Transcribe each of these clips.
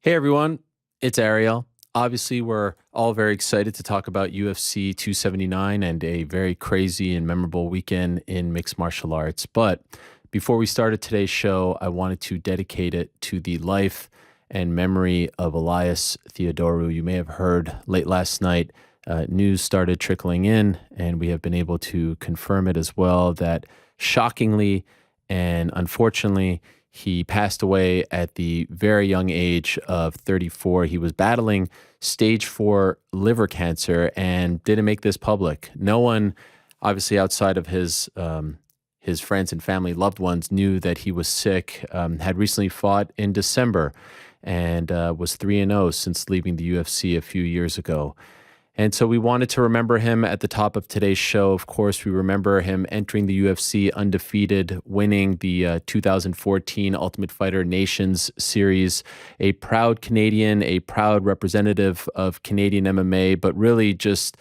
Hey everyone, it's Ariel. Obviously, we're all very excited to talk about UFC 279 and a very crazy and memorable weekend in mixed martial arts. But before we started today's show, I wanted to dedicate it to the life and memory of Elias Theodorou. You may have heard late last night, news started trickling in, and we have been able to confirm it as well, that shockingly and unfortunately, he passed away at the very young age of 34. He was battling stage 4 liver cancer and didn't make this public. No one, obviously outside of his friends and family, loved ones, knew that he was sick. Had recently fought in December and was 3-0 since leaving the UFC a few years ago. And so we wanted to remember him at the top of today's show. Of course, we remember him entering the UFC undefeated, winning the 2014 Ultimate Fighter Nations Series, a proud Canadian, a proud representative of Canadian MMA, but really just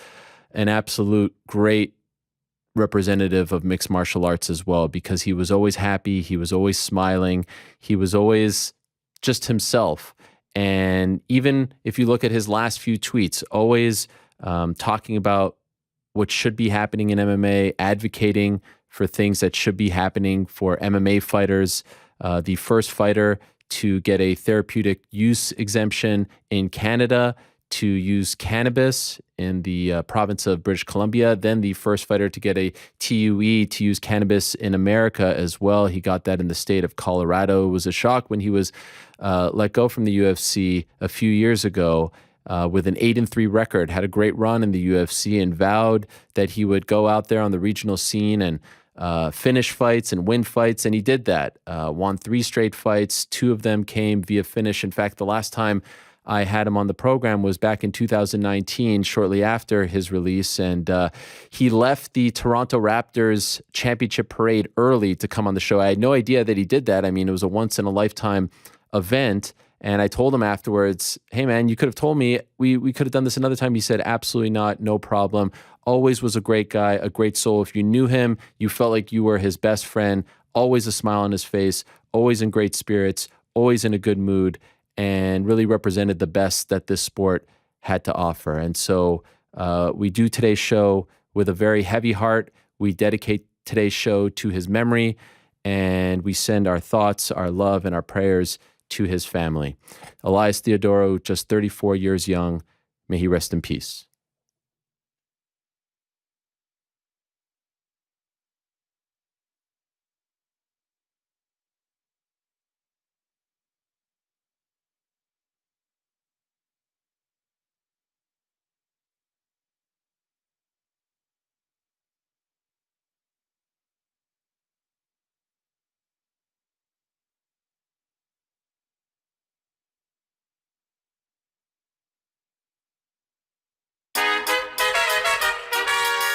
an absolute great representative of mixed martial arts as well, because he was always happy, he was always smiling, he was always just himself. And even if you look at his last few tweets, always talking about what should be happening in MMA, advocating for things that should be happening for MMA fighters, the first fighter to get a therapeutic use exemption in Canada to use cannabis in the province of British Columbia, then the first fighter to get a TUE to use cannabis in America as well. He got that in the state of Colorado. It was a shock when he was let go from the UFC a few years ago with an 8-3 record, had a great run in the UFC and vowed that he would go out there on the regional scene and finish fights and win fights, and he did that. Won 3 straight fights. 2 of them came via finish. In fact, the last time I had him on the program was back in 2019, shortly after his release, and he left the Toronto Raptors championship parade early to come on the show. I had no idea that he did that. I mean, it was a once-in-a-lifetime event, and I told him afterwards, hey man, you could have told me we could have done this another time. He said, absolutely not, no problem. Always was a great guy, a great soul. If you knew him, you felt like you were his best friend, always a smile on his face, always in great spirits, always in a good mood, and really represented the best that this sport had to offer. And so we do today's show with a very heavy heart. We dedicate today's show to his memory, and we send our thoughts, our love, and our prayers to his family. Elias Theodorou, just 34 years young. May he rest in peace.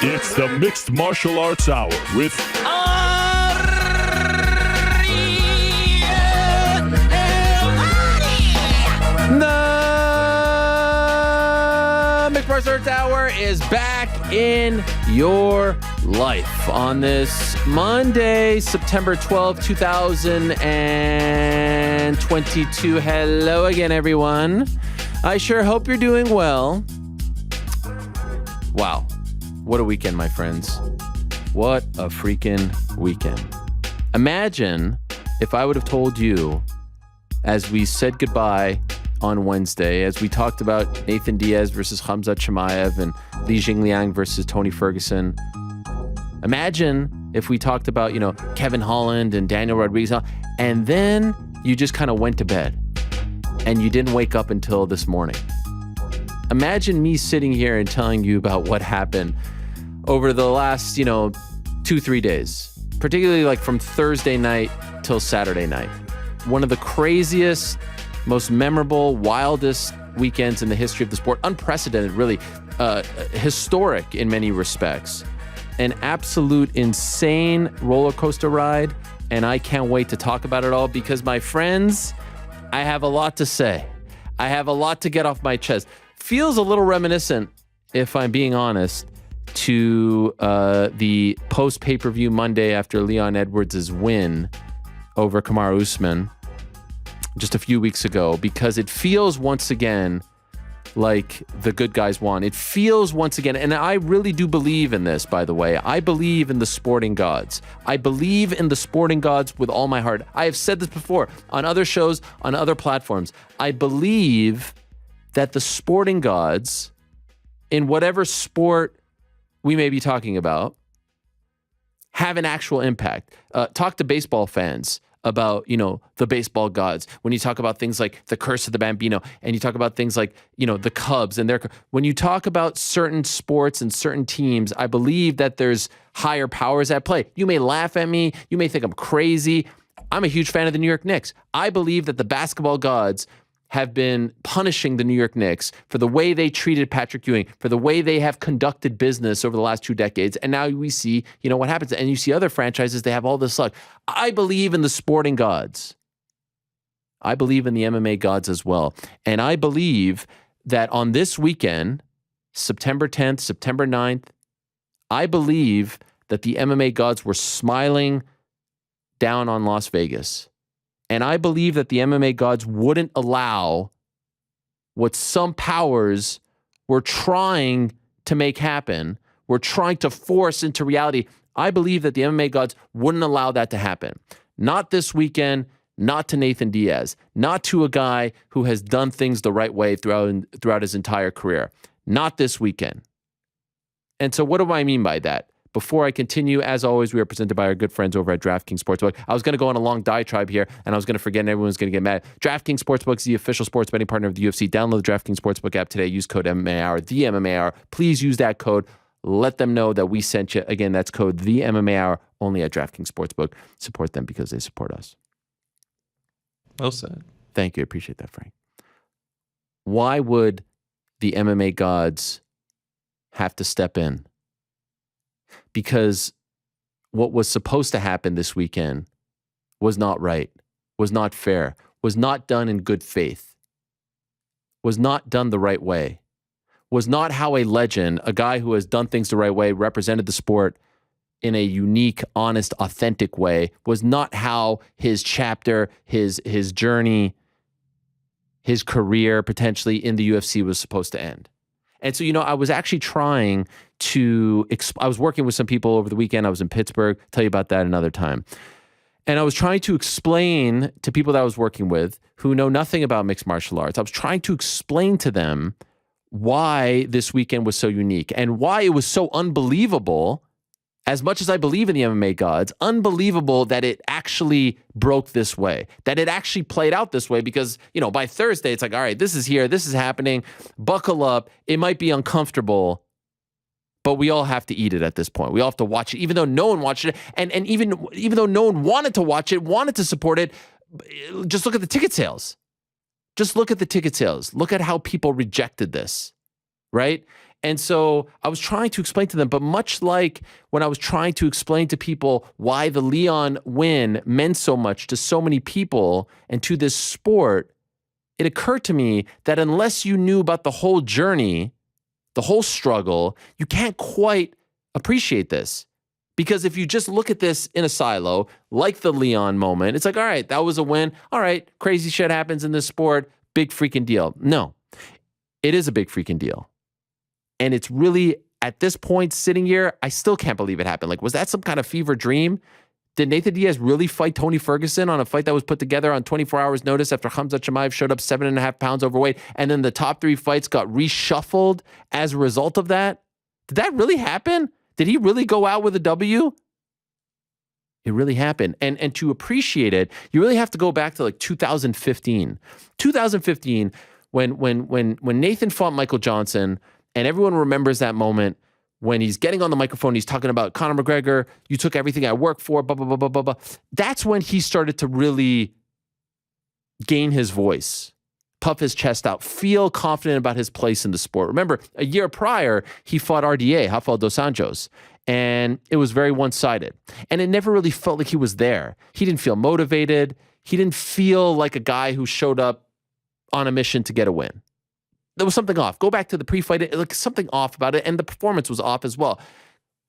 It's the Mixed Martial Arts Hour with The Mixed Martial Arts Hour is back in your life on this Monday, September 12th, 2022. Hello again, everyone. I sure hope you're doing well. Wow. What a weekend, my friends. What a freaking weekend. Imagine if I would have told you, as we said goodbye on Wednesday, as we talked about Nathan Diaz versus Khamzat Chimaev and Li Jingliang versus Tony Ferguson. Imagine if we talked about, Kevin Holland and Daniel Rodriguez, and then you just kind of went to bed and you didn't wake up until this morning. Imagine me sitting here and telling you about what happened over the last, 2-3 days, particularly like from Thursday night till Saturday night. One of the craziest, most memorable, wildest weekends in the history of the sport. Unprecedented, really, historic in many respects. An absolute insane roller coaster ride, and I can't wait to talk about it all because, my friends, I have a lot to say. I have a lot to get off my chest. Feels a little reminiscent, if I'm being honest, to the post-pay-per-view Monday after Leon Edwards' win over Kamaru Usman. just a few weeks ago, because it feels once again like the good guys won. It feels once again, and I really do believe in this, by the way. I believe in the sporting gods. I believe in the sporting gods with all my heart. I have said this before on other shows, on other platforms. I believe that the sporting gods, in whatever sport we may be talking about, have an actual impact. Talk to baseball fans about, the baseball gods. When you talk about things like the curse of the Bambino, and you talk about things like, the Cubs and when you talk about certain sports and certain teams, I believe that there's higher powers at play. You may laugh at me. You may think I'm crazy. I'm a huge fan of the New York Knicks. I believe that the basketball gods have been punishing the New York Knicks for the way they treated Patrick Ewing, for the way they have conducted business over the last 2 decades. And now we see, what happens. And you see other franchises, they have all this luck. I believe in the sporting gods. I believe in the MMA gods as well. And I believe that on this weekend, September 10th, September 9th, I believe that the MMA gods were smiling down on Las Vegas. And I believe that the MMA gods wouldn't allow what some powers were trying to make happen, were trying to force into reality. I believe that the MMA gods wouldn't allow that to happen. Not this weekend, not to Nathan Diaz, not to a guy who has done things the right way throughout his entire career. Not this weekend. And so what do I mean by that? Before I continue, as always, we are presented by our good friends over at DraftKings Sportsbook. I was going to go on a long diatribe here, and I was going to forget, and everyone's going to get mad. DraftKings Sportsbook is the official sports betting partner of the UFC. Download the DraftKings Sportsbook app today. Use code MMA Hour, the MMA Hour. Please use that code. Let them know that we sent you. Again, that's code the MMA Hour, only at DraftKings Sportsbook. Support them because they support us. Well said. Thank you. I appreciate that, Frank. Why would the MMA gods have to step in? Because what was supposed to happen this weekend was not right, was not fair, was not done in good faith, was not done the right way, was not how a legend, a guy who has done things the right way, represented the sport in a unique, honest, authentic way, was not how his chapter, his journey, his career potentially in the UFC was supposed to end. And so, I was actually trying to, I was working with some people over the weekend. I was in Pittsburgh. Tell you about that another time. And I was trying to explain to people that I was working with who know nothing about mixed martial arts. I was trying to explain to them why this weekend was so unique and why it was so unbelievable. As much as I believe in the MMA gods, unbelievable that it actually broke this way, that it actually played out this way because, by Thursday, it's like, all right, this is here, this is happening, buckle up. It might be uncomfortable, but we all have to eat it at this point. We all have to watch it, even though no one watched it. And even though no one wanted to watch it, wanted to support it, just look at the ticket sales. Just look at the ticket sales. Look at how people rejected this, right? And so I was trying to explain to them, but much like when I was trying to explain to people why the Leon win meant so much to so many people and to this sport, it occurred to me that unless you knew about the whole journey, the whole struggle, you can't quite appreciate this. Because if you just look at this in a silo, like the Leon moment, it's like, all right, that was a win. All right, crazy shit happens in this sport. Big freaking deal. No, it is a big freaking deal. And it's really, at this point, sitting here, I still can't believe it happened. Like, was that some kind of fever dream? Did Nathan Diaz really fight Tony Ferguson on a fight that was put together on 24 hours notice after Khamzat Chimaev showed up 7.5 pounds overweight, and then the top 3 fights got reshuffled as a result of that? Did that really happen? Did he really go out with a W? It really happened. And to appreciate it, you really have to go back to like 2015. 2015, when Nathan fought Michael Johnson, and everyone remembers that moment when he's getting on the microphone, he's talking about Conor McGregor, you took everything I worked for, blah, blah, blah, blah, blah, blah. That's when he started to really gain his voice, puff his chest out, feel confident about his place in the sport. Remember, a year prior, he fought RDA, Rafael dos Anjos, and it was very one-sided. And it never really felt like he was there. He didn't feel motivated. He didn't feel like a guy who showed up on a mission to get a win. There was something off. Go back to the pre-fight, like something off about it, and the performance was off as well.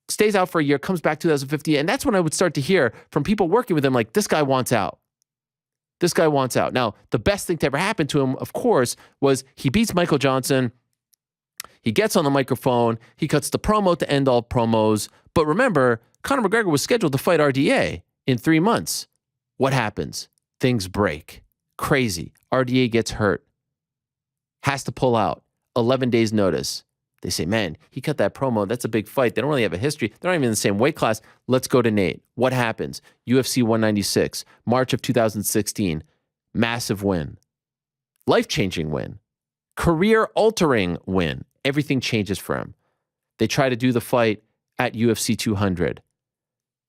Stays out for a year, comes back 2015, and that's when I would start to hear from people working with him, like, this guy wants out. This guy wants out. Now, the best thing to ever happen to him, of course, was he beats Michael Johnson. He gets on the microphone. He cuts the promo to end all promos. But remember, Conor McGregor was scheduled to fight RDA in 3 months. What happens? Things break. Crazy. RDA gets hurt. Has to pull out. 11 days notice. They say, man, he cut that promo. That's a big fight. They don't really have a history. They're not even in the same weight class. Let's go to Nate. What happens? UFC 196, March of 2016. Massive win. Life-changing win. Career-altering win. Everything changes for him. They try to do the fight at UFC 200.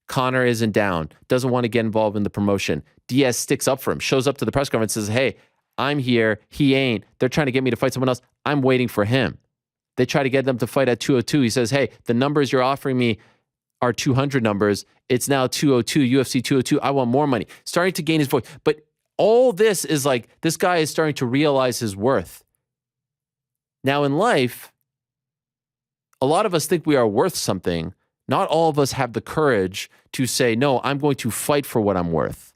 Conor isn't down. Doesn't want to get involved in the promotion. Diaz sticks up for him. Shows up to the press conference and says, hey, I'm here. He ain't. They're trying to get me to fight someone else. I'm waiting for him. They try to get them to fight at 202. He says, hey, the numbers you're offering me are 200 numbers. It's now 202, UFC 202. I want more money. Starting to gain his voice. But all this is like, this guy is starting to realize his worth. Now in life, a lot of us think we are worth something. Not all of us have the courage to say, no, I'm going to fight for what I'm worth.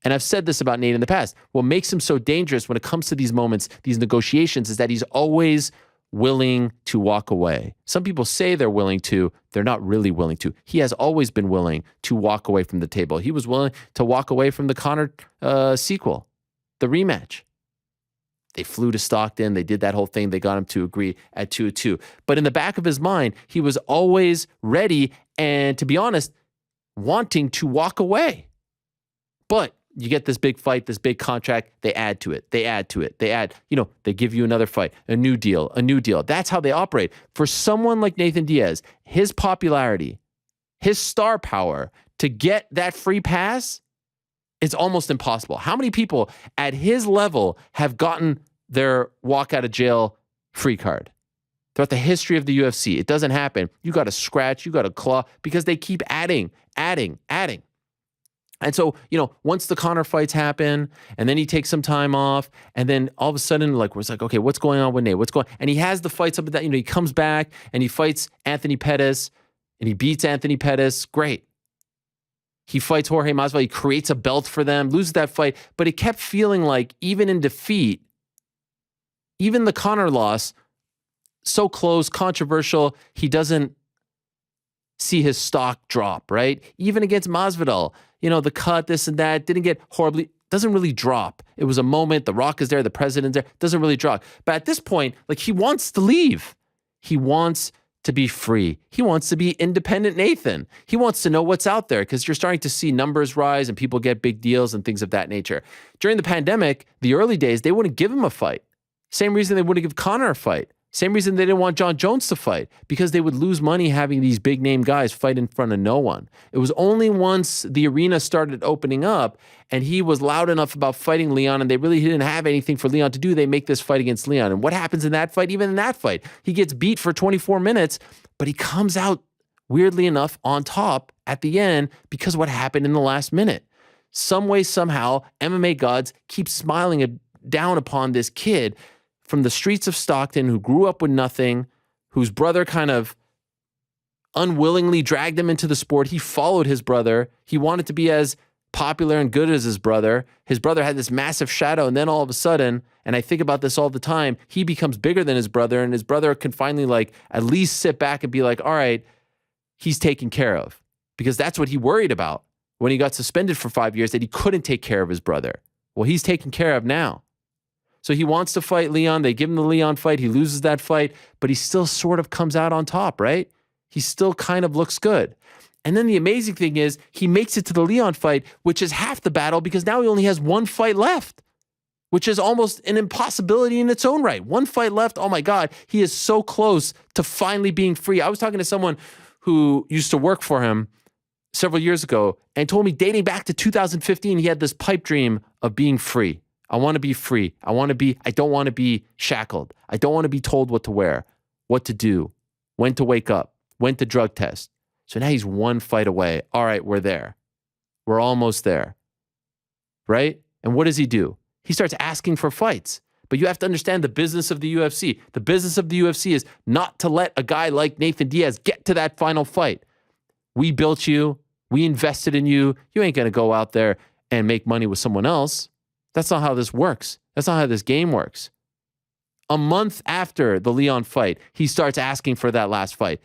And I've said this about Nate in the past. What makes him so dangerous when it comes to these moments, these negotiations, is that he's always willing to walk away. Some people say they're willing to. They're not really willing to. He has always been willing to walk away from the table. He was willing to walk away from the Conor sequel, the rematch. They flew to Stockton. They did that whole thing. They got him to agree at 2-2. But in the back of his mind, he was always ready and, to be honest, wanting to walk away. But you get this big fight, this big contract, they add to it. They add to it. They add, they give you another fight, a new deal, a new deal. That's how they operate. For someone like Nathan Diaz, his popularity, his star power, to get that free pass, it's almost impossible. How many people at his level have gotten their walk out of jail free card? Throughout the history of the UFC, it doesn't happen. You got to scratch, you got to claw, because they keep adding. And so, once the Conor fights happen, and then he takes some time off, and then all of a sudden, we're like, okay, what's going on with Nate? And he has the fights up at that, he comes back and he fights Anthony Pettis, and he beats Anthony Pettis. Great. He fights Jorge Masvidal. He creates a belt for them, loses that fight, but it kept feeling like, even in defeat, even the Conor loss, so close, controversial, he doesn't see his stock drop, right? Even against Masvidal, the cut, this and that, didn't get horribly, doesn't really drop. It was a moment, The Rock is there, the president's there, doesn't really drop. But at this point, he wants to leave. He wants to be free. He wants to be independent Nathan. He wants to know what's out there, because you're starting to see numbers rise and people get big deals and things of that nature. During the pandemic, the early days, they wouldn't give him a fight. Same reason they wouldn't give Conor a fight. Same reason they didn't want John Jones to fight, because they would lose money having these big name guys fight in front of no one. It was only once the arena started opening up and he was loud enough about fighting Leon, and they really didn't have anything for Leon to do, they make this fight against Leon. And what happens in that fight? Even in that fight, he gets beat for 24 minutes, but he comes out, weirdly enough, on top at the end because of what happened in the last minute. Some way, somehow, MMA gods keep smiling down upon this kid from the streets of Stockton who grew up with nothing, whose brother kind of unwillingly dragged him into the sport. He followed his brother. He wanted to be as popular and good as his brother. His brother had this massive shadow, and then all of a sudden, and I think about this all the time, he becomes bigger than his brother, and his brother can finally at least sit back and be like, all right, he's taken care of. Because that's what he worried about when he got suspended for 5 years, that he couldn't take care of his brother. Well, he's taken care of now. So he wants to fight Leon. They give him the Leon fight. He loses that fight, but he still sort of comes out on top, right? He still kind of looks good. And then the amazing thing is he makes it to the Leon fight, which is half the battle, because now he only has one fight left, which is almost an impossibility in its own right. One fight left. Oh my God. He is so close to finally being free. I was talking to someone who used to work for him several years ago and told me, dating back to 2015, he had this pipe dream of being free. I want to be free. I don't want to be shackled. I don't want to be told what to wear, what to do, when to wake up, when to drug test. So now he's one fight away. All right, we're there. We're almost there. Right? And what does he do? He starts asking for fights. But you have to understand the business of the UFC. The business of the UFC is not to let a guy like Nathan Diaz get to that final fight. We built you. We invested in you. You ain't going to go out there and make money with someone else. That's not how this works. That's not how this game works. A month after the Leon fight, he starts asking for that last fight.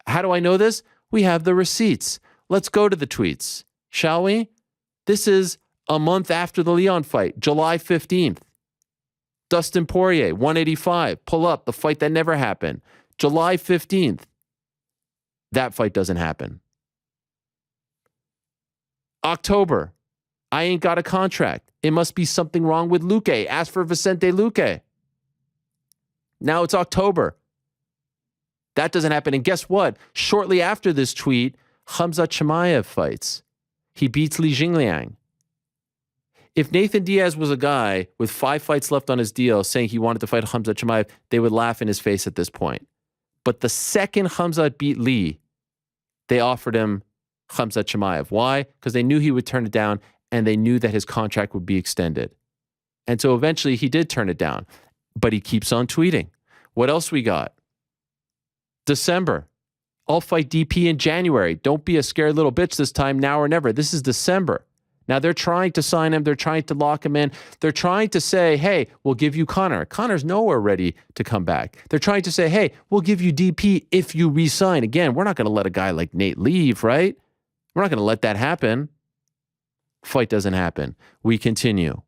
How do I know this? We have the receipts. Let's go to the tweets, shall we? This is a month after the Leon fight, July 15th. Dustin Poirier, 185, pull up, the fight that never happened. July 15th. That fight doesn't happen. October, I ain't got a contract. It must be something wrong with Luque. Ask for Vicente Luque. Now it's October. That doesn't happen. And guess what? Shortly after this tweet, Khamzat Chimaev fights. He beats Li Jingliang. If Nathan Diaz was a guy with 5 fights left on his deal saying he wanted to fight Khamzat Chimaev, they would laugh in his face at this point. But the second Khamzat beat Li, they offered him Khamzat Chimaev. Why? Because they knew he would turn it down and they knew that his contract would be extended. And so eventually he did turn it down, but he keeps on tweeting. What else we got? December. I'll fight DP in January. Don't be a scared little bitch this time, now or never. This is December. Now they're trying to sign him. They're trying to lock him in. They're trying to say, hey, we'll give you Conor. Conor's nowhere ready to come back. They're trying to say, hey, we'll give you DP if you re-sign. Again, we're not going to let a guy like Nate leave, right? We're not going to let that happen. Fight doesn't happen. We continue.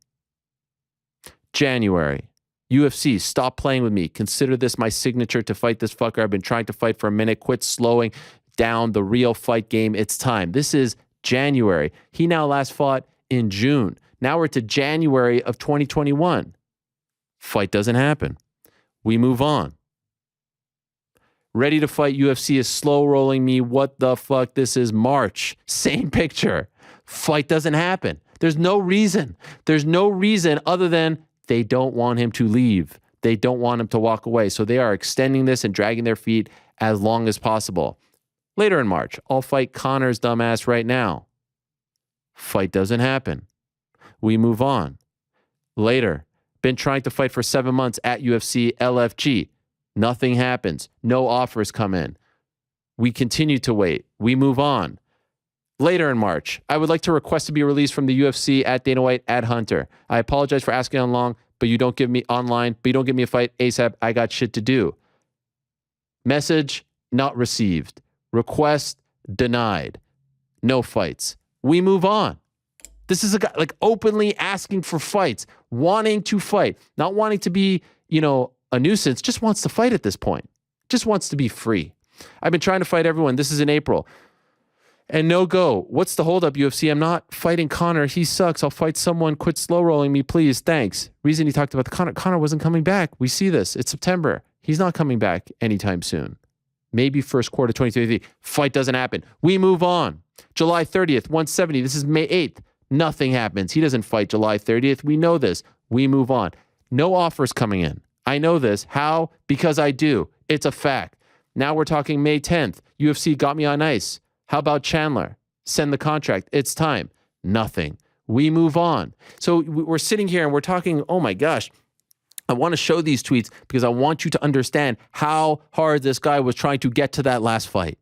January. UFC, stop playing with me. Consider this my signature to fight this fucker. I've been trying to fight for a minute. Quit slowing down the real fight game. It's time. This is January. He now last fought in June. Now we're to January of 2021. Fight doesn't happen. We move on. Ready to fight UFC is slow rolling me. What the fuck? This is March. Same picture. Fight doesn't happen. There's no reason. There's no reason other than they don't want him to leave. They don't want him to walk away. So they are extending this and dragging their feet as long as possible. Later in March, I'll fight Conor's dumbass right now. Fight doesn't happen. We move on. Later, been trying to fight for 7 months at UFC LFG. Nothing happens. No offers come in. We continue to wait. We move on. Later in March, I would like to request to be released from the UFC at Dana White at Hunter. I apologize for asking on long, but you don't give me online, but you don't give me a fight ASAP. I got shit to do. Message not received. Request denied. No fights. We move on. This is a guy like openly asking for fights, wanting to fight, not wanting to be, a nuisance, just wants to fight at this point. Just wants to be free. I've been trying to fight everyone. This is in April. And no go. What's the holdup, UFC? I'm not fighting Conor. He sucks. I'll fight someone. Quit slow rolling me, please. Thanks. Reason he talked about the Conor. Conor wasn't coming back. We see this. It's September. He's not coming back anytime soon. Maybe first quarter 2023. Fight doesn't happen. We move on. July 30th, 170. This is May 8th. Nothing happens. He doesn't fight July 30th. We know this. We move on. No offers coming in. I know this. How? Because I do. It's a fact. Now we're talking May 10th. UFC got me on ice. How about Chandler? Send the contract. It's time. Nothing. We move on. So we're sitting here and we're talking, oh my gosh, I want to show these tweets because I want you to understand how hard this guy was trying to get to that last fight.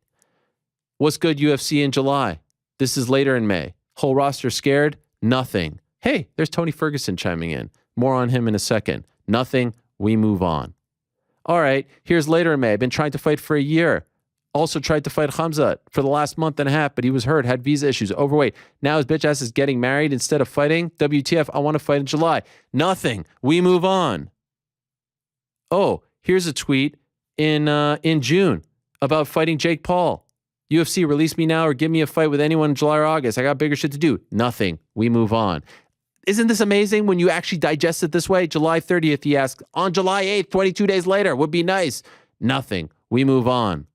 What's good, UFC in July? This is later in May. Whole roster scared? Nothing. Hey, there's Tony Ferguson chiming in. More on him in a second. Nothing. We move on. All right, here's later in May. I've been trying to fight for a year. Also tried to fight Khamzat for the last month and a half, but he was hurt, had visa issues, overweight. Now his bitch ass is getting married instead of fighting. WTF, I want to fight in July. Nothing. We move on. Oh, here's a tweet in June about fighting Jake Paul. UFC, release me now or give me a fight with anyone in July or August. I got bigger shit to do. Nothing. We move on. Isn't this amazing when you actually digest it this way? July 30th, he asked. On July 8th, 22 days later, would be nice. Nothing. We move on.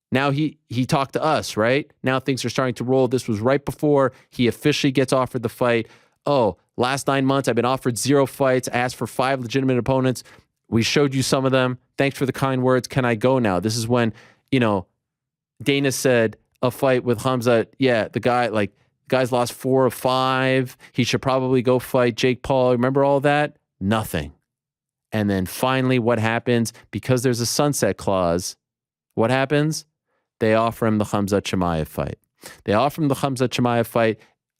Now he talked to us, right? Now things are starting to roll. This was right before he officially gets offered the fight. Oh, last 9 months, I've been offered 0 fights. I asked for 5 legitimate opponents. We showed you some of them. Thanks for the kind words. Can I go now? This is when, Dana said a fight with Khamzat. Yeah, the guy's lost 4 of 5. He should probably go fight Jake Paul. Remember all that? Nothing. And then finally, what happens? Because there's a sunset clause, what happens? They offer him the Khamzat Chimaev fight. They offer him the Khamzat Chimaev fight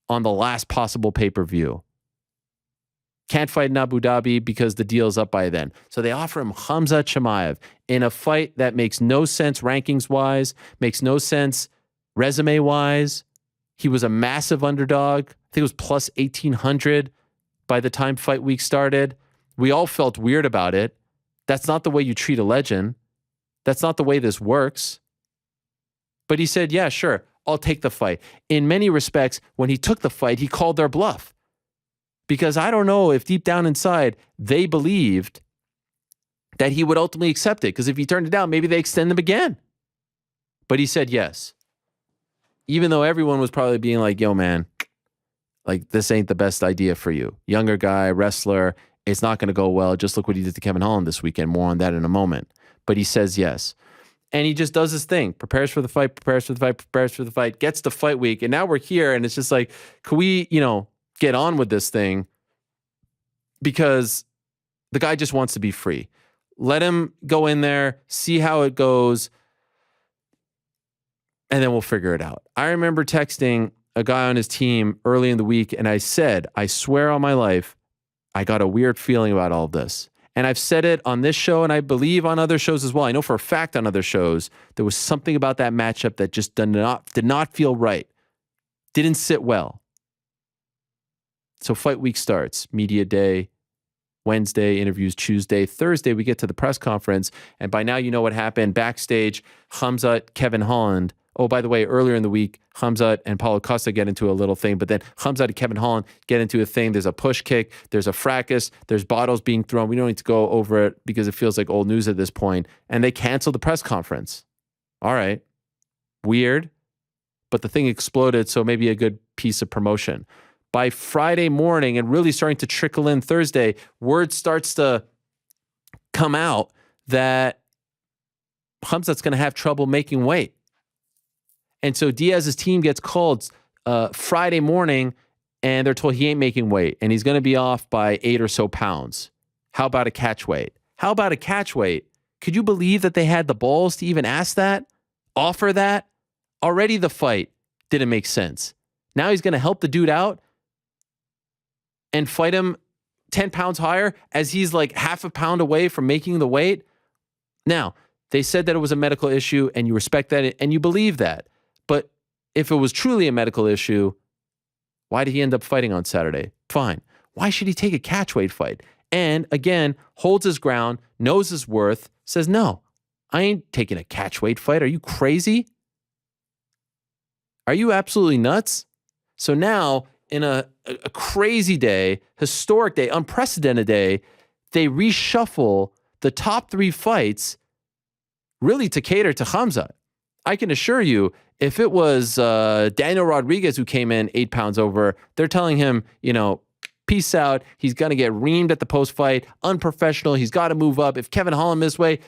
on the last possible pay-per-view. Can't fight in Abu Dhabi because the deal's up by then. So they offer him Khamzat Chimaev in a fight that makes no sense rankings-wise, makes no sense resume-wise. He was a massive underdog. I think it was plus 1,800 by the time fight week started. We all felt weird about it. That's not the way you treat a legend. That's not the way this works. But he said, yeah, sure, I'll take the fight. In many respects, when he took the fight, he called their bluff. Because I don't know if deep down inside, they believed that he would ultimately accept it. Because if he turned it down, maybe they extend them again. But he said yes. Even though everyone was probably being like, yo, man, like this ain't the best idea for you. Younger guy, wrestler, it's not going to go well. Just look what he did to Kevin Holland this weekend. More on that in a moment. But he says yes. And he just does his thing, prepares for the fight, gets to fight week. And now we're here and it's just like, can we, get on with this thing? Because the guy just wants to be free. Let him go in there, see how it goes, and then we'll figure it out. I remember texting a guy on his team early in the week and I said, I swear on my life, I got a weird feeling about all of this. And I've said it on this show and I believe on other shows as well. I know for a fact on other shows, there was something about that matchup that just did not feel right. Didn't sit well. So fight week starts, media day, Wednesday, interviews Tuesday, Thursday, we get to the press conference. And by now, you know what happened. Backstage, Khamzat, Kevin Holland. Oh, by the way, earlier in the week, Khamzat and Paulo Costa get into a little thing, but then Khamzat and Kevin Holland get into a thing. There's a push kick. There's a fracas. There's bottles being thrown. We don't need to go over it because it feels like old news at this point. And they canceled the press conference. All right. Weird. But the thing exploded, so maybe a good piece of promotion. By Friday morning and really starting to trickle in Thursday, word starts to come out that Khamzat's going to have trouble making weight. And so Diaz's team gets called Friday morning and they're told he ain't making weight and he's going to be off by 8 or so pounds. How about a catch weight? How about a catch weight? Could you believe that they had the balls to even ask that? Offer that? Already the fight didn't make sense. Now he's going to help the dude out and fight him 10 pounds higher as he's like half a pound away from making the weight. Now, they said that it was a medical issue and you respect that and you believe that. But if it was truly a medical issue, why did he end up fighting on Saturday? Fine. Why should he take a catchweight fight? And again, holds his ground, knows his worth, says, no, I ain't taking a catchweight fight. Are you crazy? Are you absolutely nuts? So now, in a crazy day, historic day, unprecedented day, they reshuffle the top 3 fights really to cater to Khamzat. I can assure you, if it was Daniel Rodriguez who came in 8 pounds over, they're telling him, peace out. He's going to get reamed at the post-fight, unprofessional. He's got to move up. If Kevin Holland this way,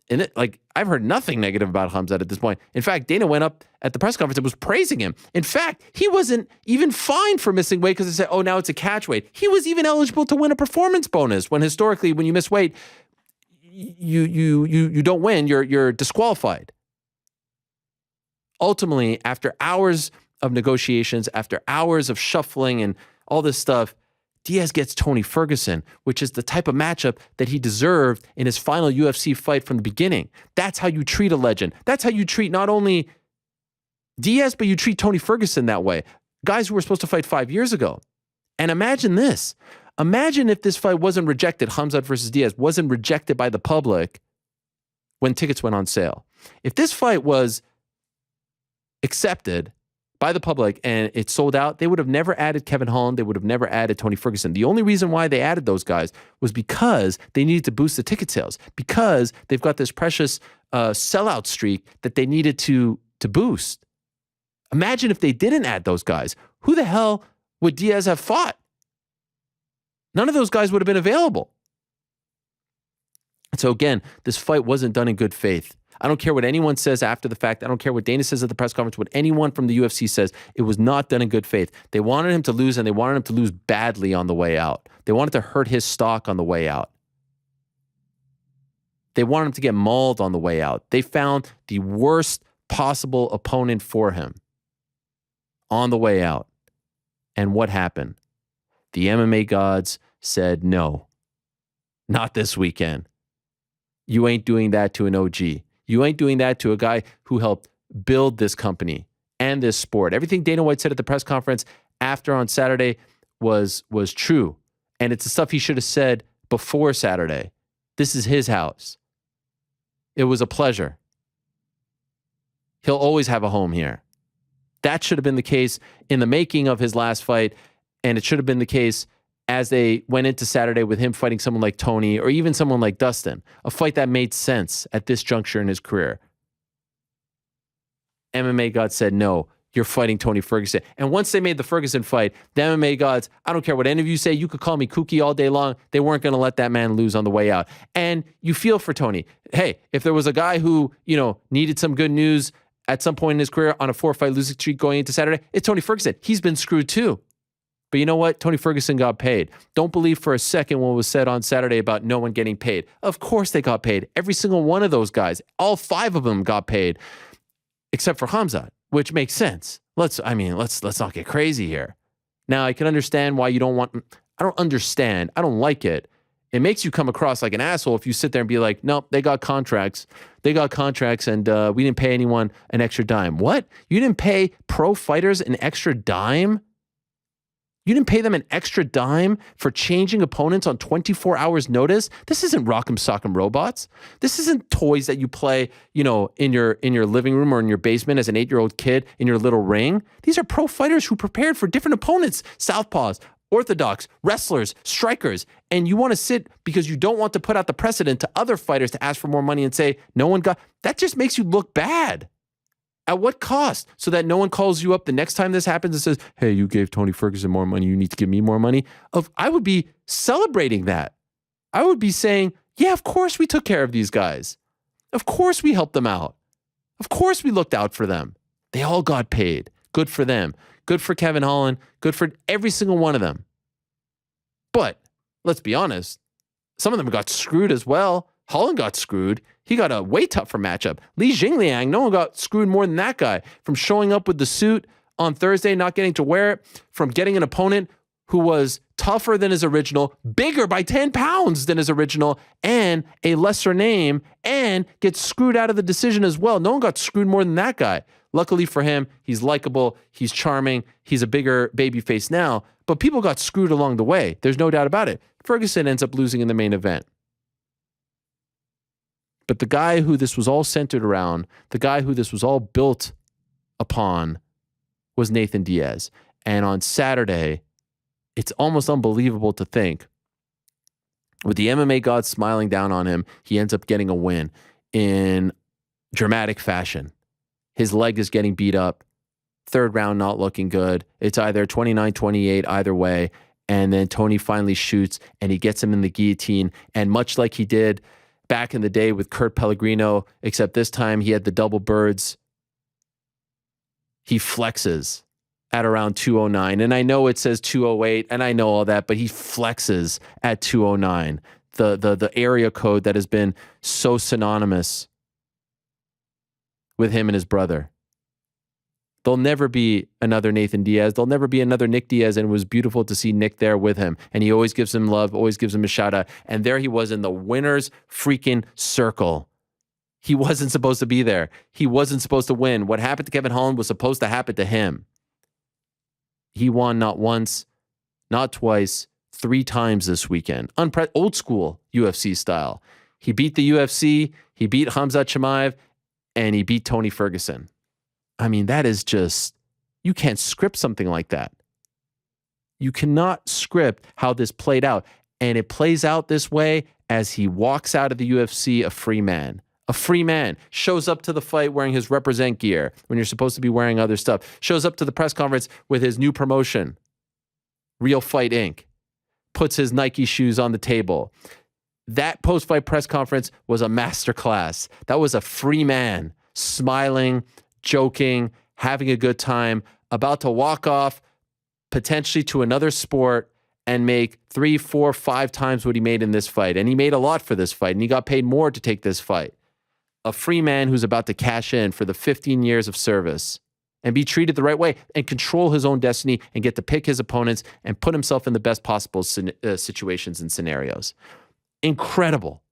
and I've heard nothing negative about Khamzat at this point. In fact, Dana went up at the press conference and was praising him. In fact, he wasn't even fined for missing weight because they said, oh, now it's a catch weight. He was even eligible to win a performance bonus when historically, when you miss weight, you don't win. You're disqualified. Ultimately, after hours of negotiations, after hours of shuffling and all this stuff, Diaz gets Tony Ferguson, which is the type of matchup that he deserved in his final UFC fight from the beginning. That's how you treat a legend. That's how you treat not only Diaz, but you treat Tony Ferguson that way. Guys who were supposed to fight 5 years ago. And imagine this. Imagine if this fight wasn't rejected, Khamzat versus Diaz, wasn't rejected by the public when tickets went on sale. If this fight was accepted by the public and it sold out, they would have never added Kevin Holland. They would have never added Tony Ferguson. The only reason why they added those guys was because they needed to boost the ticket sales, because they've got this precious sellout streak that they needed to boost. Imagine if they didn't add those guys. Who the hell would Diaz have fought? None of those guys would have been available. And so again, this fight wasn't done in good faith. I don't care what anyone says after the fact. I don't care what Dana says at the press conference, what anyone from the UFC says. It was not done in good faith. They wanted him to lose, and they wanted him to lose badly on the way out. They wanted to hurt his stock on the way out. They wanted him to get mauled on the way out. They found the worst possible opponent for him on the way out. And what happened? The MMA gods said, no, not this weekend. You ain't doing that to an OG. You ain't doing that to a guy who helped build this company and this sport. Everything Dana White said at the press conference after on Saturday was true. And it's the stuff he should have said before Saturday. This is his house. It was a pleasure. He'll always have a home here. That should have been the case in the making of his last fight, and it should have been the case as they went into Saturday with him fighting someone like Tony or even someone like Dustin, a fight that made sense at this juncture in his career. MMA gods said, no, you're fighting Tony Ferguson. And once they made the Ferguson fight, the MMA gods, I don't care what any of you say, you could call me kooky all day long, they weren't going to let that man lose on the way out. And you feel for Tony. Hey, if there was a guy who, needed some good news at some point in his career on a 4-fight losing streak going into Saturday, it's Tony Ferguson. He's been screwed too. But you know what? Tony Ferguson got paid. Don't believe for a second what was said on Saturday about no one getting paid. Of course they got paid. Every single one of those guys, all 5 of them got paid, except for Khamzat, which makes sense. Let's not get crazy here. Now, I can understand why you don't want, I don't understand. I don't like it. It makes you come across like an asshole if you sit there and be like, no, they got contracts. They got contracts and we didn't pay anyone an extra dime. What? You didn't pay pro fighters an extra dime? You didn't pay them an extra dime for changing opponents on 24 hours notice? This isn't Rock'em Sock'em Robots. This isn't toys that you play, in your living room or in your basement as an 8-year-old kid in your little ring. These are pro fighters who prepared for different opponents, southpaws, orthodox, wrestlers, strikers, and you want to sit because you don't want to put out the precedent to other fighters to ask for more money and say, no one got, that just makes you look bad. At what cost? So that no one calls you up the next time this happens and says, hey, you gave Tony Ferguson more money, you need to give me more money. I would be celebrating that. I would be saying, yeah, of course we took care of these guys. Of course we helped them out. Of course we looked out for them. They all got paid. Good for them. Good for Kevin Holland. Good for every single one of them. But let's be honest, some of them got screwed as well. Holland got screwed. He got a way tougher matchup. Li Jingliang, no one got screwed more than that guy. From showing up with the suit on Thursday, not getting to wear it, from getting an opponent who was tougher than his original, bigger by 10 pounds than his original, and a lesser name, and gets screwed out of the decision as well. No one got screwed more than that guy. Luckily for him, he's likable, he's charming, he's a bigger babyface now, but people got screwed along the way. There's no doubt about it. Ferguson ends up losing in the main event. But the guy who this was all centered around, the guy who this was all built upon was Nathan Diaz. And on Saturday, it's almost unbelievable to think, with the MMA gods smiling down on him, he ends up getting a win in dramatic fashion. His leg is getting beat up. 3rd round not looking good. It's either 29-28 either way. And then Tony finally shoots and he gets him in the guillotine. And much like he did back in the day with Kurt Pellegrino, except this time he had the double birds, he flexes at around 209. And I know it says 208 and I know all that, but he flexes at 209. The area code that has been so synonymous with him and his brother. There'll never be another Nathan Diaz. There'll never be another Nick Diaz. And it was beautiful to see Nick there with him. And he always gives him love, always gives him a shout out. And there he was in the winner's freaking circle. He wasn't supposed to be there. He wasn't supposed to win. What happened to Kevin Holland was supposed to happen to him. He won not once, not twice, 3 times this weekend. Old school UFC style. He beat the UFC, he beat Khamzat Chimaev, and he beat Tony Ferguson. I mean, that is just, you can't script something like that. You cannot script how this played out. And it plays out this way as he walks out of the UFC a free man. A free man. Shows up to the fight wearing his represent gear when you're supposed to be wearing other stuff. Shows up to the press conference with his new promotion, Real Fight Inc. Puts his Nike shoes on the table. That post-fight press conference was a masterclass. That was a free man, smiling, joking, having a good time, about to walk off potentially to another sport and make 3, 4, 5 times what he made in this fight. And he made a lot for this fight, and he got paid more to take this fight. A free man who's about to cash in for the 15 years of service and be treated the right way and control his own destiny and get to pick his opponents and put himself in the best possible situations and scenarios. Incredible.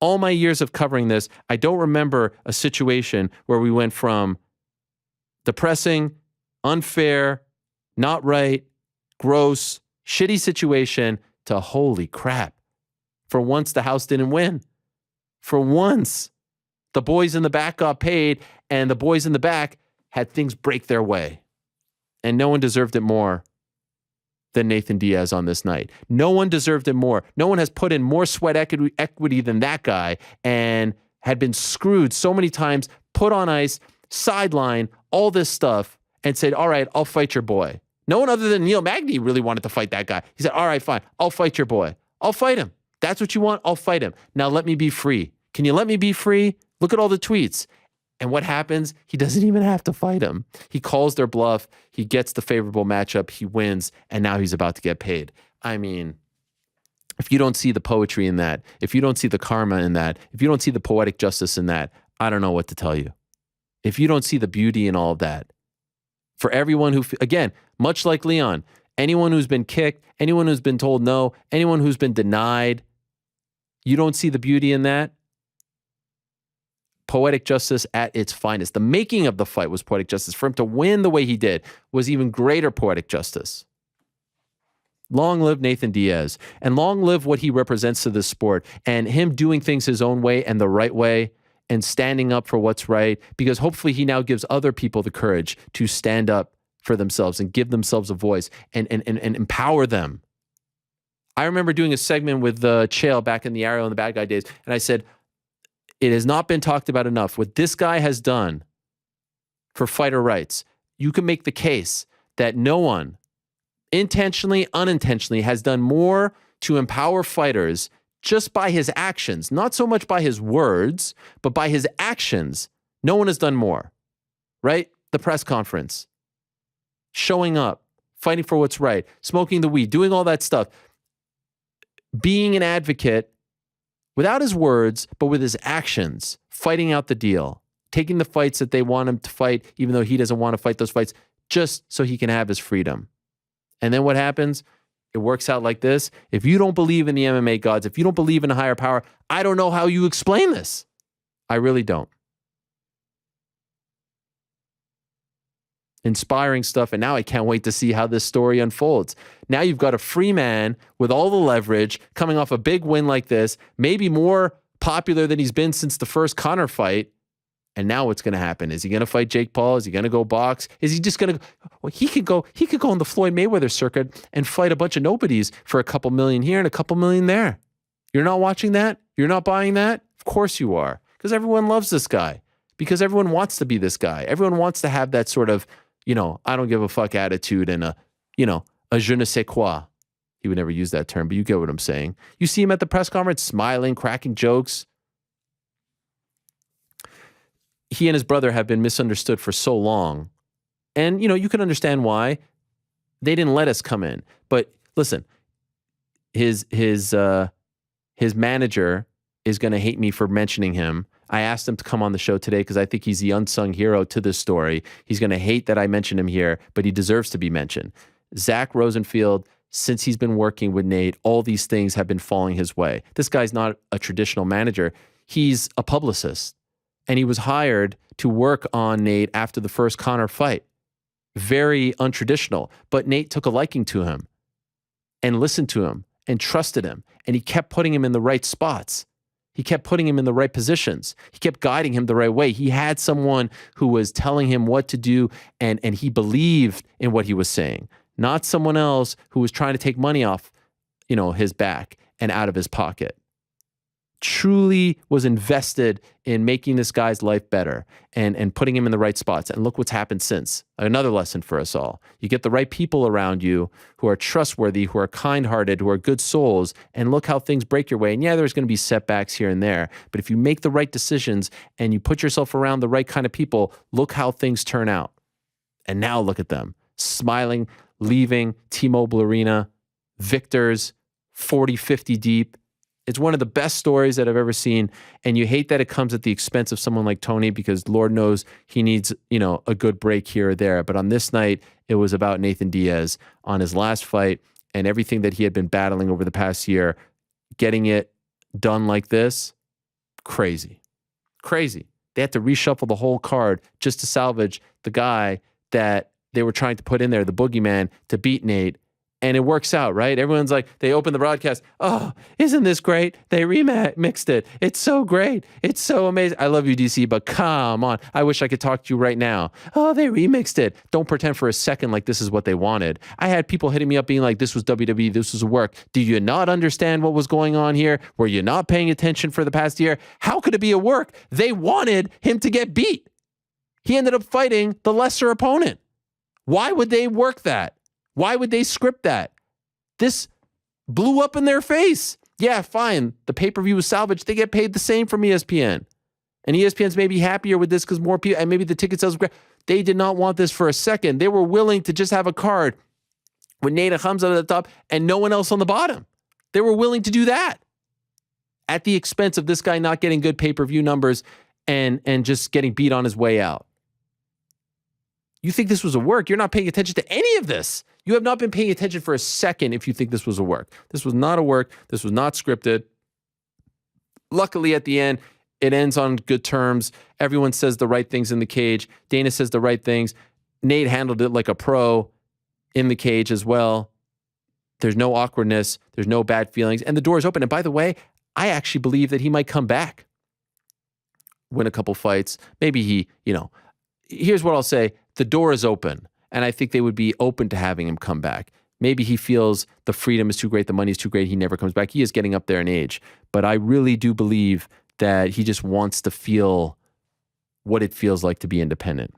All my years of covering this, I don't remember a situation where we went from depressing, unfair, not right, gross, shitty situation to holy crap. For once, the house didn't win. For once, the boys in the back got paid and the boys in the back had things break their way. And no one deserved it more than Nathan Diaz on this night. No one deserved it more. No one has put in more sweat equity than that guy and had been screwed so many times, put on ice, sideline, all this stuff, and said, all right, I'll fight your boy. No one other than Neil Magny really wanted to fight that guy. He said, all right, fine, I'll fight your boy. I'll fight him. That's what you want? I'll fight him. Now let me be free. Can you let me be free? Look at all the tweets. And what happens? He doesn't even have to fight him. He calls their bluff. He gets the favorable matchup. He wins. And now he's about to get paid. I mean, if you don't see the poetry in that, if you don't see the karma in that, if you don't see the poetic justice in that, I don't know what to tell you. If you don't see the beauty in all of that, for everyone who, again, much like Leon, anyone who's been kicked, anyone who's been told no, anyone who's been denied, you don't see the beauty in that? Poetic justice at its finest. The making of the fight was poetic justice. For him to win the way he did was even greater poetic justice. Long live Nathan Diaz, and long live what he represents to this sport, and him doing things his own way and the right way and standing up for what's right, because hopefully he now gives other people the courage to stand up for themselves and give themselves a voice and empower them. I remember doing a segment with Chael back in the Arrow and the Bad Guy days, and I said, it has not been talked about enough. What this guy has done for fighter rights, you can make the case that no one, intentionally, unintentionally, has done more to empower fighters just by his actions, not so much by his words, but by his actions. No one has done more, right? The press conference, showing up, fighting for what's right, smoking the weed, doing all that stuff, being an advocate without his words, but with his actions, fighting out the deal, taking the fights that they want him to fight, even though he doesn't want to fight those fights, just so he can have his freedom. And then what happens? It works out like this. If you don't believe in the MMA gods, if you don't believe in a higher power, I don't know how you explain this. I really don't. Inspiring stuff, and now I can't wait to see how this story unfolds. Now you've got a free man with all the leverage, coming off a big win like this, maybe more popular than he's been since the first Conor fight. And now what's going to happen? Is he going to fight Jake Paul? Is he going to go box? Is he just going to? Well, he could go on the Floyd Mayweather circuit and fight a bunch of nobodies for a couple million here and a couple million there. You're not watching that? You're not buying that? Of course you are, because everyone loves this guy. Because everyone wants to be this guy. Everyone wants to have that sort of, I don't give a fuck attitude and a je ne sais quoi. He would never use that term, but you get what I'm saying. You see him at the press conference, smiling, cracking jokes. He and his brother have been misunderstood for so long. And, you can understand why. They didn't let us come in. But listen, his manager is going to hate me for mentioning him. I asked him to come on the show today because I think he's the unsung hero to this story. He's going to hate that I mentioned him here, but he deserves to be mentioned. Zach Rosenfield, since he's been working with Nate, all these things have been falling his way. This guy's not a traditional manager. He's a publicist. And he was hired to work on Nate after the first Conor fight. Very untraditional. But Nate took a liking to him and listened to him and trusted him. And he kept putting him in the right spots. He kept putting him in the right positions. He kept guiding him the right way. He had someone who was telling him what to do, and he believed in what he was saying. Not someone else who was trying to take money off, his back and out of his pocket. Truly was invested in making this guy's life better and putting him in the right spots. And look what's happened since. Another lesson for us all. You get the right people around you who are trustworthy, who are kind-hearted, who are good souls, and look how things break your way. And yeah, there's going to be setbacks here and there. But if you make the right decisions and you put yourself around the right kind of people, look how things turn out. And now look at them. Smiling, leaving T-Mobile Arena, victors, 40, 50 deep, It's one of the best stories that I've ever seen. And you hate that it comes at the expense of someone like Tony, because Lord knows he needs, a good break here or there. But on this night, it was about Nathan Diaz on his last fight and everything that he had been battling over the past year. Getting it done like this, crazy. They had to reshuffle the whole card just to salvage the guy that they were trying to put in there, the boogeyman, to beat Nate. And it works out, right? Everyone's like, they open the broadcast. Oh, isn't this great? They remixed it. It's so great. It's so amazing. I love you, DC, but come on. I wish I could talk to you right now. Oh, they remixed it. Don't pretend for a second like this is what they wanted. I had people hitting me up being like, this was WWE, this was a work. Do you not understand what was going on here? Were you not paying attention for the past year? How could it be a work? They wanted him to get beat. He ended up fighting the lesser opponent. Why would they work that? Why would they script that? This blew up in their face. Yeah, fine. The pay-per-view was salvaged. They get paid the same from ESPN. And ESPN's maybe happier with this because more people, and maybe the ticket sales were great. They did not want this for a second. They were willing to just have a card with Nate and Khamzat at the top and no one else on the bottom. They were willing to do that at the expense of this guy not getting good pay-per-view numbers and just getting beat on his way out. You think this was a work? You're not paying attention to any of this. You have not been paying attention for a second if you think this was a work. This was not a work. This was not scripted. Luckily, at the end, it ends on good terms. Everyone says the right things in the cage. Dana says the right things. Nate handled it like a pro in the cage as well. There's no awkwardness. There's no bad feelings. And the door is open. And by the way, I actually believe that he might come back, win a couple fights. Maybe he, here's what I'll say. The door is open, and I think they would be open to having him come back. Maybe he feels the freedom is too great, the money is too great, he never comes back. He is getting up there in age. But I really do believe that he just wants to feel what it feels like to be independent.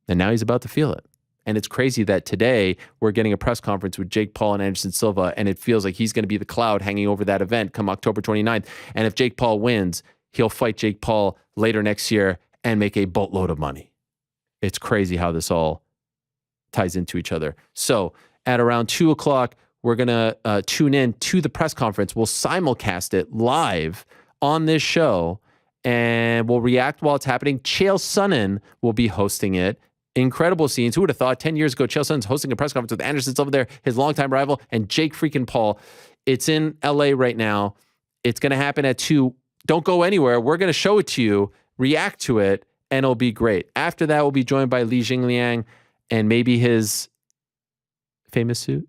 And now he's about to feel it. And it's crazy that today we're getting a press conference with Jake Paul and Anderson Silva, and it feels like he's going to be the cloud hanging over that event come October 29th. And if Jake Paul wins, he'll fight Jake Paul later next year and make a boatload of money. It's crazy how this all ties into each other. So at around 2 o'clock, we're going to tune in to the press conference. We'll simulcast it live on this show, and we'll react while it's happening. Chael Sonnen will be hosting it. Incredible scenes. Who would have thought 10 years ago, Chael Sonnen's hosting a press conference with Anderson Silva there, his longtime rival, and Jake freaking Paul. It's in LA right now. It's going to happen at 2. Don't go anywhere. We're going to show it to you, react to it, and it'll be great. After that, we'll be joined by Li Jingliang and maybe his famous suit.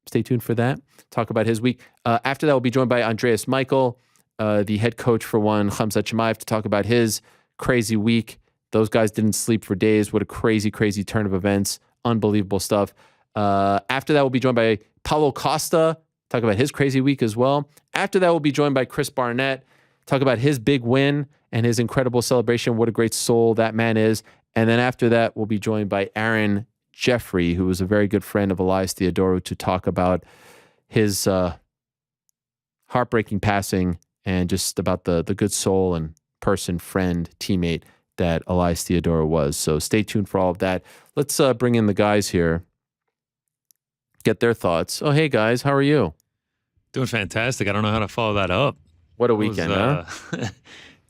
Stay tuned for that. Talk about his week. After that, we'll be joined by Andreas Michael, the head coach for one, Khamzat Chimaev, to talk about his crazy week. Those guys didn't sleep for days. What a crazy, crazy turn of events. Unbelievable stuff. After that, we'll be joined by Paulo Costa, talk about his crazy week as well. After that, we'll be joined by Chris Barnett, talk about his big win and his incredible celebration. What a great soul that man is. And then after that, we'll be joined by Aaron Jeffery, who was a very good friend of Elias Theodorou, to talk about his heartbreaking passing and just about the good soul and person, friend, teammate that Elias Theodorou was. So stay tuned for all of that. Let's bring in the guys here, get their thoughts. Oh, hey, guys, how are you? Doing fantastic. I don't know how to follow that up. What a weekend, huh?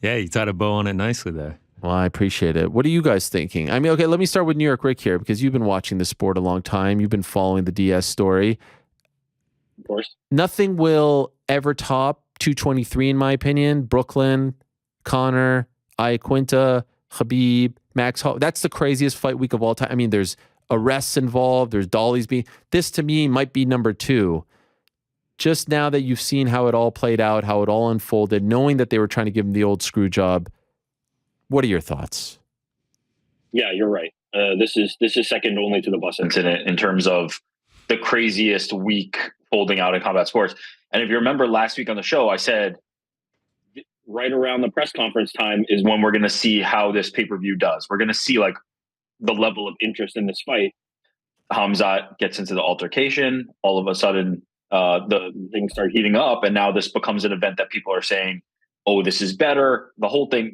Yeah, you tied a bow on it nicely there. Well, I appreciate it. What are you guys thinking? I mean, okay, let me start with New York Rick here, because you've been watching the sport a long time. You've been following the DS story. Of course. Nothing will ever top 223, in my opinion. Brooklyn, Conor, Iaquinta, Khabib, Max Holloway. That's the craziest fight week of all time. I mean, there's arrests involved. There's dollies being... This, to me, might be number 2. Just now that you've seen how it all played out, how it all unfolded, knowing that they were trying to give him the old screw job, what are your thoughts? Yeah, you're right. This is second only to the bus incident in terms of the craziest week folding out in combat sports. And if you remember last week on the show, I said right around the press conference time is when we're going to see how this pay-per-view does. We're going to see like the level of interest in this fight. Khamzat gets into the altercation. All of a sudden, the things start heating up, and now this becomes an event that people are saying, "Oh, this is better." The whole thing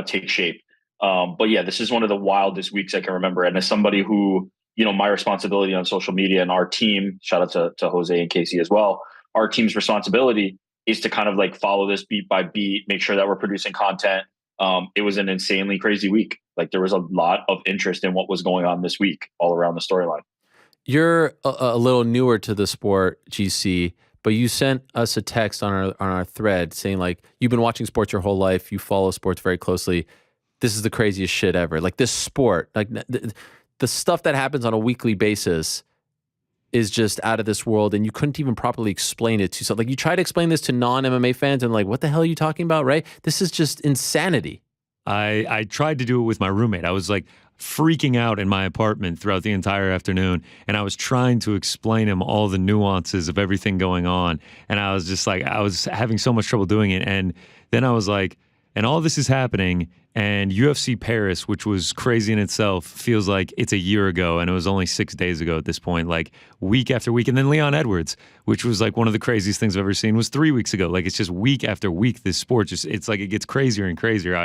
takes shape. But yeah, this is one of the wildest weeks I can remember. And as somebody who, my responsibility on social media and our team, shout out to Jose and Casey as well. our team's responsibility is to kind of like follow this beat by beat, make sure that we're producing content. It was an insanely crazy week. Like there was a lot of interest in what was going on this week all around the storyline. You're a little newer to the sport, GC, but you sent us a text on our thread saying like, you've been watching sports your whole life. You follow sports very closely. This is the craziest shit ever. Like this sport, like the stuff that happens on a weekly basis is just out of this world, and you couldn't even properly explain it to something. Like you try to explain this to non-MMA fans and like, what the hell are you talking about, right? This is just insanity. I tried to do it with my roommate. I was like freaking out in my apartment throughout the entire afternoon, and I was trying to explain him all the nuances of everything going on, and I was just like, I was having so much trouble doing it, and then I was like, and all this is happening, and UFC Paris, which was crazy in itself, feels like it's a year ago, and it was only 6 days ago at this point, like week after week. And then Leon Edwards, which was like one of the craziest things I've ever seen, was 3 weeks ago. Like it's just week after week, this sport just, it's like it gets crazier and crazier.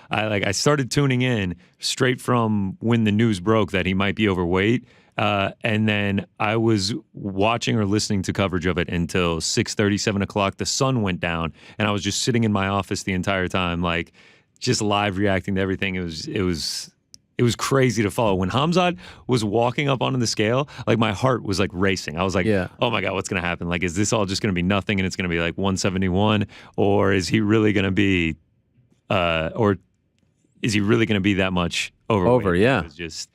I started tuning in straight from when the news broke that he might be overweight. And then I was watching or listening to coverage of it until 6:30, 7 o'clock. The sun went down, and I was just sitting in my office the entire time, like just live reacting to everything. It was crazy to follow. When Khamzat was walking up onto the scale, like my heart was like racing. I was like, oh my God, what's going to happen? Like, is this all just going to be nothing and it's going to be like 171, or is he really going to be, or is he really going to be that much overweight? Yeah. It was just.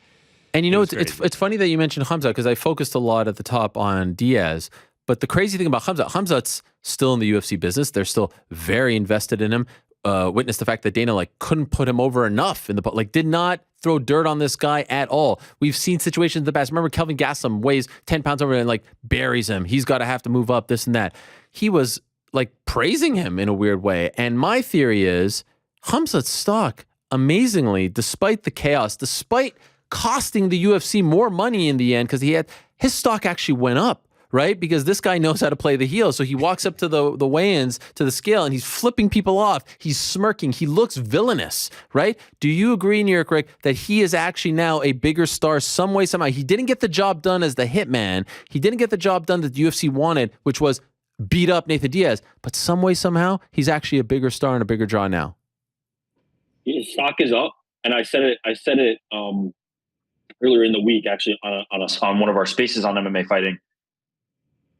And you know, it's funny that you mentioned Khamzat because I focused a lot at the top on Diaz. But the crazy thing about Khamzat's still in the UFC business. They're still very invested in him. Witness the fact that Dana like couldn't put him over enough in the like did not throw dirt on this guy at all. We've seen situations in the past. Remember, Kelvin Gastelum weighs 10 pounds over and like buries him. He's got to have to move up, this and that. He was like praising him in a weird way. And my theory is Khamzat's stock, amazingly, despite the chaos, despite costing the UFC more money in the end, because his stock actually went up, right? Because this guy knows how to play the heel. So he walks up to the weigh-ins, to the scale, and he's flipping people off. He's smirking. He looks villainous, right? Do you agree, New York Rick, that he is actually now a bigger star some way, somehow? He didn't get the job done as the hitman. He didn't get the job done that the UFC wanted, which was beat up Nathan Diaz. But some way, somehow, he's actually a bigger star and a bigger draw now. His stock is up, and I said it earlier in the week, actually, on one of our spaces on MMA fighting.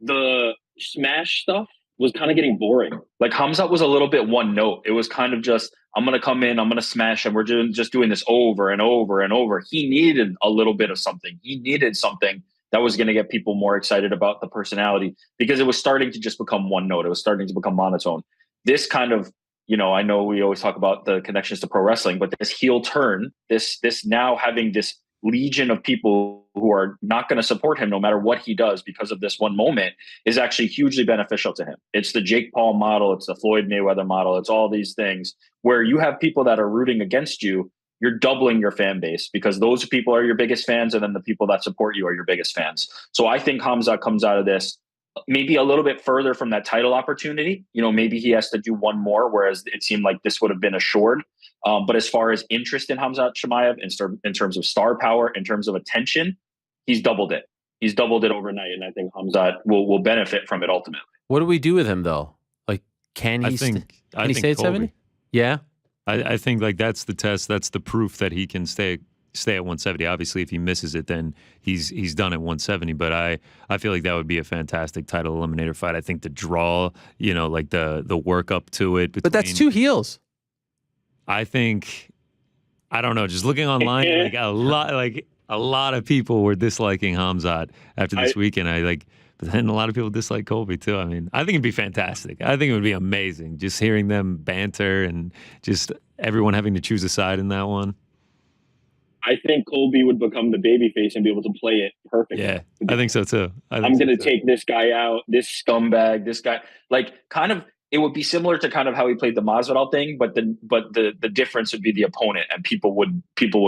The smash stuff was kind of getting boring. Like Khamzat was a little bit one note. It was kind of just, I'm going to come in, I'm going to smash, and we're just doing this over and over and over. He needed a little bit of something. He needed something that was going to get people more excited about the personality, because it was starting to just become one note. It was starting to become monotone. This kind of, you know, I know we always talk about the connections to pro wrestling, but this heel turn, this now having this legion of people who are not going to support him no matter what he does because of this one moment is actually hugely beneficial to him. It's the Jake Paul model. It's the Floyd Mayweather model. It's all these things where you have people that are rooting against you. You're doubling your fan base because those people are your biggest fans, and then the people that support you are your biggest fans. So I think Khamzat comes out of this maybe a little bit further from that title opportunity. You know, maybe he has to do one more, whereas it seemed like this would have been assured. But as far as interest in Khamzat Chimaev, in terms of star power, in terms of attention, he's doubled it. He's doubled it overnight, and I think Khamzat will benefit from it ultimately. What do we do with him though? Like, can he stay at 70? Yeah. I think like that's the test. That's the proof that he can stay at 170. Obviously, if he misses it, then he's done at 170. But I feel like that would be a fantastic title eliminator fight. I think the draw, you know, like the work up to it. But that's two heels. I think, I don't know. Just looking online, like a lot of people were disliking Khamzat after this weekend. But then a lot of people dislike Colby too. I mean, I think it'd be fantastic. I think it would be amazing just hearing them banter and just everyone having to choose a side in that one. I think Colby would become the babyface and be able to play it perfectly. Yeah, I think so too. I'm going to take this guy out, this scumbag, this guy. Like, kind of, it would be similar to kind of how he played the Masvidal thing, but the difference would be the opponent, and people would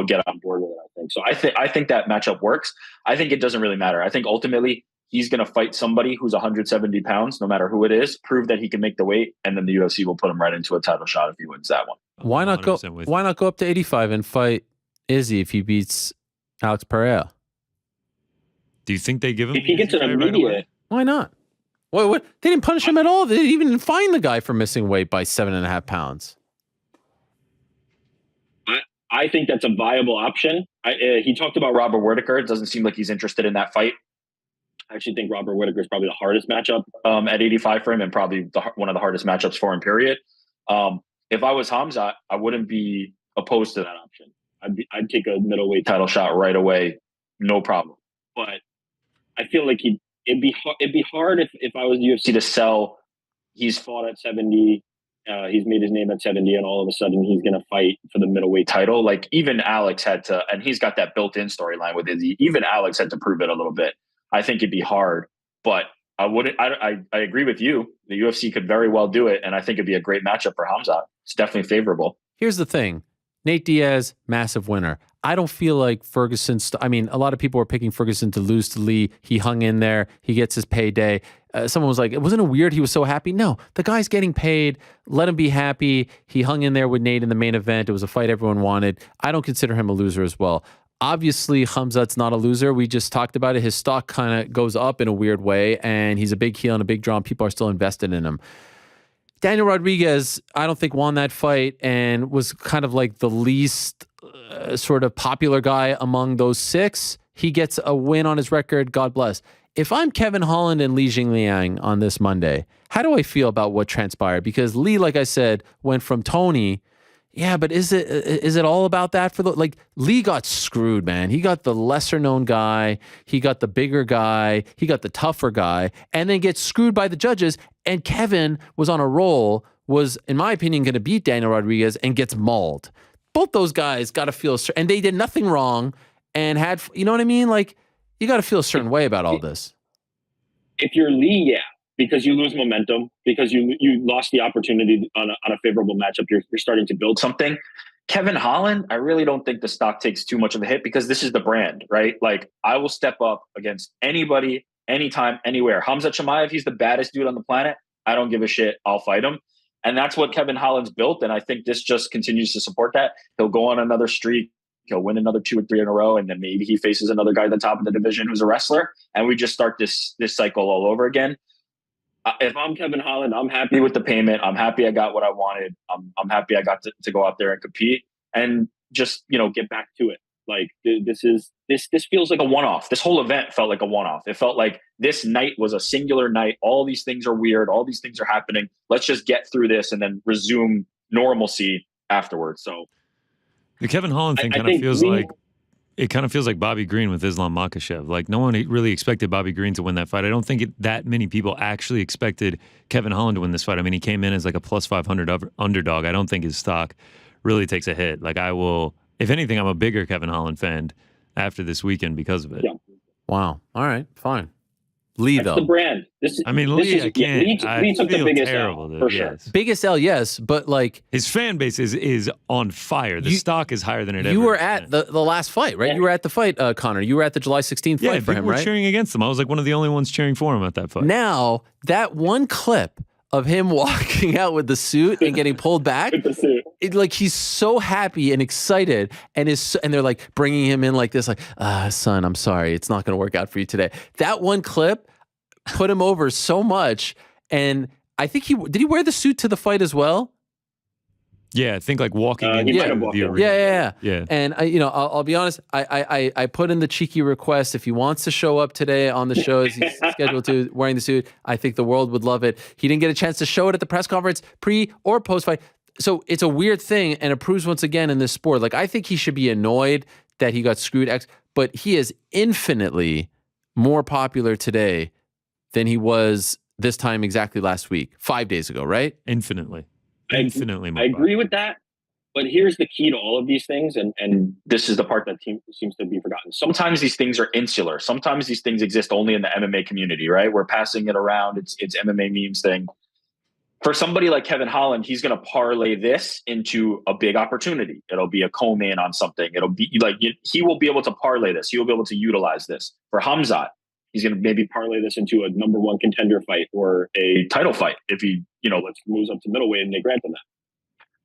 get on board with it, I think. So I think that matchup works. I think it doesn't really matter. I think ultimately he's going to fight somebody who's 170 pounds, no matter who it is, prove that he can make the weight, and then the UFC will put him right into a title shot if he wins that one. Why not go up to 85 and fight Izzy if he beats Alex Pereira? Do you think they give him? If he gets an immediate, why not? What? They didn't punish him at all. They didn't even fine the guy for missing weight by 7.5 pounds. I think that's a viable option. He talked about Robert Whittaker. It doesn't seem like he's interested in that fight. I actually think Robert Whittaker is probably the hardest matchup at 85 for him, and probably one of the hardest matchups for him, period. If I was Khamzat, I wouldn't be opposed to that option. I'd take a middleweight title shot right away, no problem. But I feel like it'd be hard if I was the UFC to sell. He's fought at 70. He's made his name at 70, and all of a sudden he's going to fight for the middleweight title. Like, even Alex had to, and he's got that built-in storyline with Izzy. Even Alex had to prove it a little bit. I think it'd be hard, but I wouldn't. I agree with you. The UFC could very well do it, and I think it'd be a great matchup for Khamzat. It's definitely favorable. Here's the thing. Nate Diaz, massive winner. I don't feel like Ferguson. I mean, a lot of people were picking Ferguson to lose to Lee. He hung in there. He gets his payday. Someone was like, wasn't it weird he was so happy? No, the guy's getting paid. Let him be happy. He hung in there with Nate in the main event. It was a fight everyone wanted. I don't consider him a loser as well. Obviously, Khamzat's not a loser. We just talked about it. His stock kind of goes up in a weird way, and he's a big heel and a big draw, and people are still invested in him. Daniel Rodriguez, I don't think won that fight and was kind of like the least sort of popular guy among those six. He gets a win on his record. God bless. If I'm Kevin Holland and Li Jingliang on this Monday, how do I feel about what transpired? Because Li, like I said, went from Tony. Yeah, but is it all about that for Lee got screwed, man. He got the lesser known guy, he got the bigger guy, he got the tougher guy, and then gets screwed by the judges. And Kevin was on a roll, was, in my opinion, going to beat Daniel Rodriguez and gets mauled. Both those guys got to feel, and they did nothing wrong and had, you know what I mean? Like, you got to feel a certain way about all this. If you're Lee, yeah. Because you lose momentum, because you lost the opportunity on a favorable matchup. You're starting to build something. Kevin Holland, I really don't think the stock takes too much of a hit because this is the brand, right? Like, I will step up against anybody, anytime, anywhere. Khamzat Chimaev, he's the baddest dude on the planet. I don't give a shit. I'll fight him. And that's what Kevin Holland's built. And I think this just continues to support that. He'll go on another streak. He'll win another 2 or 3 in a row. And then maybe he faces another guy at the top of the division who's a wrestler. And we just start this cycle all over again. If I'm Kevin Holland, I'm happy with the payment. I'm happy I got what I wanted. I'm happy I got to go out there and compete and just, get back to it. Like, this feels like a one-off. This whole event felt like a one-off. It felt like this night was a singular night. All these things are weird. All these things are happening. Let's just get through this and then resume normalcy afterwards. So the Kevin Holland thing kind of feels like, it kind of feels like Bobby Green with Islam Makhachev. Like, no one really expected Bobby Green to win that fight. I don't think that many people actually expected Kevin Holland to win this fight. I mean, he came in as like a plus 500 underdog. I don't think his stock really takes a hit. Like, if anything, I'm a bigger Kevin Holland fan after this weekend because of it. Yeah. Wow. All right. Fine. Lee, that's though. the brand. Lee, I can't. Lee took the biggest terrible, L, dude, for sure. yes. Biggest L, yes, but like his fan base is on fire. The stock is higher than it ever. You were at the last fight, right? Yeah. You were at the fight, Connor. You were at the July 16th fight for him, right? Yeah, people were cheering against him. I was like one of the only ones cheering for him at that fight. Now, that one clip of him walking out with the suit and getting pulled back, like, he's so happy and excited, and they're like bringing him in like this, like, son, I'm sorry, it's not going to work out for you today. That one clip put him over so much, and I think did he wear the suit to the fight as well? Yeah, I think like walking into the arena. Yeah. And I'll be honest. I put in the cheeky request if he wants to show up today on the show as he's scheduled to, wearing the suit. I think the world would love it. He didn't get a chance to show it at the press conference, pre or post fight. So it's a weird thing, and it proves once again in this sport. Like, I think he should be annoyed that he got screwed, but he is infinitely more popular today than he was this time exactly last week, 5 days ago, right? Infinitely more. I agree with that. But here's the key to all of these things, and this is the part that seems to be forgotten. Sometimes these things are insular. Sometimes these things exist only in the MMA community, right? We're passing it around. It's MMA memes thing. For somebody like Kevin Holland, he's going to parlay this into a big opportunity. It'll be a co-main on something. It'll be like, he will be able to parlay this. He will be able to utilize this. For Khamzat, he's going to maybe parlay this into a number one contender fight or a title fight if he, let's moves up to middleweight and they grant him that.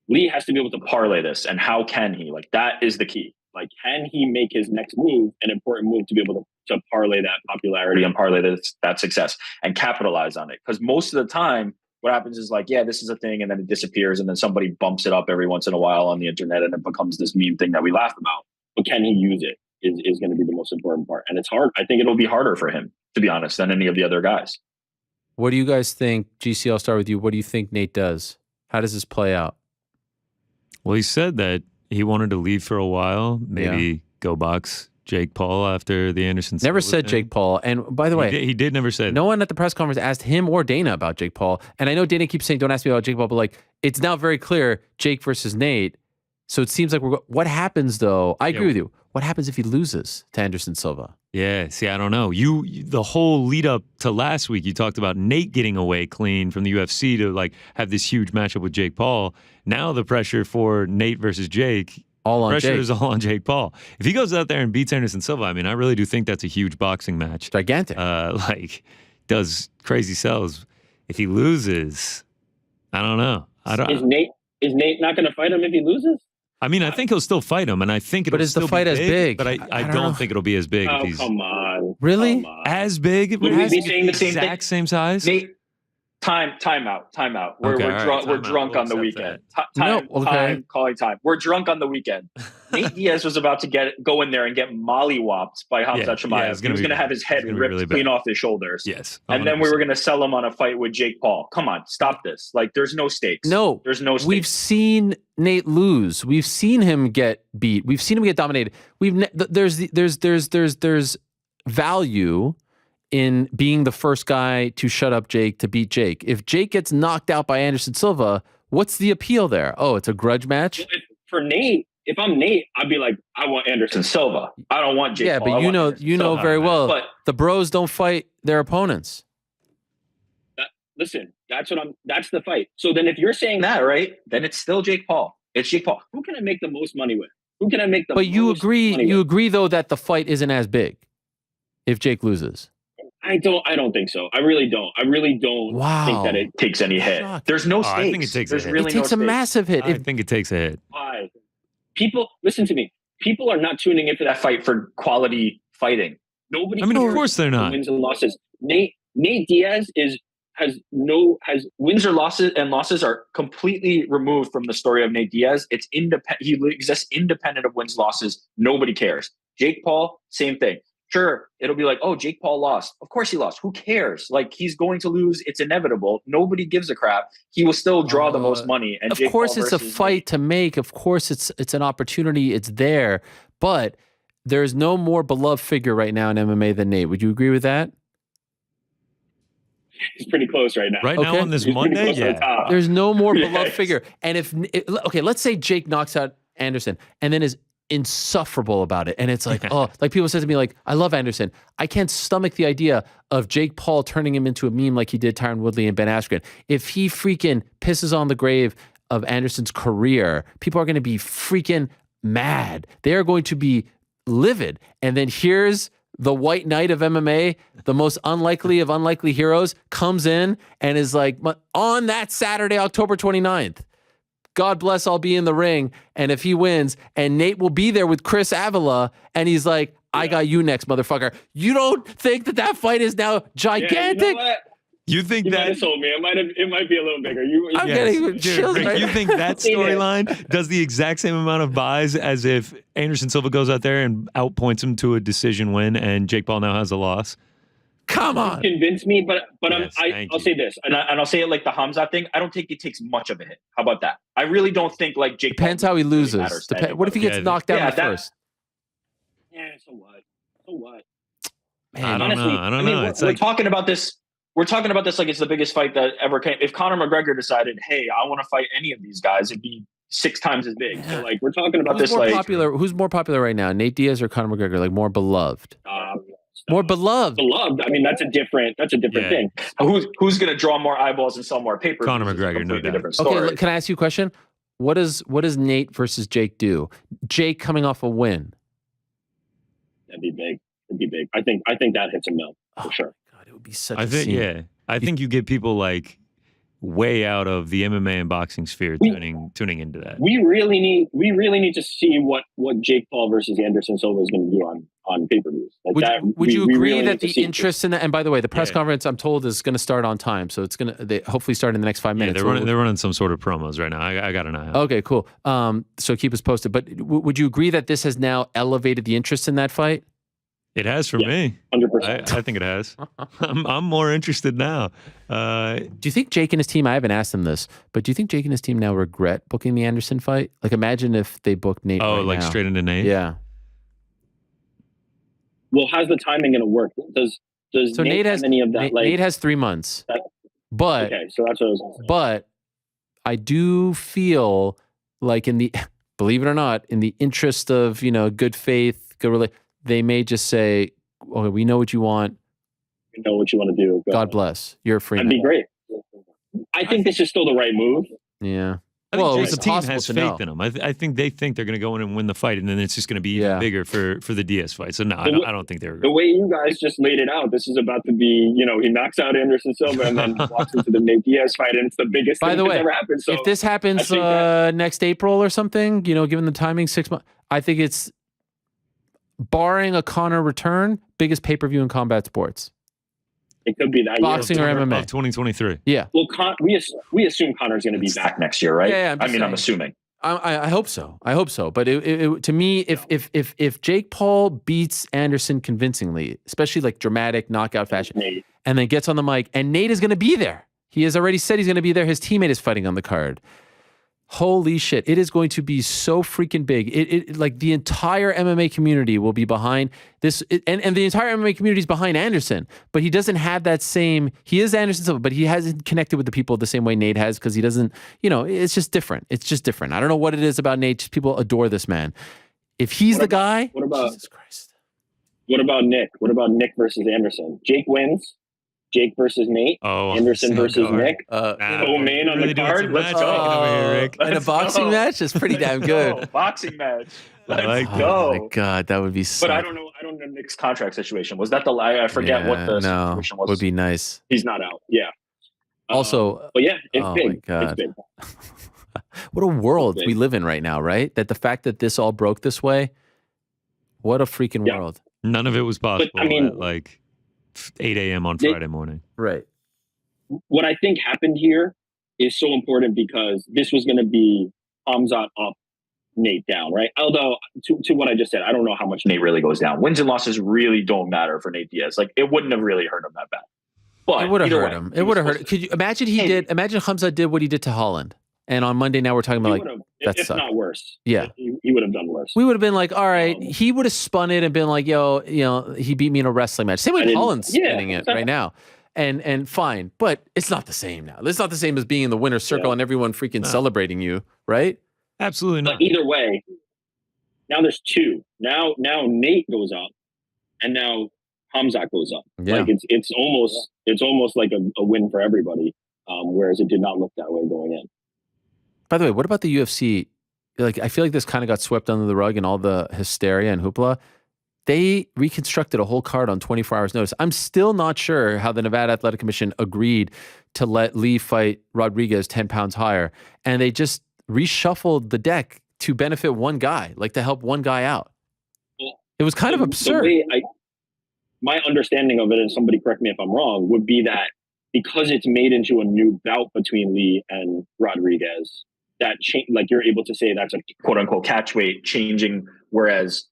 Lee has to be able to parlay this, and how can he? Like, that is the key. Like, can he make his next move an important move to be able to parlay that popularity and parlay that success and capitalize on it? Because most of the time, what happens is like, yeah, this is a thing, and then it disappears, and then somebody bumps it up every once in a while on the internet, and it becomes this meme thing that we laugh about. But can he use it is going to be the most important part. And it's hard. I think it'll be harder for him, to be honest, than any of the other guys. What do you guys think? GC, I'll start with you. What do you think Nate does? How does this play out? Well, he said that he wanted to leave for a while, maybe go box Jake Paul after the Anderson Silva Never said thing. Jake Paul. And by the way, he did never say no one at the press conference asked him or Dana about Jake Paul. And I know Dana keeps saying, don't ask me about Jake Paul, but like, it's now very clear Jake versus Nate. So it seems like what happens though? I agree with you. What happens if he loses to Anderson Silva? Yeah, see, I don't know. The whole lead up to last week, you talked about Nate getting away clean from the UFC to like have this huge matchup with Jake Paul. Now the pressure for Nate versus Jake, pressure is all on Jake Paul. If he goes out there and beats Anderson Silva, I mean, I really do think that's a huge boxing match. Gigantic. Like, does crazy sells. If he loses, I don't know. Is Nate not going to fight him if he loses? I mean, I think he'll still fight him, and I think it'll is the fight as big? But I don't think it'll be as big. Oh, come on. Really? Come on. As big? Would we be saying the same exact same size? Nate, time out. We're drunk on the weekend. Calling time. We're drunk on the weekend. Nate Diaz was about to go in there and get mollywopped by Khamzat Chimaev. He was going to have his head ripped really clean off his shoulders. Yes. 100%. And then we were going to sell him on a fight with Jake Paul. Come on, stop this. Like, there's no stakes. No. There's no stakes. We've seen Nate lose. We've seen him get beat. We've seen him get dominated. There's value in being the first guy to shut up Jake, to beat Jake. If Jake gets knocked out by Anderson Silva, what's the appeal there? Oh, it's a grudge match? Well, for Nate, if I'm Nate, I'd be like, I want Anderson Silva. I don't want Jake Paul. Yeah, but you know very well, but the bros don't fight their opponents. Listen, that's the fight. So then if you're saying that, right, then it's still Jake Paul. It's Jake Paul. Who can I make the most money with? Who can I make the most money with? But you agree though that the fight isn't as big if Jake loses. I don't think so. I really don't think that it takes any hit. There's no stakes. I think it takes There's a hit. really It takes a massive hit. I think it takes a hit. Why? People, listen to me. People are not tuning in for that fight for quality fighting. Nobody. I mean, of cares course they're not. Wins and losses. Nate Diaz has wins or losses are completely removed from the story of Nate Diaz. It's independent. He exists independent of wins, losses. Nobody cares. Jake Paul, same thing. Sure, it'll be like, oh, Jake Paul lost. Of course he lost. Who cares? Like, he's going to lose. It's inevitable. Nobody gives a crap. He will still draw the most money. And of Jake course, Paul it's a fight to make. Of course, it's an opportunity. It's there. But there's no more beloved figure right now in MMA than Nate. Would you agree with that? He's pretty close right now. Right now on this Monday, yeah. There's no more beloved figure. And okay, let's say Jake knocks out Anderson and then is insufferable about it. And it's like, oh, like people said to me, like, I love Anderson. I can't stomach the idea of Jake Paul turning him into a meme like he did Tyron Woodley and Ben Askren. If he freaking pisses on the grave of Anderson's career, people are going to be freaking mad. They are going to be livid. And then here's the white knight of MMA, the most unlikely of unlikely heroes, comes in and is like, on that Saturday, October 29th, God bless, I'll be in the ring. And if he wins, and Nate will be there with Chris Avila, and he's like, I got you next, motherfucker. You don't think that fight is now gigantic? Yeah, you know what? You think you that might have sold me. It might be a little bigger. I'm getting chills. Rick, Right? You think that storyline does the exact same amount of buys as if Anderson Silva goes out there and outpoints him to a decision win, and Jake Paul now has a loss? Come on. Convince me, but Yes, I'll say this, and I'll say it like the Hamzat thing. I don't think it takes much of a hit. How about that? I really don't think like Jake Depends Paul how he really loses. matters to What if he gets knocked out in the first? Yeah, so what? Man, I don't honestly, know. I don't know. It's we're like talking about this. We're talking about this like it's the biggest fight that ever came. If Conor McGregor decided, hey, I want to fight any of these guys, it'd be 6 times as big. So like we're talking about who's more popular right now, Nate Diaz or Conor McGregor? Like more beloved? More beloved. I mean, that's a different thing. Who's going to draw more eyeballs and sell more papers? Conor McGregor, no doubt. Different story. Okay, can I ask you a question? What does Nate versus Jake do? Jake coming off a win. That'd be big. It'd be big. I think that hits a mill for sure. God, it would be such I a think scene. yeah. I think you get people like way out of the MMA and boxing sphere tuning into that. We really need to see what Jake Paul versus Anderson Silva is going to do on pay-per-views. Like would you we agree really that need to the see interest in that, and by the way, the press conference I'm told is going to start on time, so it's going to hopefully start in the next 5 minutes. They're running some sort of promos right now. I got an eye out. Okay, cool. So keep us posted. But would you agree that this has now elevated the interest in that fight? It has for me. 100%. I think it has. I'm more interested now. Do you think Jake and his team, I haven't asked him this, but do you think Jake and his team now regret booking the Anderson fight? Like, imagine if they booked Nate right now. Straight into Nate? Yeah. Well, how's the timing going to work? Does Nate have any of that? Nate has 3 months. But okay, so that's what I was going to say. But I do feel like believe it or not, in the interest of, good faith, they may just say, okay, we know what you want. We know what you want to do. God bless. You're a free man. That'd be great. I think this is still the right move. Yeah. Well, it was team impossible has to faith know. in them. I think they think they're going to go in and win the fight, and then it's just going to be even bigger for the Diaz fight. So no, I don't think they're. The way you guys just laid it out, this is about to be, he knocks out Anderson Silva and then walks into the Nate Diaz fight, and it's the biggest thing that's ever happened. So if this happens next April or something, given the timing, 6 months, I think it's, barring a Conor return, biggest pay-per-view in combat sports. It could be that boxing year. or MMA of 2023. Yeah. Well, we assume Conor's going to be back next year, right? Yeah. I'm assuming. I hope so. But to me, if Jake Paul beats Anderson convincingly, especially like dramatic knockout fashion, and then gets on the mic, and Nate is going to be there. He has already said he's going to be there. His teammate is fighting on the card. Holy shit. It is going to be so freaking big. It like the entire MMA community will be behind this. And the entire MMA community is behind Anderson, but he doesn't have that same, he is Anderson Silva, but he hasn't connected with the people the same way Nate has, because he doesn't, it's just different. It's just different. I don't know what it is about Nate. Just people adore this man. If he's the guy, Jesus Christ. What about Nick? What about Nick versus Anderson? Jake wins. Jake versus Nate. Anderson versus Nick. Co-main on the card. Let's go. In a boxing match, that's pretty damn good. Boxing match. Let's go. Oh my God, that would be so. But I don't know Nick's contract situation. Was that I forget what the situation was. Would be nice. He's not out. Yeah. Also, but yeah, it's big. My God. It's big. What a world we live in right now, right? That the fact that this all broke this way, what a freaking world. None of it was possible at 8 a.m. on Friday morning. Right. What I think happened here is so important because this was going to be Khamzat up, Nate down, right? Although, to what I just said, I don't know how much Nate really goes down. Wins and losses really don't matter for Nate Diaz. Like, it wouldn't have really hurt him that bad. But it would have hurt him. It would have hurt. Could you imagine imagine Khamzat did what he did to Holland? And on Monday, now we're talking about if not worse. Yeah. He would have done worse. We would have been like, all right, he would have spun it and been like, yo, he beat me in a wrestling match. Same way Holland's spinning it right now. And fine. But it's not the same now. It's not the same as being in the winner's circle and everyone freaking celebrating you, right? Absolutely not. But either way, now there's two. Now Nate goes up and now Khamzat goes up. Yeah. Like it's almost like a win for everybody. Whereas it did not look that way going in. By the way, what about the UFC? Like, I feel like this kind of got swept under the rug and all the hysteria and hoopla. They reconstructed a whole card on 24 hours notice. I'm still not sure how the Nevada Athletic Commission agreed to let Lee fight Rodriguez 10 pounds higher. And they just reshuffled the deck to benefit one guy, like to help one guy out. It was kind of absurd. My understanding of it, and somebody correct me if I'm wrong, would be that because it's made into a new bout between Lee and Rodriguez, that you're able to say that's a quote unquote catch weight changing, whereas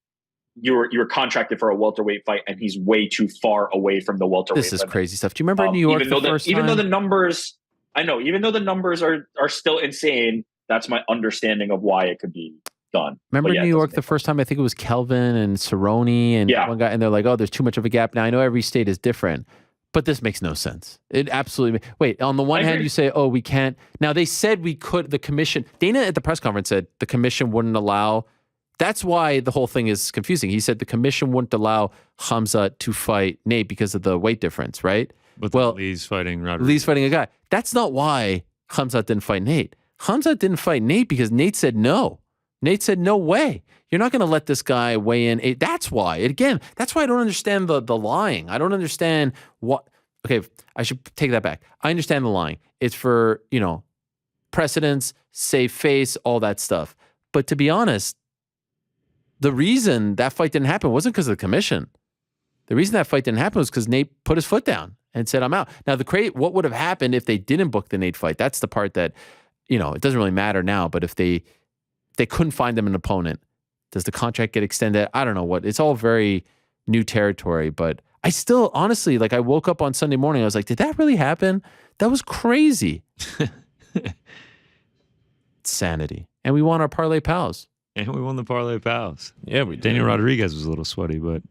you're contracted for a welterweight fight and he's way too far away from the welterweight. This is crazy stuff. Do you remember in New York even though the numbers are still insane, that's my understanding of why it could be done. Remember in New York the first time, I think it was Kelvin and Cerrone and one guy, and they're like, oh, there's too much of a gap. Now I know every state is different, but this makes no sense. It absolutely. Wait, on the one hand, you say, oh, we can't. Now, they said we could, the commission, Dana at the press conference said the commission wouldn't allow. That's why the whole thing is confusing. He said the commission wouldn't allow Khamzat to fight Nate because of the weight difference, right? But Lee's fighting Rodriguez. Lee's fighting a guy. That's not why Khamzat didn't fight Nate. Khamzat didn't fight Nate because Nate said no. Nate said, no way. You're not going to let this guy weigh in. That's why. Again, that's why I don't understand the lying. I don't understand what. okay, I should take that back. I understand the lying. It's for, precedence, save face, all that stuff. But to be honest, the reason that fight didn't happen wasn't because of the commission. The reason that fight didn't happen was because Nate put his foot down and said, I'm out. Now, what would have happened if they didn't book the Nate fight? That's the part that, it doesn't really matter now, but if they couldn't find them an opponent, does the contract get extended? I don't know what. It's all very new territory, but I still, honestly, I woke up on Sunday morning, I was like, did that really happen? That was crazy. Sanity. And we won our Parlay Pals. And we won the Parlay Pals. Yeah, we did. Daniel Rodriguez was a little sweaty, but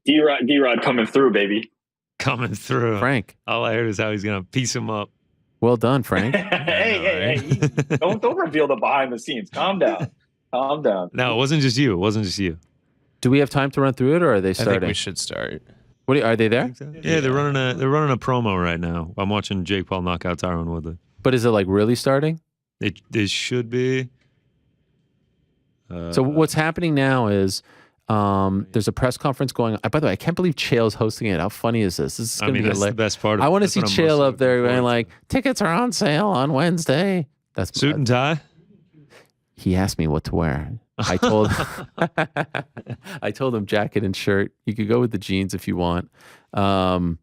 D-Rod coming through, baby. Coming through. Frank. All I heard is how he's going to piece him up. Well done, Frank. hey. Don't reveal the behind the scenes. Calm down. Calm down. No, it wasn't just you. Do we have time to run through it, or are they I starting? think we should start. Are they there? Yeah, they're running a promo right now. I'm watching Jake Paul knock out Tyron Woodley. But is it really starting? They should be. So what's happening now is there's a press conference going on. By the way, I can't believe Chael's hosting it. How funny is this? This is going to be that's the best part. I want to see Chael up there going tickets are on sale on Wednesday. That's suit and tie. He asked me what to wear. I told him jacket and shirt. You could go with the jeans if you want. But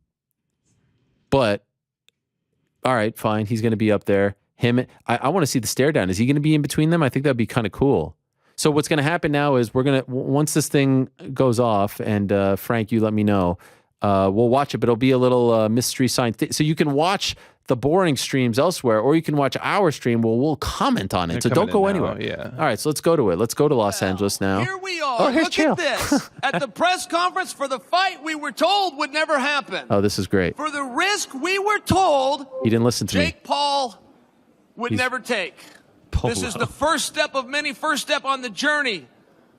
all right, fine. He's going to be up there. I want to see the stare down. Is he going to be in between them? I think that'd be kind of cool. So what's going to happen now is once this thing goes off, and Frank, you let me know, we'll watch it, but it'll be a little mystery sign. So you can watch the boring streams elsewhere, or you can watch our stream. We'll comment on it. So don't go anywhere. Yeah. All right, so let's go to it. Let's go to Los Angeles now. Here we are. Oh, here's Look Chael. at this. At the press conference for the fight we were told would never happen. Oh, this is great. For the risk we were told He didn't listen to me. Jake Paul would never take. This is the first step of many, first step on the journey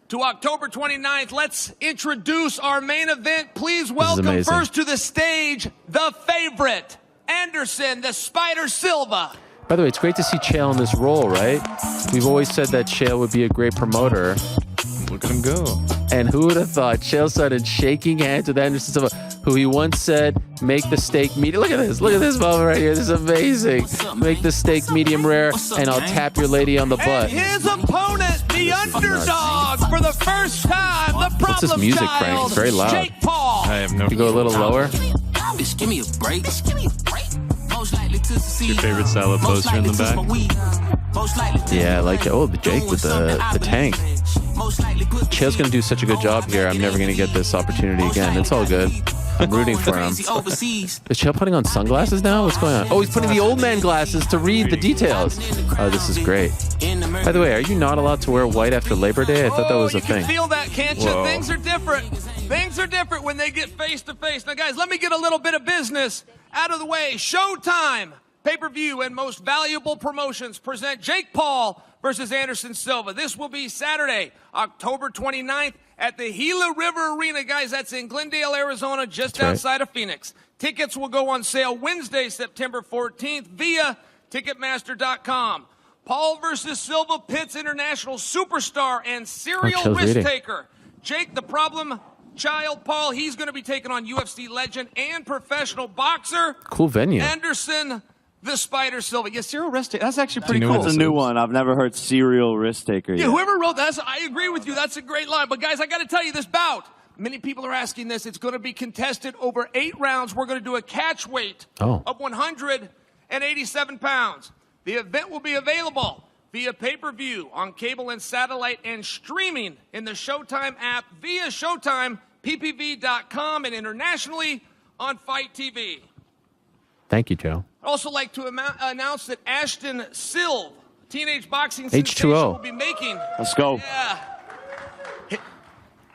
to October 29th. Let's introduce our main event. Please welcome first to the stage, the favorite, Anderson, the Spider Silva. By the way, it's great to see Chael in this role, right? We've always said that Chael would be a great promoter. Look at him go. And who would have thought Chael started shaking hands with Anderson Silva, who he once said, make the steak medium. Look at this moment right here. This is amazing. Make the steak medium rare, and I'll tap your lady on the butt. And his opponent, the underdog, for the first time, the problem What's this music, child, Frank? It's very loud. Jake Paul. I have no. You go a little lower? Bitch, give me a break. Your favorite salad poster in the back? Yeah, I like it. Oh, the Jake with the tank. Chael's going to do such a good job here. I'm never going to get this opportunity again. It's all good. I'm rooting for him. Is Chael putting on sunglasses now? What's going on? Oh, he's putting the old man glasses to read the details. Oh, this is great. By the way, are you not allowed to wear white after Labor Day? I thought that was a thing. You can feel that, can't you? Whoa. Things are different. Things are different when they get face to face. Now, guys, let me get a little bit of business out of the way. Showtime, pay-per-view, and most valuable promotions present Jake Paul versus Anderson Silva. This will be Saturday, October 29th at the Gila River Arena. Guys, that's in Glendale, Arizona, just outside of Phoenix. Tickets will go on sale Wednesday, September 14th via Ticketmaster.com. Paul versus Silva pits international superstar and serial risk taker. Jake, the problem child Paul, he's going to be taking on UFC legend and professional boxer. Cool venue. Anderson, the Spider Silva. Yeah, serial risk taker. That's actually pretty cool. That's a new one. I've never heard serial risk taker yet. Yeah, whoever wrote that, I agree with you. That's a great line. But guys, I got to tell you, this bout, many people are asking this. It's going to be contested over 8 rounds. We're going to do a catch weight of 187 pounds. The event will be available via pay-per-view on cable and satellite and streaming in the Showtime app via Showtime, ppv.com, and internationally on Fight TV. Thank you, Joe. I'd also like to announce that Ashton Silva, teenage boxing sensation, H2O. will be making... Let's go. Yeah.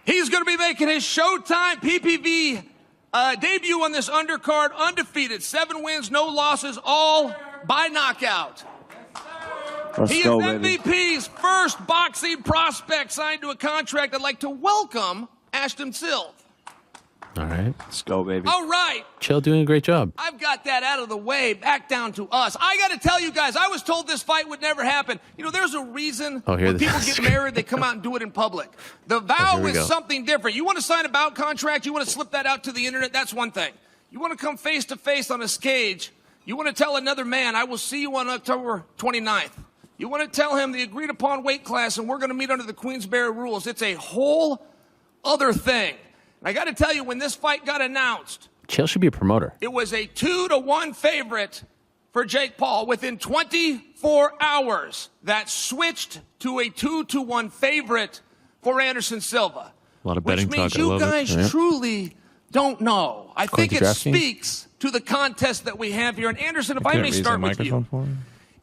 He's going to be making his Showtime PPV debut on this undercard, undefeated. 7 wins, no losses, all by knockout. He is MVP's first boxing prospect signed to a contract. I'd like to welcome Ashton Silva. All right. Let's go, baby. All right. Chael doing a great job. I've got that out of the way. Back down to us. I got to tell you guys, I was told this fight would never happen. You know, there's a reason when people get married, they come out and do it in public. The vow is something different. You want to sign a bout contract, you want to slip that out to the internet, that's one thing. You want to come face to face on a stage. You want to tell another man, I will see you on October 29th. You want to tell him the agreed upon weight class and we're going to meet under the Queensberry rules. It's a whole other thing. And I got to tell you, when this fight got announced, Chael should be a promoter. it was a 2-1 favorite for Jake Paul. Within 24 hours, that switched to a 2-1 favorite for Anderson Silva. A lot of betting which means talk. I you love guys it. truly don't know. I think it DraftKings? speaks to the contest that we have here. And Anderson, if I may start with you.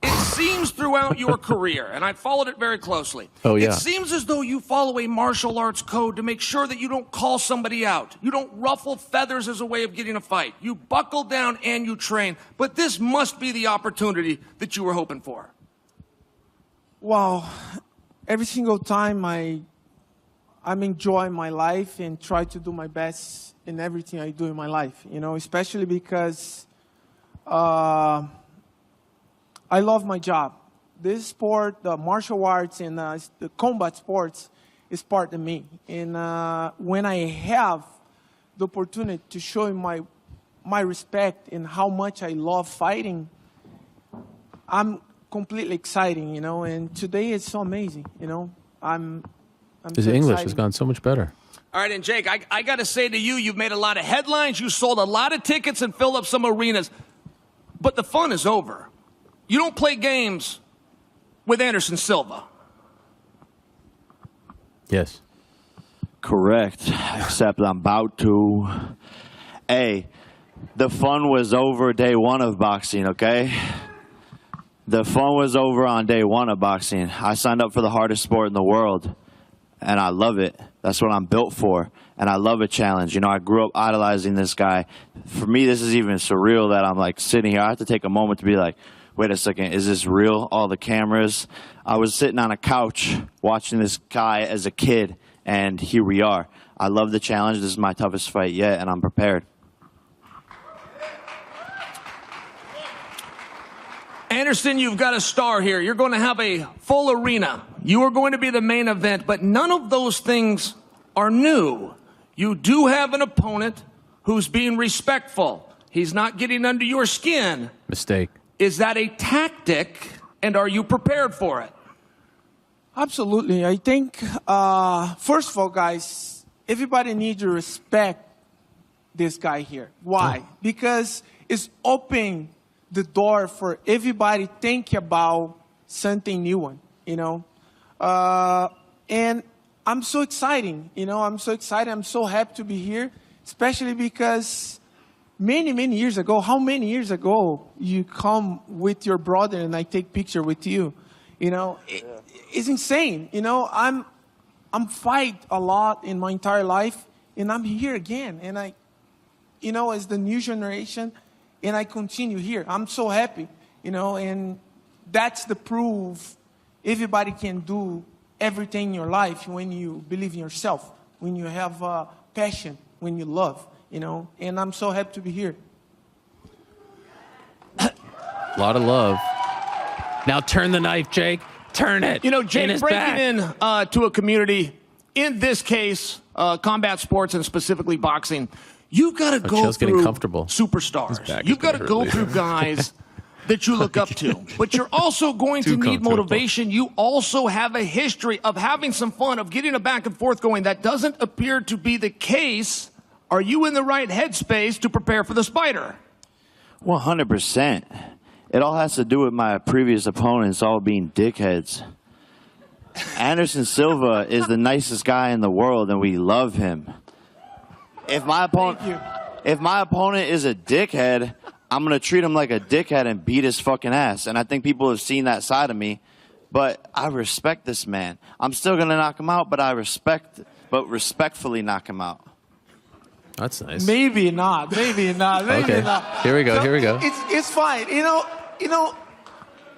It seems throughout your career, and I followed it very closely. Oh, yeah. It seems as though you follow a martial arts code to make sure that you don't call somebody out. You don't ruffle feathers as a way of getting a fight. You buckle down and you train. But this must be the opportunity that you were hoping for. Well, every single time I'm enjoying my life and try to do my best in everything I do in my life, you know, especially because I love my job. This sport, the martial arts and the combat sports is part of me. And when I have the opportunity to show my respect and how much I love fighting, I'm completely excited, you know. And today it's so amazing, you know. His so English excited. has gone so much better. All right, and Jake, I got to say to you, you've made a lot of headlines. You sold a lot of tickets and filled up some arenas. But the fun is over. You don't play games with Anderson Silva. Yes. Correct. Except I'm about to. Hey, the fun was over day one of boxing, okay? The fun was over on day one of boxing. I signed up for the hardest sport in the world, and I love it. That's what I'm built for, and I love a challenge. You know, I grew up idolizing this guy. For me, this is even surreal that I'm, like, sitting here. I have to take a moment to be like, wait a second, is this real? All the cameras. I was sitting on a couch watching this guy as a kid, and here we are. I love the challenge. This is my toughest fight yet, and I'm prepared. Anderson, you've got a star here. You're going to have a full arena. You are going to be the main event, but none of those things are new. You do have an opponent who's being respectful. He's not getting under your skin. Mistake. Is that a tactic, and are you prepared for it? Absolutely. I think, first of all, guys, everybody needs to respect this guy here. Why? Because it's open the door for everybody think about something new, you know. And I'm so excited, you know. I'm so excited. I'm so happy to be here, especially because many years ago, how many years ago you come with your brother and I take picture with you, you know, it's insane. You know, I'm fight a lot in my entire life and I'm here again. And I, you know, as the new generation and I continue here. I'm so happy, you know, and that's the proof everybody can do everything in your life when you believe in yourself, when you have passion, when you love. You know, and I'm so happy to be here. A lot of love. Now turn the knife, Jake. Turn it. You know, Jake, in breaking in to a community, in this case, combat sports and specifically boxing, you've got to go Chael's getting through comfortable. superstars. You've got to go through guys that you look up to. But you're also going to need motivation. You also have a history of having some fun, of getting a back and forth going. That doesn't appear to be the case. Are you in the right headspace to prepare for the Spider? 100%. It all has to do with my previous opponents all being dickheads. Anderson Silva is the nicest guy in the world, and we love him. If my opponent is a dickhead, I'm going to treat him like a dickhead and beat his fucking ass. And I think people have seen that side of me. But I respect this man. I'm still going to knock him out, but respectfully knock him out. That's nice. Maybe not. Maybe not. Okay. Here we go. Here we go. It's fine. You know,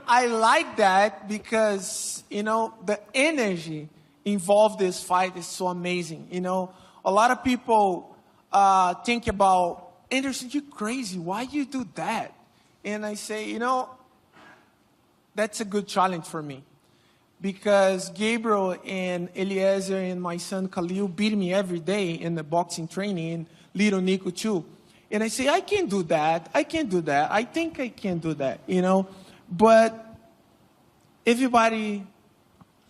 I like that because, you know, the energy involved in this fight is so amazing. You know, a lot of people think about, Anderson, you crazy. Why you do that? And I say, you know, that's a good challenge for me. Because Gabriel and Eliezer and my son Khalil beat me every day in the boxing training, and little Nico too. And I say, I can't do that. I can't do that. I think I can do that, you know. But everybody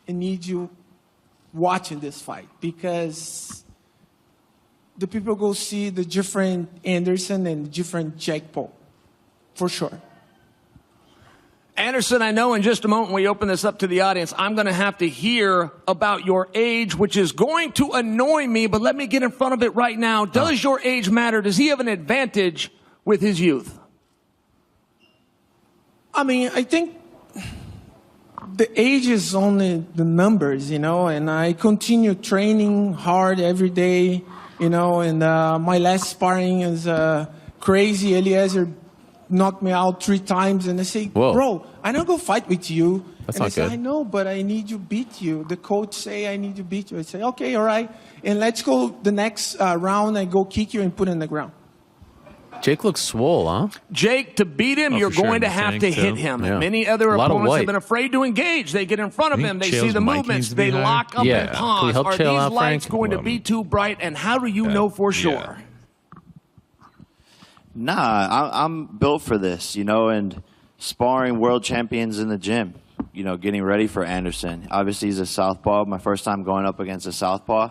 needs you watching this fight, because the people go see the different Anderson and different Jake Paul, for sure. Anderson, I know in just a moment when we open this up to the audience, I'm going to have to hear about your age, which is going to annoy me, but let me get in front of it right now. Does your age matter? Does he have an advantage with his youth? I mean, I think the age is only the numbers, you know, and I continue training hard every day, you know, and my last sparring is crazy. Elias knocked me out 3 times, and I say, Whoa. bro, I don't go fight with you. That's and I not say, good. I know, but I need to beat you. The coach say I need to beat you. I say, okay, all right, and let's go the next round. I go kick you and put in the ground. Jake looks swole, huh? Jake, to beat him, you're for sure, going to in the have tank, to too. hit him. Yeah. Many other A lot of opponents have white. been afraid to engage. They get in front of I him. think They see Chael's the mic movements. needs to be They higher. lock up Yeah. and Can pause. we help Are Chael these out, lights Frank? going to be too bright? And how do you know for sure? yeah. Nah, I'm built for this, you know, and sparring world champions in the gym, you know, getting ready for Anderson. Obviously, he's a southpaw. My first time going up against a southpaw.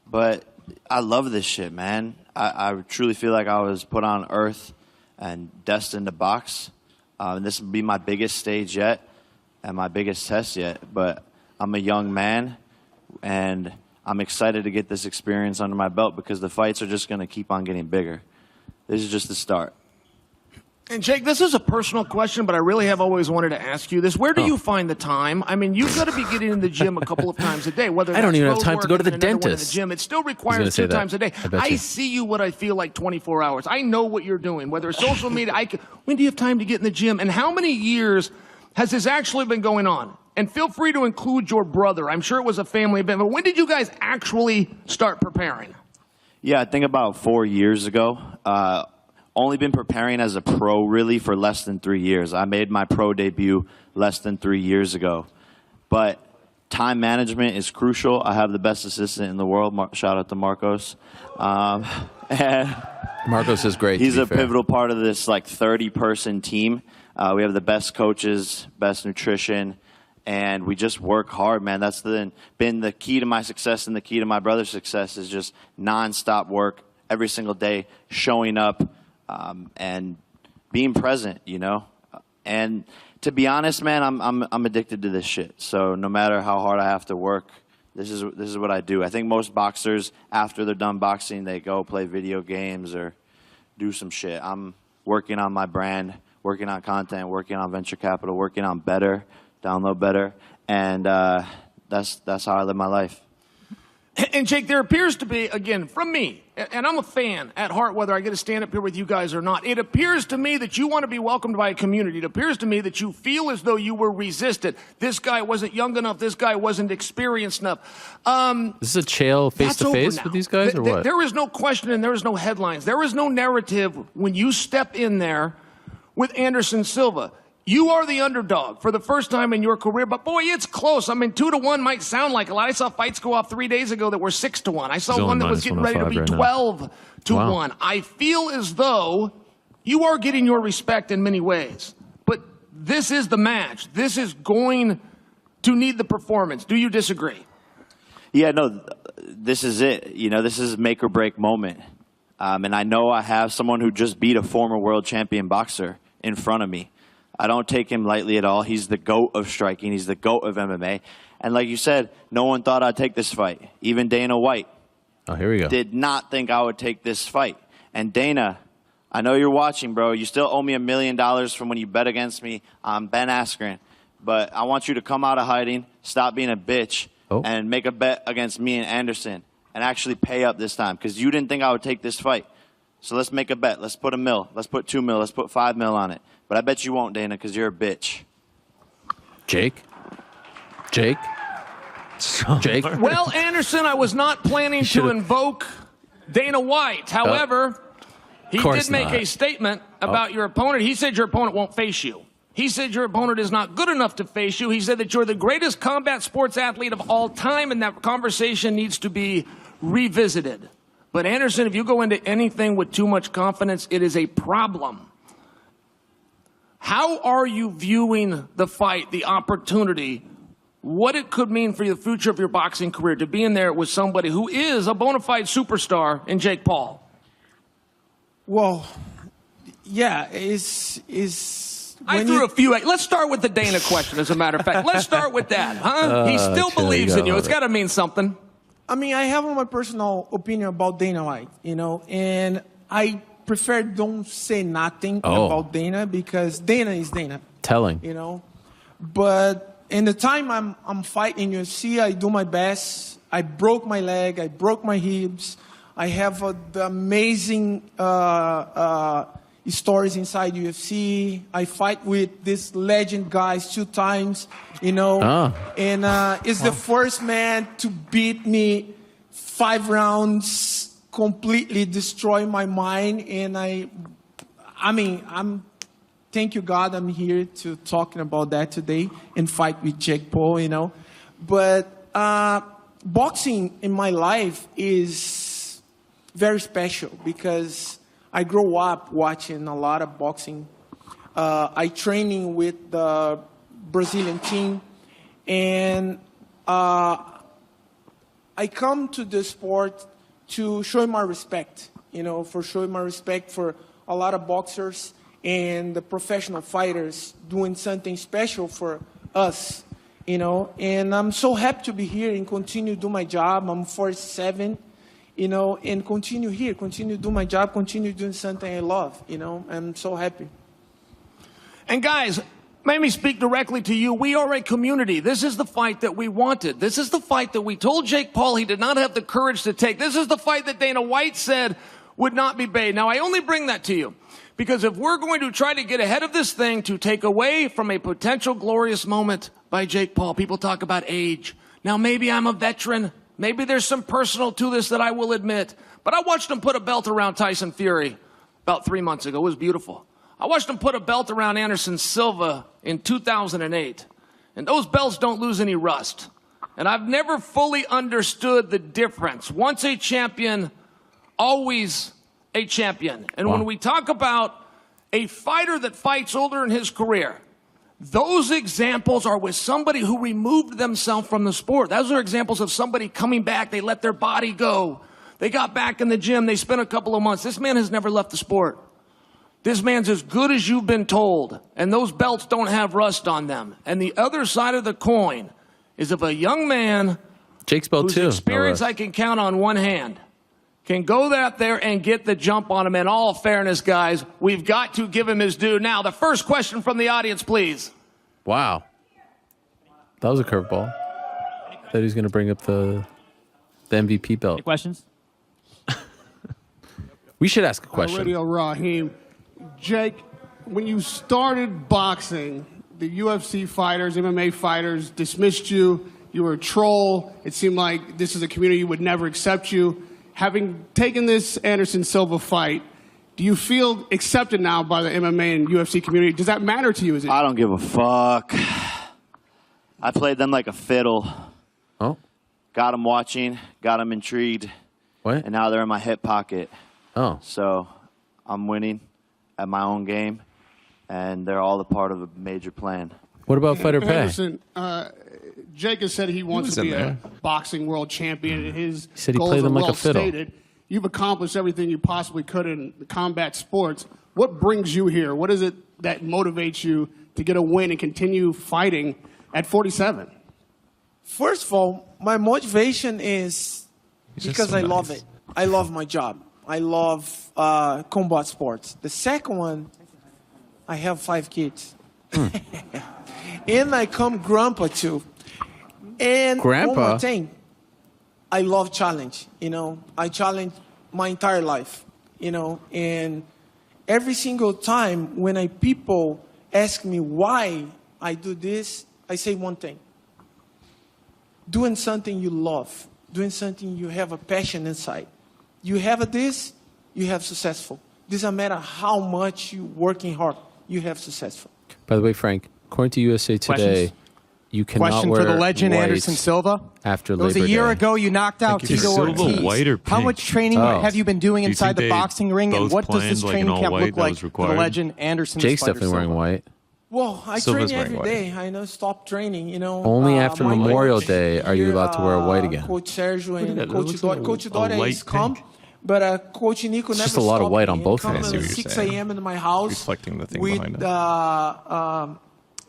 But I love this shit, man. I truly feel like I was put on earth and destined to box. And this will be my biggest stage yet and my biggest test yet. But I'm a young man, and I'm excited to get this experience under my belt, because the fights are just going to keep on getting bigger. This is just the start. And Jake, this is a personal question, but I really have always wanted to ask you this. Where do you find the time? I mean, you've got to be getting in the gym a couple of times a day. Whether I don't that's even have road time to work go to and the another one in dentist. The gym. It still gonna requires say 2 that. times a day. I bet I you. see you what I feel like 24 hours. I know what you're doing. Whether it's social media, when do you have time to get in the gym? And how many years has this actually been going on? And feel free to include your brother. I'm sure it was a family event, but when did you guys actually start preparing? Yeah, I think about 4 years ago. Only been preparing as a pro really for less than 3 years. I made my pro debut less than 3 years ago. But time management is crucial. I have the best assistant in the world. Shout out to Marcos. And Marcos is great. he's to a be fair. pivotal part of this like 30-person team. We have the best coaches, best nutrition, and we just work hard, man. That's been the key to my success, and the key to my brother's success is just nonstop work every single day, showing up and being present, you know. And to be honest, man, I'm addicted to this shit. So no matter how hard I have to work, this is what I do. I think most boxers, after they're done boxing, they go play video games or do some shit. I'm working on my brand, working on content, working on venture capital, working on better, download better, and that's how I live my life. And Jake, there appears to be, again, from me, and I'm a fan at heart, whether I get to stand up here with you guys or not, it appears to me that you want to be welcomed by a community. It appears to me that you feel as though you were resisted. This guy wasn't young enough. This guy wasn't experienced enough. This is a Chael face-to-face with these guys, or what? There is no question and there is no headlines. There is no narrative when you step in there with Anderson Silva. You are the underdog for the first time in your career, but boy, it's close. I mean, 2-1 might sound like a lot. I saw fights go off 3 days ago that were 6-1. I saw It's one only that was getting ready to be -105 right now. 12-1. Wow. I feel as though you are getting your respect in many ways, but this is the match. This is going to need the performance. Do you disagree? Yeah, no, this is it. You know, this is a make or break moment. And I know I have someone who just beat a former world champion boxer in front of me. I don't take him lightly at all. He's the GOAT of striking. He's the GOAT of MMA. And like you said, no one thought I'd take this fight. Even Dana White Oh, here we go. did not think I would take this fight. And Dana, I know you're watching, bro. You still owe me $1 million from when you bet against me on Ben Askren. But I want you to come out of hiding, stop being a bitch, and make a bet against me and Anderson and actually pay up this time, because you didn't think I would take this fight. So let's make a bet. Let's put $1 million. Let's put $2 million. Let's put $5 million on it. But I bet you won't, Dana, because you're a bitch. Jake? Well, Anderson, I was not planning to invoke Dana White. However, he did make a statement about your opponent. He said your opponent won't face you. He said your opponent is not good enough to face you. He said that you're the greatest combat sports athlete of all time, and that conversation needs to be revisited. But Anderson, if you go into anything with too much confidence, it is a problem. How are you viewing the fight, the opportunity, what it could mean for the future of your boxing career to be in there with somebody who is a bona fide superstar in Jake Paul? Well, yeah, I threw a few. Let's start with the Dana question, as a matter of fact. Let's start with that, huh? He still believes in you. It's got to mean something. I mean, I have my personal opinion about Dana White, you know, and I prefer don't say nothing about Dana because Dana is Dana. Telling. You know, but in the time I'm fighting UFC, I do my best. I broke my leg. I broke my hips. I have the amazing stories inside UFC. I fight with these legend guys 2 times, you know, and is the first man to beat me 5 rounds, completely destroy my mind. And thank you God, I'm here to talking about that today and fight with Jake Paul, you know. But boxing in my life is very special because I grew up watching a lot of boxing. I training with the Brazilian team, and I come to the sport to show my respect, you know, for showing my respect for a lot of boxers and the professional fighters doing something special for us, you know. And I'm so happy to be here and continue to do my job. I'm 47. You know, and continue here, continue to do my job, continue doing something I love, you know. I'm so happy. And guys, let me speak directly to you. We are a community. This is the fight that we wanted. This is the fight that we told Jake Paul he did not have the courage to take. This is the fight that Dana White said would not be made. Now, I only bring that to you because if we're going to try to get ahead of this thing to take away from a potential glorious moment by Jake Paul, people talk about age. Now, maybe I'm a veteran. Maybe there's some personal to this that I will admit. But I watched him put a belt around Tyson Fury about 3 months ago. It was beautiful. I watched him put a belt around Anderson Silva in 2008. And those belts don't lose any rust. And I've never fully understood the difference. Once a champion, always a champion. And when we talk about a fighter that fights older in his career, those examples are with somebody who removed themselves from the sport. Those are examples of somebody coming back. They let their body go. They got back in the gym. They spent a couple of months. This man has never left the sport. This man's as good as you've been told. And those belts don't have rust on them. And the other side of the coin is if a young man Jake's belt whose too, experience I can count on one hand can go out there and get the jump on him. In all fairness, guys, we've got to give him his due. Now, the first question from the audience, please. Wow. That was a curveball. Thought he was going to bring up the MVP belt. Any questions? We should ask a question. Radio Raheem. Jake, when you started boxing, the UFC fighters, MMA fighters dismissed you. You were a troll. It seemed like this is a community would never accept you. Having taken this Anderson Silva fight, do you feel accepted now by the MMA and UFC community? Does that matter to you? I don't give a fuck. I played them like a fiddle. Oh. Got them watching, got them intrigued. What? And now they're in my hip pocket. Oh. So I'm winning at my own game, and they're all a part of a major plan. What about fighter pay? Anderson, Jake has said he wants to be a boxing world champion, and his He said he goals played are them like well a fiddle. stated. You've accomplished everything you possibly could in the combat sports. What brings you here? What is it that motivates you to get a win and continue fighting at 47? First of all, my motivation is because I love it. I love my job. I love combat sports. The second one, I have 5 kids. And I come grandpa too. And Grandpa? one more thing, I love challenge. You know, I challenge my entire life. You know, and every single time when people ask me why I do this, I say one thing. Doing something you love, doing something you have a passion inside. You have this, you have successful. Doesn't matter how much you working hard, you have successful. By the way, Frank, according to USA Today, you cannot Question wear for the legend, white Anderson Silva. after It Labor was a year Day. ago you knocked out Tito Silva, Ortiz. white or How pink? much training have you been doing Do you inside think the they boxing ring, and both what does planned this like training an camp all-white look that like was for the required? legend, Anderson Jake's Spider definitely wearing Silva? white. Well, I Silva's train every wearing day. I don't stop training, you know. Only after my Memorial coach Day are you here, allowed to wear white again. Coach Sergio at and that. That Coach looks like Dora. Coach a Dora light is come, pink. but Coach Nico never just a lot of stopped white me. on He both come hands. at I see what you're 6 saying. a.m. in my house Reflecting the thing with behind it. think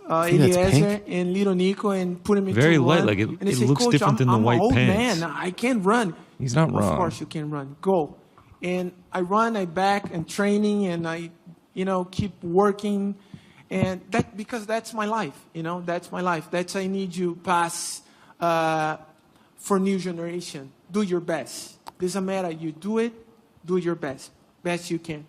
that's Eliezer pink. and Little Nico and put him into Very one. light, like it And they say, looks Coach, different than the I'm white an old pants. man. I can't run. He's not wrong. Of course you can run. Go. And I run, I back and training, and I, keep working. And because that's my life, that's my life. That's I need you pass for new generation. Do your best. Doesn't matter. You do it, do your best you can.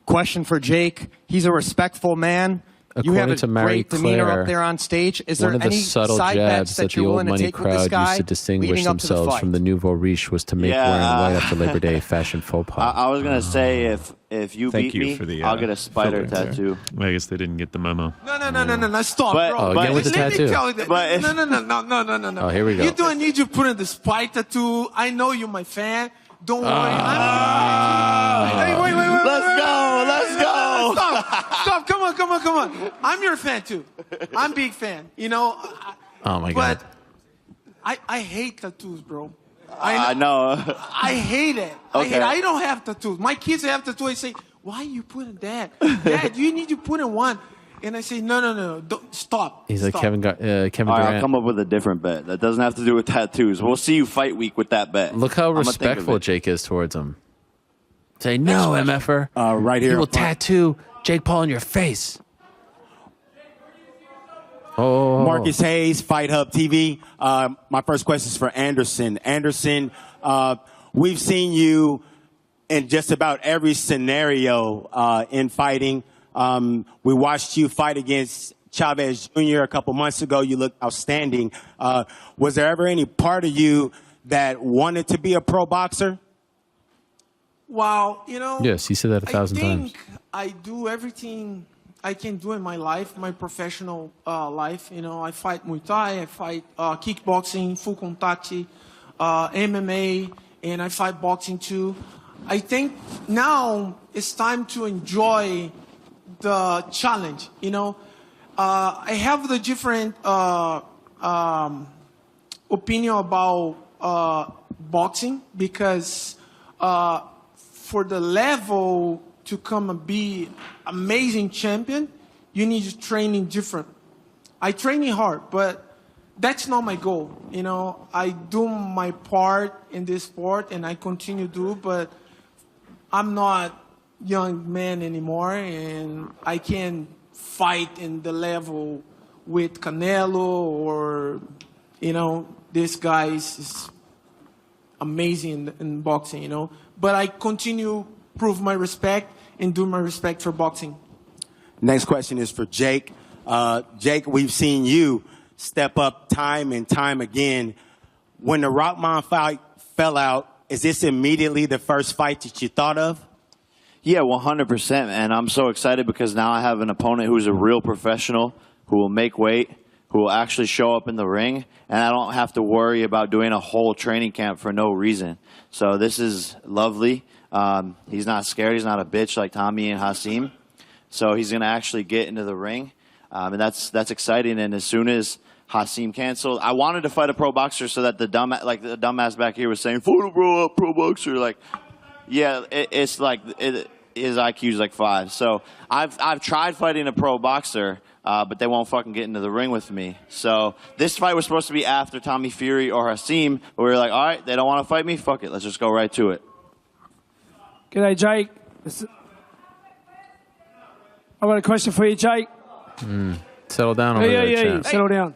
Question for Jake. He's a respectful man. You have According a to Mary great demeanor Claire, up there on stage. Is there one of the any subtle side bets jabs that that you're the old willing to money take with this crowd guy used to distinguish leading up to the themselves fight? from the nouveau riche was to make Yeah, wearing white after Labor Day a fashion faux pas. I was gonna say if you Thank beat you me, for the, I'll get a spider filter there. tattoo. I guess they didn't get the memo. No, stop, But- bro. Oh, again with the Let me tattoo. tell you that. But- No. Oh, here we go. You don't need to put in the spike tattoo. I know you're my fan. Don't worry. Hey, wait. Let's go. Stop. Come on. I'm your fan, too. I'm a big fan. Oh my But God. I hate tattoos, bro. I know. I hate it. Okay. I don't have tattoos. My kids have tattoos. I say, why are you putting that? Dad, you need to put in one. And I say, no. Don't, stop. He's like Stop. Kevin All right, I'll Durant. come up with a different bet. That doesn't have to do with tattoos. We'll see you fight week with that bet. Look how I'ma think of respectful it. Jake is towards him. Say, no, MFer. Right He here. will up front. tattoo Jake Paul in your face. Oh. Marcus Hayes, Fight Hub TV. My first question is for Anderson. Anderson, we've seen you in just about every scenario in fighting. We watched you fight against Chavez Jr. a couple months ago. You looked outstanding. Was there ever any part of you that wanted to be a pro boxer? Wow, Yes, he said that 1,000 I times. think I do everything I can do in my life, my professional life. I fight Muay Thai, I fight kickboxing, full contact, MMA, and I fight boxing too. I think now it's time to enjoy the challenge. I have the different opinion about boxing because for the level to come and be amazing champion, you need to training different. I training hard, but that's not my goal. I do my part in this sport and I continue to do, but I'm not young man anymore and I can fight in the level with Canelo or, this guy is amazing in boxing, But I continue prove my respect and do my respect for boxing. Next question is for Jake. Jake, we've seen you step up time and time again. When the Rockman fight fell out, is this immediately the first fight that you thought of? Yeah, 100%. And I'm so excited because now I have an opponent who's a real professional, who will make weight, who will actually show up in the ring, and I don't have to worry about doing a whole training camp for no reason. So this is lovely. He's not scared. He's not a bitch like Tommy and Hasim. So he's going to actually get into the ring, and that's exciting. And as soon as Hasim canceled, I wanted to fight a pro boxer so that the dumbass back here was saying, "Photo bro, pro boxer." Like, yeah, it's like his IQ is like 5. So I've tried fighting a pro boxer, but they won't fucking get into the ring with me. So this fight was supposed to be after Tommy Fury or Hasim, but we were like, all right, they don't want to fight me. Fuck it, let's just go right to it. G'day, Jake. I've got a question for you, Jake. Settle down over there, champ. Settle down.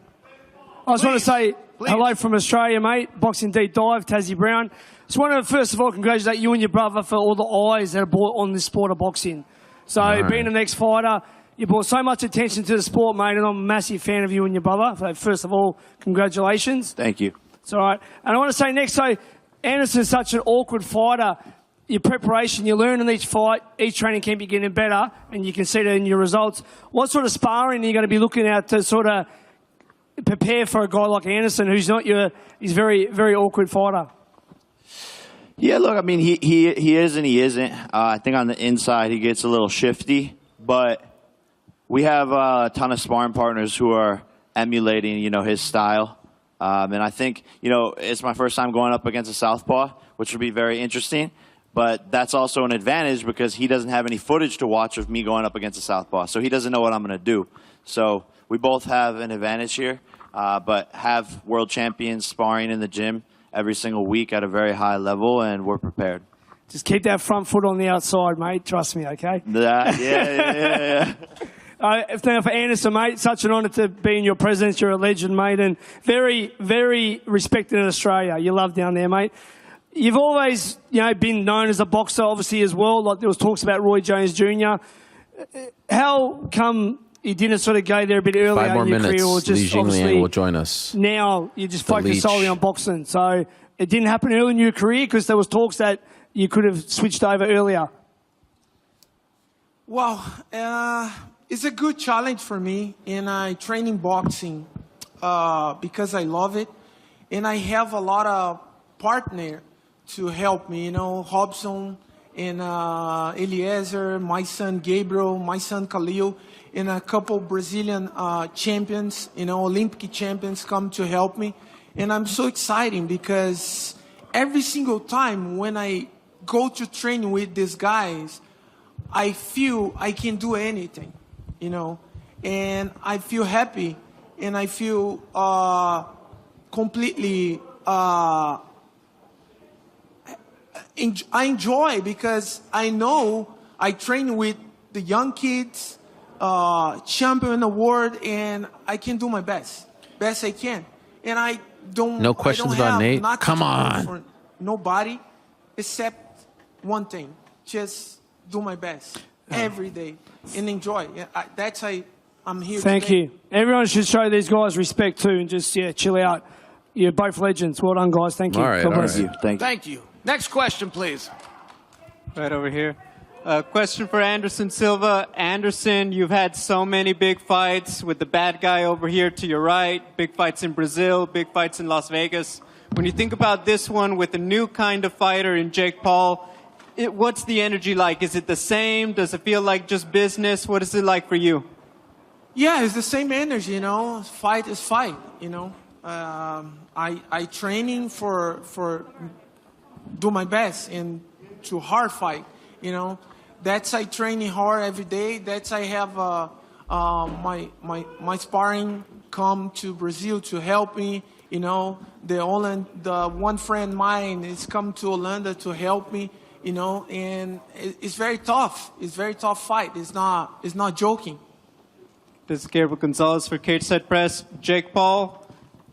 I just want to say hello from Australia, mate. Boxing Deep Dive, Tassie Brown. Just want to, first of all, congratulate you and your brother for all the eyes that are brought on this sport of boxing. So, being an ex-fighter, you brought so much attention to the sport, mate, and I'm a massive fan of you and your brother. So, first of all, congratulations. Thank you. It's all right. And I want to say next, so Anderson's such an awkward fighter. Your preparation, you learn in each fight, each training camp, you're getting better, and you can see that in your results. What sort of sparring are you going to be looking at to sort of prepare for a guy like Anderson, who's not he's very, very awkward fighter? Yeah, look, I mean, he is and he isn't. I think on the inside he gets a little shifty, but we have a ton of sparring partners who are emulating, his style. And I think, it's my first time going up against a southpaw, which will be very interesting. But that's also an advantage because he doesn't have any footage to watch of me going up against a southpaw, so he doesn't know what I'm going to do. So we both have an advantage here, but have world champions sparring in the gym every single week at a very high level, and we're prepared. Just keep that front foot on the outside, mate. Trust me, okay? Yeah. Now for Anderson, mate, such an honour to be in your presence. You're a legend, mate, and very, very respected in Australia. You love down there, mate. You've always, been known as a boxer, obviously, as well. Like there was talks about Roy Jones Jr. How come you didn't sort of go there a bit earlier 5 more in your minutes. career? Or just Li Jingliang will join us. Now you just focus leech. solely on boxing. So it didn't happen early in your career because there was talks that you could have switched over earlier. Well, it's a good challenge for me, and I train in boxing because I love it, and I have a lot of partner to help me. Robson and Eliezer, my son Gabriel, my son Khalil, and a couple Brazilian champions, Olympic champions come to help me, and I'm so excited because every single time when I go to train with these guys, I feel I can do anything, and I feel happy, and I feel completely, I enjoy because I know I train with the young kids, champion in the world, and I can do my best I can. And I don't. No questions about Nate? Come on. For nobody except one thing, just do my best every day and enjoy. That's why I'm here. Thank today. you. Everyone should show these guys respect too and just chill out. You're both legends. Well done, guys. Thank you. All right, God all bless right. you. Thank you. Next question, please. Right over here. Question for Anderson Silva. Anderson, you've had so many big fights with the bad guy over here to your right, big fights in Brazil, big fights in Las Vegas. When you think about this one with a new kind of fighter in Jake Paul, what's the energy like? Is it the same? Does it feel like just business? What is it like for you? Yeah, it's the same energy, Fight is fight, I training for do my best and to hard fight, That's I training hard every day. That's I have my sparring come to Brazil to help me. The one friend mine is come to Orlando to help me. And it's very tough. It's very tough fight. It's not joking. This is Gabriel Gonzalez for Cage Set Press. Jake Paul,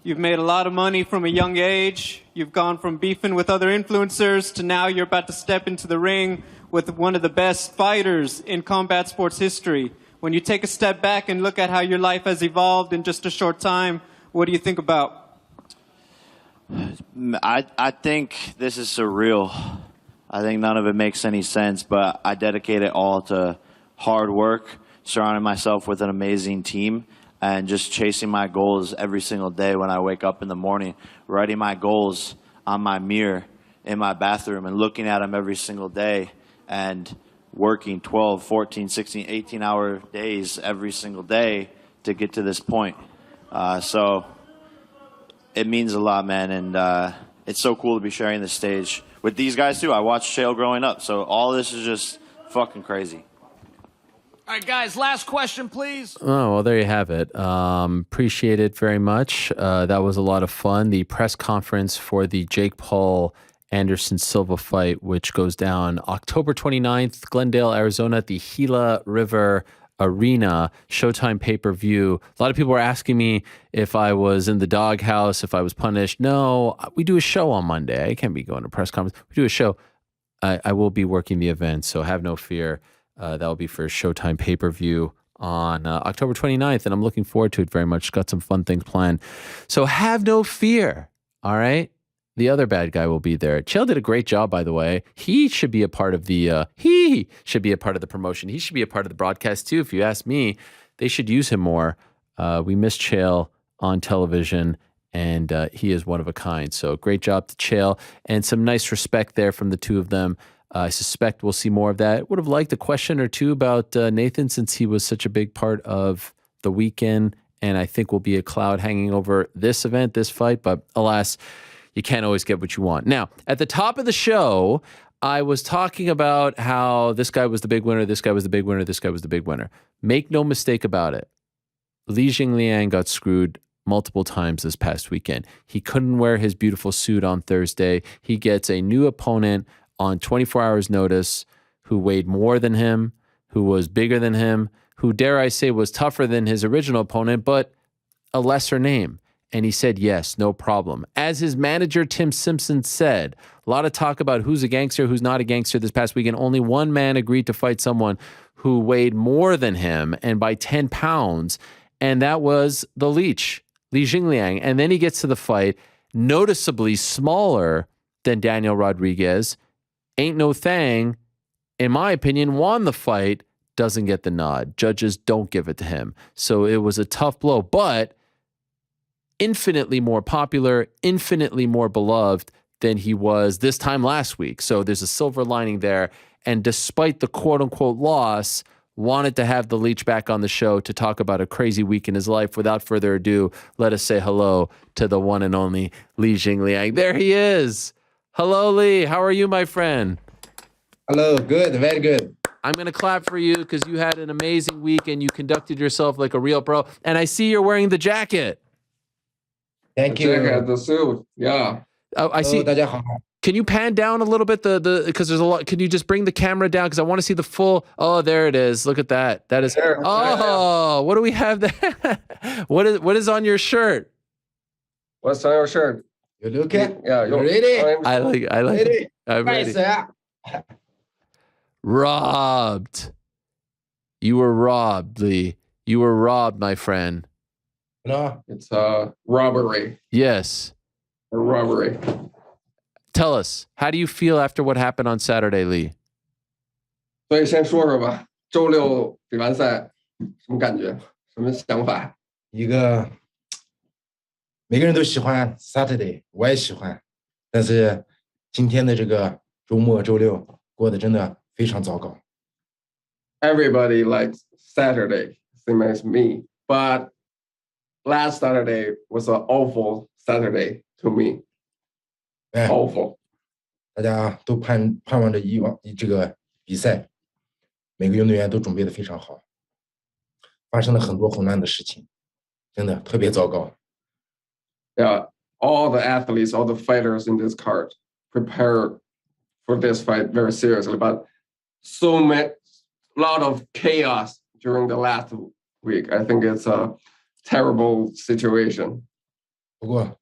you've made a lot of money from a young age. You've gone from beefing with other influencers to now you're about to step into the ring with one of the best fighters in combat sports history. When you take a step back and look at how your life has evolved in just a short time, what do you think about? I think this is surreal. I think none of it makes any sense, but I dedicate it all to hard work, surrounding myself with an amazing team, and just chasing my goals every single day when I wake up in the morning, writing my goals on my mirror in my bathroom and looking at them every single day and working 12, 14, 16, 18-hour days every single day to get to this point. So it means a lot, man, and it's so cool to be sharing the stage with these guys, too. I watched Chael growing up, so all this is just fucking crazy. All right, guys, last question, please. Oh, well, there you have it. Appreciate it very much. That was a lot of fun. The press conference for the Jake Paul Anderson Silva fight, which goes down October 29th, Glendale, Arizona, at the Gila River Arena, Showtime pay-per-view. A lot of people were asking me if I was in the doghouse, if I was punished. No, we do a show on Monday. I can't be going to a press conference. We do a show. I will be working the event, so have no fear. That will be for Showtime pay-per-view on October 29th, and I'm looking forward to it very much. Got some fun things planned. So have no fear, all right? The other bad guy will be there. Chael did a great job, by the way. He should be a part of the he should be a part of the promotion. He should be a part of the broadcast too, if you ask me. They should use him more. We miss Chael on television, and he is one of a kind. So great job to Chael, and some nice respect there from the two of them. I suspect we'll see more of that. Would have liked a question or two about Nathan, since he was such a big part of the weekend, and I think will be a cloud hanging over this event, this fight, but alas, you can't always get what you want. Now, at the top of the show, I was talking about how this guy was the big winner, this guy was the big winner, this guy was the big winner. Make no mistake about it. Li Jingliang got screwed multiple times this past weekend. He couldn't wear his beautiful suit on Thursday. He gets a new opponent on 24 hours notice who weighed more than him, who was bigger than him, who, dare I say, was tougher than his original opponent, but a lesser name. And he said, yes, no problem. As his manager, Tim Simpson, said, a lot of talk about who's a gangster, who's not a gangster this past weekend. Only one man agreed to fight someone who weighed more than him and by 10 pounds, and that was the Leech, Li Jingliang. And then he gets to the fight, noticeably smaller than Daniel Rodriguez. Ain't no thing, in my opinion, won the fight, doesn't get the nod. Judges don't give it to him. So it was a tough blow, but infinitely more popular, infinitely more beloved than he was this time last week. So there's a silver lining there. And despite the quote-unquote loss, wanted to have the Leech back on the show to talk about a crazy week in his life. Without further ado, let us say hello to the one and only Li Jingliang. There he is. Hello, Li. How are you, my friend? Hello. Good. Very good. I'm going to clap for you because you had an amazing week and you conducted yourself like a real pro. And I see you're wearing the jacket. Thank you. Jacket, the suit. Yeah. Oh, I see. 大家好. Can you pan down a little bit because there's a lot? Can you just bring the camera down because I want to see the full? Oh, there it is. Look at that. That is. There, oh, what do we have there? What is on your shirt? What's on your shirt? You looking? Yeah. You ready? I like ready? it. I'm ready. Robbed. You were robbed, Li. You were robbed, my friend. No. It's a robbery. Yes. A robbery. Tell us, how do you feel after what happened on Saturday, Li? 所以先说说吧，周六比完赛什么感觉？什么想法？一个每个人都喜欢 Saturday， 我也喜欢，但是今天的这个周末周六过得真的非常糟糕。Everybody likes Saturday, same as me, but last Saturday was an awful Saturday to me. Awful. 大家都盼望着这个比赛，每个运动员都准备得非常好，发生了很多混乱的事情，真的特别糟糕。Yeah, all the athletes, all the fighters in this card prepare for this fight very seriously, but lot of chaos during the last week. I think it's a terrible situation. 不过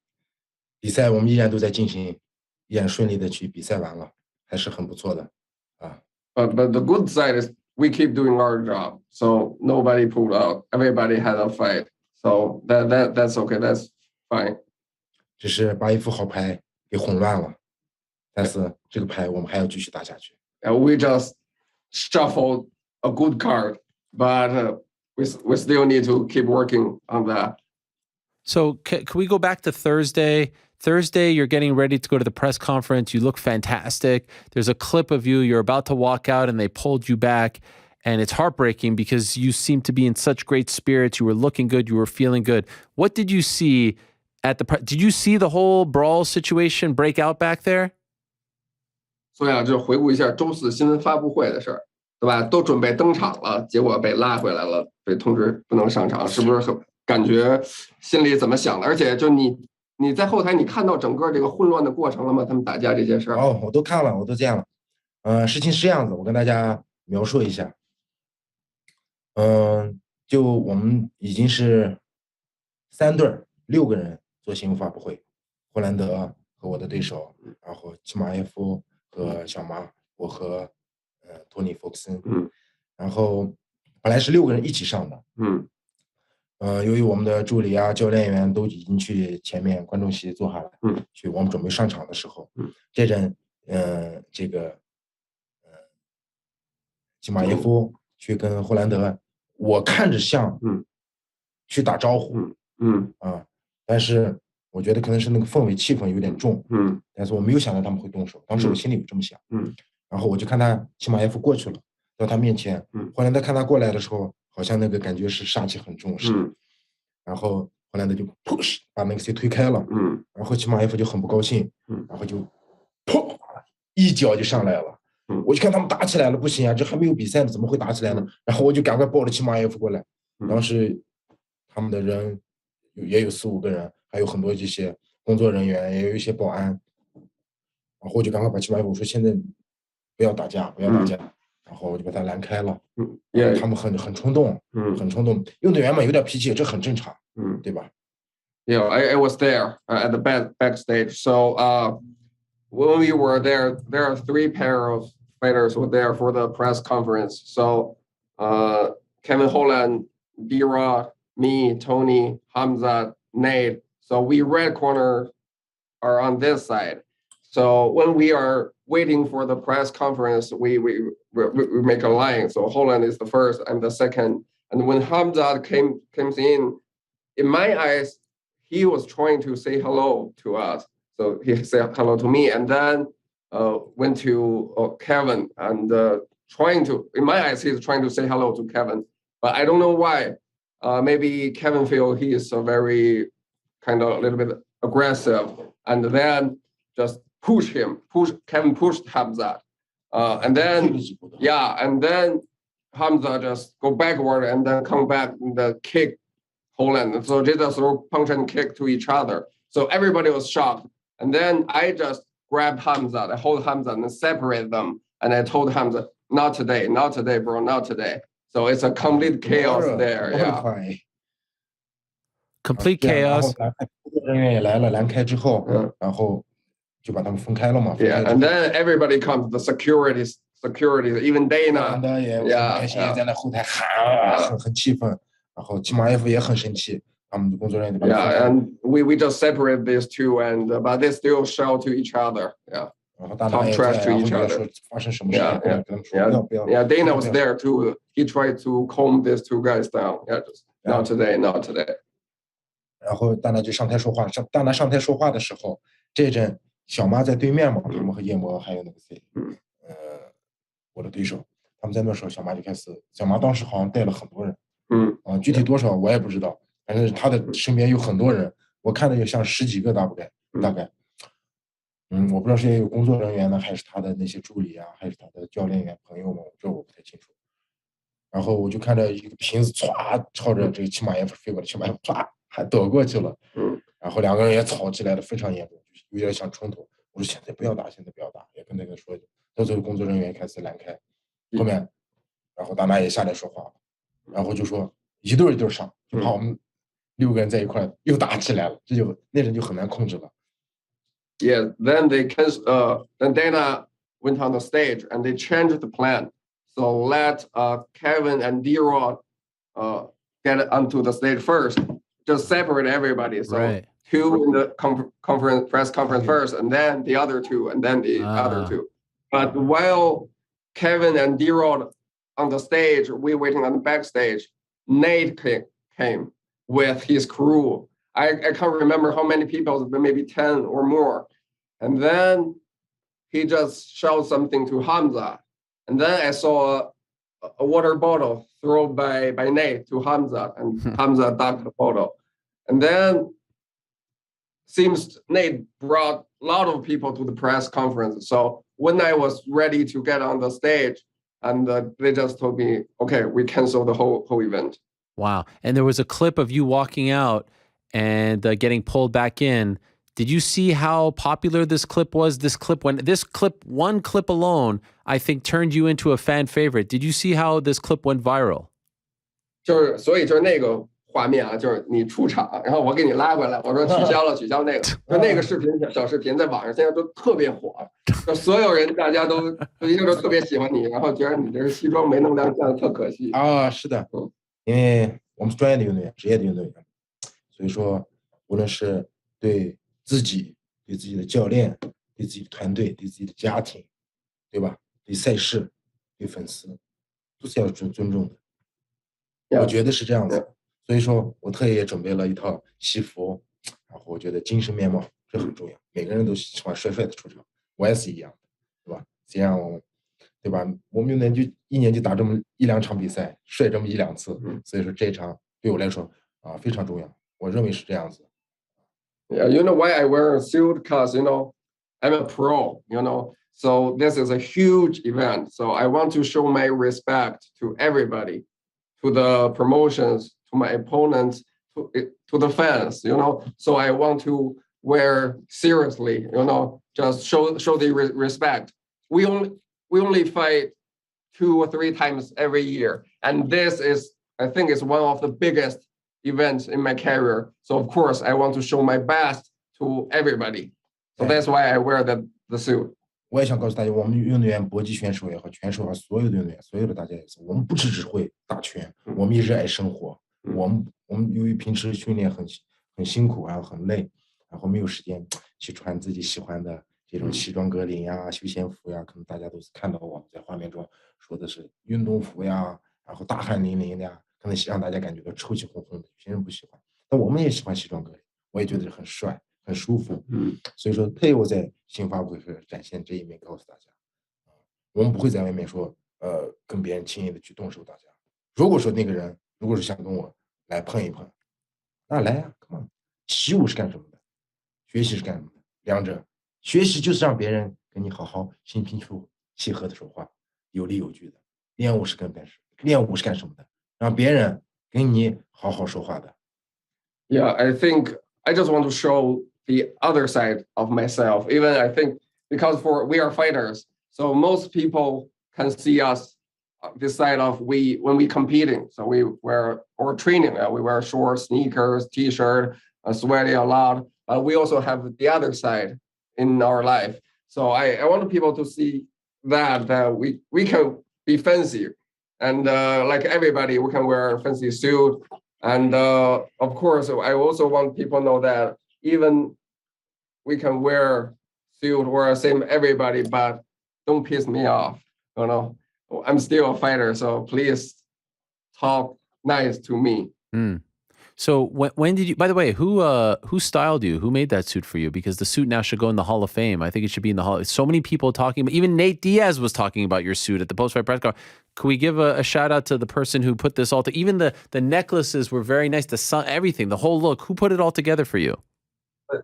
比赛我们依然都在进行，依然顺利的去比赛完了，还是很不错的啊。But the good side is we keep doing our job, so nobody pulled out. Everybody had a fight, so that's okay. That's fine. 只是把一副好牌给混乱了，但是这个牌我们还要继续打下去。And we just shuffled a good card, but we still need to keep working on that. So can we go back to Thursday? Thursday, you're getting ready to go to the press conference. You look fantastic. There's a clip of you. You're about to walk out and they pulled you back. And it's heartbreaking because you seem to be in such great spirits. You were looking good. You were feeling good. What did you see at the did you see the whole brawl situation break out back there? 所以啊，就回顾一下周四新闻发布会的事儿，对吧？都准备登场了，结果被拉回来了，被通知不能上场，是不是很感觉心里怎么想的？而且就你在后台，你看到整个这个混乱的过程了吗？他们打架这些事儿？哦，我都看了，我都见了。事情是这样子，我跟大家描述一下。就我们已经是3对6个人做新闻发布会，霍兰德和我的对手，然后齐马耶夫和小马，我和托尼·福克森，然后本来是6个人一起上的，由于我们的助理啊、教练员都已经去前面观众席坐下来，去我们准备上场的时候，这阵这个齐马耶夫去跟霍兰德，我看着像去打招呼，但是我觉得可能是那个氛围气氛有点重，但是我没有想到他们会动手，当时我心里有这么想，然后我就看他齐马耶夫过去了，到他面前，后来他看他过来的时候，好像那个感觉是杀气很重似的，然后后来他就 push 把那个谁推开了，然后齐马耶夫就很不高兴，然后就砰一脚就上来了。我就看他们打起来了，不行啊，这还没有比赛呢，怎么会打起来呢？然后我就赶快抱着齐马耶夫过来，当时他们的人也有4-5个人，还有很多这些工作人员，也有一些保安，然后我就赶快把齐马耶夫说现在不要打架，不要打架，然后我就把他拦开了。他们很冲动，很冲动，运动员嘛有点脾气，这很正常，对吧？ Yeah, I was there at the backstage. So when we were there, there are 3 pair of fighters were there for the press conference. So Kevin Holland, D-Rod, me, Tony, Khamzat, Nate. So we red corner are on this side. So when we are waiting for the press conference, we make a line. So Holland is the first and the second. And when Khamzat comes in my eyes, he was trying to say hello to us. So he said hello to me, and then went to Kevin and trying to, in my eyes, he's trying to say hello to Kevin. But I don't know why. Maybe Kevin feel he is a very kind of a little bit aggressive, and then just Kevin pushed Khamzat. And then Khamzat just go backward and then come back and kick Holland. So they just throw punch and kick to each other. So everybody was shocked. And then I just grabbed Khamzat, I hold Khamzat and separate them. And I told Khamzat, not today, bro, not today. So it's a complete chaos there. Yeah. Complete chaos. 人员也来了，拦开之后，然后就把他们分开了嘛。Yeah, and then everybody comes, the security, even Dana. 也很开心，在那后台喊，很气愤。然后齐马耶夫也很生气，他们的工作人员就把他分开了。And we just separate these two, and but they still shout to each other. Yeah. Talk trash to each other. Yeah, Dana was there too. He tried to calm these 2 guys down. Yeah, just not today. 然后大拿就上台说话，大拿上台说话的时候，这阵小马在对面嘛，他们和叶魔还有那个谁，我的对手，他们在那时候，小马就开始，小马当时好像带了很多人，具体多少我也不知道，反正他的身边有很多人，我看着有像10几个大概。我不知道是有工作人员呢，还是他的那些助理啊，还是他的教练员朋友们，这我不太清楚。然后我就看着一个瓶子歘朝着这个齐马耶夫飞过来，齐马耶夫歘还躲过去了。然后2个人也吵起来了，非常严重，有点像冲突。我说现在不要打，也跟那个说，到最后工作人员开始拦开。后面，然后大拿也下来说话了，然后就说一对上，就怕我们6个人在一块又打起来了，那人就很难控制了。Yeah, then then Dana went on the stage and they changed the plan. So let Kevin and D-Rod get onto the stage first, just separate everybody. So 2 in the press conference first, and then the other 2, and then the other 2. But while Kevin and D-Rod on the stage, we waiting on the backstage, Nate came with his crew. I can't remember how many people, but maybe 10 or more. And then he just shouted something to Khamzat. And then I saw a water bottle thrown by Nate to Khamzat, and Khamzat ducked the bottle. And then seems Nate brought a lot of people to the press conference. So when I was ready to get on the stage, and they just told me, okay, we cancel the whole event. Wow. And there was a clip of you walking out and getting pulled back in. Did you see how popular this clip was? One clip alone, I think turned you into a fan favorite. Did you see how this clip went viral? 所以就是那个画面啊，就是你出场，然后我给你拉回来，我说取消那个，就那个小视频在网上现在都特别火，就所有人大家都一定都特别喜欢你，然后觉得你这个西装没弄亮相特可惜啊。是的，因为我们是专业的运动员，职业的运动员，所以说无论是对自己、对自己的教练、对自己的团队、对自己的家庭，对吧？对赛事、对粉丝，都是要尊重的。我觉得是这样子，所以说我特意也准备了一套西服，然后我觉得精神面貌这很重要，每个人都喜欢帅帅的出场，我也是一样的，对吧？这样对吧？我们一年就打这么1-2场比赛，帅这么1-2次，所以说这一场对我来说非常重要，我认为是这样子。Yeah, you know why I wear a suit? Because, I'm a pro, so this is a huge event. So I want to show my respect to everybody, to the promotions, to my opponents, to the fans, So I want to wear seriously, just show the respect. We only fight 2 or 3 times every year, and this is, I think, is one of the biggest events in my career. So of course, I want to show my best to everybody. So that's why I wear the suit. 我也想告诉大家，我们运动员、搏击选手也好，拳手也好，所有的运动员，所有的大家也是，我们不只会打拳，我们也热爱生活。我们由于平时训练很辛苦，然后很累，然后没有时间去穿自己喜欢的这种西装革领呀、休闲服呀，可能大家都是看到我们在画面中说的是运动服呀，然后大汗淋漓的呀，可能让大家感觉到臭气烘烘的，有些人不喜欢，但我们也喜欢西装革领，我也觉得很帅。很舒服，所以说特意我在新发布会展现这一面，告诉大家，我们不会在外面说，跟别人轻易的去动手打架。如果说那个人如果是想跟我来碰一碰，那来呀 ，come on， 习武是干什么的？学习是干什么的？两者，学习就是让别人跟你好好心平气和的说话，有理有据的。练武是干什么的？让别人跟你好好说话的。Yeah, I think I just want to show the other side of myself. Even I think because we are fighters, so most people can see us this side of when we competing. So we wear or training, we wear shorts, sneakers, t-shirt, sweaty a lot. We also have the other side in our life. So I want people to see that we can be fancy, and like everybody, we can wear a fancy suit. And of course, I also want people to know that even we can wear suit or same everybody, but don't piss me off. I'm still a fighter, so please talk nice to me. So when did you? By the way, who styled you? Who made that suit for you? Because the suit now should go in the Hall of Fame. I think it should be in the Hall. So many people talking. Even Nate Diaz was talking about your suit at the post-fight press conference. Could we give a shout out to the person who put this all together? Even the necklaces were very nice. The sun, everything, the whole look. Who put it all together for you?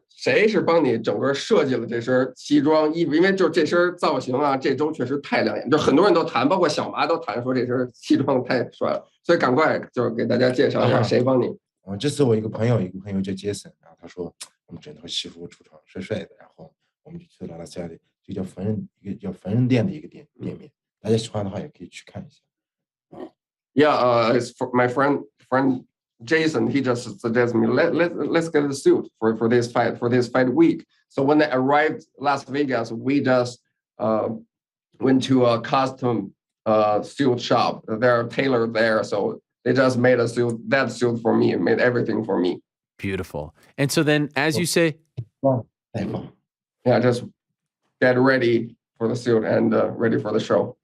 谁是帮你整个设计了这身西装衣服？因为就这身造型啊，这周确实太亮眼，就很多人都谈，包括小麻都谈说这身西装太帅了，所以赶快就是给大家介绍一下谁帮你。这次我一个朋友叫杰森，然后他说我们整套西服出场帅帅的，然后我们就去了拉斯加的这叫缝纫店的一个店面，大家喜欢的话也可以去看一下。Yeah, it's for my friend Jason. He just suggested me let's get a suit for this fight week. So when I arrived Las Vegas, we just went to a custom suit shop. There are tailors there, so they just made that suit for me and made everything for me. Beautiful. And so then, as you say, yeah, just get ready for the suit and ready for the show.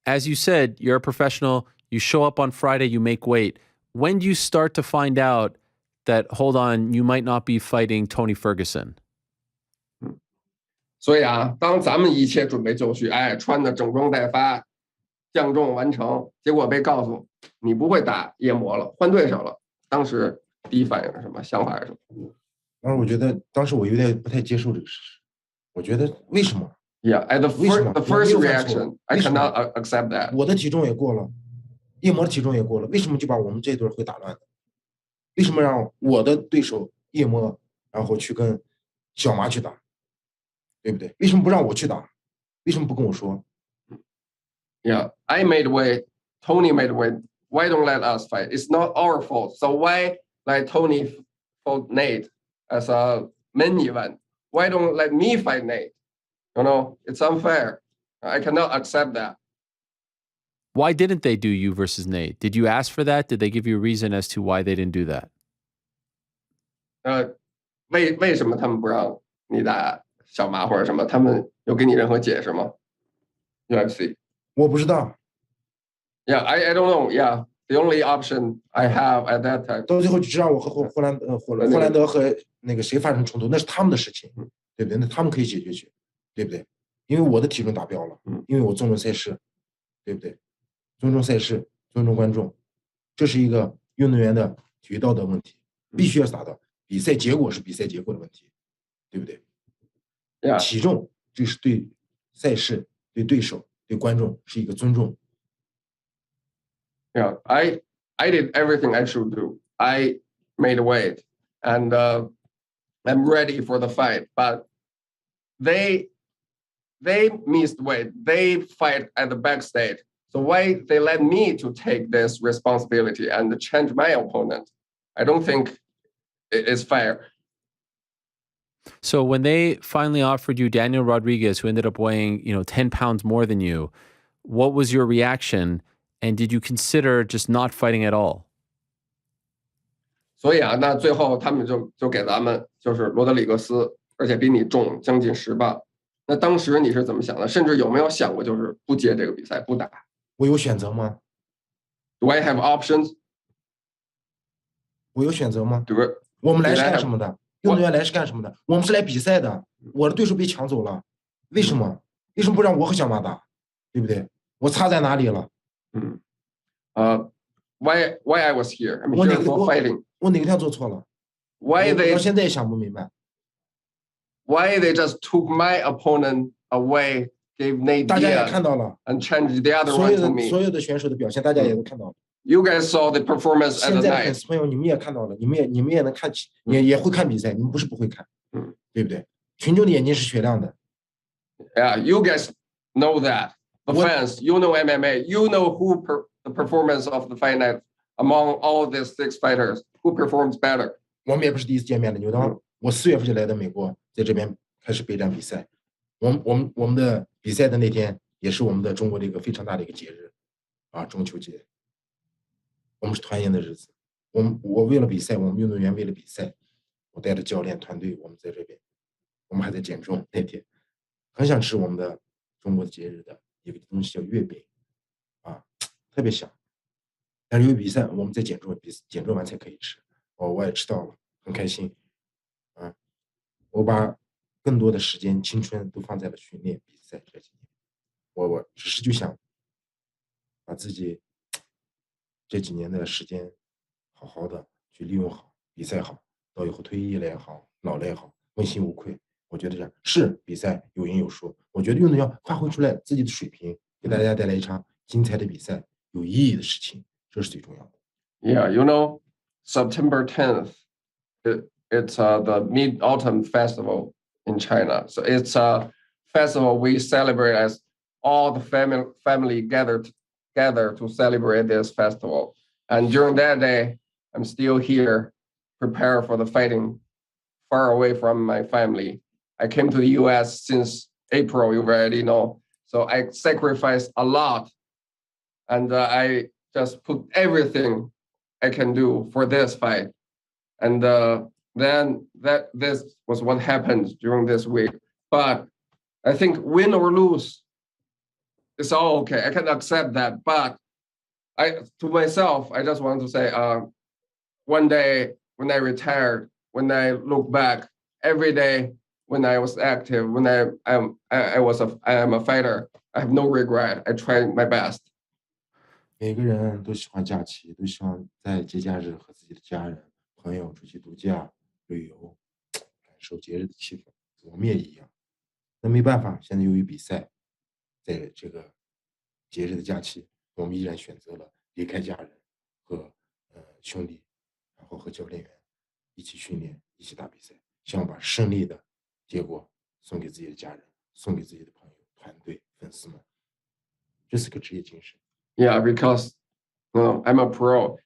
As you said, you're a professional. You show up on Friday, you make weight. When do you start to find out that, hold on, you might not be fighting Tony Ferguson? 所以啊，当咱们一切准备就绪，穿的整装待发，降重完成，结果被告诉你不会打夜魔了，换对手了。当时第一反应是什么？想法是什么？当时我觉得，当时我有点不太接受这个事实。我觉得为什么 ？Yeah, at the first reaction, I cannot accept that. 我的体重也过了，夜魔的体重也过了，为什么就把我们这对会打乱的？为什么让我的对手夜魔，然后去跟小麻去打，对不对？为什么不让我去打？为什么不跟我说 ？Yeah, I made weight. Tony made weight. Why don't let us fight? It's not our fault. So why let Tony fought Nate as a main event? Why don't let me fight Nate? It's unfair. I cannot accept that. Why didn't they do you versus Nate? Did you ask for that? Did they give you a reason as to why they didn't do that? 为什么他们不让你打小麻或者什么？他们有给你任何解释吗？UFC 我不知道。Yeah, I don't know. Yeah, the only option I have at that time. 到最后只让我和霍兰德和那个谁发生冲突，那是他们的事情，对不对？那他们可以解决去，对不对？因为我的体重达标了，因为我尊重赛事，对不对？尊重赛事，尊重观众，这是一个运动员的体育道德问题，必须要达到。比赛结果是比赛结果的问题，对不对？体重就是对赛事、对对手、对观众是一个尊重。Yeah, I did everything I should do. I made weight, and I'm ready for the fight. But they missed weight. They fight at the backstage. So why they let me to take this responsibility and change my opponent? I don't think it is fair. So when they finally offered you Daniel Rodriguez, who ended up weighing 10 pounds more than you, what was your reaction? And did you consider just not fighting at all? 所以啊，那最后他们就给咱们就是罗德里格斯，而且比你重将近10磅。那当时你是怎么想的？甚至有没有想过就是不接这个比赛，不打？我有选择吗 ？Do I have options？ 我有选择吗？我们来是干什么的？运动员来是干什么的？我们是来比赛的。我的对手被抢走了，为什么？为什么不让我和小马打？对不对？我差在哪里了？Why I was here? I'm here for fighting. 我哪个地方做错了 ？Why they 到现在也想不明白。Why they just took my opponent away, gave Nate 大家也看到了 and changed the other one to me. 所有的选手的表现，大家也都看到了。You guys saw the performance at the night. 现在的粉丝朋友，你们也看到了，你们也能看，也会看比赛，你们不是不会看，对不对？群众的眼睛是雪亮的。Yeah, you guys know that. The fans, you know MMA, you know the performance of the fight night among all these 6 fighters, who performs better. 我们也不是第一次见面了，牛当，我4月份就来到美国，在这边开始备战比赛。我们的比赛的那天，也是我们的中国的一个非常大的一个节日，中秋节。我们是团圆的日子。我为了比赛，我们运动员为了比赛，我带着教练团队，我们在这边，我们还在减重那天，很想吃我们的中国的节日的一个东西叫月饼，特别想。但是由于比赛，我们在减重，减重完才可以吃。我也吃到了，很开心。我把更多的时间、青春都放在了训练、比赛这几年。我只是就想把自己这几年的时间好好的去利用好，比赛好，到以后退役了也好，老了也好，问心无愧。我觉得这样是比赛有赢有输，我觉得运动员发挥出来自己的水平，给大家带来一场精彩的比赛，有意义的事情，这是最重要的。Yeah, you know, September 10th, it's the Mid-Autumn Festival in China. So it's a festival we celebrate as all the family gather to celebrate this festival. And during that day, I'm still here, prepare for the fighting, far away from my family. I came to the US since April, you already know. So I sacrificed a lot. And I just put everything I can do for this fight. And then this was what happened during this week. But I think win or lose, it's all okay. I can accept that. But to myself, I just want to say, one day when I retired, when I look back, every day when I was active, when I am a fighter, I have no regret. I tried my best. 每个人都喜欢假期，都希望在节假日和自己的家人、朋友出去度假、旅游，感受节日的气氛。我们也一样。那没办法，现在由于比赛，在这个节日的假期，我们依然选择了离开家人和兄弟，然后和教练员一起训练，一起打比赛，希望把胜利的结果送给自己的家人，送给自己的朋友、团队、粉丝们。这是个职业精神。Yeah, because I'm a pro.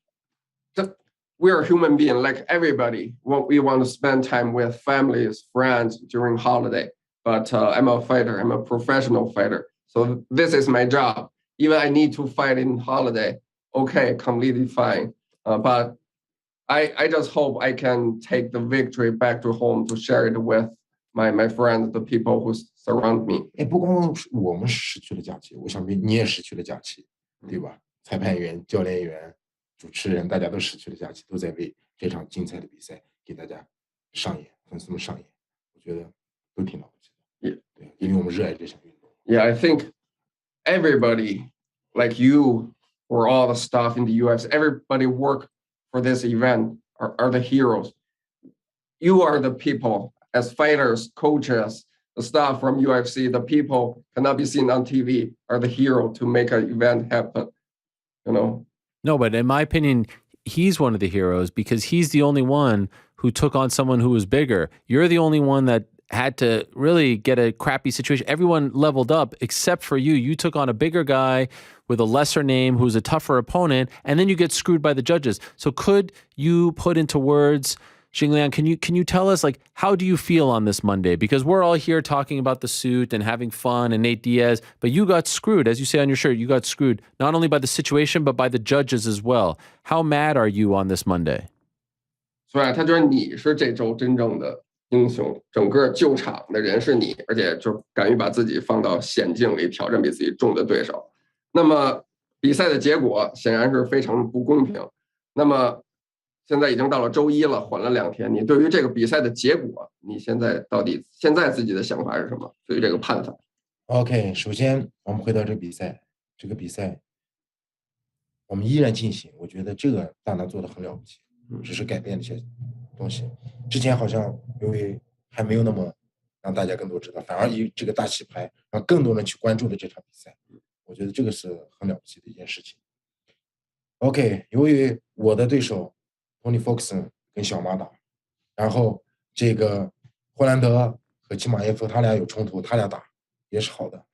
We're a human being like everybody. We want to spend time with families, friends during holiday. But I'm a fighter. I'm a professional fighter. So this is my job. Even I need to fight in holiday. Okay, completely fine. But I just hope I can take the victory back to home to share it with my friends, the people who surround me. 不光我们失去了假期，我想必你也失去了假期。对吧？裁判员、教练员主持人大家都失去了假期，都在为这场精彩的比赛给大家上演，粉丝们上演，我觉得都挺了不起的。对，因为我们热爱这项运动。Yeah, I think everybody, like you or all the staff in the UFC, everybody work for this event are the heroes. You are the people as fighters, coaches, the staff from UFC, the people cannot be seen on TV are the hero to make an event happen, you know? No, but in my opinion, he's one of the heroes because he's the only one who took on someone who was bigger. You're the only one that had to really get a crappy situation. Everyone leveled up except for you. You took on a bigger guy with a lesser name who's a tougher opponent, and then you get screwed by the judges. So could you put into words, Jingliang, can you tell us, like, how do you feel on this Monday? Because we're all here talking about the suit and having fun and Nate Diaz, but you got screwed. As you say on your shirt, you got screwed not only by the situation, but by the judges as well. How mad are you on this Monday? 所以他觉得你是这周真正的英雄，整个救场的人是你，而且就敢于把自己放到险境里挑战比自己重的对手。那么比赛的结果显然是非常不公平。那么现在已经到了周一了，缓了2天。你对于这个比赛的结果，你现在到底现在自己的想法是什么？对于这个判罚 ？OK， 首先我们回到这个比赛，我们依然进行。我觉得这个大拿做的很了不起，只是改变了一些东西。之前好像因为还没有那么让大家更多知道，反而以这个大洗牌让更多人去关注了这场比赛。我觉得这个是很了不起的一件事情。OK， 由于我的对手Tony Ferguson 跟小马打，然后这个霍兰德和齐马耶夫他俩有冲突，他俩打也是好的，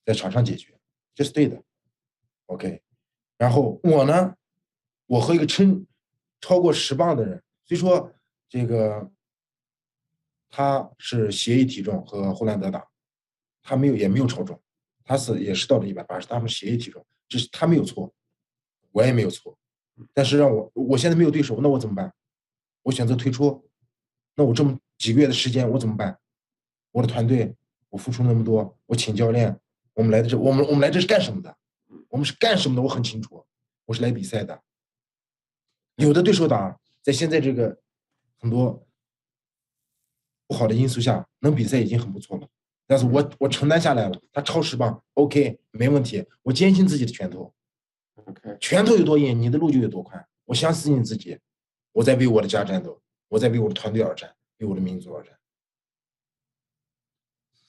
在场上解决，这是对的。OK， 然后我呢，我和一个超过10磅的人，虽说这个他是协议体重和霍兰德打，他也没有超重，他也是到了180，他们协议体重，这是他没有错，我也没有错。但是我现在没有对手，那我怎么办？我选择退出，那我这么几个月的时间我怎么办？我的团队我付出那么多，我请教练，我们来这是干什么的？我们是干什么的？我很清楚，我是来比赛的。有的对手打，在现在这个很多不好的因素下，能比赛已经很不错了。但是我承担下来了，他超10磅 ，OK， 没问题，我坚信自己的拳头。拳头有多硬，你的路就有多宽。我相信自己，我在为我的家战斗，我在为我的团队而战，为我的民族而战。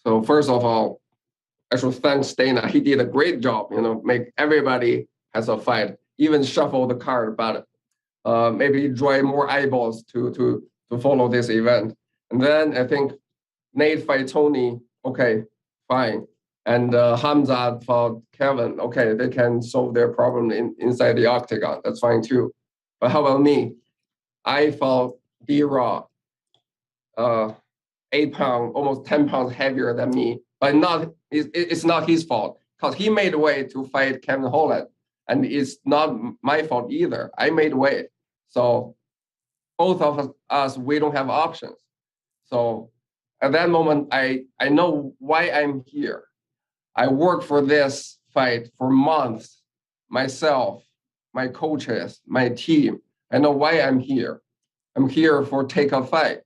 So first of all, I should thank Dana. He did a great job. You know, make everybody has a fight, even shuffle the card, but maybe draw more eyeballs to follow this event. And then I think Nate fight Tony. Okay, fine. And Khamzat fought Kevin. Okay, they can solve their problem inside the octagon. That's fine too. But how about me? I fought D-Raw, 8 pounds, almost 10 pounds heavier than me. But it's not his fault because he made way to fight Kevin Holland. And it's not my fault either. I made way. So both of us, we don't have options. So at that moment, I know why I'm here. I worked for this fight for months, myself, my coaches, my team. I know why I'm here. I'm here for take a fight.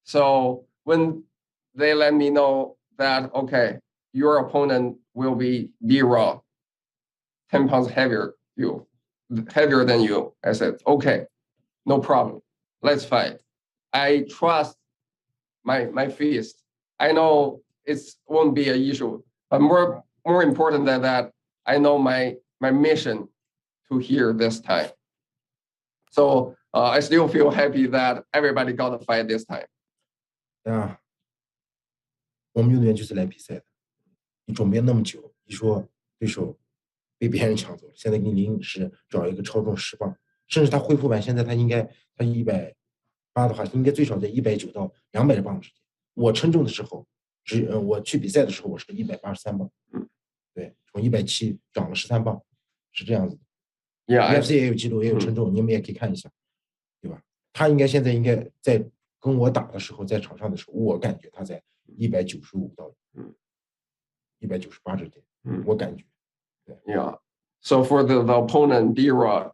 So when they let me know that, okay, your opponent will be D-Raw, 10 pounds heavier than you, I said, okay, no problem. Let's fight. I trust my fist. I know it won't be an issue. But more important than that, I know my mission to here this time. So I still feel happy that everybody got to fight this time. 我们运动员就是来比赛的。你准备那么久，你说对手被别人抢走了，现在你临时找一个超重10磅，甚至他恢复版现在他180的话，应该最少在190到200磅之间。我称重的时候。我去比赛的时候，我是183磅，对，从170涨了13磅，是这样子的。UFC 也有记录，也有称重，你们也可以看一下，对吧？他现在应该在跟我打的时候，在场上的时候，我感觉他在195到198之间，我感觉。Yeah. So for the opponent D-Rod,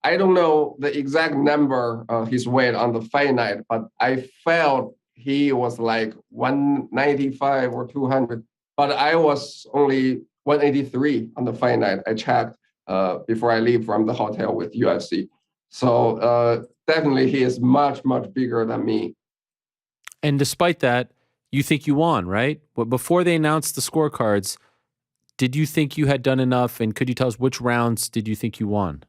I don't know the exact number of his weight on the fight night, but I felt he was like 195 or 200. But I was only 183 on the fight night. I checked before I leave from the hotel with UFC. So definitely he is much, much bigger than me. And despite that, you think you won, right? But before they announced the scorecards, did you think you had done enough? And could you tell us which rounds did you think you won?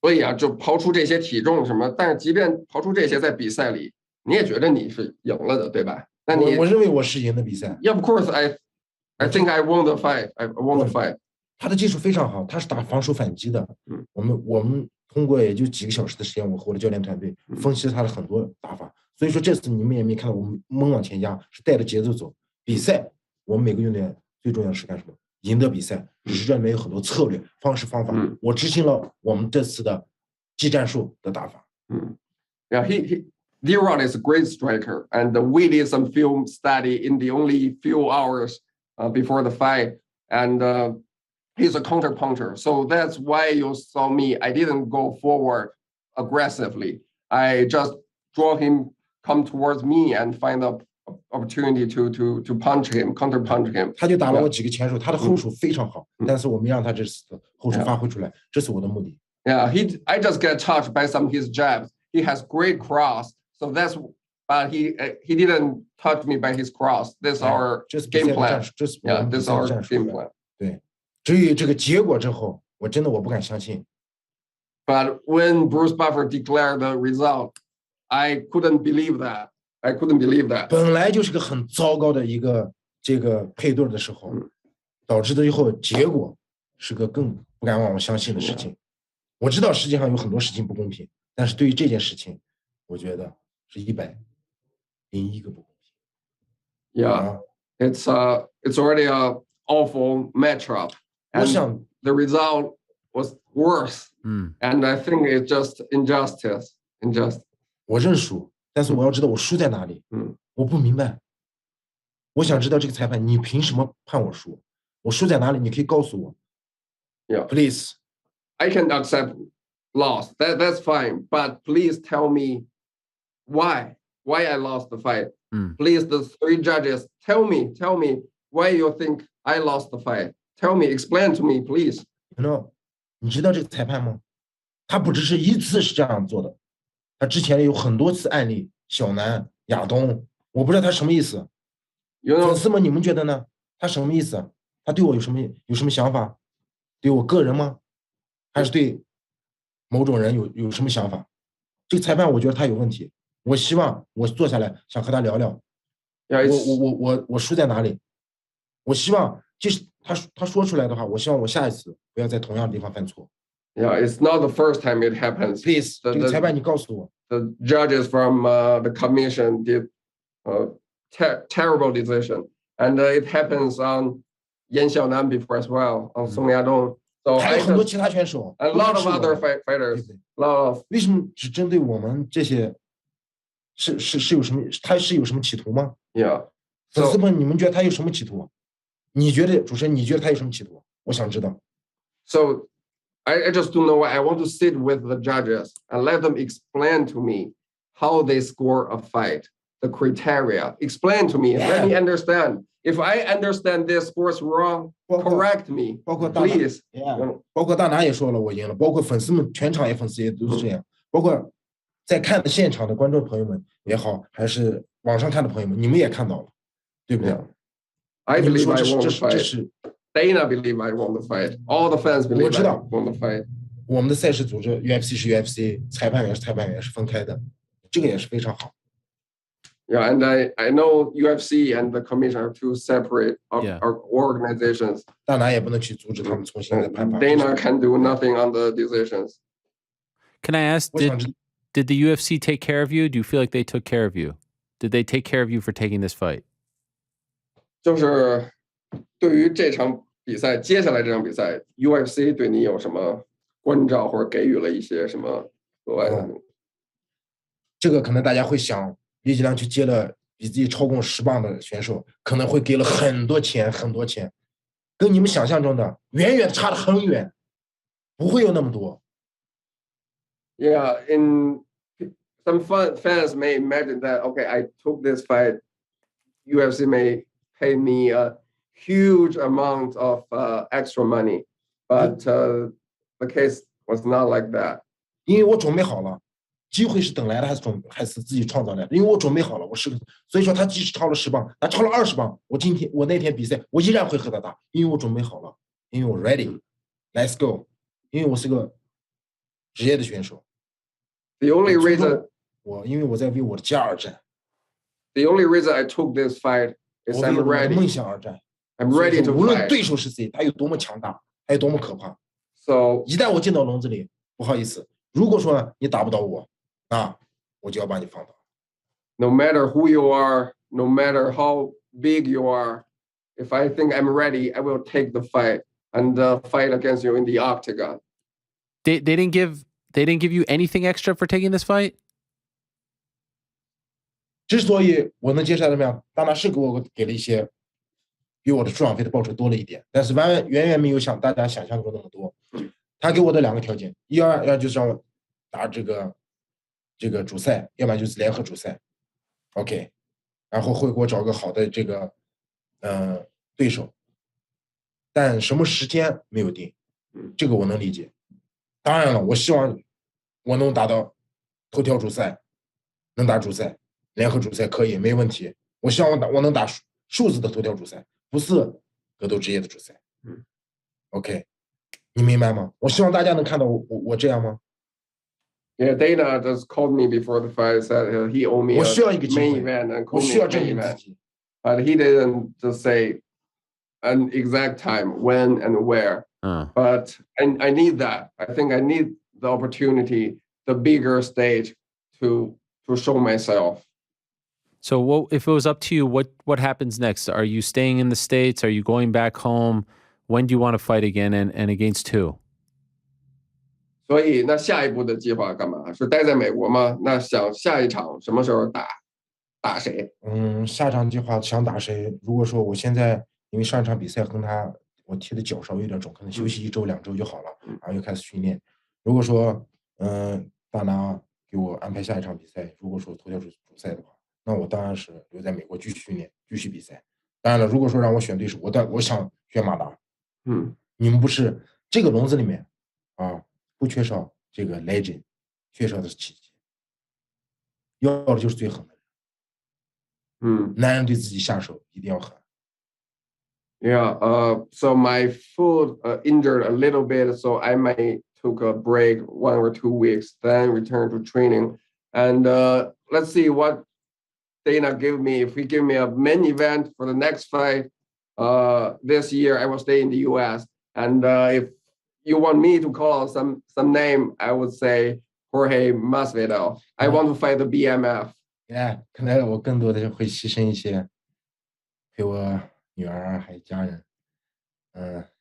所以啊，就抛出这些体重什么，但是即便抛出这些，在比赛里你也觉得你是赢了的，对吧？那你我认为我是赢的比赛。Yeah, of course, I think I won the fight. I won the fight. 他的技术非常好，他是打防守反击的。我们通过也就几个小时的时间，我和我的教练团队分析了他的很多打法。所以说这次你们也没看到我们猛往前压，是带着节奏走。比赛我们每个运动员最重要的是干什么？赢得比赛，只是这里面有很多策略、方式、方法。我执行了我们这次的技战术的打法。Yeah, Theodorou is a great striker, and we did some film study in the only few hours before the fight, and he's a counter puncher. So that's why you saw me. I didn't go forward aggressively. I just draw him come towards me and find the opportunity to punch him, counter punch him. 他就打了我几个前手，他的后手非常好，但是我没让他这次的后手发挥出来，这是我的目的。Yeah, I just get touched by some of his jabs. He has great cross, so but he didn't touch me by his cross. This our game plan. Yeah, this our game plan. 对，至于这个结果之后，我真的不敢相信。But when Bruce Buffer declared the result, I couldn't believe that. I couldn't believe that. 本来就是个很糟糕的一个这个配对的时候，导致的以后结果是个更不敢让我相信的事情。我知道世界上有很多事情不公平，但是对于这件事情，我觉得是101个不公平。Yeah, it's already a awful matchup, and the result was worse. And I think it's just injustice. 我认输，但是我要知道我输在哪里。我不明白，我想知道这个裁判，你凭什么判我输？我输在哪里？你可以告诉我。Yeah, please. I can accept loss. That's fine. But please tell me why I lost the fight. Please, the 3 judges, tell me why you think I lost the fight. Tell me, explain to me, please. You know, 你知道这个裁判吗？他不只是一次是这样做的，他之前有很多次案例，小南、亚东，我不知道他什么意思。粉丝们，你们觉得呢？他什么意思？他对我有什么想法？对我个人吗？还是对某种人有什么想法？这个裁判我觉得他有问题。我希望我坐下来想和他聊聊。我输在哪里？我希望即使他说出来的话，我希望我下一次不要在同样的地方犯错。Yeah, it's not the first time it happens. Please, 这个裁判你告诉我。The judges from the commission did terrible decision, and it happens on Yan Xiaonan before as well, on Song Yadong. So 还有很多其他选手 ，a lot of other fighters, a lot of. 为什么只针对我们这些？是有什么？他是有什么企图吗 ？Yeah， 粉丝们，你们觉得他有什么企图？你觉得主持人，你觉得他有什么企图？我想知道。So I just don't know why. I want to sit with the judges and let them explain to me how they score a fight, the criteria. Explain to me. Let me understand. If I understand this sports wrong, correct me, please. 包括大拿也说了我赢了，包括粉丝们全场粉丝也都是这样，包括在看的现场的观众朋友们也好，还是网上看的朋友们，你们也看到了，对不对 ？I believe I won the fight. Dana believe I won the fight. All the fans believe I won the fight. 我们的赛事组织 UFC 是 UFC， 裁判员是裁判员，是分开的，这个也是非常好。Yeah, and I know UFC and the commission are two separate organizations. 大拿也不能去阻止他们重新的判罚。Dana can do nothing on the decisions. Can I ask, did the UFC take care of you? Do you feel like they took care of you? Did they take care of you for taking this fight? 就是对于这场比赛，接下来这场比赛 ，UFC 对你有什么关照或者给予了一些什么额外的？这个可能大家会想。李锦亮去接了比自己超过10磅的选手，可能会给了很多钱，跟你们想象中的远远差得很远，不会有那么多。Yeah, some fans may imagine that, okay, I took this fight, UFC may pay me a huge amount of extra money, but the case was not like that. 因为我准备好了，机会是等来的还是自己创造来的？因为我准备好了，所以说他即使超了10磅，他超了20磅，我那天比赛我依然会和他打，因为我准备好了，因为我 ready，let's go， 因为我是个职业的选手。The only reason 因为我在为我的家而战。The only reason I took this fight is I'm ready. 梦想而战。I'm ready to fight. 无论对手是谁，他有多么强大，还有多么可怕。So 一旦我进到笼子里，不好意思，如果说你打不到我，那我就要把你放倒。No matter who you are, no matter how big you are, if I think I'm ready, I will take the fight and fight against you in the octagon. They didn't give you anything extra for taking this fight? 之所以我能接受怎么样，当然是给了一些比我的出场费的报酬多了一点，但是远远没有像大家想象中那么多。他给我的2个条件，要就是让我打这个主赛，要不然就是联合主赛 ，OK， 然后会给我找个好的这个对手，但什么时间没有定，这个我能理解。当然了，我希望我能打到头条主赛，能打主赛。联合主赛可以没问题，我希望我能打数字的头条主赛，不是格斗职业的主赛。OK， 你明白吗？我希望大家能看到我这样吗？ Yeah, Dana just called me before the fight, said he owed me a main event and called me a main event, but he didn't just say an exact time when and where. But I need that. I think I need the opportunity, the bigger stage to show myself. So if it was up to you, what happens next? Are you staying in the States? Are you going back home? When do you want to fight again and against who? 所以那下一步的计划干嘛？是待在美国吗？那想下一场什么时候打谁？下一场计划想打谁？如果说我现在因为上一场比赛跟我踢的脚稍微有点肿，可能休息1周2周就好了，然后又开始训练。如果说大拿给我安排下一场比赛，如果说头条主赛的话，那我当然是留在美国继续训练，继续比赛。当然了，如果说让我选对手，我想选马达。你们不是这个笼子里面啊，不缺少这个 legend， 缺少的是奇迹，要的就是最狠的人。男人对自己下手一定要狠。Yeah, so my foot injured a little bit, so I might took a break 1 or 2 weeks, then return to training. And let's see what Dana give me. If he give me a main event for the next fight this year, I will stay in the US. And if you want me to call out some name, I would say Jorge Masvidal. I want to fight the BMF. Yeah, 可能我更多的会牺牲一些，陪我女儿还有家人。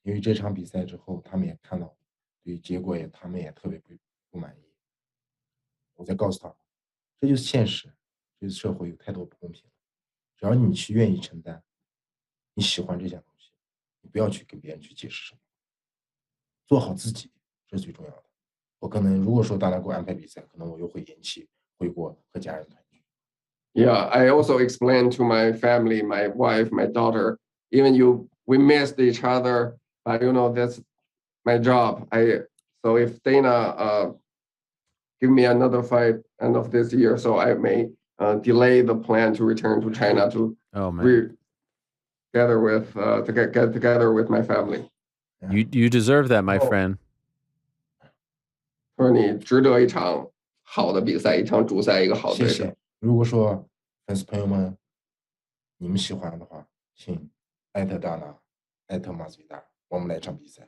因为这场比赛之后，他们也看到，对结果他们也特别不满意。我再告诉他们，这就是现实，这个社会有太多不公平了。只要你去愿意承担，你喜欢这件东西，你不要去跟别人去解释什么，做好自己这是最重要的。我可能如果说大家给我安排比赛，可能我又会延期回国和家人团聚。Yeah, I also explained to my family, my wife, my daughter, even we missed each other, but that's my job. So if Dana give me another fight end of this year, so I may delay the plan to return to China to get together with my family. You deserve that, my friend. 说你值得一场好的比赛，一场主赛，一个好对手。谢谢。如果说粉丝朋友们你们喜欢的话，请艾特大拿，艾特马斯维达，我们来一场比赛。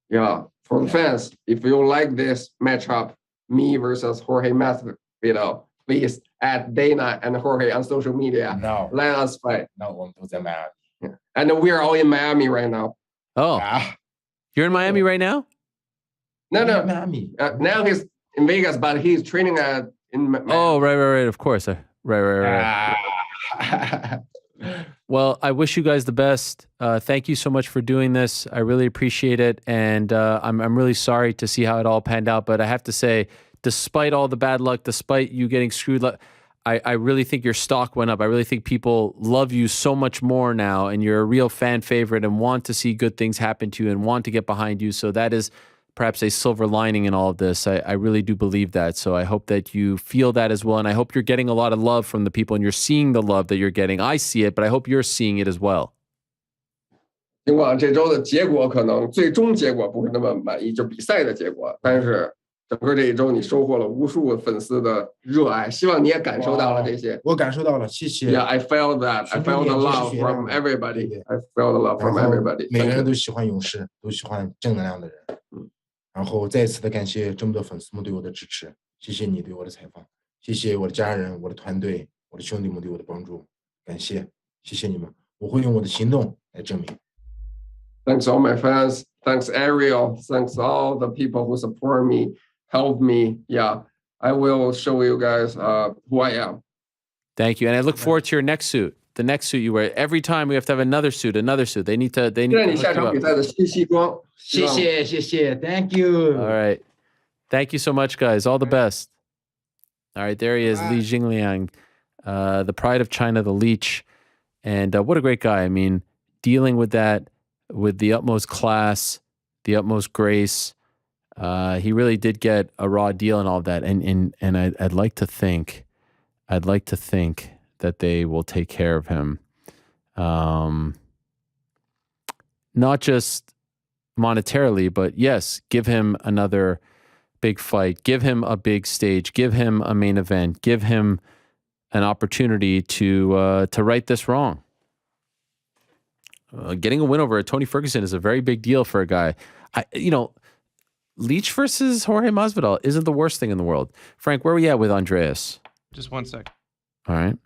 Yeah, for the fans, if you like this matchup, me versus Jorge Masvidal, please add Dana and Jorge on social media. No, let us fight. No, 我们都在迈阿密。And we are all in Miami right now. Oh, you're in Miami right now? No, Miami. Now he's in Vegas, but he's training in Miami. Oh, right. Of course. Right. Well, I wish you guys the best. Thank you so much for doing this. I really appreciate it. And I'm really sorry to see how it all panned out. But I have to say, despite all the bad luck, despite you getting screwed, I really think your stock went up. I really think people love you so much more now, and you're a real fan favorite and want to see good things happen to you and want to get behind you. So that is perhaps a silver lining in all of this. I really do believe that. So I hope that you feel that as well. And I hope you're getting a lot of love from the people and you're seeing the love that you're getting. I see it, but I hope you're seeing it as well. 尽管这周的结果可能最终结果不会那么满意，就比赛的结果，但是整个这一周你收获了无数粉丝的热爱，希望你也感受到了这些。我感受到了，谢谢。Yeah, I felt that. I felt the love from everybody. I felt the love from everybody. 每个人都喜欢勇士，都喜欢正能量的人。然后再次的感谢这么多粉丝们对我的支持，谢谢你对我的采访，谢谢我的家人、我的团队、我的兄弟们对我的帮助，感谢，谢谢你们，我会用我的行动来证明。Thanks all my fans. Thanks Ariel. Thanks all the people who support me, help me. Yeah, I will show you guys who I am. Thank you, and I look forward to your next suit. The next suit you wear. Every time we have to have another suit. They need to. 这是你下场比赛的新西装。谢谢，谢谢 ，Thank you. All right, thank you so much, guys. All the best. All right, there he is, Li Jingliang, the pride of China, the leech, and what a great guy. I mean, dealing with that with the utmost class, the utmost grace. He really did get a raw deal and all of that. And I'd like to think that they will take care of him. Not just monetarily, but yes, give him another big fight, give him a big stage, give him a main event, give him an opportunity to right this wrong. Getting a win over Tony Ferguson is a very big deal for a guy. Leach versus Jorge Masvidal isn't the worst thing in the world. Frank, where are we at with Andreas? Just 1 sec. All right.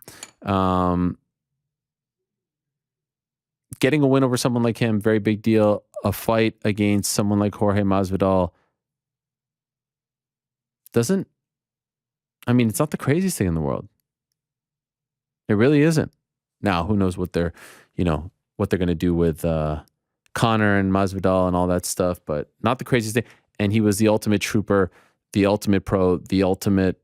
Getting a win over someone like him, very big deal. A fight against someone like Jorge Masvidal it's not the craziest thing in the world. It really isn't. Now, who knows what they're going to do with Conor and Masvidal and all that stuff, but not the craziest thing. And he was the ultimate trooper, the ultimate pro, the ultimate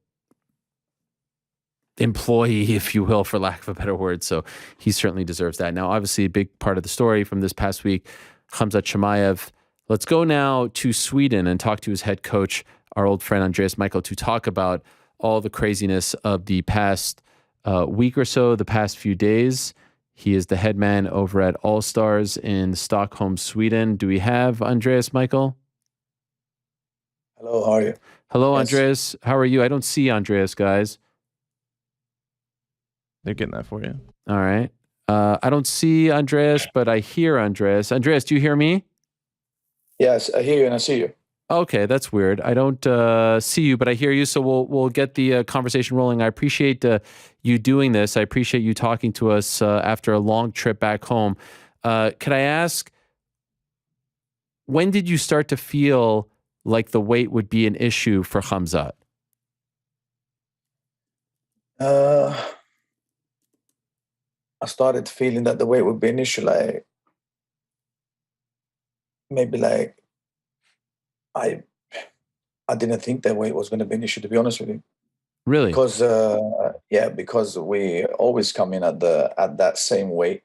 employee, if you will, for lack of a better word. So he certainly deserves that. Now, obviously, a big part of the story from this past week, Khamzat Chimaev. Let's go now to Sweden and talk to his head coach, our old friend Andreas Michael, to talk about all the craziness of the past week or so, the past few days. He is the head man over at Allstars in Stockholm, Sweden. Do we have Andreas Michael? Hello, how are you? Hello, yes. Andreas. How are you? I don't see Andreas, guys. They're getting that for you. All right. I don't see Andreas, but I hear Andreas. Andreas, do you hear me? Yes, I hear you and I see you. Okay, that's weird. I don't see you, but I hear you. So we'll get the conversation rolling. I appreciate you doing this. I appreciate you talking to us after a long trip back home. Could I ask, when did you start to feel like the weight would be an issue for Khamzat? I started feeling that the weight would be an issue, I didn't think that weight was going to be an issue, to be honest with you. Really? Because because we always come in at that same weight.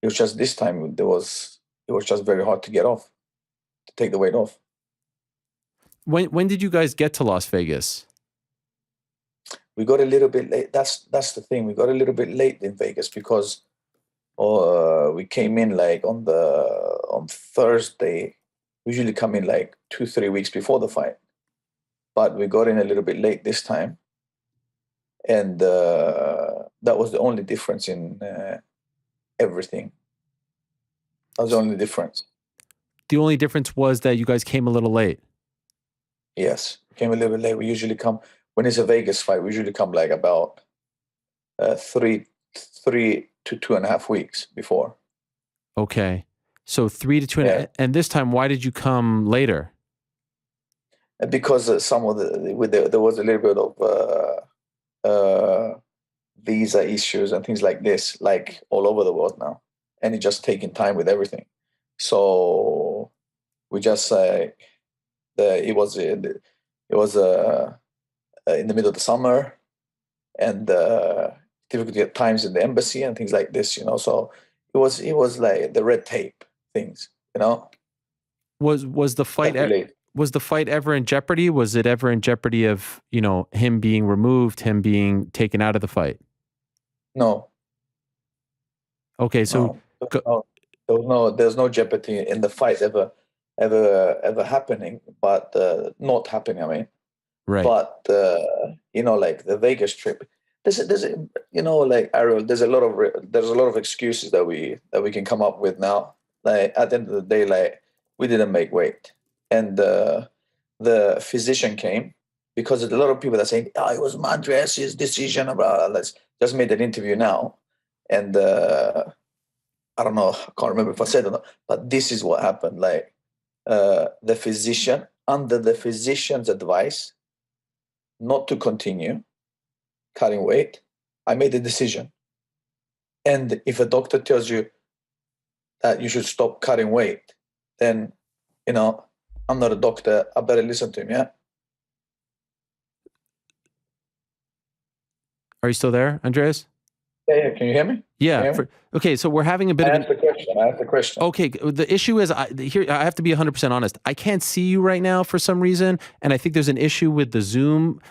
It was just this time it was just very hard to take the weight off. When did you guys get to Las Vegas? We got a little bit late. That's the thing. We got a little bit late in Vegas because we came in on Thursday. We usually come in 2-3 weeks before the fight, but we got in a little bit late this time, and that was the only difference in everything. That was the only difference. The only difference was that you guys came a little late. Yes, we came a little bit late. We usually come when it's a Vegas fight. We usually come about 3 to 2.5 weeks before. Okay. So 3 to 2.5, and this time, why did you come later? Because there was a little bit of visa issues and things like this, all over the world now, and it's just taking time with everything. So we just it was in the middle of the summer, and difficult to get times in the embassy and things like this, So it was like the red tape things, Was the fight was the fight ever in jeopardy? Was it ever in jeopardy of him being removed, him being taken out of the fight? No. Okay, so there's no jeopardy in the fight ever happening, but not happening. I mean, right. But like the Vegas trip, there's like Ariel, there's a lot of excuses that we can come up with now. Like at the end of the day, like we didn't make weight, and the physician came because there's a lot of people that are saying, "Oh, it was Andreas' decision." Let's just made an interview now, and I don't know, I can't remember if I said it or not, but this is what happened. Like the physician, under the physician's advice, not to continue cutting weight, I made a decision. And if a doctor tells you that you should stop cutting weight, then, I'm not a doctor. I better listen to him, yeah? Are you still there, Andreas? Yeah, can you hear me? Yeah. Okay, so we're having a bit I of asked the question. Okay, the issue is I have to be 100% honest. I can't see you right now for some reason, and I think there's an issue with the Zoom.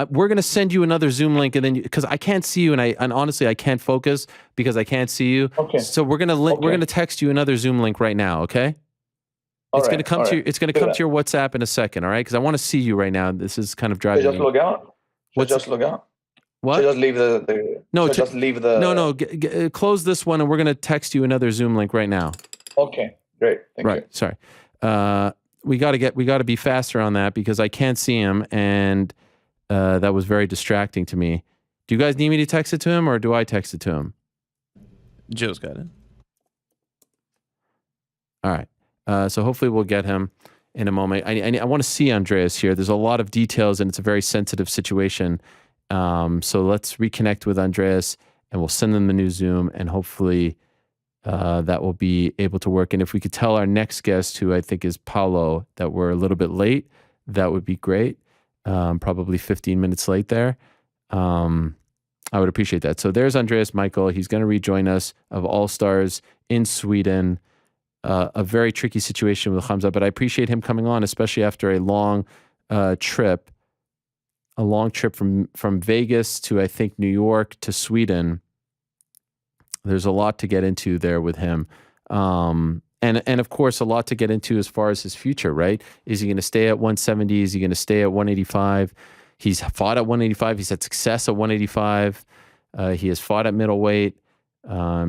We're going to send you another Zoom link, and then because I can't see you, and honestly I can't focus because I can't see you. Okay. So we're gonna text you another Zoom link right now. Okay. It's going to come to your to your WhatsApp in a second. All right, because I want to see you right now. This is kind of driving me. Just log out. Just log out. What? So just leave the no. just leave the. No. Close this one, and we're going to text you another Zoom link right now. Okay, great. Thank you. Sorry. We got to be faster on that because I can't see him, and that was very distracting to me. Do you guys need me to text it to him, or do I text it to him? Joe's got it. All right. So hopefully we'll get him in a moment. I want to see Andreas here. There's a lot of details, and it's a very sensitive situation. So let's reconnect with Andreas, and we'll send them the new Zoom, and hopefully that will be able to work. And if we could tell our next guest, who I think is Paulo, that we're a little bit late, that would be great. Probably 15 minutes late there. I would appreciate that. So there's Andreas Michael. He's going to rejoin us of Allstars in Sweden. A very tricky situation with Khamzat, but I appreciate him coming on, especially after a long trip. A long trip from Vegas to, I think, New York to Sweden. There's a lot to get into there with him. And of course, a lot to get into as far as his future, right? Is he going to stay at 170? Is he going to stay at 185? He's fought at 185. He's had success at 185. He has fought at middleweight.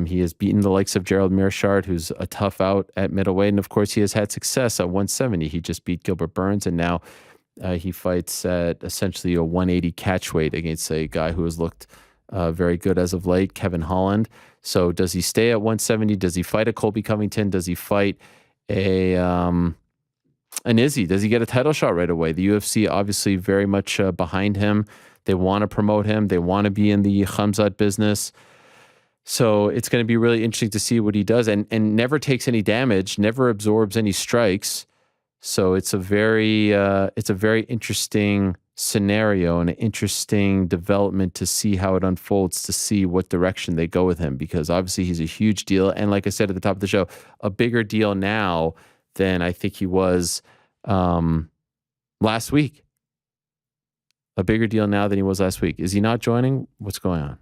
He has beaten the likes of Gerald Meerschaert, who's a tough out at middleweight. And of course, he has had success at 170. He just beat Gilbert Burns, and now he fights at essentially a 180 catch weight against a guy who has looked very good as of late, Kevin Holland. So does he stay at 170? Does he fight a Colby Covington? Does he fight an Izzy? Does he get a title shot right away? The UFC obviously very much behind him. They want to promote him. They want to be in the Khamzat business. So it's going to be really interesting to see what he does, and never takes any damage, never absorbs any strikes. So it's a very interesting scenario and an interesting development to see how it unfolds, to see what direction they go with him, because obviously he's a huge deal. And like I said at the top of the show, a bigger deal now than I think he was last week. A bigger deal now than he was last week. Is he not joining? What's going on?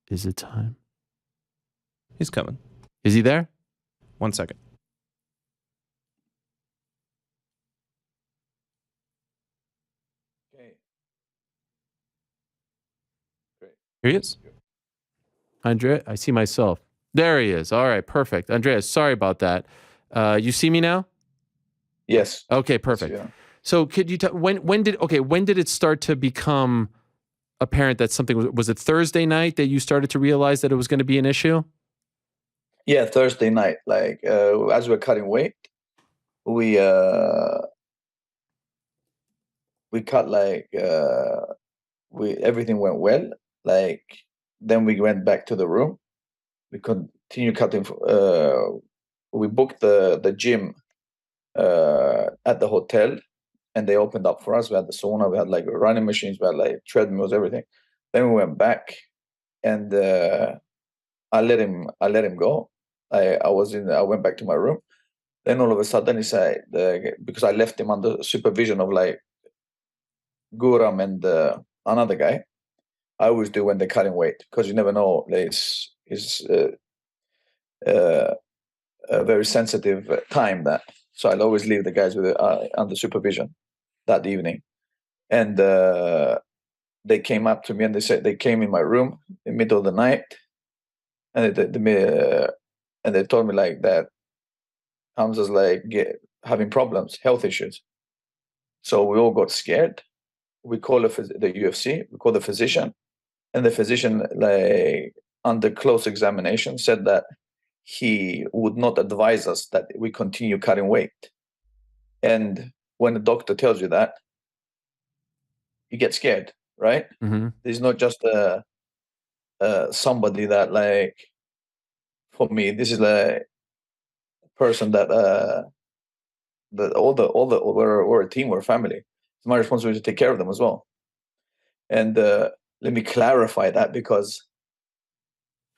Is it time? He's coming. Is he there? 1 second. Okay. Great. Here he is. Andrea, I see myself. There he is. All right, perfect. Andreas, sorry about that. You see me now? Yes. Okay, perfect. Yeah. So could you tell when did it start to become apparent that something was it Thursday night that you started to realize that it was going to be an issue? Yeah, Thursday night. Like as we're cutting weight, we cut like everything went well. Like then we went back to the room. We couldn't continue cutting. We booked the gym at the hotel, and they opened up for us. We had the sauna, we had like running machines, we had like treadmills, everything. Then we went back, and I let him go. I went back to my room. Then all of a sudden he said, because I left him under supervision of like Guram and another guy. I always do when they're cutting weight, because you never know. It's a very sensitive time that. So I'll always leave the guys with under supervision that evening. And they came up to me and they said, they came in my room in the middle of the night, and they told me like that Khamzat's like having problems, health issues. So we all got scared. We called the UFC, we called the physician, and the physician, like under close examination, said that he would not advise us that we continue cutting weight. And when the doctor tells you that, you get scared, right? Mm-hmm. There's not just somebody that, like, for me, this is like a person that we're a team, we're a family. It's my responsibility to take care of them as well. And let me clarify that, because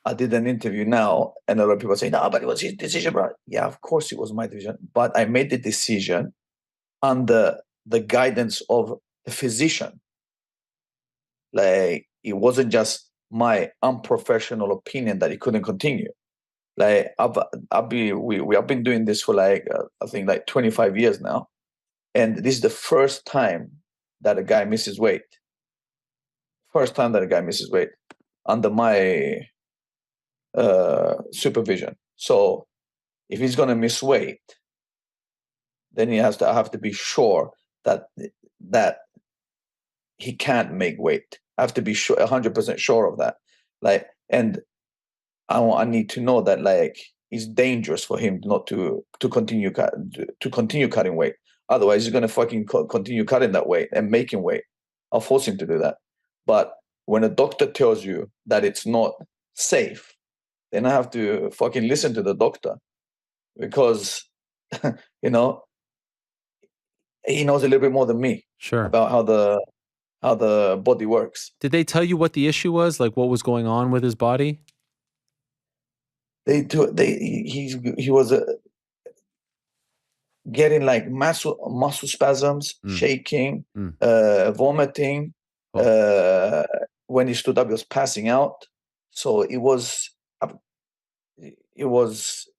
I did an interview now, and a lot of people say, no, but it was his decision, bro. Yeah, of course it was my decision. But I made the decision under the guidance of the physician. Like, it wasn't just my unprofessional opinion that he couldn't continue. Like, I've been doing this for like, I think like 25 years now. And this is the first time that a guy misses weight. First time that a guy misses weight under my supervision. So if he's going to miss weight, then I have to be sure that he can't make weight. I have to be sure, 100% sure of that. Like, and I need to know that, like, it's dangerous for him not to continue cutting weight. Otherwise, he's going to fucking continue cutting that weight and making weight. I'll force him to do that. But when a doctor tells you that it's not safe, then I have to fucking listen to the doctor, because, you know, he knows a little bit more than me. Sure. About how the body works. Did they tell you what the issue was? Like, what was going on with his body? He was getting like muscle spasms, shaking, vomiting. When he stood up, he was passing out. So it was actually, I was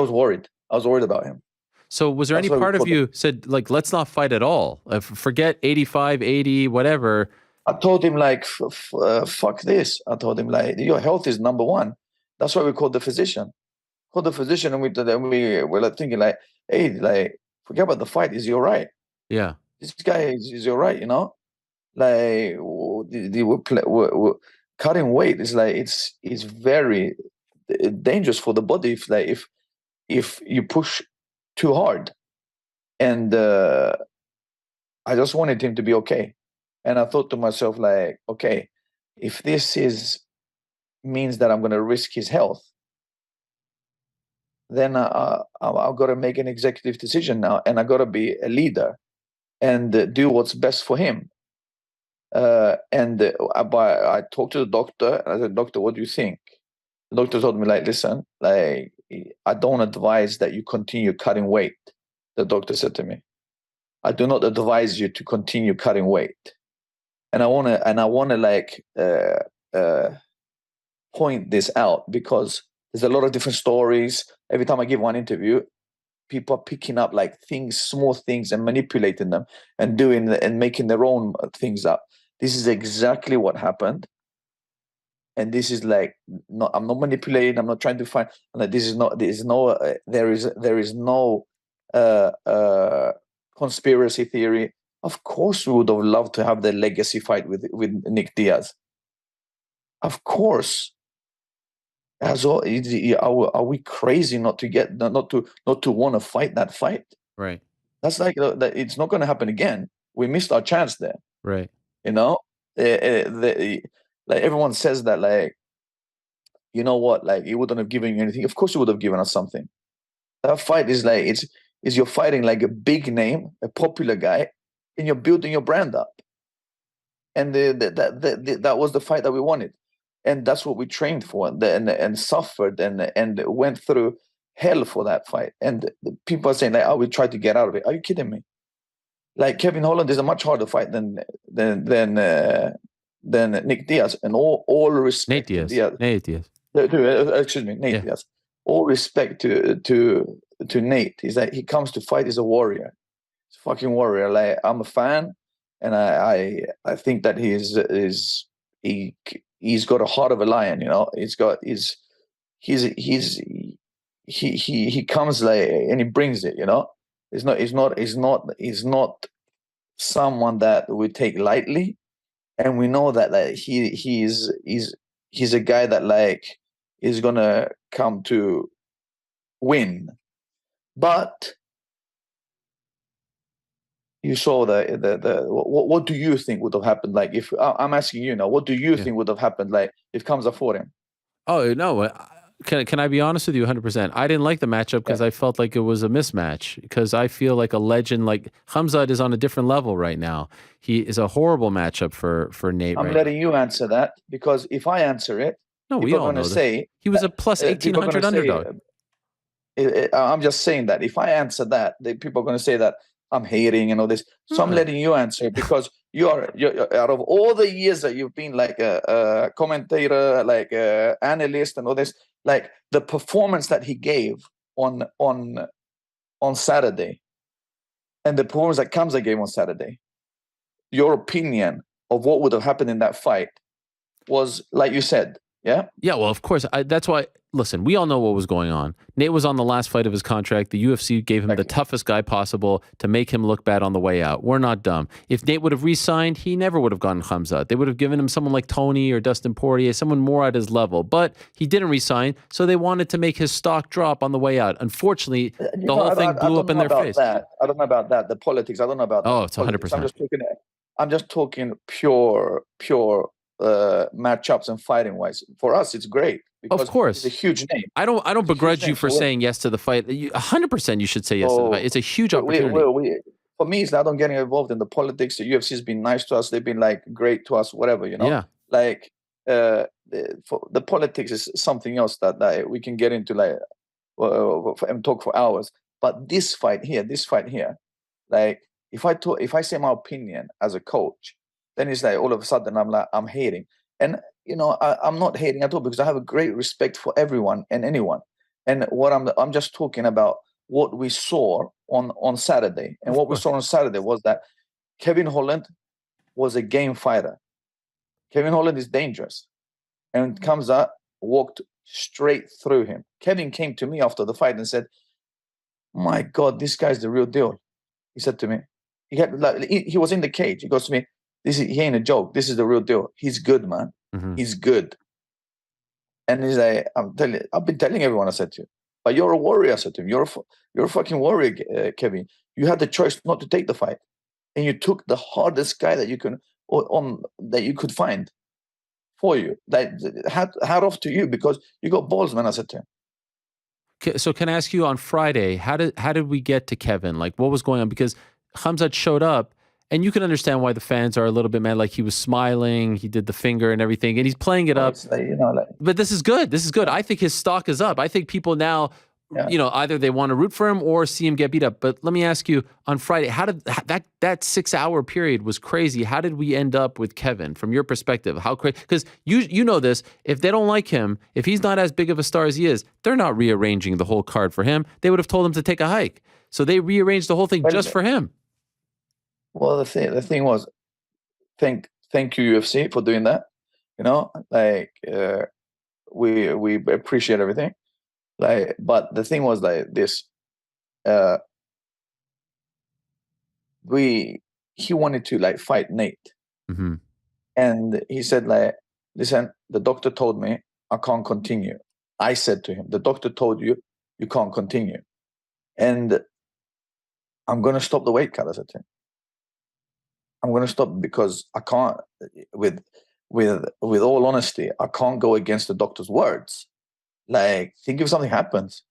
worried. I was worried about him. So was there any part of you said, like, let's not fight at all? Forget 85, 80, whatever. I told him, like, fuck this. I told him, like, your health is number one. That's why we called the physician. Called the physician, and we were like thinking, like, hey, like, forget about the fight. Is he all right? Yeah. This guy is all right, you know? Like, cutting weight is like, it's very dangerous for the body if you push too hard. And I just wanted him to be okay. And I thought to myself, like, okay, if this means that I'm going to risk his health, then I've got to make an executive decision now, and I've got to be a leader and do what's best for him. And I talked to the doctor, and I said, doctor, what do you think? The doctor told me, like, listen, like, I don't advise that you continue cutting weight. The doctor said to me, I do not advise you to continue cutting weight. And I want to like point this out, because there's a lot of different stories. Every time I give one interview, people are picking up like things, small things, and manipulating them and making their own things up. This is exactly what happened. And this is like, I'm not manipulating. I'm not trying to find. Like, there is no conspiracy theory. Of course, we would have loved to have the legacy fight with Nick Diaz. Of course. Are we crazy not to want to fight that fight? Right. That's like it's not going to happen again. We missed our chance there. Right. You know, like everyone says that, like, you know what, like, he wouldn't have given you anything. Of course he would have given us something. That fight is like, is you're fighting like a big name, a popular guy, and you're building your brand up. And that was the fight that we wanted. And that's what we trained for and suffered and went through hell for that fight. And people are saying, like, oh, we tried to get out of it. Are you kidding me? Like, Kevin Holland is a much harder fight than Nick Diaz, and all respect. Nate Diaz. Excuse me, Nate Diaz. All respect to Nate. He's like, he comes to fight. He's a warrior. He's a fucking warrior. Like, I'm a fan, and I think that he's got a heart of a lion. You know, he comes like, and he brings it. You know, he's not someone that we take lightly. And we know that, like, he's a guy that, like, is gonna come to win. But you saw what do you think would have happened? Like, if I'm asking you now, what do you think would have happened? Like, if Khamzat fought him? Oh no. Can I be honest with you 100%? I didn't like the matchup because I felt like it was a mismatch, because I feel like a legend like Khamzat is on a different level right now. He is a horrible matchup for Nate. I'm letting you answer that, because if I answer it, no, we all know say he was a plus 1,800 underdog. I'm just saying that if I answer that, people are going to say that I'm hating and all this. So I'm letting you answer, because you're out of all the years that you've been like a commentator, like an analyst and all this, like the performance that he gave on Saturday and the performance that Khamzat gave on Saturday, your opinion of what would have happened in that fight was, like you said, yeah? Yeah, well, of course. That's why, listen, we all know what was going on. Nate was on the last fight of his contract. The UFC gave him the toughest guy possible to make him look bad on the way out. We're not dumb. If Nate would have re-signed, he never would have gotten Khamzat. They would have given him someone like Tony or Dustin Poirier, someone more at his level. But he didn't re-sign, so they wanted to make his stock drop on the way out. Unfortunately, the whole thing blew up in their face. I don't know about that. The politics, I don't know about that. Oh, it's 100%. I'm just talking pure matchups and fighting wise. For us, it's great. Of course, it's a huge name. I don't begrudge you for saying yes to the fight. 100% you should say yes to the fight. It's a huge opportunity. For me, it's not on getting involved in the politics. The UFC has been nice to us. They've been like great to us, whatever, you know. Yeah. Like the politics is something else that we can get into, like, and talk for hours. But this fight here, like, if I say my opinion as a coach, then it's like all of a sudden I'm hating. And, you know, I'm not hating at all, because I have a great respect for everyone and anyone. And what I'm just talking about what we saw on Saturday. And what we saw on Saturday was that Kevin Holland was a game fighter. Kevin Holland is dangerous. And Khamzat walked straight through him. Kevin came to me after the fight and said, "My God, this guy's the real deal." He said to me, he was in the cage. He goes to me, he ain't a joke. This is the real deal. He's good, man. Mm-hmm. He's good. And he's like, I've been telling everyone, I said to him, but you're a warrior, I said to him. You're a fucking warrior, Kevin. You had the choice not to take the fight. And you took the hardest guy that you could find for you. Like, hat off to you, because you got balls, man, I said to him. So can I ask you, on Friday, how did we get to Kevin? Like, what was going on? Because Khamzat showed up, and you can understand why the fans are a little bit mad. Like, he was smiling, he did the finger and everything, and he's playing it up. Like, you know, like, but this is good. This is good. I think his stock is up. I think people now, you know, either they want to root for him or see him get beat up. But let me ask you, on Friday, how did that 6-hour period was crazy. How did we end up with Kevin from your perspective? How crazy? Because you know this. If they don't like him, if he's not as big of a star as he is, they're not rearranging the whole card for him. They would have told him to take a hike. So they rearranged the whole thing just for him. Well, the thing was, thank you, UFC, for doing that. You know, like, we appreciate everything. Like, but the thing was like this. He wanted to, like, fight Nate, and he said, like, listen, the doctor told me I can't continue. I said to him, the doctor told you can't continue, and I'm gonna stop the weight cut. I said to him, I'm going to stop because I can't, with with all honesty, I can't go against the doctor's words. Like, think if something happens,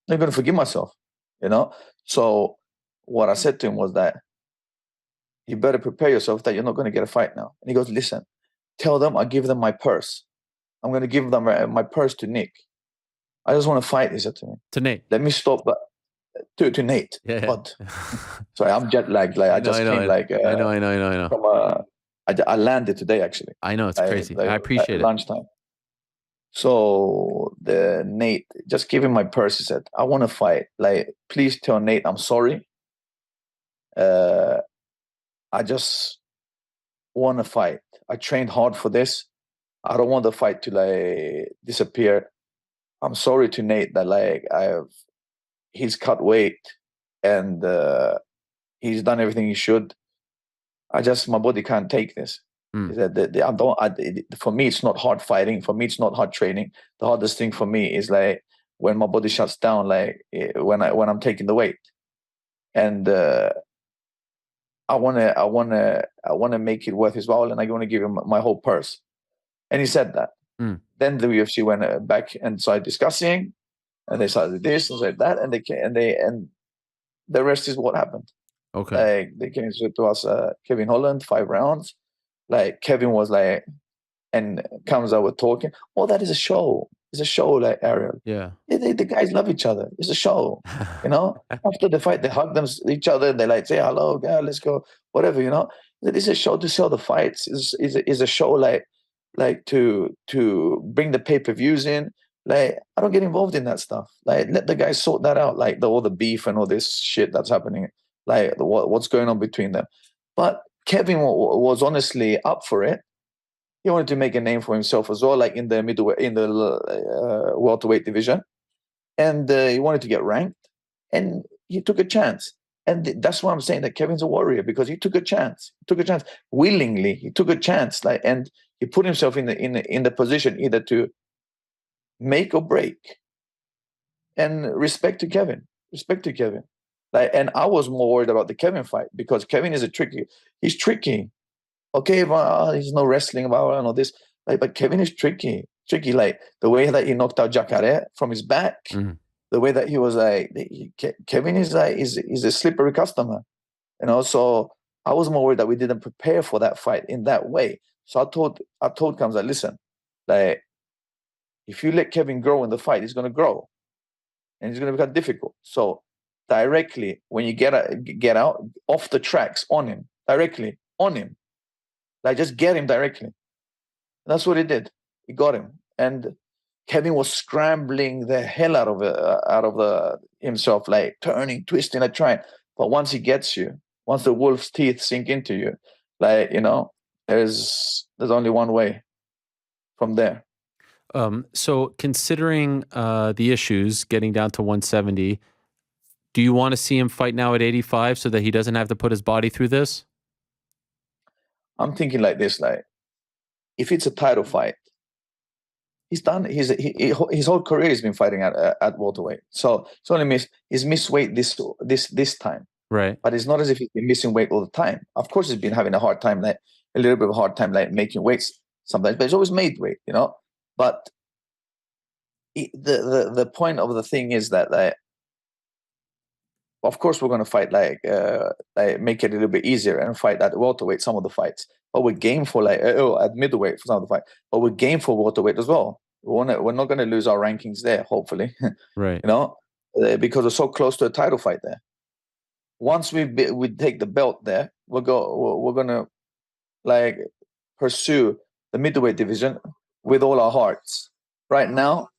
I'm not going to forgive myself, you know? So what I said to him was that you better prepare yourself that you're not going to get a fight now. And he goes, listen, tell them I give them my purse. I'm going to give them my purse to Nick. I just want to fight, he said to me. To Nate. Let me stop to Nate. Yeah. But sorry, I'm jet lagged. Like I just came like I know. from I landed today actually. I know, it's crazy. I appreciate at it. lunchtime. So the Nate just gave him my purse. He said, I want to fight. Like, please tell Nate I'm sorry. I just want to fight. I trained hard for this. I don't want the fight to like disappear. I'm sorry to Nate that like he's cut weight and he's done everything he should. My body can't take this. For me, it's not hard fighting. For me, it's not hard training. The hardest thing for me is like when my body shuts down, like when I'm taking the weight, and I wanna make it worth his while, and I want to give him my whole purse. And he said that. Then the UFC went back and started discussing, and they started this and said that, and the rest is what happened. Okay. Like they came to us, Kevin Holland, 5 rounds. Like Kevin was like, and Khamzat were talking. Oh, that is a show. It's a show, like Ariel. Yeah. The guys love each other. It's a show, you know. After the fight, they hug each other. They like say hello, yeah, let's go, whatever, you know. It's a show to sell the fights. Is a show like to bring the pay-per-views in. Like I don't get involved in that stuff. Like let the guys sort that out. Like all the beef and all this shit that's happening. Like what's going on between them. But Kevin was honestly up for it. He wanted to make a name for himself as well, like in the middleweight, in the welterweight division, and he wanted to get ranked, and he took a chance. And that's why I'm saying that Kevin's a warrior, because he took a chance. He took a chance willingly. He took a chance, like, and he put himself in the position either to make or break. And respect to Kevin. Respect to Kevin. Like, and I was more worried about the Kevin fight because Kevin is he's tricky. Okay, but he's no wrestling about and all this. Like, but Kevin is tricky. Like the way that he knocked out Jacare from his back, the way that he was like, Kevin is like, is a slippery customer, you know. So I was more worried that we didn't prepare for that fight in that way. So I told Khamzat, listen, like, if you let Kevin grow in the fight, he's going to grow, and it's going to become difficult. So directly when you get out off the tracks on him, directly on him, like just get him directly. And that's what he did. He got him, and Kevin was scrambling the hell out of himself, like turning, twisting, and trying. But once he gets you, once the wolf's teeth sink into you, like, you know, there's only one way from there. So considering the issues, getting down to 170, do you want to see him fight now at 85 so that he doesn't have to put his body through this? I'm thinking like this, like, if it's a title fight, he's done. His whole career has been fighting at welterweight. So he's missed weight this time. Right. But it's not as if he's been missing weight all the time. Of course, he's been having a little bit of a hard time, like making weights sometimes, but he's always made weight, you know. But the point of the thing is that, like, of course, we're going to fight like make it a little bit easier and fight at welterweight some of the fights. But we're game for at middleweight for some of the fight. But we're game for welterweight as well. We're not going to lose our rankings there, hopefully. Right. You know, because we're so close to a title fight there. Once we take the belt there, we're going to like pursue the middleweight division with all our hearts. Right now,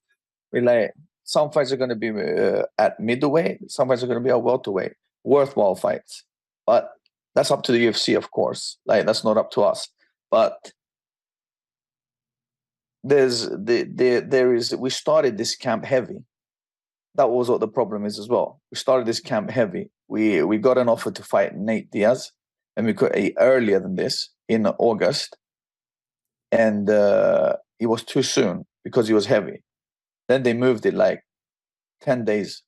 we like. Some fights are going to be at middleweight. Some fights are going to be at welterweight. Worthwhile fights. But that's up to the UFC, of course. Like, that's not up to us. But we started this camp heavy. That was what the problem is as well. We started this camp heavy. We got an offer to fight Nate Diaz, and we could earlier than this in August. And it was too soon because he was heavy. Then they moved it like 10 days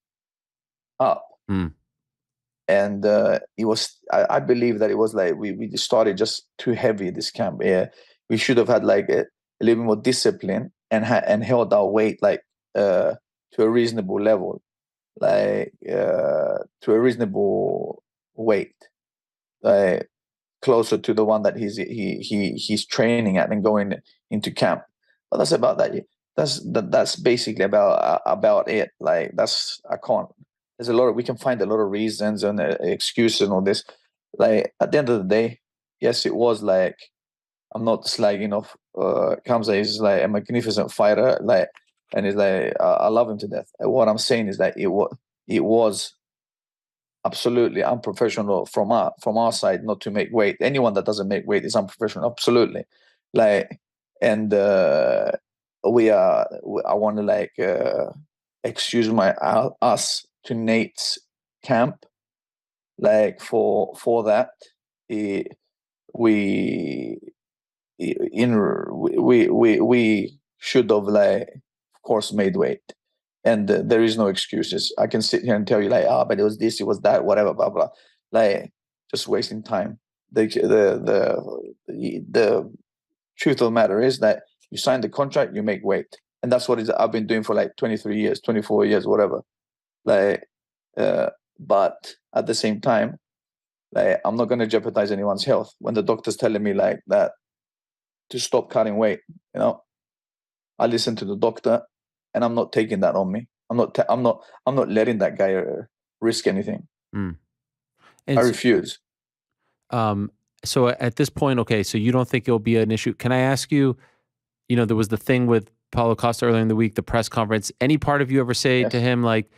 up. And it was, I believe that it was like, we started just too heavy this camp. Yeah, we should have had like a little bit more discipline and held our weight like to a reasonable level, like to a reasonable weight, like closer to the one that he's training at and going into camp. But that's about that. That's basically about it. Like I can't. There's we can find a lot of reasons and excuses and all this. Like at the end of the day, yes, it was like, I'm not slagging off Khamzat. Is like a magnificent fighter, like, and it's like I love him to death. What I'm saying is that it was absolutely unprofessional from our side not to make weight. Anyone that doesn't make weight is unprofessional, absolutely. Like, and I want to like excuse us to Nate's camp, like for that. We should have, like, of course, made weight, and there is no excuses. I can sit here and tell you like, but it was this, it was that, whatever, blah blah, like just wasting time. The truth of the matter is that you sign the contract, you make weight, and that's what I've been doing for like 23 years, 24 years, whatever. Like, but at the same time, like, I'm not going to jeopardize anyone's health when the doctor's telling me like that to stop cutting weight. You know, I listen to the doctor, and I'm not taking that on me. I'm not letting that guy risk anything. And I refuse. So at this point, okay, so you don't think it'll be an issue? Can I ask you? You know, there was the thing with Paulo Costa earlier in the week, the press conference. Any part of you ever say to him like,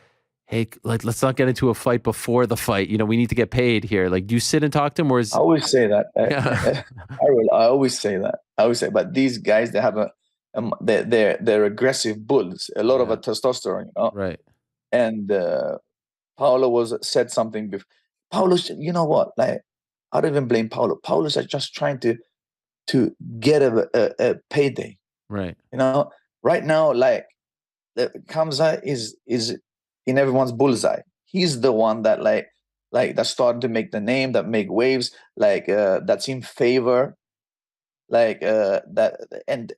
hey, like, let's not get into a fight before the fight. You know, we need to get paid here. Like, do you sit and talk to him, or is... I always say that. I always say that. But these guys, they have they're aggressive bulls. A lot of testosterone, you know. Right. And Paulo said something before. Paulo, you know what? Like, I don't even blame Paulo. Paulo's just trying to get a payday. Right. You know, right now, like, Khamzat is in everyone's bullseye. He's the one that like that started to make the name, that make waves, like that's in favor, like that, and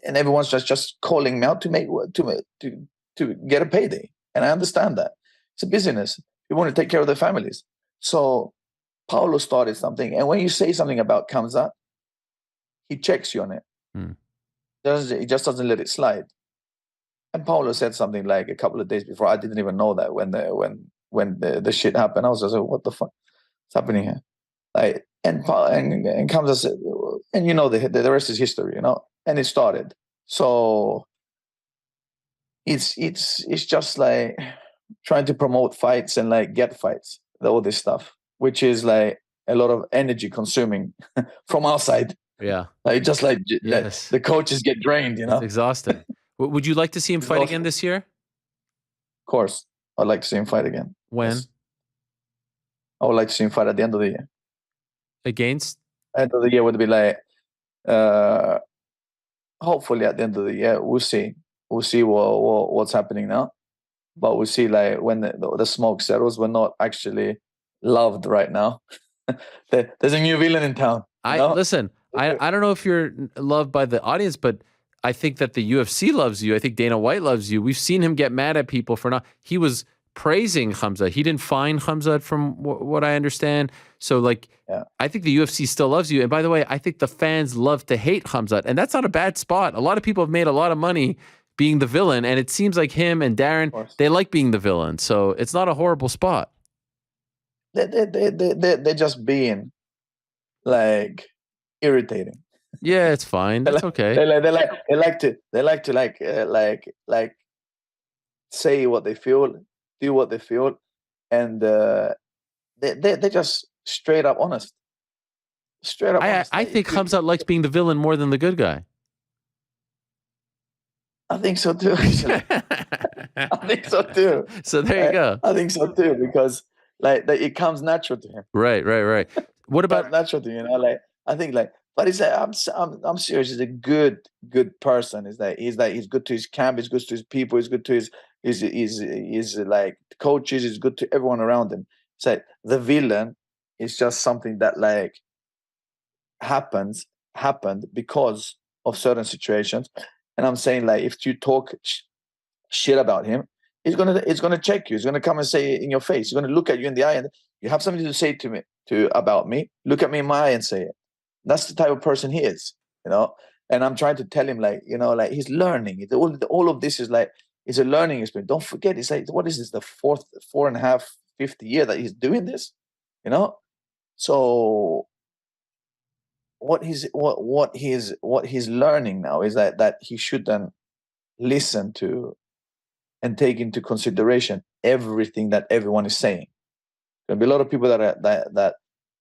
everyone's just calling me out to get a payday. And I understand that it's a business. You want to take care of their families. So Paulo started something, and when you say something about Khamzat, he checks you on it. He just doesn't let it slide. And Paulo said something like a couple of days before. I didn't even know that when the shit happened. I was just like, what the fuck is happening here? Like, and Khamzat said, and you know, the rest is history, you know. And it started. So it's just like trying to promote fights and like get fights, all this stuff, which is like a lot of energy consuming from our side. Yeah. Like, just like yes. The coaches get drained, you know. It's exhausting. Would you like to see him fight again this year? Of course. I'd like to see him fight again. When? Yes. I would like to see him fight at the end of the year. Against? End of the year would be like, hopefully at the end of the year, we'll see. We'll see what's happening now. But we'll see, like, when the smoke settles. We're not actually loved right now. There's a new villain in town. Listen, I don't know if you're loved by the audience, but I think that the UFC loves you. I think Dana White loves you. We've seen him get mad at people for not... He was praising Khamzat. He didn't find Khamzat from what I understand. So, like, I think the UFC still loves you. And by the way, I think the fans love to hate Khamzat. And that's not a bad spot. A lot of people have made a lot of money being the villain. And it seems like him and Darren, they like being the villain. So it's not a horrible spot. They're just being, like, irritating. Yeah, it's fine. That's okay. They like to say what they feel, do what they feel, and they're just straight up honest. Straight up honest. I think Khamzat likes being the villain more than the good guy. I think so too. Actually. I think so too. So there you go. I think so too, because like it comes natural to him. Right. What about natural to him? You know, like, I think, like, but he's like, I'm serious. He's a good person. He's good to his camp. He's good to his people. He's good to his like coaches. He's good to everyone around him. It's like the villain is just something that like happens happened because of certain situations. And I'm saying, like, if you talk shit about him, it's gonna check you. He's gonna come and say it in your face. He's gonna look at you in the eye, and you have something to say to me about me. Look at me in my eye and say it. That's the type of person he is, you know. And I'm trying to tell him, like, you know, like, he's learning. All of this is like, it's a learning experience. Don't forget, it's like, what is this? The fourth and a half, fifth year that he's doing this, you know. So what he's learning now is that he shouldn't listen to and take into consideration everything that everyone is saying. There's gonna be a lot of people that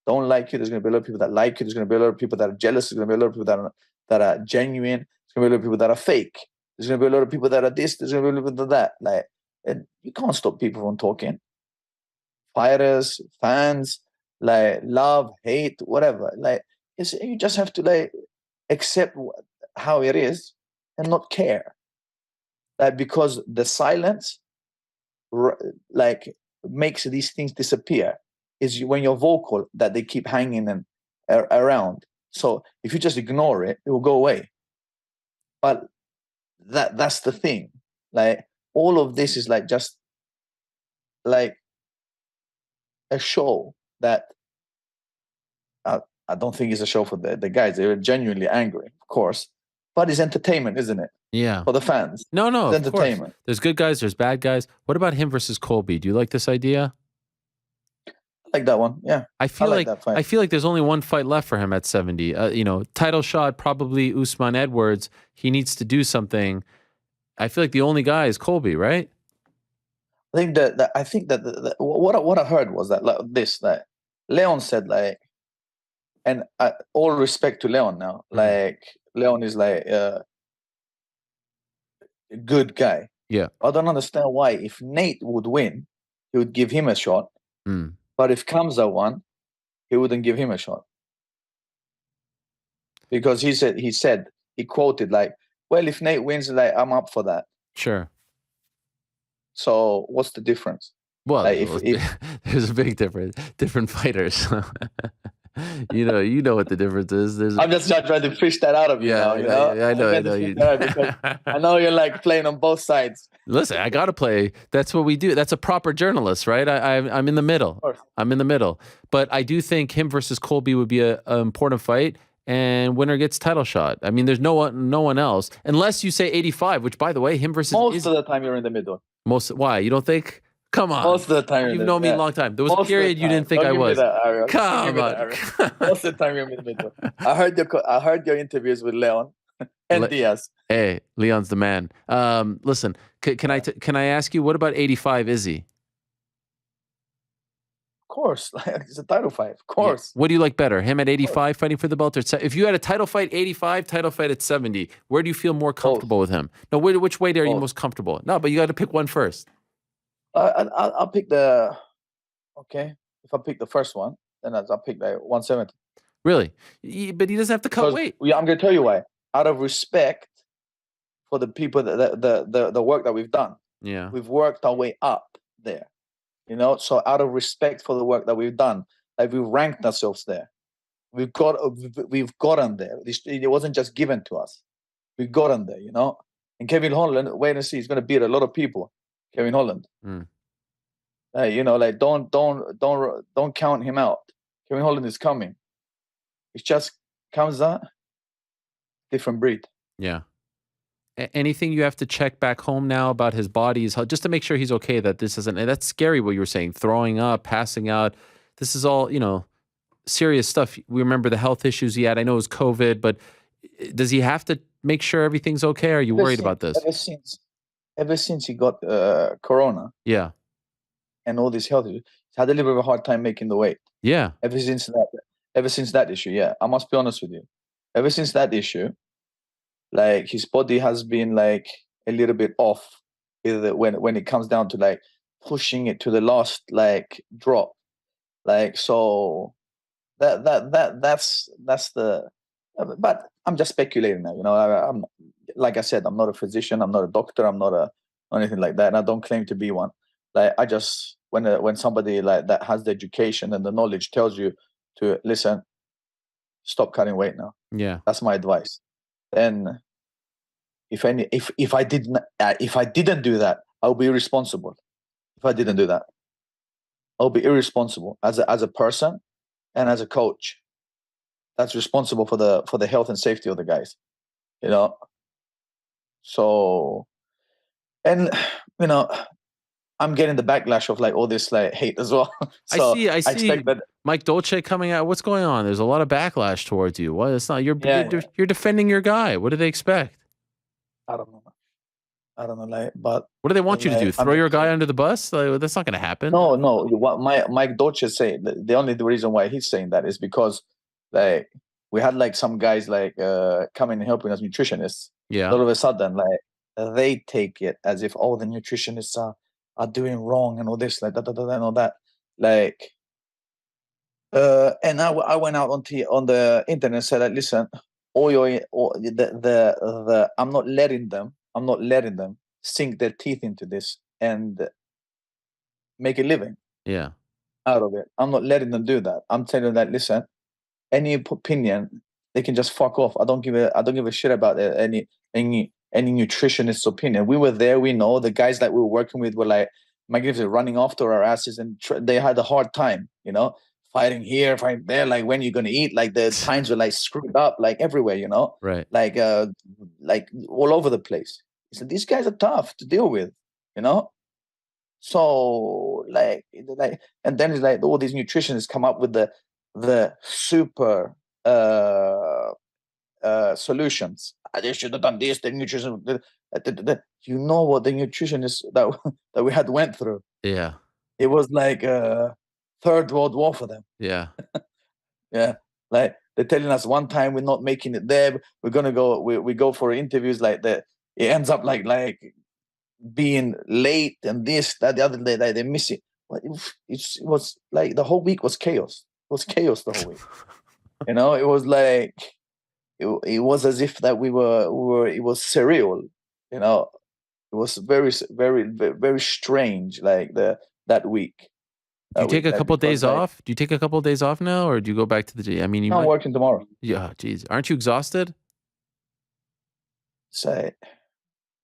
don't like you. There's gonna be a lot of people that like you. There's gonna be a lot of people that are jealous. There's gonna be a lot of people that are genuine. There's gonna be a lot of people that are fake. There's gonna be a lot of people that are this. There's gonna be a lot of people that. Like, and you can't stop people from talking. Fighters, fans, like, love, hate, whatever. Like, you just have to, like, accept how it is and not care. Like, because the silence, like, makes these things disappear. Is when you're vocal that they keep hanging and around. So if you just ignore it, it will go away. But that's the thing. Like, all of this is like just like a show that I don't think it's a show for the guys. They're genuinely angry, of course. But it's entertainment, isn't it? Yeah. For the fans. No, it's of entertainment. Course. There's good guys, there's bad guys. What about him versus Colby? Do you like this idea? I like that one. Yeah. I feel like that fight. I feel like there's only one fight left for him at 70. You know, title shot, probably Usman Edwards. He needs to do something. I feel like the only guy is Colby, right? I think that what I heard was that, like, that Leon said, like, and all respect to Leon now, like, Leon is like a good guy. Yeah. I don't understand why, if Nate would win, he would give him a shot. But if Khamzat won, he wouldn't give him a shot. Because he quoted, like, well, if Nate wins, like, I'm up for that. Sure. So what's the difference? Well, like, there's a big difference. Different fighters. you know what the difference is. I'm just trying to fish that out of you now. You know? I know. I know you're, like, playing on both sides. Listen, I gotta play. That's what we do. That's a proper journalist, right? I'm in the middle. I'm in the middle. But I do think him versus Colby would be an important fight, and winner gets title shot. I mean, there's no one else, unless you say 85. Which, by the way, him versus most of the time you're in the middle. Why? You don't think? Come on. Most of the time you've known me a long time. There was a period you didn't think I was. Come on. Most of the time you're in the middle. I heard your interviews with Leon and Diaz. Hey, Leon's the man. Listen, can I ask you, what about 85 Izzy? Of course, it's a title fight. Of course. Yeah. What do you like better, him at 85 fighting for the belt, or if you had a title fight 85, title fight at 70, where do you feel more comfortable with him? No, which weight are you most comfortable? No, but you got to pick one first. I'll pick the. Okay, if I pick the first one, then I'll pick like 170. Really? But he doesn't have to cut weight. Yeah, I'm going to tell you why. Out of respect for the people, the work that we've done. Yeah. We've worked our way up there. You know, so out of respect for the work that we've done, like, we've ranked ourselves there. We've gotten there. It wasn't just given to us. We've gotten there, you know. And Kevin Holland, wait and see, he's going to beat a lot of people. Kevin Holland. You know, like, don't count him out. Kevin Holland is coming. It just comes out different breed. Yeah. Anything you have to check back home now about his body, just to make sure he's okay, that this isn't, and that's scary what you were saying, throwing up, passing out. This is all, you know, serious stuff. We remember the health issues he had. I know it was COVID, but does he have to make sure everything's okay? Or are you worried about this? Ever since he got corona. Yeah. And all these health issues, he's had a little bit of a hard time making the weight. Yeah. Ever since that issue, yeah. I must be honest with you. Ever since that issue, like, his body has been, like, a little bit off when it comes down to, like, pushing it to the last, like, drop. Like, so that's the. But I'm just speculating now. You know, I'm, like I said, I'm not a physician. I'm not a doctor. I'm not anything like that. And I don't claim to be one. Like, I just, when somebody like that has the education and the knowledge tells you to listen, stop cutting weight now. Yeah. That's my advice. Then if I didn't do that, I'll be irresponsible. If I didn't do that, I'll be irresponsible as a person and as a coach. That's responsible for the health and safety of the guys, you know. So, and you know, I'm getting the backlash of like all this like hate as well. So I see expect that. Mike Dolce coming out. What's going on? There's a lot of backlash towards you. What? It's not you're defending your guy. What do they expect? I don't know. Like, but what do they want you to do? Throw your guy under the bus? Like, that's not going to happen. No. What Mike Dolce is saying, the only reason why he's saying that is because like we had like some guys like coming and helping us nutritionists. Yeah. All of a sudden, like they take it as if the nutritionists are doing wrong and all this, like and all that. Like, and I went out on the internet and said, like, listen, I'm not letting them sink their teeth into this and make a living. Yeah. Out of it. I'm not letting them do that. I'm telling them that, listen, any opinion, they can just fuck off. I don't give a shit about any nutritionist's opinion. We were there. We know the guys that we were working with were like, magnificent, running after our asses, and they had a hard time, you know, fighting here, fighting there. Like, when you're gonna eat? Like, the times were like screwed up, like everywhere, you know, right? Like all over the place. So these guys are tough to deal with, you know. So like, and then it's like all these nutritionists come up with the super solutions. They should have done this. The nutrition, you know what the nutritionists that we had went through. Yeah, it was like a third world war for them. Yeah, yeah. Like, they're telling us one time we're not making it there. We're gonna go. We go for interviews like that. It ends up like being late and this, that, the other day, like they miss it. It was like the whole week was chaos. It was chaos the whole week. You know, it was like it was as if that we were. It was surreal. You know, it was very, very, very strange. Like that week. Do you take a couple of days off? Do you take a couple of days off now, or do you go back to the gym? I mean, I'm working tomorrow. Yeah, geez, aren't you exhausted? Say,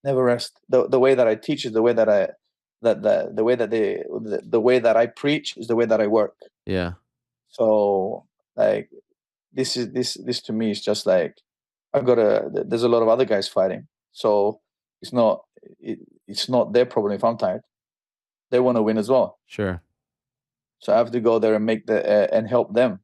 never rest. The way that I teach is the way that the way that I preach is the way that I work. Yeah. So like this to me is just like there's a lot of other guys fighting. So it's not their problem if I'm tired. They want to win as well. Sure. So I have to go there and make and help them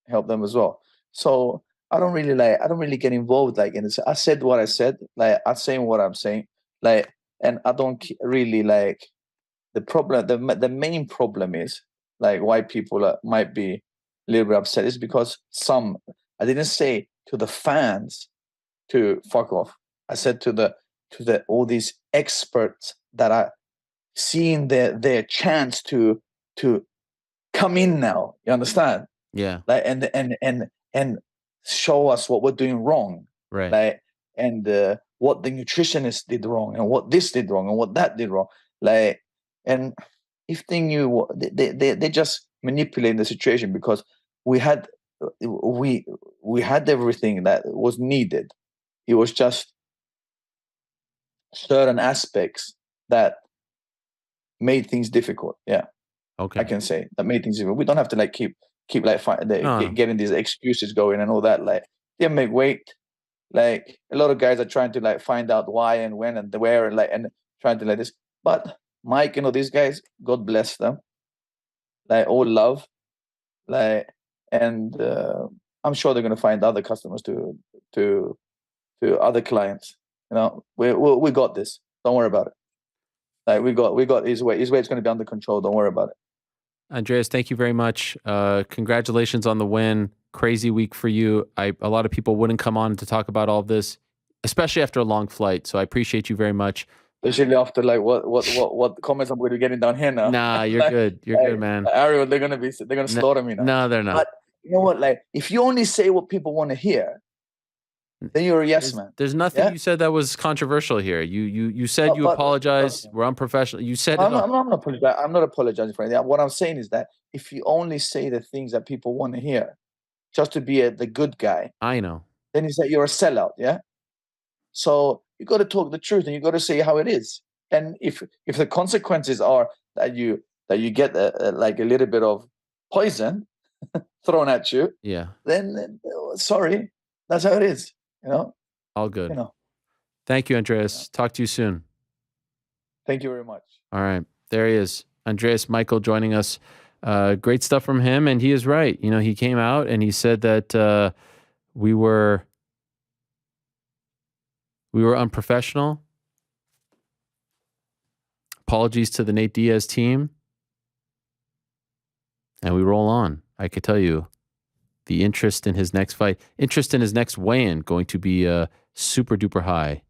as well. So I don't really get involved like in this. I said what I said, like I'm saying what I'm saying, like, and I don't really like the problem. The main problem is like why people might be a little bit upset is because I didn't say to the fans to fuck off. I said to all these experts that are seeing their chance to come in now. You understand? Yeah. Like and show us what we're doing wrong. Right. Like and what the nutritionist did wrong and what this did wrong and what that did wrong. Like, and if they knew what they just manipulating the situation because we had everything that was needed. It was just certain aspects that made things difficult. Yeah. Okay. I can say that made things difficult. We don't have to like keep like getting these excuses going and all that. Like, they make weight. Like, a lot of guys are trying to like find out why and when and where and like and trying to like this. But Mike, you know, these guys, God bless them. Like, all love. Like, and I'm sure they're gonna find other customers to other clients. You know, we got this. Don't worry about it. Like, we got his way. His way is going to be under control. Don't worry about it. Andreas, thank you very much. Congratulations on the win. Crazy week for you. A lot of people wouldn't come on to talk about all of this, especially after a long flight. So I appreciate you very much. Especially after like what comments I'm going to be getting down here now. Nah, you're good. You're good, man. Ariel, they're gonna slaughter me now. No, they're not. But you know what? Like, if you only say what people want to hear, then you're a yes man. There's nothing you said that was controversial here. You said you apologize. We're unprofessional. You said I'm not apologizing for anything. What I'm saying is that if you only say the things that people want to hear, just to be the good guy, I know. then you say you're a sellout. Yeah. So you got to talk the truth and you got to say how it is. And if the consequences are that you get like a little bit of poison thrown at you, yeah, then sorry, that's how it is. All good. You know. Thank you, Andreas. Talk to you soon. Thank you very much. All right, there he is, Andreas Michael, joining us. Great stuff from him, and he is right. He came out and he said that we were unprofessional. Apologies to the Nate Diaz team. And we roll on. I could tell you the interest in his next fight, interest in his next weigh-in going to be super duper high.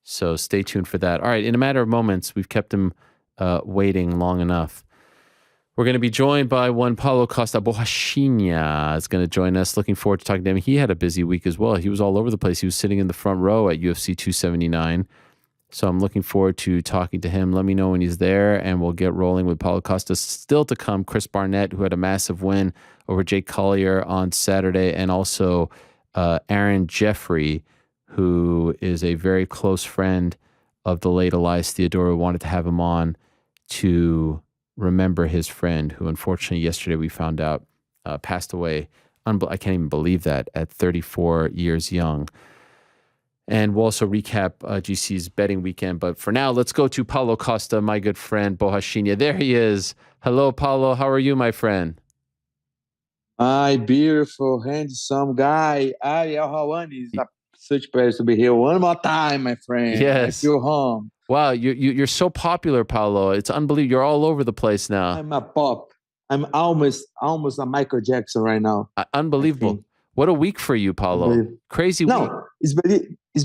So stay tuned for that. All right, in a matter of moments, we've kept him waiting long enough. We're going to be joined by one Paulo Costa. Borrachinha is going to join us. Looking forward to talking to him. He had a busy week as well. He was all over the place. He was sitting in the front row at UFC 279. So I'm looking forward to talking to him. Let me know when he's there, and we'll get rolling with Paulo Costa. Still to come, Chris Barnett, who had a massive win over Jake Collier on Saturday, and also Aaron Jeffery, who is a very close friend of the late Elias Theodorou. Wanted to have him on to remember his friend, who unfortunately yesterday we found out passed away. I can't even believe that, at 34 years young. And we'll also recap GC's betting weekend. But for now, let's go to Paulo Costa, my good friend, Borrachinha. There he is. Hello, Paulo. How are you, my friend? My beautiful, handsome guy, Ariel Hawani. It's such a pleasure to be here one more time, my friend. Yes. I feel home. Wow, you're so popular, Paulo. It's unbelievable. You're all over the place now. I'm a pop. I'm almost a Michael Jackson right now. Unbelievable. What a week for you, Paulo. Crazy week. No, it's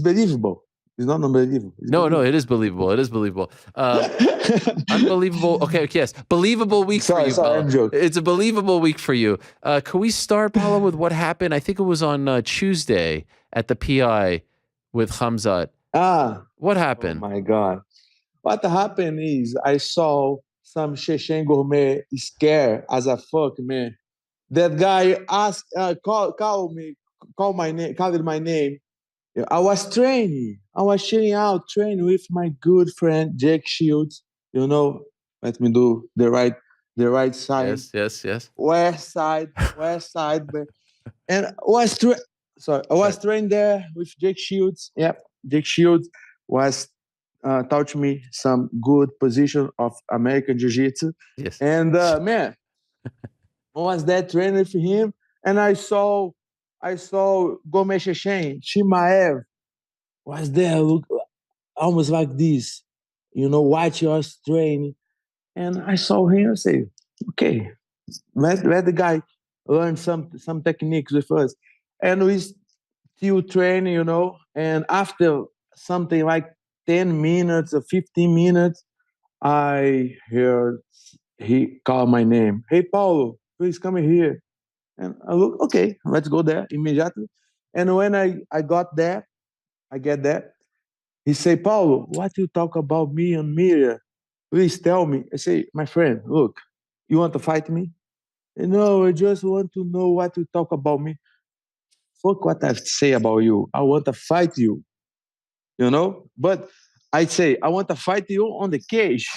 believable. It's not unbelievable. No, it is believable. It is believable. Unbelievable. Okay, yes. Believable week for you, Paulo. I'm joking. It's a believable week for you. Can we start, Paulo, with what happened? I think it was on Tuesday at the PI with Khamzat. What happened? Oh, my God. What happened is I saw some Chechen gourmet scared as a fuck, man. That guy asked, called my name. I was training. I was chilling out, training with my good friend Jake Shields. Let me do the right side. Yes. West side. And I was training there with Jake Shields. Yep, Jake Shields was taught me some good position of American Jiu-Jitsu. Yes. And man, I was there training with him, and I saw Gourmet Chechen, Chimaev was there, look almost like this, watch us training. And I saw him and say, okay, let the guy learn some techniques with us. And we still training, and after something like 10 minutes or 15 minutes, I heard he called my name. Hey, Paulo, please come here. And I look, okay, let's go there immediately. And when I get there, he say, Paulo, what you talk about me on media? Please tell me. I say, my friend, look, you want to fight me? No, I just want to know what you talk about me. Fuck what I say about you. I want to fight you, But I say, I want to fight you on the cage.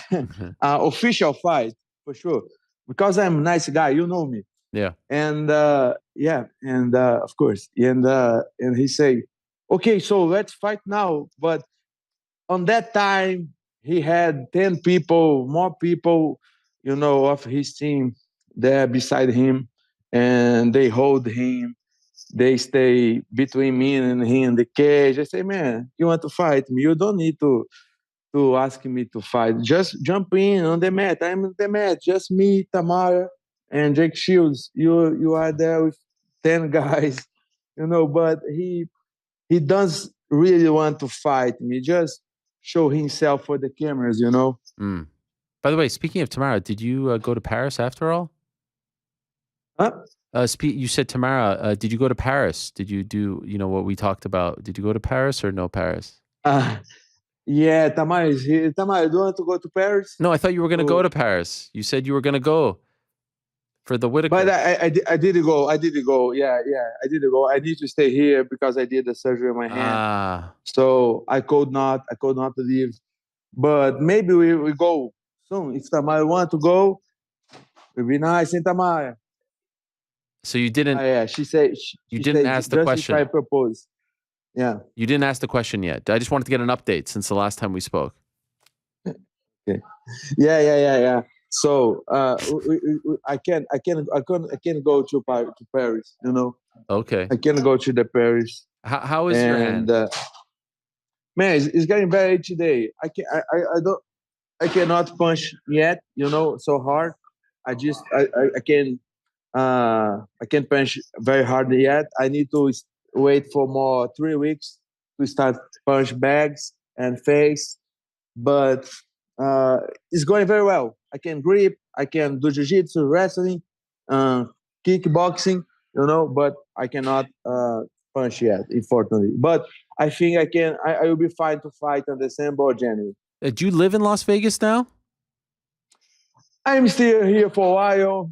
Official fight, for sure. Because I'm a nice guy, you know me. Yeah. And of course, and he say, okay, so let's fight now. But on that time, he had 10 people, more people, of his team there beside him, and they hold him. They stay between me and him in the cage. I say, man, you want to fight me? You don't need to ask me to fight. Just jump in on the mat. I'm on the mat. Just me, Tamara, and Jake Shields. You are there with 10 guys, but he does really want to fight me. Just show himself for the cameras, Mm. By the way, speaking of Tamara, did you go to Paris after all? Huh? You said Tamara. Did you go to Paris? Did you do, what we talked about? Did you go to Paris or no Paris? Yeah, Tamara is here. Tamara, do you want to go to Paris? No, I thought you were going to go to Paris. You said you were going to go. for the Whitaker. But I didn't go. I didn't go. Yeah, I didn't go. I need to stay here because I did the surgery on my hand. So I could not leave. But maybe we go soon. If Tamara want to go, it'd be nice. And Tamara. So you didn't. Yeah, she said. You didn't ask the question. I propose. Yeah. You didn't ask the question yet. I just wanted to get an update since the last time we spoke. Okay. Yeah. So I can't go to Paris. You know. Okay. I can't go to the Paris. How is your hand? Man, it's getting better each day. I cannot punch yet. You know, so hard. I can't punch very hard yet. I need to wait for more 3 weeks to start punch bags and face. But it's going very well. I can grip. I can do jiu-jitsu, wrestling, kickboxing. You know, but I cannot punch yet, unfortunately. But I think I can. I will be fine to fight in December or January. Do you live in Las Vegas now? I'm still here for a while.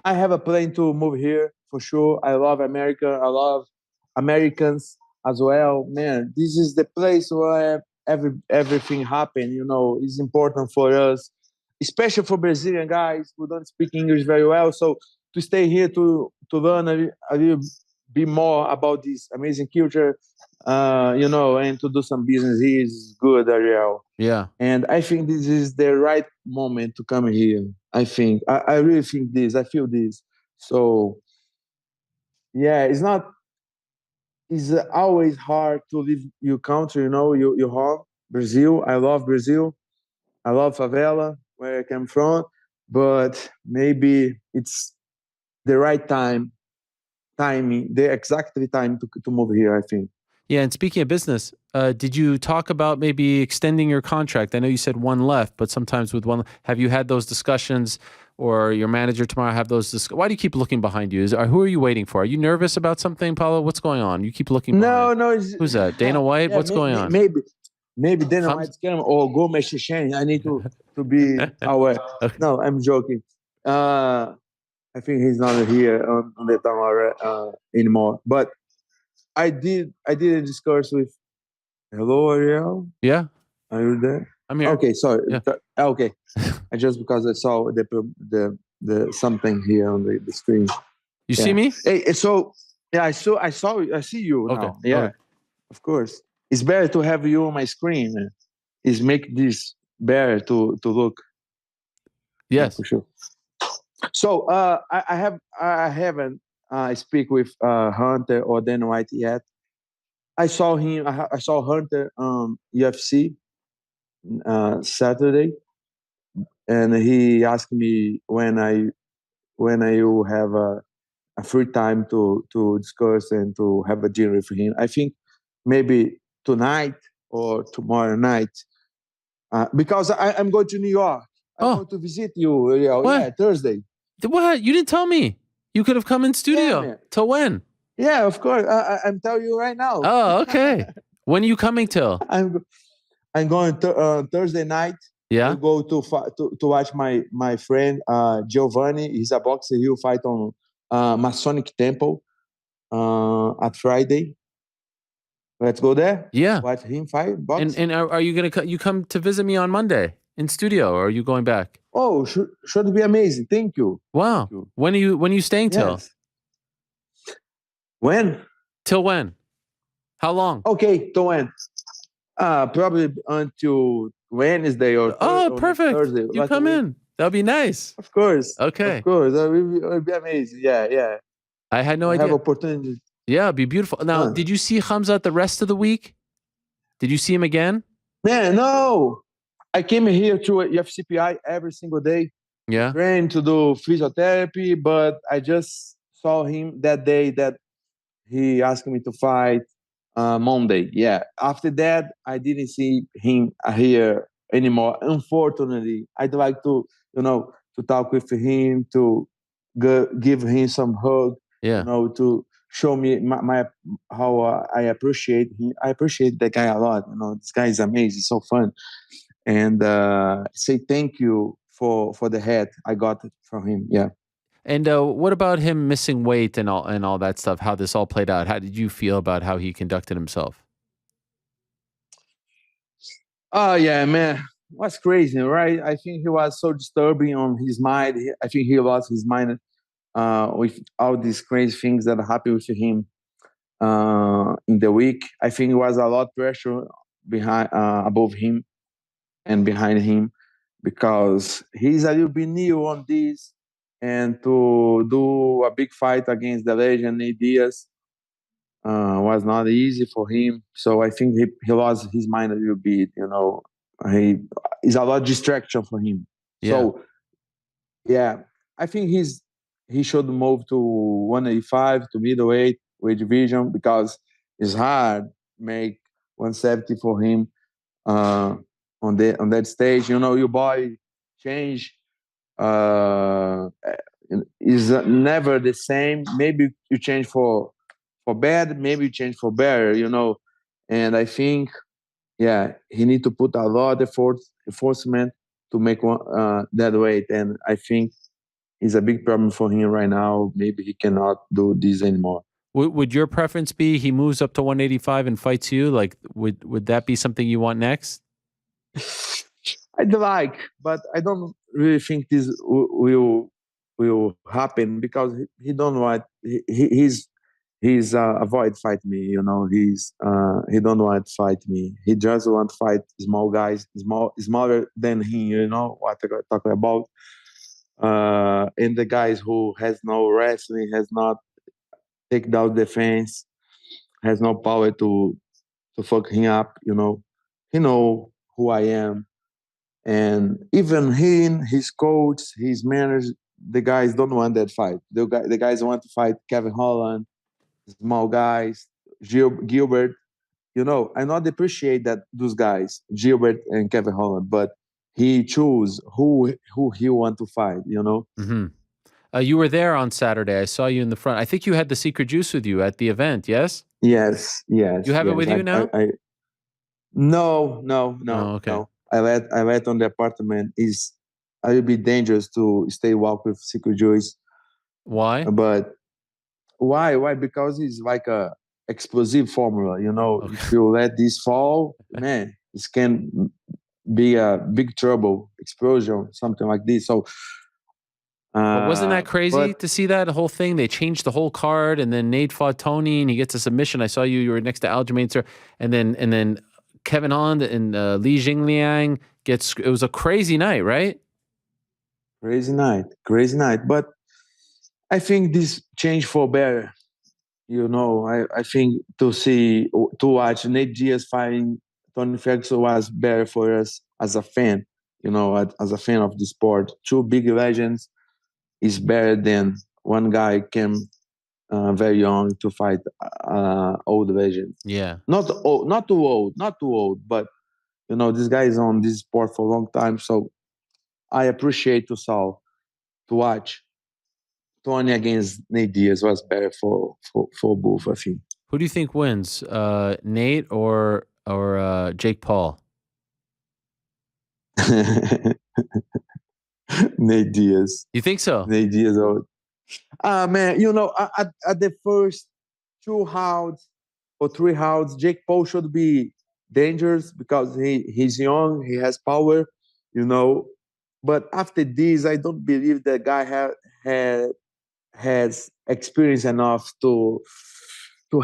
I have a plan to move here for sure. I love America. I love Americans as well. Man, this is the place where everything happened. You know, it's important for us, especially for Brazilian guys who don't speak English very well. So to stay here to learn a little bit more about this amazing culture, you know, and to do some business here is good, Ariel. Yeah. And I think this is the right moment to come here. I think. I really think this. I feel this. So, yeah, it's always hard to leave your country, you know, your home, Brazil. I love Brazil. I love favela, where I came from. But maybe it's the right timing, the exact time to move here, I think. Yeah, and speaking of business, did you talk about maybe extending your contract? I know you said one left, but sometimes with one, have you had those discussions, or your manager tomorrow have those? Why do you keep looking behind you? Who are you waiting for? Are you nervous about something, Paulo? What's going on? You keep looking. No. Who's that? Dana White? Yeah, what's going on? Maybe Dana White's coming, or Gomes Sheshen. I need to be aware. Okay. No, I'm joking. I think he's not here on the Tamara anymore. But I did a discourse with. Hello, Ariel. Yeah. Are you there? I'm here. Okay, sorry. Yeah. Okay. Just because I saw the something here on the screen. You see me? Hey, so yeah, I see you now. Yeah, okay. Of course. It's better to have you on my screen. It's make this better to look. Yes, for sure. So I haven't speak with Hunter or Dan White yet. I saw him. I saw Hunter UFC Saturday, and he asked me when I will have a free time to discuss and to have a dinner with him. I think maybe tonight or tomorrow night, because I'm going to New York. I'm going to visit you. Yeah, Thursday. What? You didn't tell me. You could have come in studio. Yeah, till when? Yeah, of course. I'm telling you right now. Oh, okay. When are you coming till? I'm going Thursday night. Yeah. To go to watch my friend Giovanni. He's a boxer. He'll fight on Masonic Temple at Friday. Let's go there. Yeah. Watch him fight box. And are you gonna you come to visit me on Monday in studio, or are you going back? Oh, should be amazing. Thank you. Wow. Thank you. When are you staying till? Yes. When? Till when? How long? Okay, till when? Probably until Wednesday or perfect. Thursday. You come in. That'll be nice. Of course. Okay. Of course. That would be amazing. Yeah. I had no idea. Have opportunity. Yeah, it'd be beautiful. Now, did you see Khamzat the rest of the week? Did you see him again? Man, no. I came here to UFC PI every single day. Yeah. Trained to do physiotherapy, but I just saw him that day that he asked me to fight Monday. Yeah. After that, I didn't see him here anymore. Unfortunately, I'd like to, to talk with him, to give him some hug. Yeah. To show me my how I appreciate him. I appreciate that guy a lot. This guy is amazing, so fun, and say thank you for the head. I got it from him. Yeah. And what about him missing weight and all that stuff? How this all played out? How did you feel about how he conducted himself? Oh yeah, man, was crazy, right? I think he was so disturbing on his mind. I think he lost his mind with all these crazy things that happened with him in the week. I think it was a lot of pressure behind, above him and behind him, because he's a little bit new on this, and to do a big fight against the legend Nate Diaz was not easy for him. So I think he lost his mind a little bit. He is a lot of distraction for him. Yeah. So yeah, I think he should move to 185 to middleweight weight division, because it's hard make 170 for him on that stage. Your body change is never the same. Maybe you change for bad, maybe you change for better. And I think he need to put a lot of enforcement to make that weight, and I think it's a big problem for him right now. Maybe he cannot do this anymore. Would your preference be he moves up to 185 and fights you? Like, would that be something you want next? I'd like, but I don't really think this will happen, because he don't want he's avoid fight me. He don't want to fight me. He just want to fight small guys, smaller than him. You know what I'm talking about. And the guys who has no wrestling, has not take down defense, has no power to fuck him up. He know who I am. And even him, his coach, his managers, the guys don't want that fight. The guys want to fight Kevin Holland, small guys, Gilbert. I not appreciate that those guys, Gilbert and Kevin Holland, but he choose who he want to fight. Mm-hmm. You were there on Saturday. I saw you in the front. I think you had the secret juice with you at the event. Yes. Yes. You have it with you now? No. Oh, okay. No. I let on the apartment. Is a little bit dangerous to stay walk with secret juice. Why? But why? Because it's like a explosive formula. Okay. If you let this fall, man, it can be a big trouble, explosion, something like this. So. But wasn't that crazy to see that whole thing? They changed the whole card, and then Nate fought Tony, and he gets a submission. I saw you were next to Aljamain, sir, and then Kevin Holland and Li Jingliang gets. It was a crazy night, right? Crazy night. But I think this changed for better. I think to watch Nate Diaz fighting Tony Ferguson was better for us as a fan. As a fan of the sport, two big legends is better than one guy came very young to fight old legends. Yeah. Not too old, but this guy is on this sport for a long time. So I appreciate to watch Tony against Nate Diaz was better for both of you. Who do you think wins, Nate or Jake Paul? Nate Diaz. You think so? Nate Diaz. Man, at the first 2 rounds or 3 rounds, Jake Paul should be dangerous because he's young, he has power, But after this, I don't believe that guy has experience enough to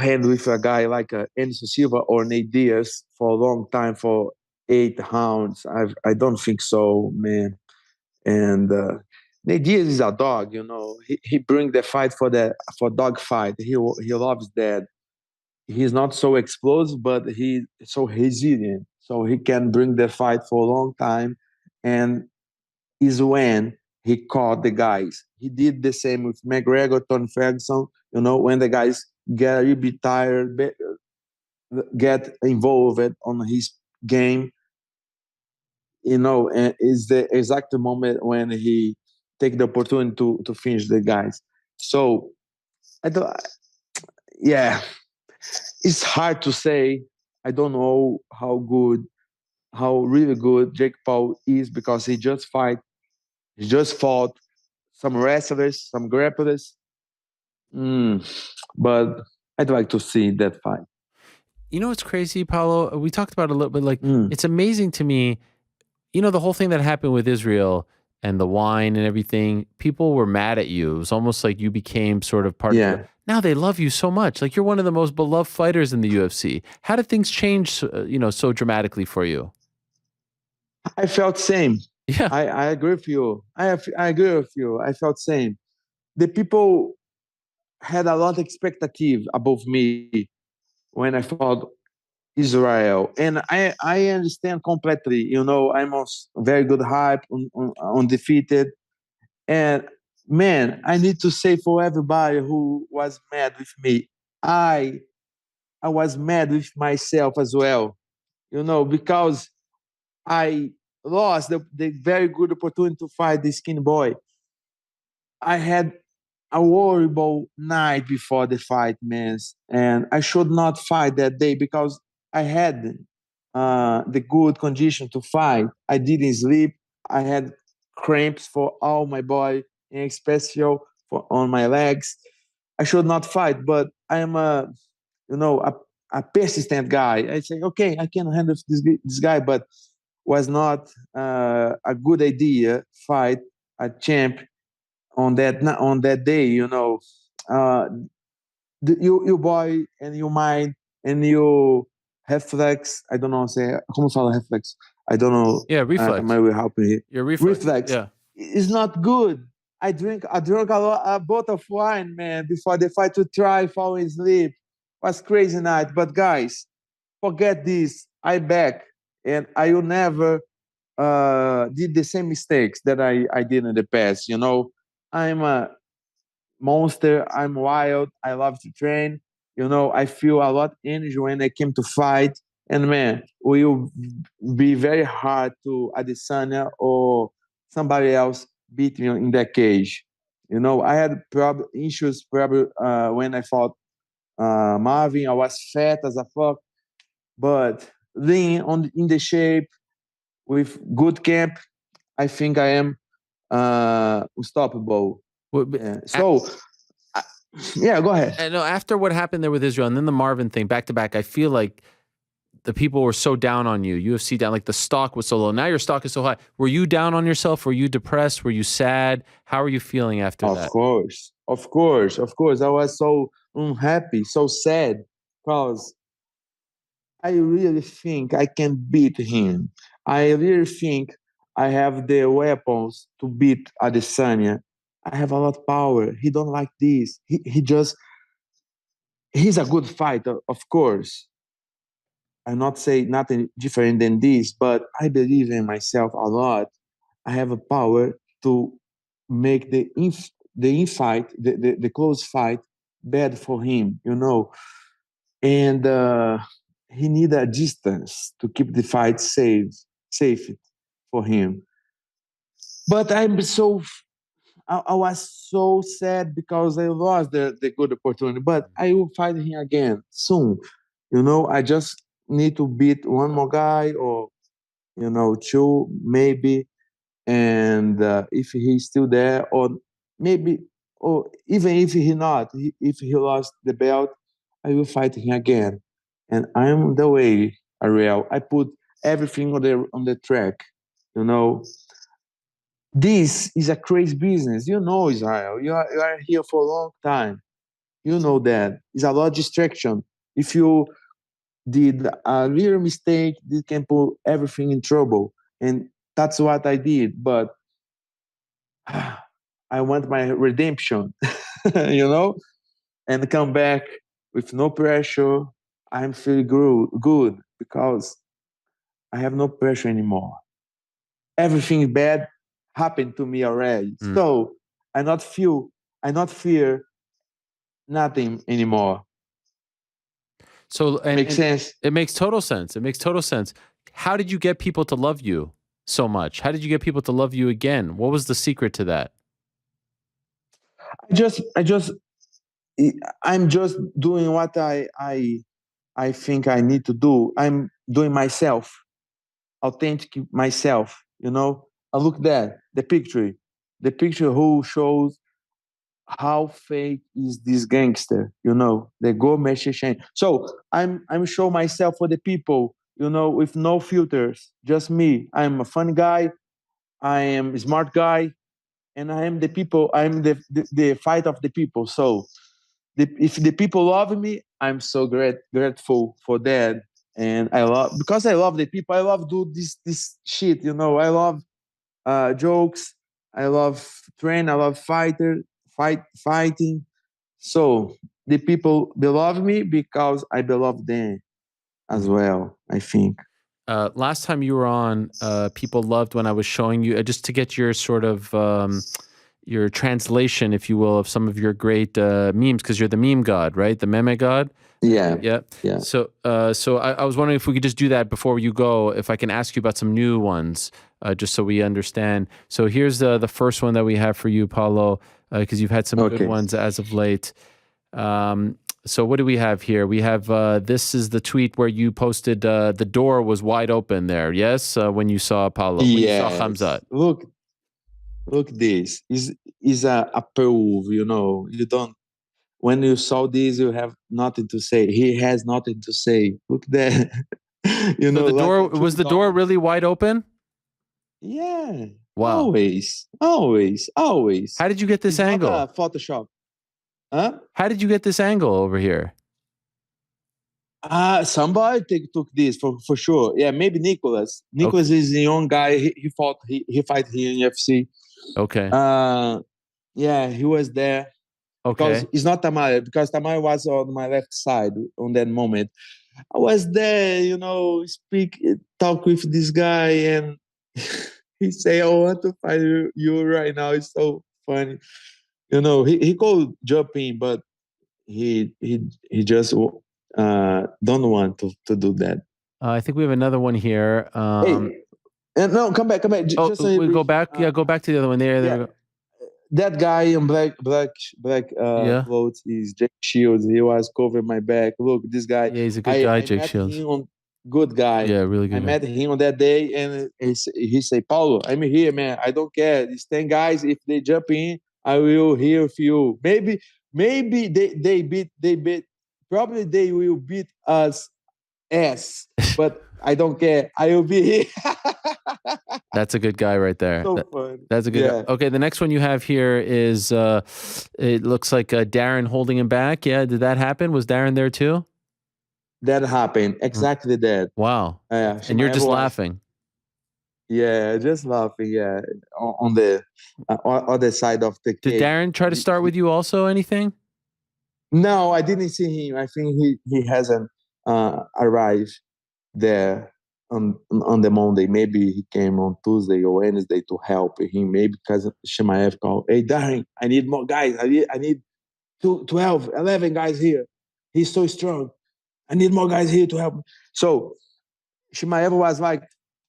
handle with a guy like Anderson Silva or Nate Diaz for a long time, for 8 rounds. I don't think so, man. And Nate Diaz is a dog, He brings the fight for dog fight. He loves that. He's not so explosive, but he's so resilient. So he can bring the fight for a long time. And is when he caught the guys. He did the same with McGregor, Tony Ferguson. When the guys get a little bit tired, get involved on his game, and it's the exact moment when he take the opportunity to finish the guys. So, it's hard to say. I don't know how really good Jake Paul is, because he just fight He just fought some wrestlers, some grapplers. But I'd like to see that fight. You know what's crazy, Paulo? We talked about it a little bit. Like, it's amazing to me. You know, the whole thing that happened with Israel and the wine and everything, people were mad at you. It was almost like you became sort of part of it. Now they love you so much. Like, you're one of the most beloved fighters in the UFC. How did things change, so dramatically for you? I felt same. Yeah. I agree with you. I agree with you. I felt same. The people had a lot of expectative above me when I fought Israel. And I understand completely. I'm on very good hype, undefeated. And man, I need to say for everybody who was mad with me, I was mad with myself as well, because I lost the very good opportunity to fight the skinny boy. I had a horrible night before the fight, man, and I should not fight that day because I had the good condition to fight. I didn't sleep. I had cramps for all my body, and especially on my legs. I should not fight, but I am a persistent guy. I say, okay, I can handle this guy, but was not a good idea fight a champ on that day. You boy and your mind and your reflex. I don't know say como fala reflex. I don't know. Yeah, reflex. Maybe help me here. Your reflex. Yeah, it's not good. I drank a bottle of wine, man, before the fight to try fall asleep. Was crazy night, but guys, forget this. I back, and I will never did the same mistakes that I did in the past. I'm a monster. I'm wild. I love to train. I feel a lot energy when I came to fight. And man, will be very hard to Adesanya or somebody else beat me in that cage. I had issues probably when I fought Marvin. I was fat as a fuck, but lean in the shape with good camp. I think I am unstoppable. So, yeah, go ahead. And no, after what happened there with Israel and then the Marvin thing back to back, I feel like the people were so down on you. UFC down, like the stock was so low. Now your stock is so high. Were you down on yourself? Were you depressed? Were you sad? How are you feeling after that? Of course. I was so unhappy, so sad, because I really think I can beat him. I really think I have the weapons to beat Adesanya. I have a lot of power. He don't like this. He's a good fighter, of course. I'm not saying nothing different than this, but I believe in myself a lot. I have a power to make the infight, the close fight, bad for him, And he need a distance to keep the fight safe for him. But I was so sad because I lost the good opportunity. But I will fight him again soon. I just need to beat one more guy or, two maybe. And if he's still there, or maybe, or even if if he lost the belt, I will fight him again. And I'm on the way, Ariel. I put everything on the track, This is a crazy business. Israel. You are here for a long time. You know that. It's a lot of distraction. If you did a little mistake, it can put everything in trouble. And that's what I did. But I want my redemption, and come back with no pressure. I'm feeling good because I have no pressure anymore. Everything bad happened to me already. So I not fear nothing anymore. So makes sense. It makes total sense. It makes total sense. How did you get people to love you so much? How did you get people to love you again? What was the secret to that? I'm just doing what I think I need to do. I'm doing myself, authentic myself. I look there, the picture. the picture who shows how fake is this gangster, the Gourmet Chechen. So I'm show myself for the people, with no filters, just me. I'm a fun guy, I am a smart guy, and I am the people. I'm the fight of the people. So if the people love me, I'm so grateful for that. And because I love the people. I love do this shit. I love jokes. I love train. I love fighting. So the people love me because I love them as well, I think. Last time you were on, people loved when I was showing you, just to get your sort of your translation, if you will, of some of your great memes, because you're the meme god, right? The meme god. Yeah. So, I was wondering if we could just do that before you go. If I can ask you about some new ones, just so we understand. So here's the first one that we have for you, Paulo, because you've had some good ones as of late. So what do we have here? We have this is the tweet where you posted the door was wide open there. Yes, when you saw Paulo, when you saw Khamzat. Look this is a proof. You don't. When you saw this, you have nothing to say. He has nothing to say. Look there. So the door was the door really wide open? Yeah. Wow. Always. How did you get this angle? Not Photoshop. Huh? How did you get this angle over here? Somebody took this for sure. Yeah, maybe Nicholas. Nicholas is a young guy. He fought here in UFC. Okay. Yeah, he was there. Okay. Because it's not Tamaya, because Tamaya was on my left side on that moment. I was there, talk with this guy, and he say, "I want to fight you right now." It's so funny. He could jump in, but he just don't want to do that. I think we have another one here. No, come back. Just we go back. Go back to the other one. There we go. That guy in black clothes is Jake Shields. He was covering my back. Look, this guy. Yeah, he's a good guy, Jake Shields. Good guy. Yeah, really good. I met him on that day, and he said, "Paulo, I'm here, man. I don't care. These 10 guys, if they jump in, I will hear with you. Maybe they beat. Probably they will beat us ass, but I don't care. I will be here." That's a good guy right there. So fun. That's a good guy. Okay, the next one you have here is, it looks like Darren holding him back. Yeah, did that happen? Was Darren there too? That happened. Exactly that. Wow. And you're just laughing. Yeah, just laughing. Yeah, on the other side of the cage. Did Darren try to start with you also, anything? No, I didn't see him. I think he hasn't arrived there on the Monday. Maybe he came on Tuesday or Wednesday to help him. Maybe because Chimaev called, "Hey, Darren, I need more guys. I need 12, 11 guys here. He's so strong. I need more guys here to help me." So Chimaev was like,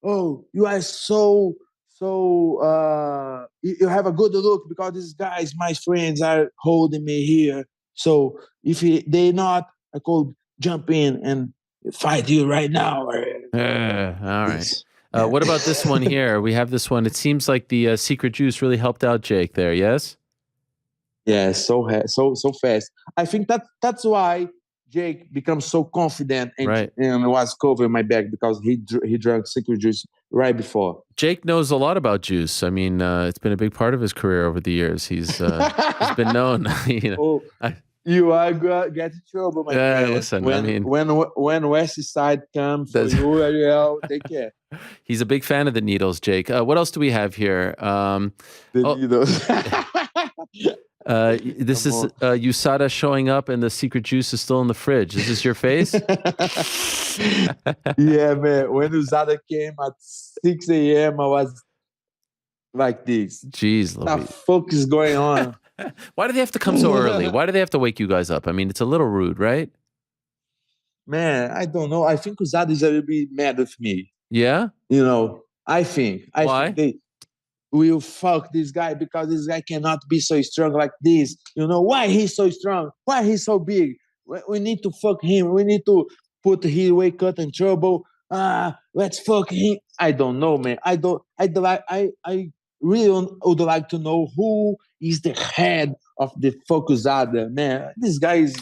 "Oh, you are so you have a good look because these guys, my friends, are holding me here. So if they not, I could jump in and fight you right now." All right. What about this one here? We have this one. It seems like the secret juice really helped out Jake there. Yes. Yeah, so fast. I think that's why Jake becomes so confident and was covering my back, because he drank secret juice right before. Jake knows a lot about juice. I mean, it's been a big part of his career over the years. He's been known. You are get in trouble, my friend. Listen, when West Side comes for you, Ariel, take care. He's a big fan of the needles, Jake. What else do we have here? Needles. This is USADA showing up, and the secret juice is still in the fridge. Is this your face? Yeah, man. When USADA came at 6 a.m., I was like this. Jeez, what the fuck is going on? Why do they have to come so early? Why do they have to wake you guys up? I mean, it's a little rude, right? Man, I don't know. I think USADA is a little bit mad with me. Yeah? I think. Why? Think they will fuck this guy because this guy cannot be so strong like this. Why he's so strong? Why he's so big? We need to fuck him. We need to put his weight cut in trouble. Let's fuck him. I don't know, man. I really would like to know who is the head of the Focusada. Man, this guy is,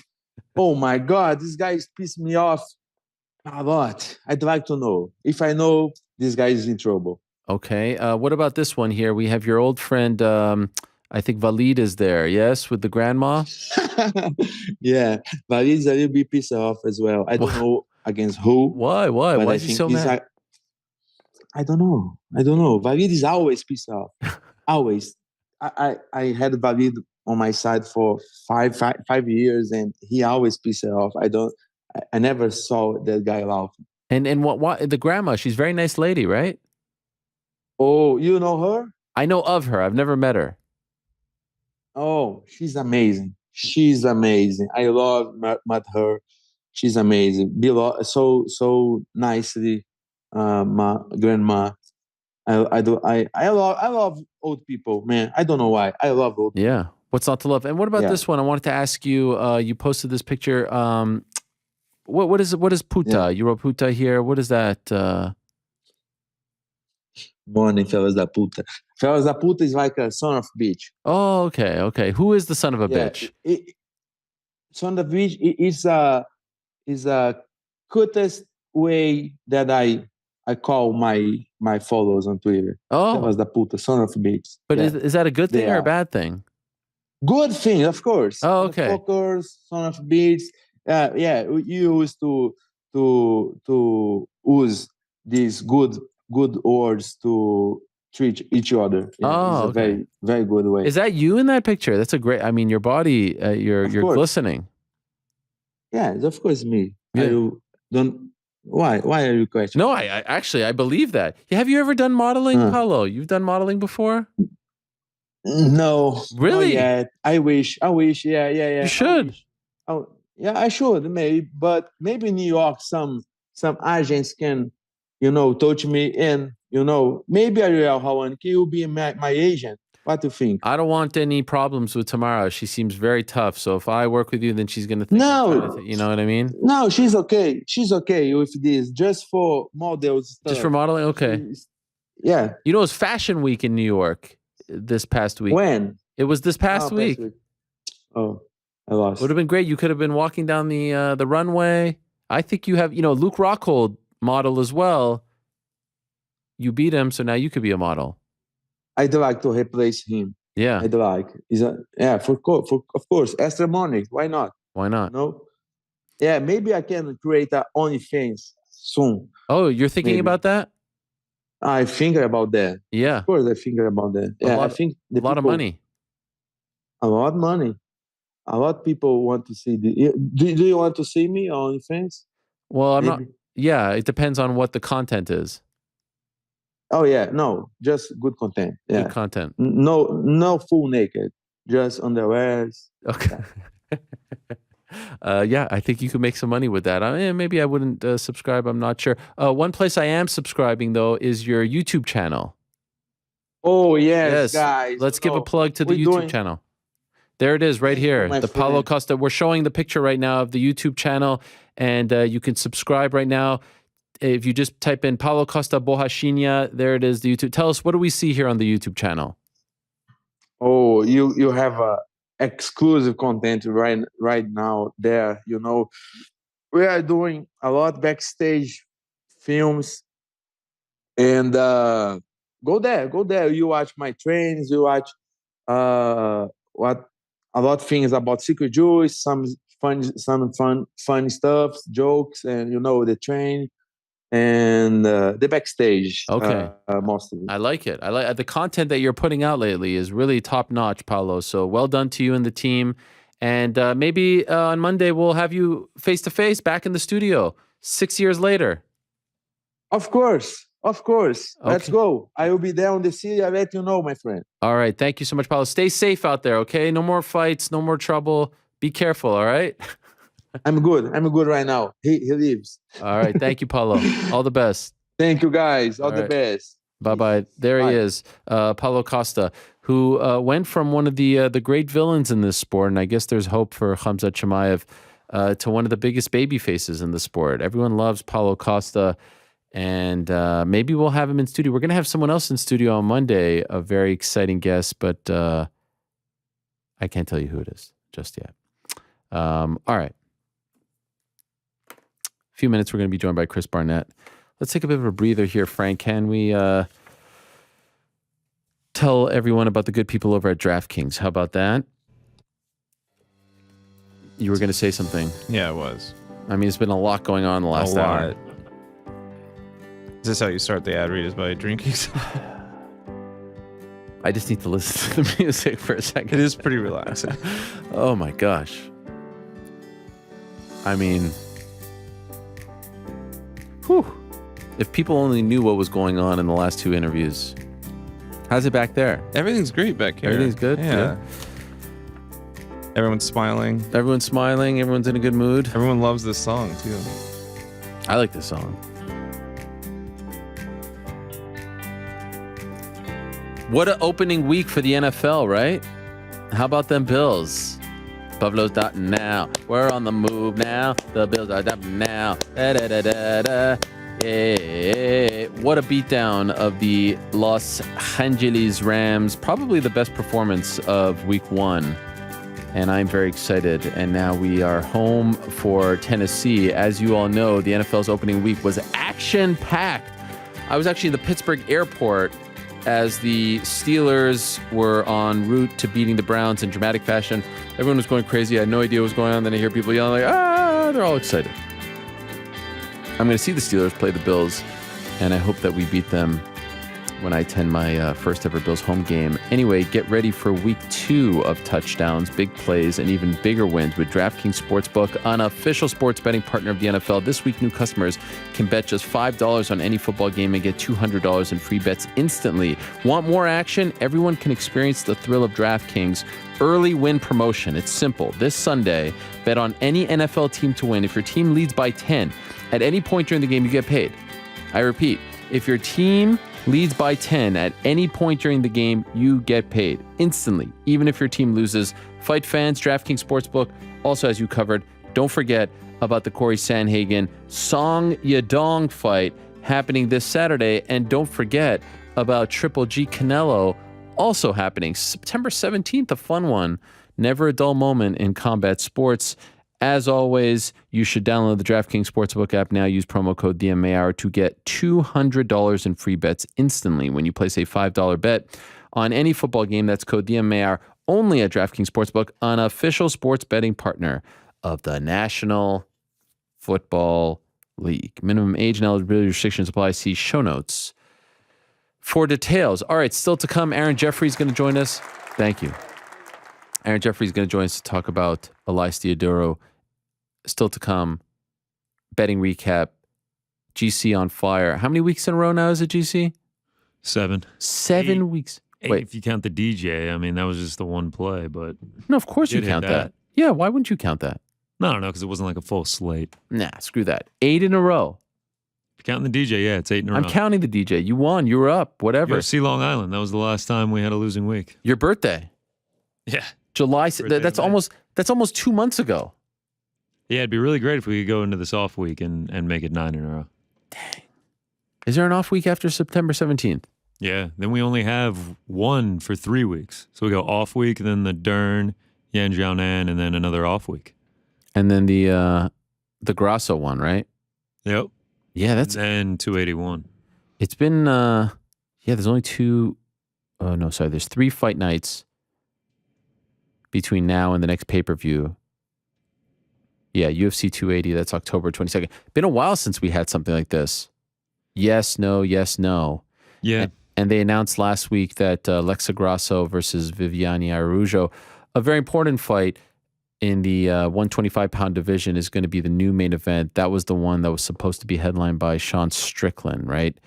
oh my God, this guy is pissing me off a lot. I'd like to know. If I know, this guy is in trouble. Okay. What about this one here? We have your old friend, I think Valid is there, yes, with the grandma? Yeah, but he's a little bit pissed off as well. I don't know against who. Why? Why? Why is he so mad? I don't know. Valid is always pissed off. Always. I had Valid on my side for five years, and he always pissed off. I never saw that guy laughing. And what the grandma? She's a very nice lady, right? Oh, you know her? I know of her. I've never met her. Oh, she's amazing. She's amazing. I love met her. She's amazing. So nicely, my grandma. I love old people, man. I don't know why. I love old people. Yeah. What's not to love? And what about this one? I wanted to ask you. You posted this picture. What is puta? Yeah. You wrote puta here. What is that? Morning, fellas da puta. Fellas da puta is like a son of a bitch. Oh, okay, okay. Who is the son of a bitch? Son of a bitch is a cutest way that I call my followers on Twitter. Oh, fellas da puta, son of a bitch. But is that a good thing or a bad thing? Good thing, of course. Oh, okay. Fuckers, son of a bitch. You used to use these good words to treat each other. Oh, it's a very, very good way. Is that you in that picture? That's a great. I mean, your body, you're glistening. Yeah, it's of course me. Yeah. Why are you questioning? No, I actually I believe that. Have you ever done modeling, Paulo? You've done modeling before? No. Really? Yeah. I wish. Yeah. You should. I should maybe, but maybe in New York, some agents can, touch me, and maybe Ariel Hawan, can you be my agent? What do you think? I don't want any problems with Tamara. She seems very tough. So if I work with you, then she's gonna think you know what I mean? No, she's okay. She's okay with this, just for models stuff. Just for modeling, okay. Yeah. You know, it's Fashion Week in New York this past week. When? It was this past week. Oh, I lost. Would have been great. You could have been walking down the runway. I think you have, Luke Rockhold model as well. You beat him, so now you could be a model. I'd like to replace him. Yeah. I'd like. Of course. Extra money. Why not? Why not? No. Yeah, maybe I can create an OnlyFans soon. Oh, you're thinking about that? I think about that. Yeah. Of course, I think about that. Yeah, I think a lot of money. A lot of money. A lot of people want to see the. Do you want to see me on OnlyFans? Well, I'm not. Yeah, it depends on what the content is. Oh yeah, no, just good content. Yeah. Good content. No full naked, just underwears. Okay. Yeah, I think you could make some money with that. Maybe I wouldn't subscribe. I'm not sure. One place I am subscribing though is your YouTube channel. Oh yes, guys. Let's give a plug to the YouTube channel. There it is, right here. The Paulo Costa. We're showing the picture right now of the YouTube channel, and you can subscribe right now. If you just type in Paulo Costa Borrachinha, there it is, the YouTube. Tell us, what do we see here on the YouTube channel? Oh, you have exclusive content right now there. We are doing a lot backstage films, and go there. You watch my trains. You watch a lot of things about Secret Juice, some fun stuff, jokes, and the train. And the backstage, okay, mostly. I like it. I like the content that you're putting out lately is really top notch, Paulo. So well done to you and the team. And maybe on Monday we'll have you face to face back in the studio 6 years later. Of course. Okay. Let's go. I will be there on the city. I'll let you know, my friend. All right. Thank you so much, Paulo. Stay safe out there. Okay. No more fights. No more trouble. Be careful. All right. I'm good right now. He lives. All right. Thank you, Paulo. All the best. Thank you, guys. All the best. Bye-bye. There he is, Paulo Costa, who went from one of the great villains in this sport, and I guess there's hope for Khamzat Chimaev, to one of the biggest baby faces in the sport. Everyone loves Paulo Costa, And maybe we'll have him in studio. We're going to have someone else in studio on Monday, a very exciting guest, but I can't tell you who it is just yet. All right. A few minutes, we're going to be joined by Chris Barnett. Let's take a bit of a breather here, Frank. Can we tell everyone about the good people over at DraftKings? How about that? You were going to say something. Yeah, it was. I mean, there's been a lot going on in the last hour. Is this how you start the ad read, is by drinking something? I just need to listen to the music for a second. It is pretty relaxing. Oh my gosh. I mean, whew. If people only knew what was going on in the last two interviews. How's it back there? Everything's great back here. Everything's good? Yeah. Everyone's smiling. Everyone's smiling. Everyone's in a good mood. Everyone loves this song, too. I like this song. What an opening week for the NFL, right? How about them Bills? Buffalo's dotting now. We're on the move now. The Bills are dotting now. Da, da, da, da, da. Yeah. What a beatdown of the Los Angeles Rams. Probably the best performance of week one. And I'm very excited. And now we are home for Tennessee. As you all know, the NFL's opening week was action-packed. I was actually in the Pittsburgh airport as the Steelers were en route to beating the Browns in dramatic fashion. Everyone was going crazy. I had no idea what was going on. Then I hear people yelling like, ah, they're all excited. I'm going to see the Steelers play the Bills, and I hope that we beat them when I attend my first ever Bills home game. Anyway, get ready for week 2 of touchdowns, big plays, and even bigger wins with DraftKings Sportsbook, an official sports betting partner of the NFL. This week, new customers can bet just $5 on any football game and get $200 in free bets instantly. Want more action? Everyone can experience the thrill of DraftKings early win promotion. It's simple. This Sunday, bet on any NFL team to win. If your team leads by 10, at any point during the game, you get paid. I repeat, if your team leads by 10 at any point during the game, you get paid instantly, even if your team loses. Fight fans, DraftKings Sportsbook also has you covered. Don't forget about the Corey Sandhagen Song Yadong fight happening this Saturday. And don't forget about Triple G Canelo also happening September 17th, a fun one. Never a dull moment in combat sports. As always, you should download the DraftKings Sportsbook app now. Use promo code DMAR to get $200 in free bets instantly when you place a $5 bet on any football game. That's code DMAR only at DraftKings Sportsbook, an official sports betting partner of the National Football League. Minimum age and eligibility restrictions apply. See show notes for details. All right, still to come, Aaron Jeffery is going to join us. Thank you. Aaron Jeffery is going to join us to talk about Elias Theodorou. Still to come, betting recap, GC on fire. How many weeks in a row now is it, GC? 7. 7 weeks. 8 Wait, if you count the DJ. I mean, that was just the one play, but... no, of course you did hit count that. Yeah, why wouldn't you count that? No, I don't know, because it wasn't like a full slate. Nah, screw that. 8 in a row. If you're counting the DJ, yeah, it's 8 in a row. I'm counting the DJ. You won. You were up. Whatever. UFC Long Island. That was the last time we had a losing week. Your birthday. Yeah. July. That's almost 2 months ago. Yeah, it'd be really great if we could go into this off week and make it 9 in a row. Dang. Is there an off week after September 17th? Yeah. Then we only have one for 3 weeks. So we go off week, then the Dern, Yan Jiaonan, and then another off week. And then the Grasso one, right? Yep. Yeah, that's... And 281. It's been... yeah, there's only 2... Oh, no, sorry. There's 3 fight nights between now and the next pay-per-view. Yeah, UFC 280, that's October 22nd. Been a while since we had something like this. Yes, no, yes, no. Yeah. And they announced last week that Lexa Grasso versus Viviane Araújo, a very important fight in the 125-pound division, is going to be the new main event. That was the one that was supposed to be headlined by Sean Strickland, right?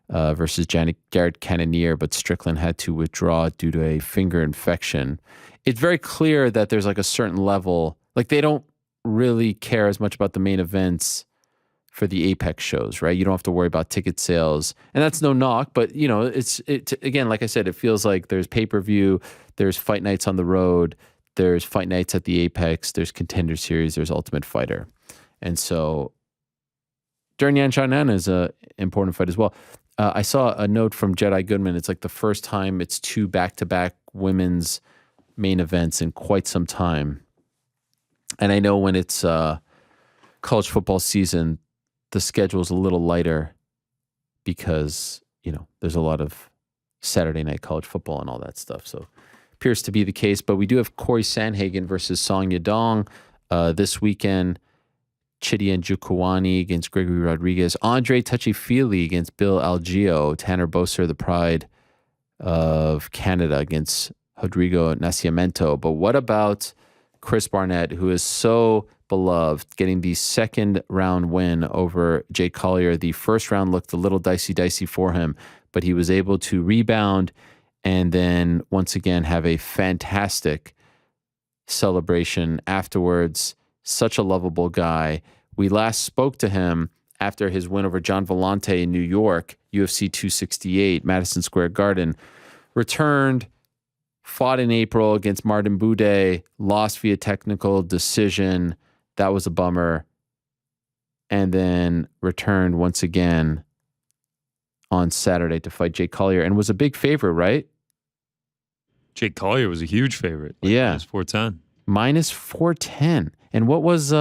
Versus Garrett Cannonier, but Strickland had to withdraw due to a finger infection. It's very clear that there's like a certain level, like they don't really care as much about the main events for the Apex shows, right? You don't have to worry about ticket sales, and that's no knock, but you know, it's again, like I said, it feels like there's pay-per-view, there's fight nights on the road, there's fight nights at the Apex, there's Contender Series, there's Ultimate Fighter, and so Yan Xiaonan is a important fight as well. I saw a note from Jedi Goodman. It's like the first time it's 2 back-to-back women's main events in quite some time. And I know when it's college football season, the schedule's a little lighter because, there's a lot of Saturday night college football and all that stuff. So appears to be the case. But we do have Corey Sandhagen versus Song Yadong this weekend. Chidi Njokuani against Gregory Rodriguez. Andre Touchy-Feely against Bill Algeo. Tanner Boser, the pride of Canada, against Rodrigo Nascimento. But what about Chris Barnett, who is so beloved, getting the second round win over Jake Collier? The first round looked a little dicey for him, but he was able to rebound and then once again have a fantastic celebration afterwards. Such a lovable guy. We last spoke to him after his win over John Vellante in New York, UFC 268, Madison Square Garden. Returned, fought in April against Martin Buday, lost via technical decision. That was a bummer. And then returned once again on Saturday to fight Jake Collier and was a big favorite, right? Jake Collier was a huge favorite. Yeah. Minus 410. Minus 410. And what was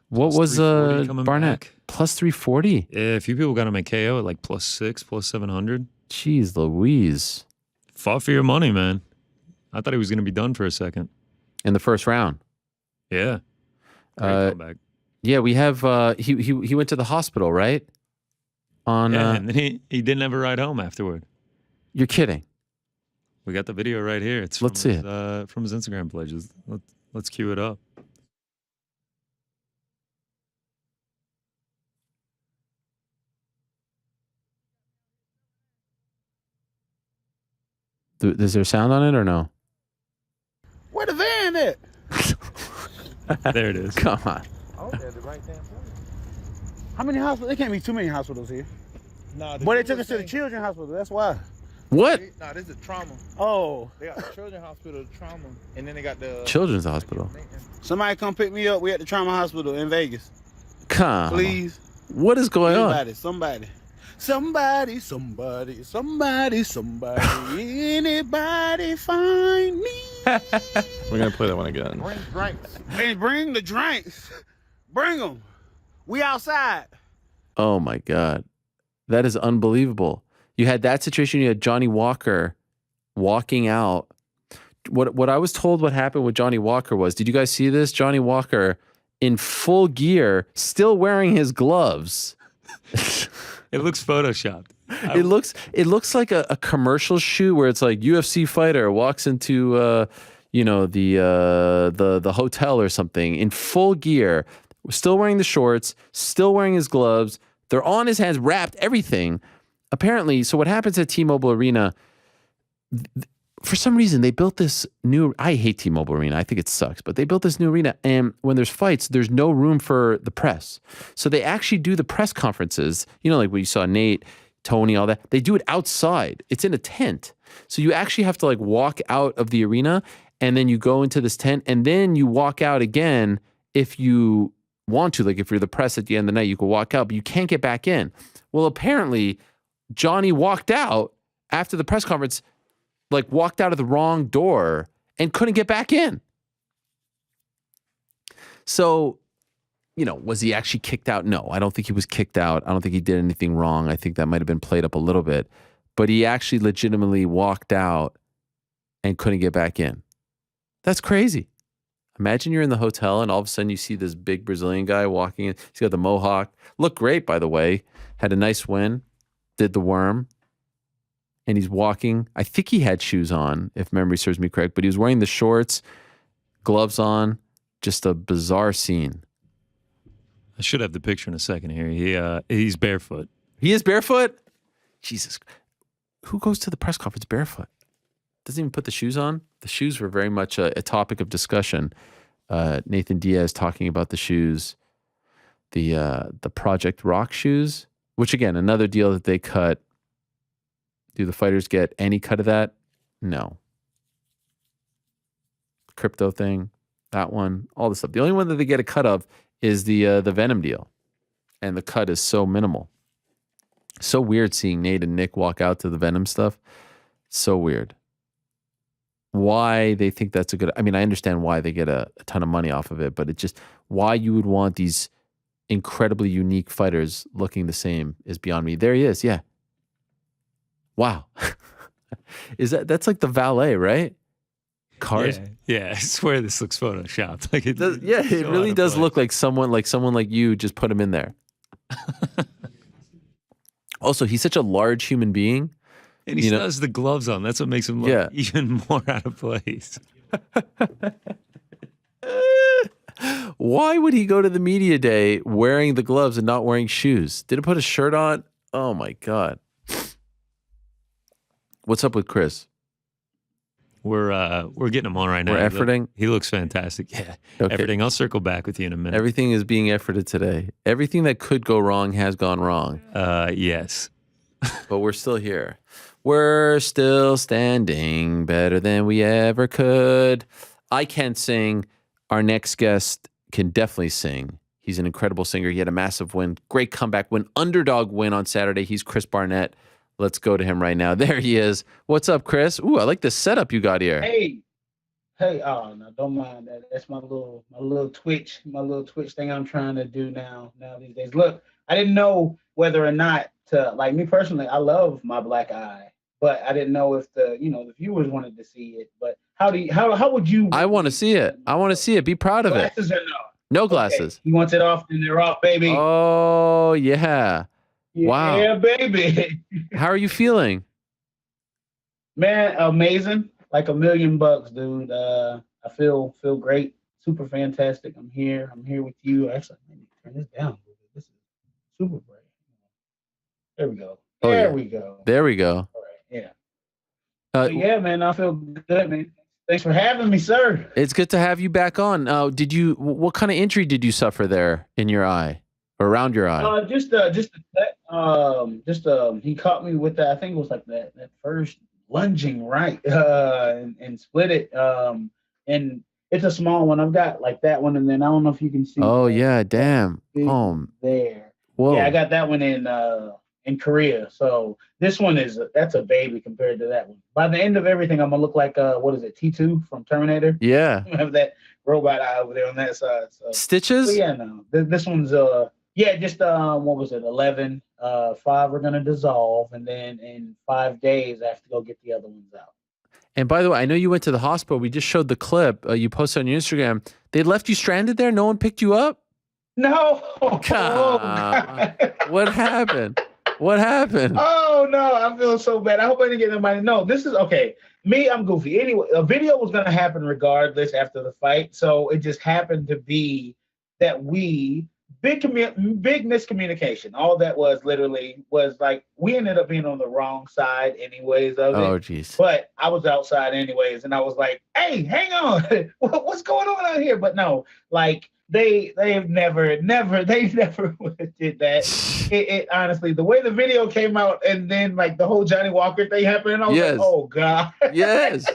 Barnett? Back. Plus 340? Yeah, a few people got him at KO at like plus 6, plus 700. Jeez Louise. Fought for your money, man. I thought he was going to be done for a second. In the first round? Yeah. Great comeback. Yeah, we have, he went to the hospital, right? And then he didn't have a ride home afterward. You're kidding. We got the video right here. It's Let's see it. From his Instagram pledges. Let's cue it up. Is there sound on it or no? Where the van at? There it is. Come on. Oh, that's the right damn place. How many hospitals? There can't be too many hospitals here. Nah, Boy, they took us to the children's hospital. That's why. What? Nah, this is trauma. Oh. They got the children's hospital, trauma, and then they got the Children's hospital. Somebody come pick me up. We at the trauma hospital in Vegas. Come Please. What is going on? Somebody. Anybody find me? We're going to play that one again. Bring drinks. And bring the drinks. Bring them. We outside. Oh my God. That is unbelievable. You had that situation. You had Johnny Walker walking out. What I was told what happened with Johnny Walker was, did you guys see this? Johnny Walker in full gear, still wearing his gloves. It looks photoshopped. It looks like a commercial shoot where it's like UFC fighter walks into the hotel or something in full gear, still wearing the shorts, still wearing his gloves. They're on his hands, wrapped, everything. Apparently, so what happens at T-Mobile Arena, for some reason, they built this new, I hate T-Mobile Arena. I think it sucks, but they built this new arena, and when there's fights, there's no room for the press. So they actually do the press conferences, like when you saw Nate, Tony, all that. They do it outside. It's in a tent. So you actually have to walk out of the arena, and then you go into this tent, and then you walk out again if you want to. Like if you're the press at the end of the night, you can walk out, but you can't get back in. Well, apparently, Johnny walked out after the press conference, walked out of the wrong door and couldn't get back in. So, was he actually kicked out? No, I don't think he was kicked out. I don't think he did anything wrong. I think that might have been played up a little bit, but he actually legitimately walked out and couldn't get back in. That's crazy. Imagine you're in the hotel and all of a sudden you see this big Brazilian guy walking in. He's got the mohawk. Looked great, by the way. Had a nice win. Did the worm. And he's walking. I think he had shoes on, if memory serves me correct, but he was wearing the shorts, gloves on. Just a bizarre scene. I should have the picture in a second here. He's barefoot. He is barefoot? Jesus. Who goes to the press conference barefoot? Doesn't even put the shoes on? The shoes were very much a topic of discussion. Nathan Diaz talking about the shoes, the Project Rock shoes, which again, another deal that they cut. Do the fighters get any cut of that? No. Crypto thing, that one, all this stuff. The only one that they get a cut of is the Venom deal. and the cut is so minimal. So weird seeing Nate and Nick walk out to the Venom stuff. So weird. Why they think that's a good... I mean, I understand why they get a ton of money off of it, but it just... Why you would want these incredibly unique fighters looking the same is beyond me. There he is, yeah. Wow. That's like the valet, right? Cars? Yeah, I swear this looks photoshopped. Like it really does look like someone like you just put him in there. Also, he's such a large human being. And he still has the gloves on. That's what makes him look even more out of place. Why would he go to the media day wearing the gloves and not wearing shoes? Did he put a shirt on? Oh, my God. What's up with Chris? We're getting him on right now. We're efforting? He looks fantastic. Yeah, Okay. efforting. I'll circle back with you in a minute. Everything is being efforted today. Everything that could go wrong has gone wrong. Yes. But we're still here. We're still standing better than we ever could. I can't sing. Our next guest can definitely sing. He's an incredible singer. He had a massive win. Great comeback win. Underdog win on Saturday. He's Chris Barnett. Let's go to him right now. There he is. What's up, Chris? Ooh, I like the setup you got here. Hey, oh no, don't mind that. That's my little Twitch thing I'm trying to do now these days. Look, I didn't know whether or not to, like, me personally, I love my black eye, but I didn't know if the viewers wanted to see it. But how would you? I want to see it. I want to see it. Be proud of it. Glasses or no? No glasses. Okay. He wants it off, then they're off, baby. Oh yeah. Wow. Yeah, baby. How are you feeling? Man, amazing. Like $1 million, dude. I feel great. Super fantastic. I'm here with you. Actually, let me turn this down. This is super great. There we go. There we go. There we go. All right. Yeah. Yeah, man. I feel good, man. Thanks for having me, sir. It's good to have you back on. What kind of injury did you suffer there in your eye or around your eye? Just he caught me with that. I think it was like that first lunging right, and split it. And it's a small one. I've got like that one, and then I don't know if you can see. Oh yeah, damn. There. Whoa. Yeah, I got that one in Korea. So this one that's a baby compared to that one. By the end of everything, I'm gonna look like what is it, T2 from Terminator? Yeah. I have that robot eye over there on that side. So. Stitches? But yeah, no. This one's just what was it, 11? 5 are gonna dissolve, and then in 5 days I have to go get the other ones out. And by the way, I know you went to the hospital. We just showed the clip you posted on your Instagram. They left you stranded there? No one picked you up? No. What happened? What happened? Oh no, I feel so bad. I hope I didn't get nobody. No, this is okay. Me, I'm goofy. Anyway, a video was gonna happen regardless after the fight. So it just happened to be that big miscommunication. All that was literally was like we ended up being on the wrong side anyways of it. Oh jeez. But I was outside anyways, and I was like, "Hey, hang on, what's going on out here?" But no, like they never did that. It honestly, the way the video came out, and then like the whole Johnny Walker thing happened, and I was like, "Oh God." Yes.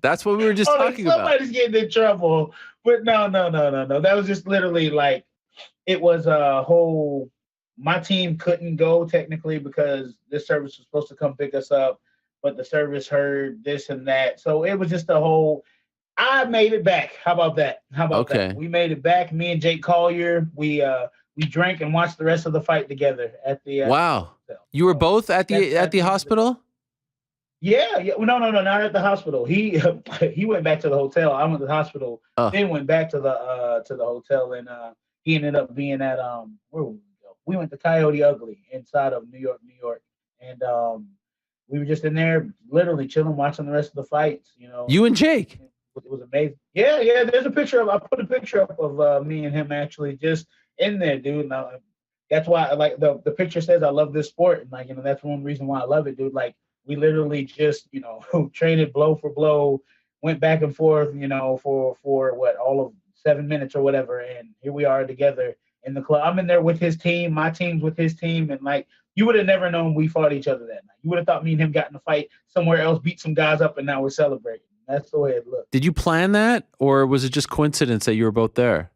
That's what we were just talking about. Somebody's getting in trouble, but no. That was just literally like. It was a whole, my team couldn't go technically because this service was supposed to come pick us up, but the service heard this and that. So it was just a whole, I made it back. How about that? That? We made it back. Me and Jake Collier, we drank and watched the rest of the fight together at the Wow. You were both at the hospital? Yeah. No, not at the hospital. He went back to the hotel. I went to the hospital, then went back to the hotel, and he ended up being at where would we go? We went to Coyote Ugly inside of New York, and we were just in there, literally chilling, watching the rest of the fights. You and Jake. It was amazing. Yeah. There's a picture I put a picture up of me and him actually just in there, dude. And that's why I like the picture says I love this sport, and like that's one reason why I love it, dude. Like we literally just traded blow for blow, went back and forth, for what all of 7 minutes or whatever, and here we are together in the club. I'm in there with his team, my team's with his team, and like you would have never known we fought each other that night. You would have thought me and him got in a fight somewhere else, beat some guys up, and now we're celebrating. That's the way it looked. Did you plan that, or was it just coincidence that you were both there?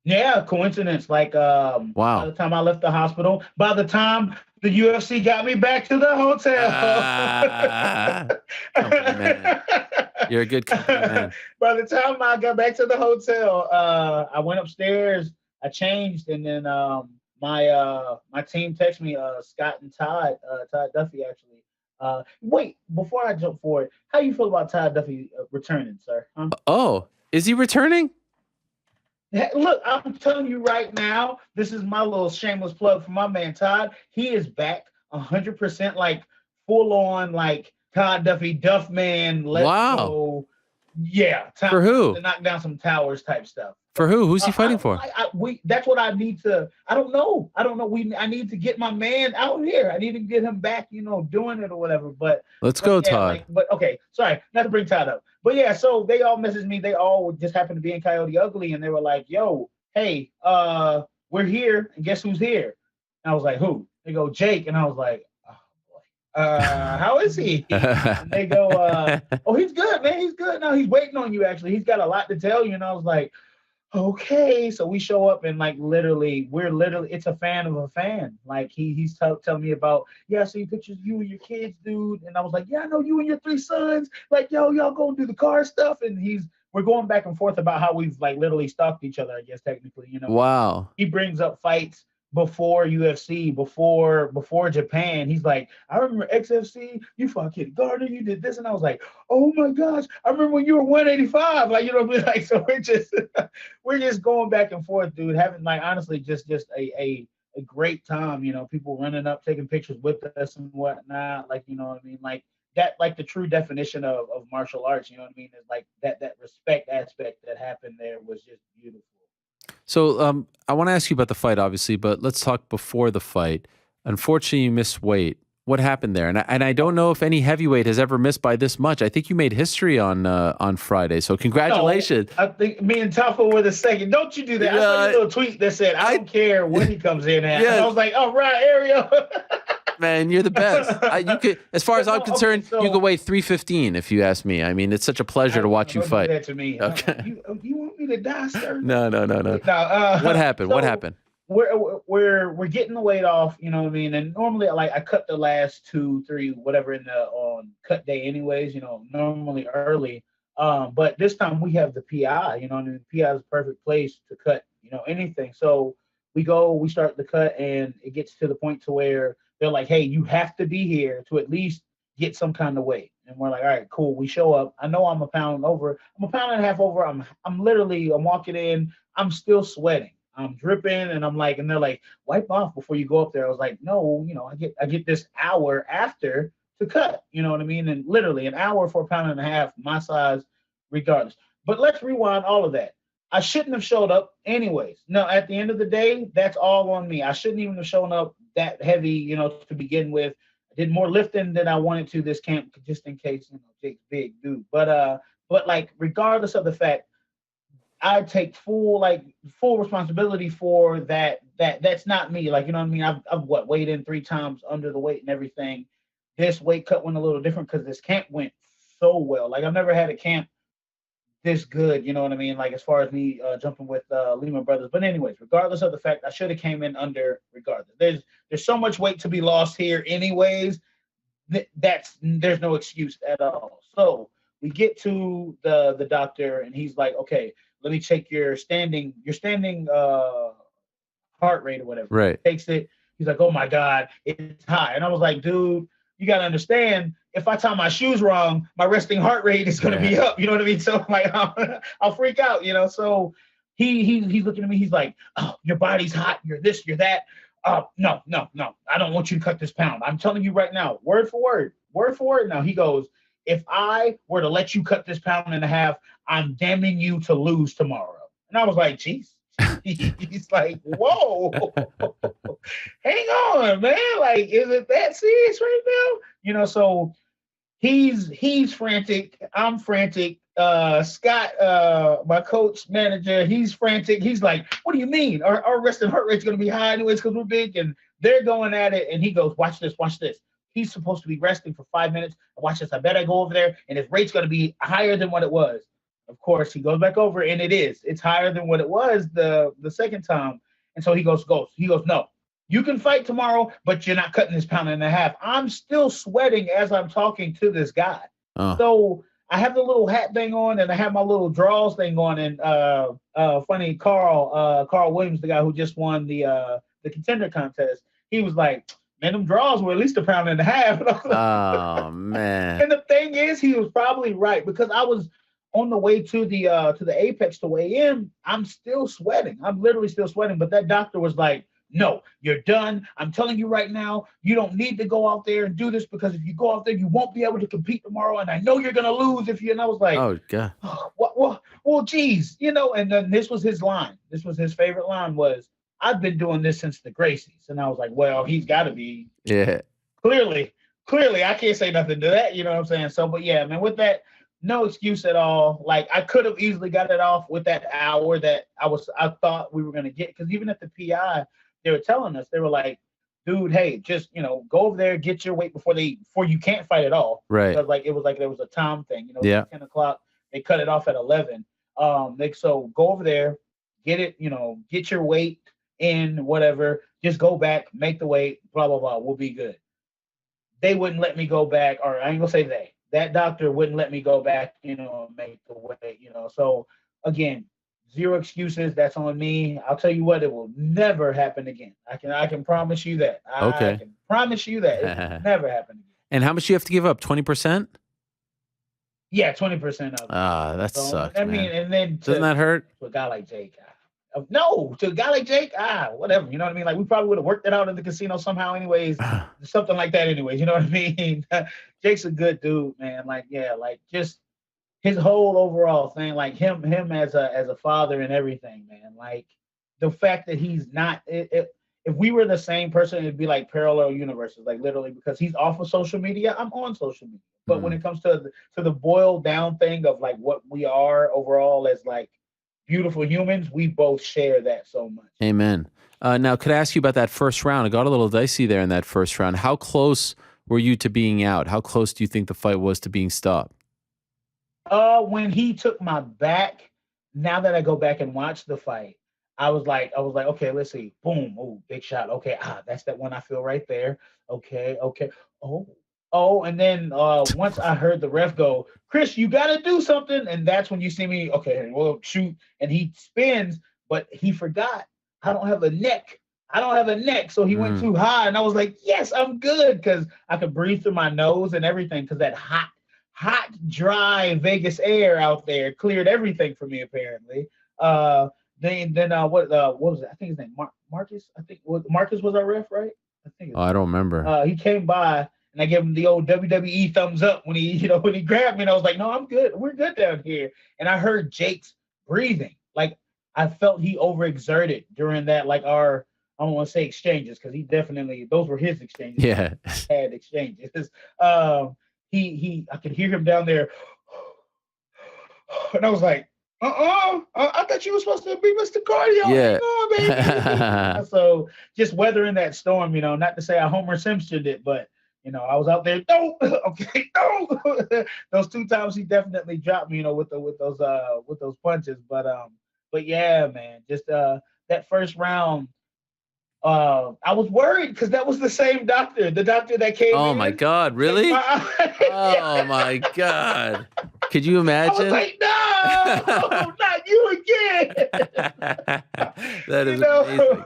Yeah, coincidence. Like, by the time I left the hospital, by the time the UFC got me back to the hotel. Company man. You're a good company man. By the time I got back to the hotel, I went upstairs, I changed, and then my team texted me, Scott and Todd Duffy actually. Wait, before I jump forward, how you feel about Todd Duffy returning, sir? Huh? Oh, is he returning? Look, I'm telling you right now, this is my little shameless plug for my man Todd. He is back 100%, like full on, like Todd Duffy, Duff Man. Let's go. Yeah, For who? To knock down some towers type stuff. For who? Who's he fighting for? That's what I need to. I don't know. I need to get my man out here. I need to get him back, doing it or whatever. But Let's go, Todd. Okay, sorry, not to bring Todd up. But yeah, so they all messaged me. They all just happened to be in Coyote Ugly, and they were like, "Yo, hey, we're here, and guess who's here?" And I was like, "Who?" They go, "Jake," and I was like, "Oh boy, how is he?" And they go, "Oh, he's good, man. He's good. No, he's waiting on you. Actually, he's got a lot to tell you." And I was like, okay, so we show up and like it's a fan of a fan. Like he's telling me about, yeah, I see pictures of you and your kids, dude. And I was like, yeah, I know you and your 3 sons. Like, yo, y'all go do the car stuff. And we're going back and forth about how we've like literally stalked each other, I guess technically, Wow. He brings up fights before UFC, before Japan. He's like, I remember XFC, you fought Kid Gardner, you did this. And I was like, oh my gosh, I remember when you were 185. Like, you know what I mean? Like, so we're just going back and forth, dude, having like honestly just a great time, people running up, taking pictures with us and whatnot. Like, you know what I mean? Like that, like the true definition of martial arts, you know what I mean? Is like that respect aspect that happened there was just beautiful. So I want to ask you about the fight, obviously, but let's talk before the fight. Unfortunately, you missed weight. What happened there? And I don't know if any heavyweight has ever missed by this much. I think you made history on Friday, so congratulations. No, I think me and Tafo were the second. Don't you do that? I saw your little tweet that said, I don't care what he comes in at. Yeah. And I was like, all right, Ariel. Man, you're the best. You could, as far as I'm concerned, you could weigh 315 if you ask me. I mean, it's such a pleasure to watch you fight. Do that to me. Okay. You want me to die, sir? No. What happened? What happened? We're getting the weight off, you know what I mean? And normally, like, I cut the last 2, 3, whatever on cut day, anyways. Normally early. But this time we have the PI. You know what I mean? PI is the perfect place to cut, anything. So we start the cut, and it gets to the point to where they're like, hey, you have to be here to at least get some kind of weight. And we're like, all right, cool. We show up. I know I'm a pound over. I'm a pound and a half over. I'm walking in. I'm still sweating. I'm dripping, and and they're like, wipe off before you go up there. I was like, no, I get this hour after to cut. You know what I mean? And literally an hour for a pound and a half, my size, regardless. But let's rewind all of that. I shouldn't have showed up anyways. No, at the end of the day, that's all on me. I shouldn't even have shown up that heavy, to begin with. I did more lifting than I wanted to this camp, just in case, Jake's big dude. But like, regardless of the fact, I take full responsibility for that. That's not me. Like, you know what I mean? I've weighed in 3 times under the weight and everything. This weight cut went a little different because this camp went so well. Like, I've never had a camp this good, you know what I mean? Like, as far as me jumping with Lehman Brothers. But anyways, regardless of the fact, I should have came in under regardless. There's so much weight to be lost here anyways. There's no excuse at all. So we get to the doctor, and he's like, okay, let me check your standing heart rate or whatever. Right. He takes it. He's like, oh my God, it's high. And I was like, dude, you got to understand, if I tie my shoes wrong, my resting heart rate is going to be up. You know what I mean? So like, I'll freak out, So he's looking at me. He's like, oh, your body's hot. You're this, you're that. No. I don't want you to cut this pound. I'm telling you right now, word for word. Now he goes, if I were to let you cut this pound and a half, I'm damning you to lose tomorrow. And I was like, geez. He's like, whoa, hang on, man. Like, is it that serious right now? So he's frantic. I'm frantic. Scott, my coach manager, he's frantic. He's like, what do you mean? Our resting heart rate's going to be high anyways because we're big. And they're going at it. And he goes, watch this. He's supposed to be resting for 5 minutes. Watch this. I bet I go over there and his rate's going to be higher than what it was. Of course, he goes back over, and it's higher than what it was the second time. And so he goes, no, you can fight tomorrow, but you're not cutting this pound and a half. I'm still sweating as I'm talking to this guy. So I have the little hat thing on, and I have my little draws thing on. And funny, Carl Williams, the guy who just won the contender contest, he was like, man, them draws were at least a pound and a half. Oh man! And the thing is, he was probably right, because I was on the way to the Apex to weigh in. I'm still sweating. I'm literally still sweating. But that doctor was like, no, you're done. I'm telling you right now, you don't need to go out there and do this, because if you go out there, you won't be able to compete tomorrow. And I know you're going to lose if you, and I was like, oh, God. Well, geez, and then this was his line. This was his favorite line was, I've been doing this since the Gracies. And I was like, well, he's got to be. Yeah. Clearly, I can't say nothing to that. You know what I'm saying? So, but yeah, man, with that, no excuse at all. Like, I could have easily got it off with that hour that I thought we were going to get. Because even at the PI, they were telling us, they were like, dude, hey, just, go over there, get your weight before you can't fight at all. Right. Because it was like there was a time thing, Yeah. 10 o'clock, they cut it off at 11. So go over there, get it, get your weight in, whatever, just go back, make the weight, blah, blah, blah, we'll be good. They wouldn't let me go back, or I ain't gonna say they. That doctor wouldn't let me go back, and make the weight, So again, zero excuses. That's on me. I'll tell you what, it will never happen again. I can promise you that. Okay. I can promise you that it will never happen again. And how much do you have to give up? 20%? Yeah, 20% of it. That sucks. I mean, man. and then Doesn't that hurt? to a guy like Jake? No, to a guy like Jake, whatever. You know what I mean? Like, we probably would have worked it out in the casino somehow, anyways. Something like that, anyways. You know what I mean? Jake's a good dude, man. Like, yeah, like just his whole overall thing, like him as a father and everything, man. Like the fact that he's not. If we were the same person, it'd be like parallel universes, like literally, because he's off of social media, I'm on social media. But when it comes to the boiled down thing of like what we are overall as like beautiful humans, we both share that so much. Amen. Now, could I ask you about that first round? It got a little dicey there in that first round. How close were you to being out? How close do you think the fight was to being stopped? When he took my back, now that I go back and watch the fight, I was like, okay, let's see. Boom. Oh, big shot. Okay. That's that one I feel right there. Okay. Oh, and then once I heard the ref go, Chris, you got to do something. And that's when you see me, okay, well, shoot. And he spins, but he forgot. I don't have a neck. So he went too high. And I was like, yes, I'm good. Because I could breathe through my nose and everything. Because that hot, dry Vegas air out there cleared everything for me, apparently. Then what was it? I think his name, Marcus. I think Marcus was our ref, right? I don't remember. He came by. And I gave him the old WWE thumbs up when he grabbed me, and I was like, no, I'm good. We're good down here. And I heard Jake's breathing. Like, I felt he overexerted during that, like I don't want to say exchanges, because he definitely, those were his exchanges. Yeah. Had exchanges. I could hear him down there. And I was like, I thought you were supposed to be Mr. Cardio. Yeah. Hang on, baby. So just weathering that storm, not to say I Homer Simpsoned it, but I was out there. No, okay, no. Those 2 times he definitely dropped me, with those punches. But yeah, man, just that first round. I was worried because that was the same doctor, the doctor that came. Oh in. my God, really? Oh my God. Could you imagine? I was like, no, not you again. That is amazing.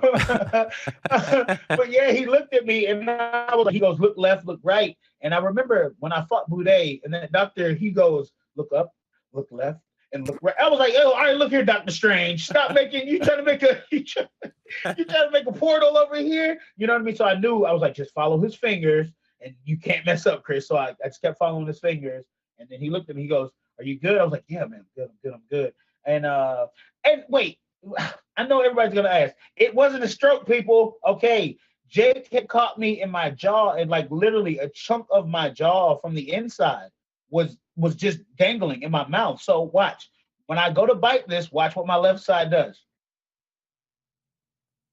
But yeah, he looked at me and I was like, he goes, look left, look right. And I remember when I fought Boudet, and then the doctor, he goes, look up, look left, and look right. I was like, oh, all right, look here, Dr. Strange. Stop making, you trying to make a portal over here? You know what I mean? So I knew, I was like, just follow his fingers and you can't mess up, Chris. So I just kept following his fingers. And then he looked at me, he goes, are you good? I was like, yeah, man, I'm good. And wait, I know everybody's gonna ask. It wasn't a stroke, people. Okay. Jake had caught me in my jaw, and like literally a chunk of my jaw from the inside was just dangling in my mouth. So watch. When I go to bite this, watch what my left side does.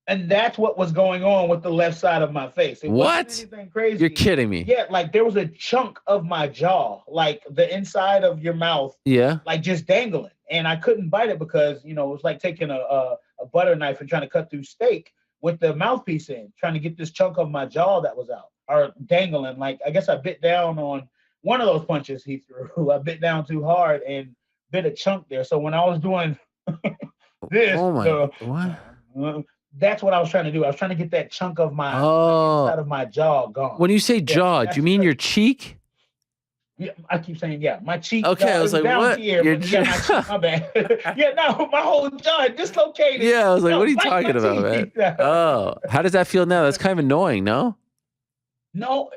And that's what was going on with the left side of my face. It What? wasn't anything crazy. You're kidding me. Yeah, like there was a chunk of my jaw, like the inside of your mouth, Yeah. like just dangling. And I couldn't bite it because, you know, it was like taking a butter knife and trying to cut through steak with the mouthpiece in, trying to get this chunk of my jaw that was out or dangling. Like, I guess I bit down on one of those punches he threw. I bit down too hard and bit a chunk there. So when I was doing this, Oh my, what? that's what I was trying to do. I was trying to get that chunk of my inside of my jaw gone. When you say jaw, do you mean your cheek? Yeah, I keep saying my cheek. Okay, I was like, down what? Here, Your but yeah, my cheek, my bad. Yeah, no, my whole jaw dislocated. Yeah, I was like, No, what are you bite my talking about, man? teeth. Oh, how does that feel now? That's kind of annoying, no? No,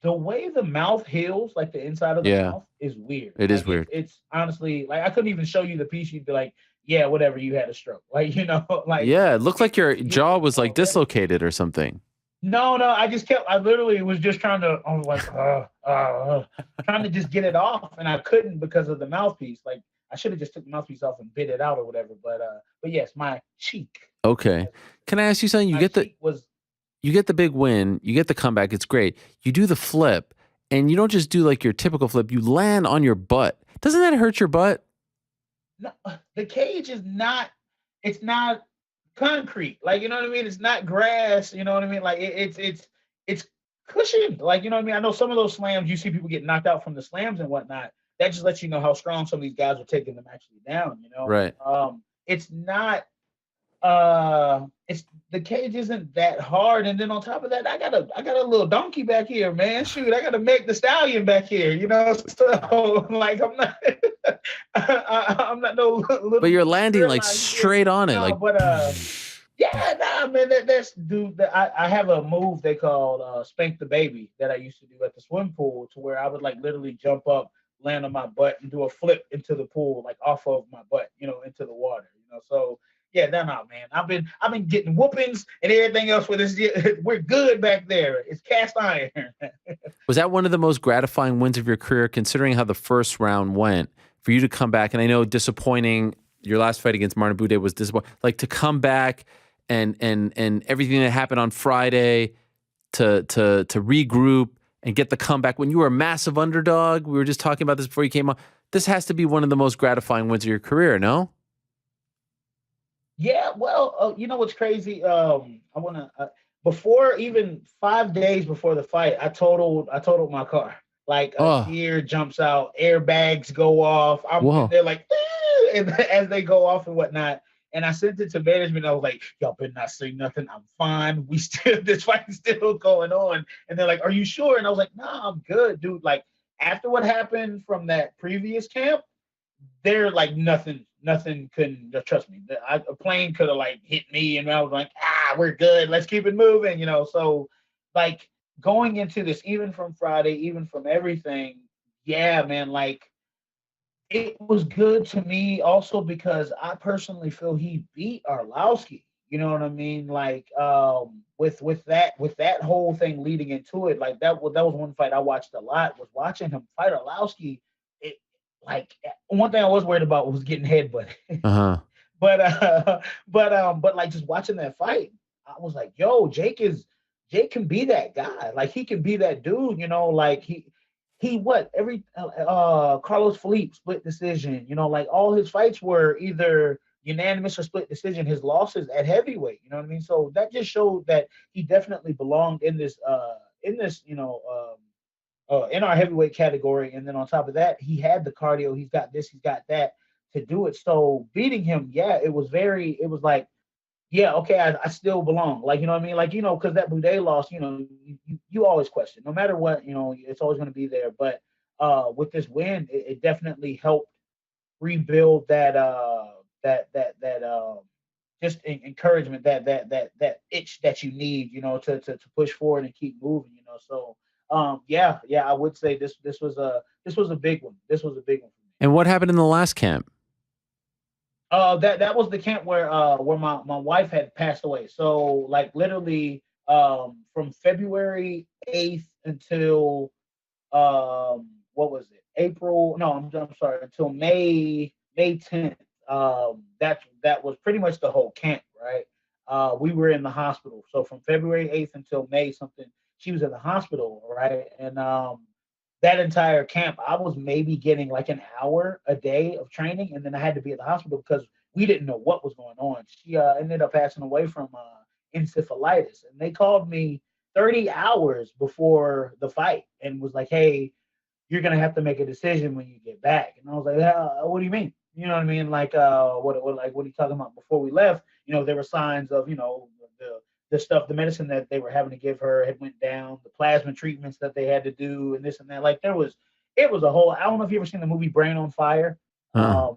the way the mouth heals, like the inside of the Yeah. mouth, is weird. It is Like, weird. It's honestly like I couldn't even show you the piece. You'd be like, yeah, whatever. You had a stroke, like you know, like Yeah, it looked like your jaw was like dislocated or something. No, I literally was just trying to, I was like, trying to just get it off, and I couldn't because of the mouthpiece. Like, I should have just took the mouthpiece off and bit it out or whatever. But yes, my cheek Okay. Can I ask you something? You get the big win, you get the comeback, it's great. You do the flip, and you don't just do like your typical flip, you land on your butt. Doesn't that hurt your butt? No, the cage is not, it's not concrete. Like, you know what I mean? It's not grass, you know what I mean? Like it's cushioned. Like, you know what I mean? I know some of those slams, you see people get knocked out from the slams and whatnot. That just lets you know how strong some of these guys are taking them actually down, you know? Right. It's not it's the cage isn't that hard, and then on top of that, I got a little donkey back here, man. Shoot, I got to make the stallion back here, you know. So like I'm not no little. But you're landing like straight on it, like. But yeah, nah, man. That's dude. I have a move they called spank the baby that I used to do at the swim pool, to where I would like literally jump up, land on my butt, and do a flip into the pool, like off of my butt, you know, into the water, you know. So. Yeah, no, man. I've been getting whoopings and everything else with this. We're good back there. It's cast iron. Was that one of the most gratifying wins of your career, considering how the first round went, for you to come back? And I know disappointing, your last fight against Martin Buday was disappointing. Like, to come back and everything that happened on Friday to regroup and get the comeback when you were a massive underdog. We were just talking about this before you came on. This has to be one of the most gratifying wins of your career, no? Yeah, well, you know what's crazy? I want to before, even 5 days before the fight, I totaled my car. Like a gear jumps out, airbags go off. They're like, and as they go off and whatnot. And I sent it to management. I was like, y'all better not say nothing. I'm fine. This fight is still going on. And they're like, are you sure? And I was like, nah, I'm good, dude. Like, after what happened from that previous camp, they're like, nothing couldn't, trust me. A plane could have like hit me, and I was like, we're good. Let's keep it moving, you know? So like going into this, even from Friday, even from everything, yeah, man, like it was good to me also because I personally feel he beat Arlovski. You know what I mean? Like with that whole thing leading into it, like that was one fight I watched a lot, was watching him fight Arlovski. Like one thing I was worried about was getting headbutted. But like just watching that fight, I was like, yo, Jake can be that guy. Like he can be that dude, you know, like he every Carlos Felipe split decision, you know, like all his fights were either unanimous or split decision, his losses at heavyweight, you know what I mean? So that just showed that he definitely belonged in this, you know, in our heavyweight category. And then on top of that, he had the cardio, he's got this, he's got that to do it. So beating him, yeah, it was like, yeah, okay, I still belong. Like, you know what I mean? Like, you know, because that Buday loss, you know, you always question, no matter what, you know, it's always going to be there. But with this win, it definitely helped rebuild that just encouragement, that itch that you need, you know, to push forward and keep moving, you know. So yeah, I would say this was a big one. This was a big one. And what happened in the last camp? That was the camp where my wife had passed away. So like literally from February 8th until what was it? April? No, I'm sorry, until May 10th. That was pretty much the whole camp, right? we were in the hospital. So from February 8th until May something, she was in the hospital, right? And that entire camp, I was maybe getting like an hour a day of training, and then I had to be at the hospital because we didn't know what was going on. She ended up passing away from encephalitis, and they called me 30 hours before the fight and was like, "Hey, you're gonna have to make a decision when you get back." And I was like, "What do you mean?" You know what I mean? Like, what are you talking about? Before we left, there were signs of, the stuff, the medicine that they were having to give her had went down, the plasma treatments that they had to do, and this and that. Like, it was a whole. I don't know if you ever seen the movie Brain on Fire,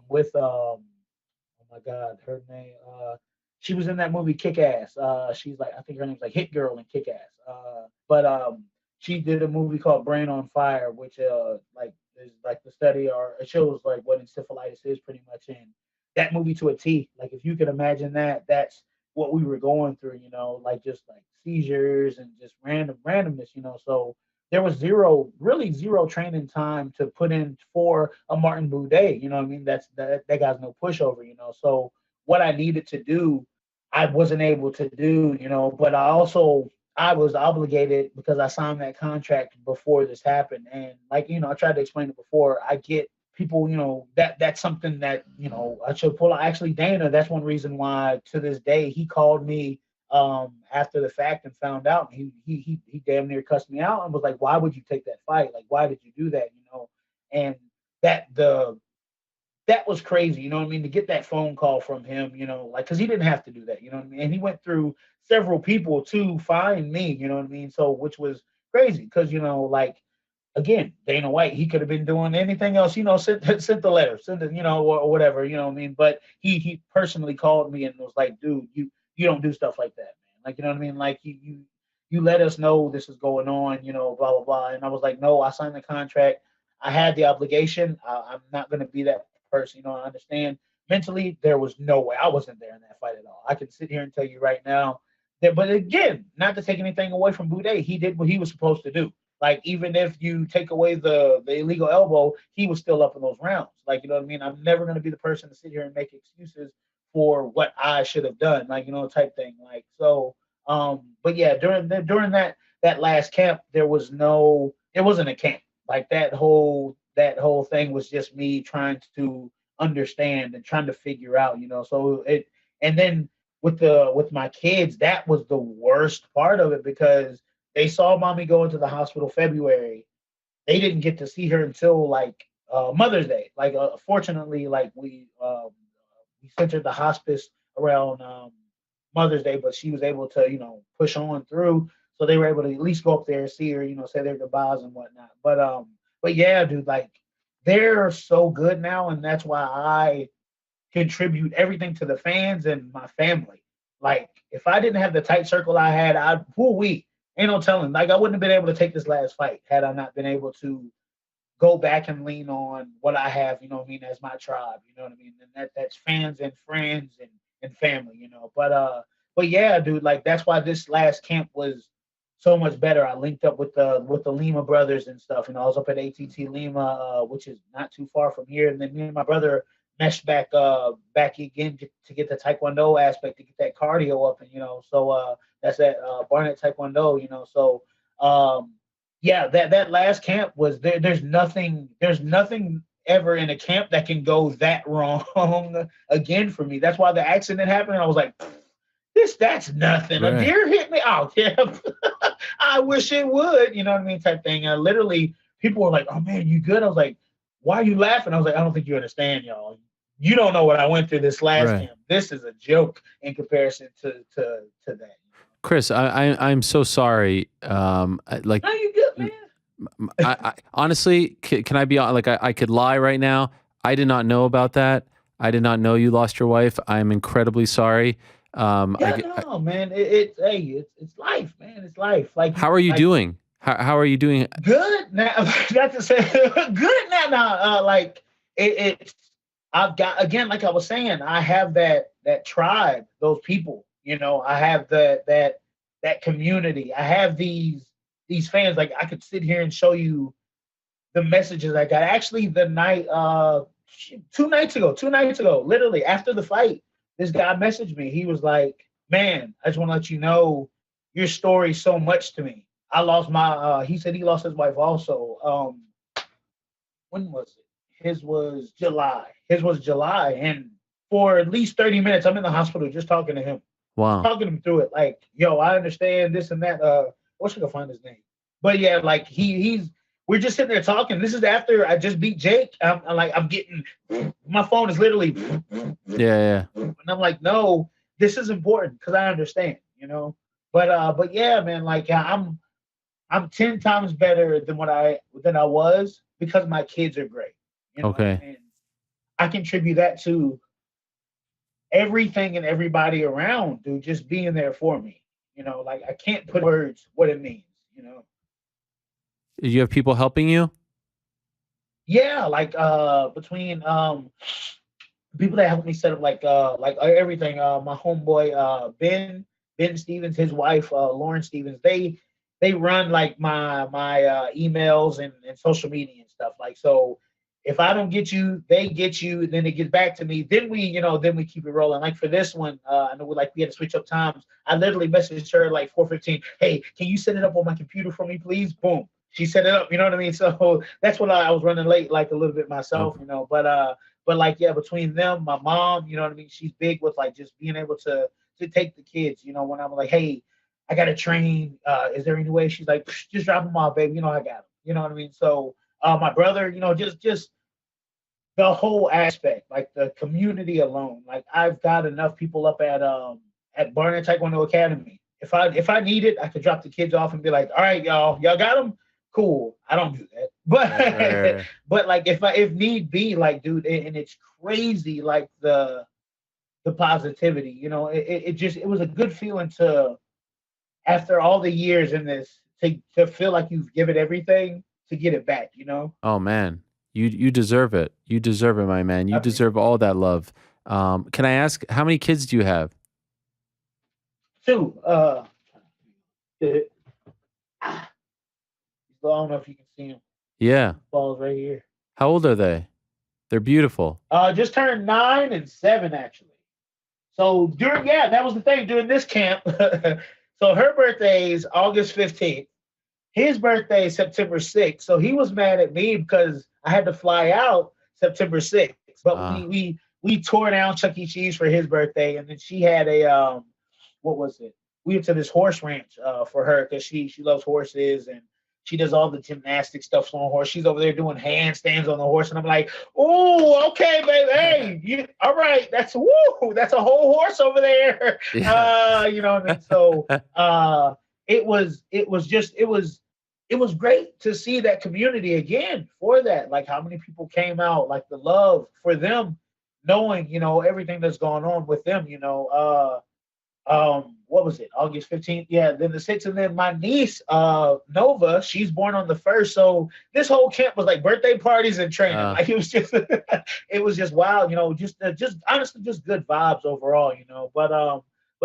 with oh my God, her name. She was in that movie Kick Ass. She's like, I think her name's like Hit Girl in Kick Ass. But she did a movie called Brain on Fire, which like is like the study, or it shows like what encephalitis is pretty much in that movie to a T. Like, if you can imagine that, that's what we were going through, like just like seizures and just randomness, So there was really zero training time to put in for a Martin Boudet, you know what I mean? That guy's no pushover, So what I needed to do, I wasn't able to do, but I was obligated because I signed that contract before this happened. And like, I tried to explain it before, I get people, that's something that, I should pull out. Actually, Dana, that's one reason why to this day, he called me after the fact and found out, and he damn near cussed me out and was like, "Why would you take that fight? Like, why did you do that?" And that was crazy, you know what I mean? To get that phone call from him, like, because he didn't have to do that, you know what I mean? And he went through several people to find me, you know what I mean? So, which was crazy because, like, again, Dana White, he could have been doing anything else, sent the letter, send it, or whatever, you know what I mean? But he personally called me and was like, "Dude, you don't do stuff like that, man. Like, you know what I mean? Like, you let us know this is going on, blah, blah, blah." And I was like, "No, I signed the contract. I had the obligation. I'm not going to be that person. I understand mentally there was no way. I wasn't there in that fight at all. I can sit here and tell you right now that, but again, not to take anything away from Boudet, he did what he was supposed to do. Like, even if you take away the illegal elbow, he was still up in those rounds. Like, you know what I mean? I'm never going to be the person to sit here and make excuses for what I should have done, like, type thing. Like, so, but yeah, during that last camp, it wasn't a camp. Like, that whole thing was just me trying to understand and trying to figure out, so and then with my kids, that was the worst part of it because they saw mommy go into the hospital February. They didn't get to see her until like Mother's Day. Like, fortunately, like we sent her to hospice around Mother's Day, but she was able to, push on through. So they were able to at least go up there and see her, say their goodbyes and whatnot. But yeah, dude, like, they're so good now, and that's why I contribute everything to the fans and my family. Like, if I didn't have the tight circle I had, ain't no telling. Like, I wouldn't have been able to take this last fight had I not been able to go back and lean on what I have, as my tribe, and that's fans and friends and family, But yeah, dude, like, that's why this last camp was so much better. I linked up with the Lima brothers and stuff. I was up at ATT Lima, which is not too far from here. And then me and my brother meshed back again to get the Taekwondo aspect, to get that cardio up, and so that's at Barnett Taekwondo, So yeah, that last camp was there. There's nothing ever in a camp that can go that wrong again for me. That's why the accident happened. And I was like, that's nothing. Right. A deer hit me. Oh yeah, I wish it would. You know what I mean? Type thing. Literally, people were like, "Oh man, you good?" I was like, "Why are you laughing?" I was like, "I don't think you understand, y'all. You don't know what I went through this last camp. This is a joke in comparison to that." Chris, I'm so sorry. Like, no, you good, man. I honestly, can I be like, I could lie right now. I did not know about that. I did not know you lost your wife. I'm incredibly sorry. Man. It's life, man. It's life. Like, how are you doing? How are you doing? Good now. Got to say, good now. Like, it's. I've got, again, like I was saying, I have that tribe, those people. I have that community. I have these fans. Like, I could sit here and show you the messages I got. Actually, the night, 2 nights ago, literally after the fight, this guy messaged me. He was like, man, I just want to let you know your story so much to me. I lost my. He said he lost his wife also. When was it? His was July. And for at least 30 minutes, I'm in the hospital just talking to him. Wow. Talking him through it. Like, yo, I understand this and that. I wish I could find his name. But yeah, like we're just sitting there talking. This is after I just beat Jake. I'm getting, my phone is literally. Yeah. And I'm like, no, this is important because I understand, you know. But yeah, man, like I'm 10 times better than I was because my kids are great. You know? Okay. And I contribute that to everything and everybody around, dude, just being there for me. You know, like I can't put words what it means, you know. You have people helping you? Yeah, like between people that helped me set up like everything. My homeboy Ben Stevens, his wife Lauren Stevens, they run like my emails and social media and stuff. Like, so if I don't get you, they get you, then it gets back to me. Then we keep it rolling. Like for this one, I know we had to switch up times. I literally messaged her like 4:15. Hey, can you set it up on my computer for me, please? Boom. She set it up, you know what I mean? So that's what I was running late, like a little bit myself, you know. But like, yeah, between them, my mom, you know what I mean? She's big with like just being able to take the kids, you know, when I'm like, hey, I got to train. Is there any way? She's like, just drop them off, baby. You know, I got them. You know what I mean? So my brother, you know, just the whole aspect, like the community alone. Like I've got enough people up at Barnett Taekwondo Academy. If I need it, I could drop the kids off and be like, all right, y'all got them? Cool. I don't do that. But but like if need be, like, dude, and it's crazy, like the positivity, you know, it was a good feeling to, after all the years in this, to feel like you've given everything to get it back, you know? Oh man, you deserve it. You deserve it, my man. You deserve all that love. Can I ask, how many kids do you have? 2. I don't know if you can see them. Yeah. Balls right here. How old are they? They're beautiful. Just turned 9 and 7 actually. So that was the thing during this camp. So her birthday is August 15th. His birthday is September 6th. So he was mad at me because I had to fly out September 6th. But we tore down Chuck E. Cheese for his birthday, and then she had a what was it? We went to this horse ranch for her because she loves horses and she does all the gymnastic stuff on a horse. She's over there doing handstands on the horse, and I'm like, "Oh, okay, baby. Hey, all right. That's a whole horse over there." Yeah. You know what I mean? So it was great to see that community again for that. Like how many people came out, like the love for them, knowing, you know, everything that's going on with them, you know. What was it? August 15th. Yeah, then the 6th, and then my niece, Nova, she's born on the 1st. So this whole camp was like birthday parties and training. Like it was just wild, you know, just honestly just good vibes overall, you know. But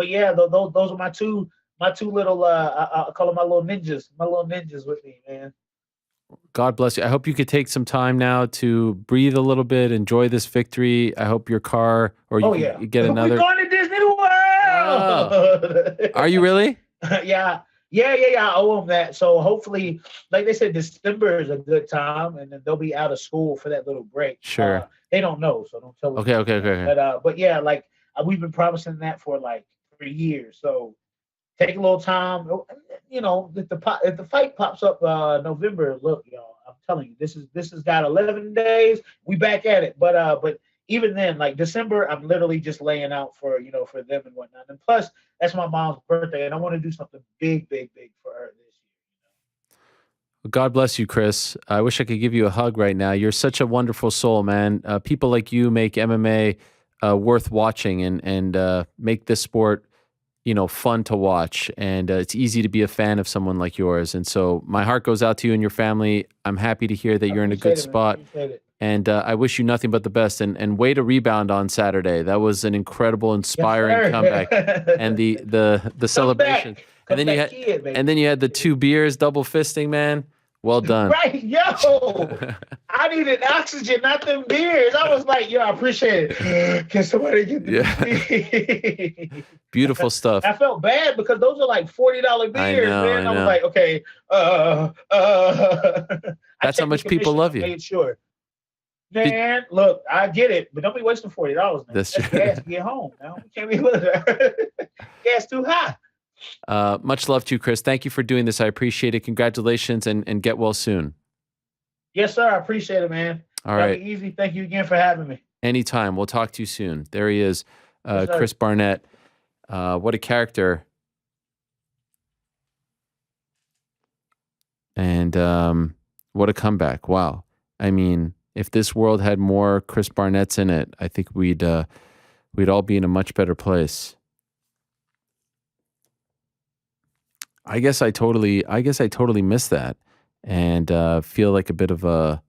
yeah, those are my two little I call them my little ninjas with me, man. God bless you. I hope you could take some time now to breathe a little bit, enjoy this victory. I hope your car, or you get another. We're going to Disney World. Are you really? Yeah. I owe them that. So hopefully, like they said, December is a good time, and then they'll be out of school for that little break. Sure. They don't know, so don't tell them. Okay. But yeah, like we've been promising that for like 3 years. So take a little time. You know, if the fight pops up November, look, y'all, I'm telling you, this has got 11 days. We back at it. But even then, like December, I'm literally just laying out for them and whatnot. And plus, that's my mom's birthday, and I want to do something big for her this year. God bless you, Chris. I wish I could give you a hug right now. You're such a wonderful soul, man. People like you make MMA worth watching and make this sport, you know, fun to watch. And it's easy to be a fan of someone like yours. And so my heart goes out to you and your family. I'm happy to hear that you're in a good spot. And I wish you nothing but the best. And way to rebound on Saturday. That was an incredible, inspiring comeback. And the celebration. And then you had the 2 beers, double fisting, man. Well done. Right, yo. I needed oxygen, not them beers. I was like, yo, I appreciate it. Can somebody get the Beautiful stuff. I felt bad because those are like $40 beers, man. I was like, okay, That's how much people love you. Made sure. Man, look, I get it, but don't be wasting $40, man. That's That's true. gas to get home. Now we can't be gas too high. Much love to you, Chris. Thank you for doing this. I appreciate it. Congratulations and get well soon. Yes, sir. I appreciate it, man. All right. Be easy. Thank you again for having me. Anytime. We'll talk to you soon. There he is, Yes, sir. Chris Barnett. What a character. And what a comeback. Wow. I mean, if this world had more Chris Barnetts in it, I think we'd all be in a much better place. I guess I totally missed that and feel like a bit of a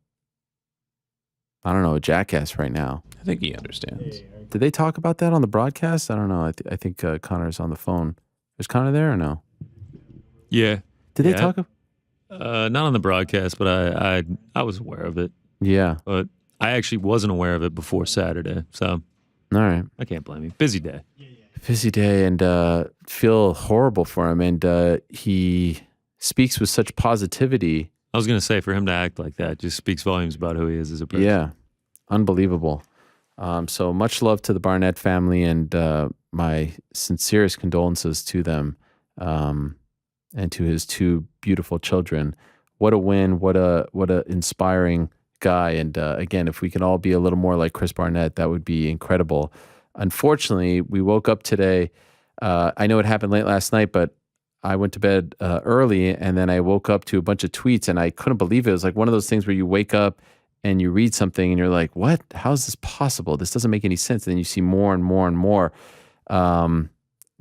jackass right now. I think he understands. Did they talk about that on the broadcast? I don't know. I think Connor's on the phone. Is Connor there or no? Yeah. Did they talk? Not on the broadcast, but I was aware of it. Yeah. But I actually wasn't aware of it before Saturday, so all right. I can't blame you. Busy day. Busy day, and feel horrible for him. And he speaks with such positivity. I was going to say, for him to act like that just speaks volumes about who he is as a person. Yeah, unbelievable. So much love to the Barnett family, and my sincerest condolences to them, and to his two beautiful children. What a win! What a inspiring guy. And again, if we can all be a little more like Chris Barnett, that would be incredible. Unfortunately, we woke up today. I know it happened late last night, but I went to bed early, and then I woke up to a bunch of tweets, and I couldn't believe it. It was like one of those things where you wake up and you read something, and you're like, "What? How is this possible? This doesn't make any sense." And then you see more and more and more.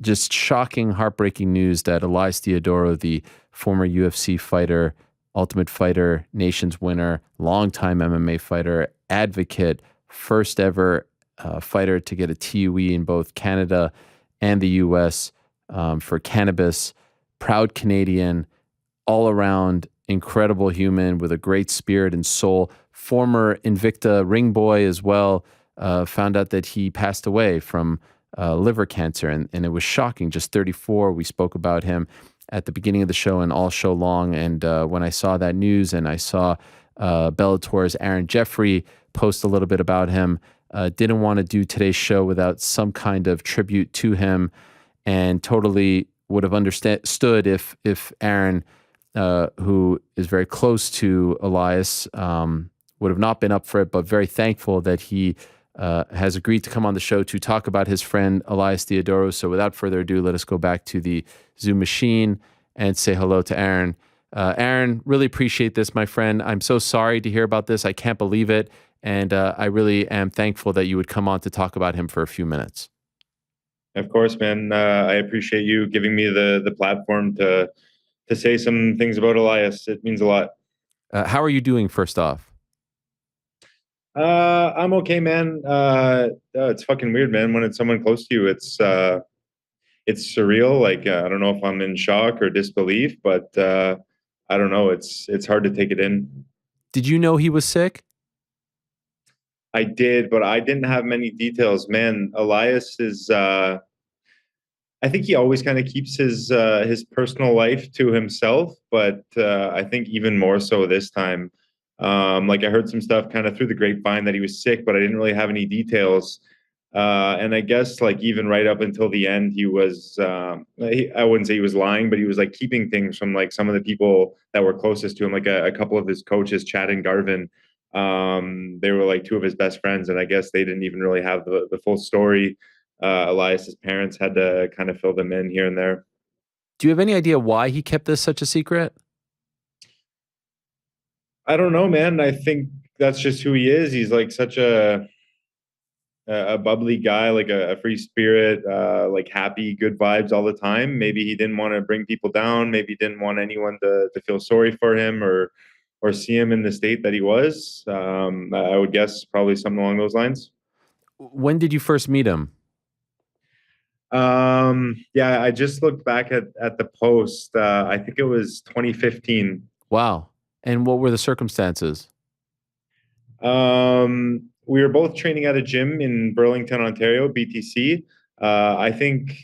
Just shocking, heartbreaking news that Elias Theodorou, the former UFC fighter, Ultimate Fighter, Nations winner, longtime MMA fighter, advocate, first ever fighter to get a TUE in both Canada and the US for cannabis, proud Canadian, all around incredible human with a great spirit and soul, former Invicta ring boy as well, found out that he passed away from liver cancer, and it was shocking, just 34. We spoke about him at the beginning of the show and all show long, and when I saw that news and I saw Bellator's Aaron Jeffery post a little bit about him, didn't want to do today's show without some kind of tribute to him, and totally would have understood if Aaron, who is very close to Elias, would have not been up for it, but very thankful that he has agreed to come on the show to talk about his friend Elias Theodorou. So without further ado, let us go back to the Zoom machine and say hello to Aaron. Aaron, really appreciate this, my friend. I'm so sorry to hear about this. I can't believe it. And I really am thankful that you would come on to talk about him for a few minutes. Of course, man. I appreciate you giving me the platform to say some things about Elias. It means a lot. How are you doing, first off? I'm okay, man. It's fucking weird, man. When it's someone close to you, it's surreal. Like, I don't know if I'm in shock or disbelief, but I don't know. It's hard to take it in. Did you know he was sick? I did, but I didn't have many details. Man, Elias is, I think he always kind of keeps his personal life to himself, but I think even more so this time. Like I heard some stuff kind of through the grapevine that he was sick, but I didn't really have any details. And I guess like even right up until the end, he was, I wouldn't say he was lying, but he was like keeping things from like some of the people that were closest to him, like a couple of his coaches, Chad and Garvin. They were like two of his best friends, and I guess they didn't even really have the full story. Elias's parents had to kind of fill them in here and there. Do you have any idea why he kept this such a secret? I don't know, man. I think that's just who he is. He's like such a bubbly guy, like a free spirit, like happy, good vibes all the time. Maybe he didn't want to bring people down. Maybe he didn't want anyone to feel sorry for him or see him in the state that he was. I would guess probably something along those lines. When did you first meet him? Yeah, I just looked back at the post. I think it was 2015. Wow. And what were the circumstances? We were both training at a gym in Burlington, Ontario, BTC. I think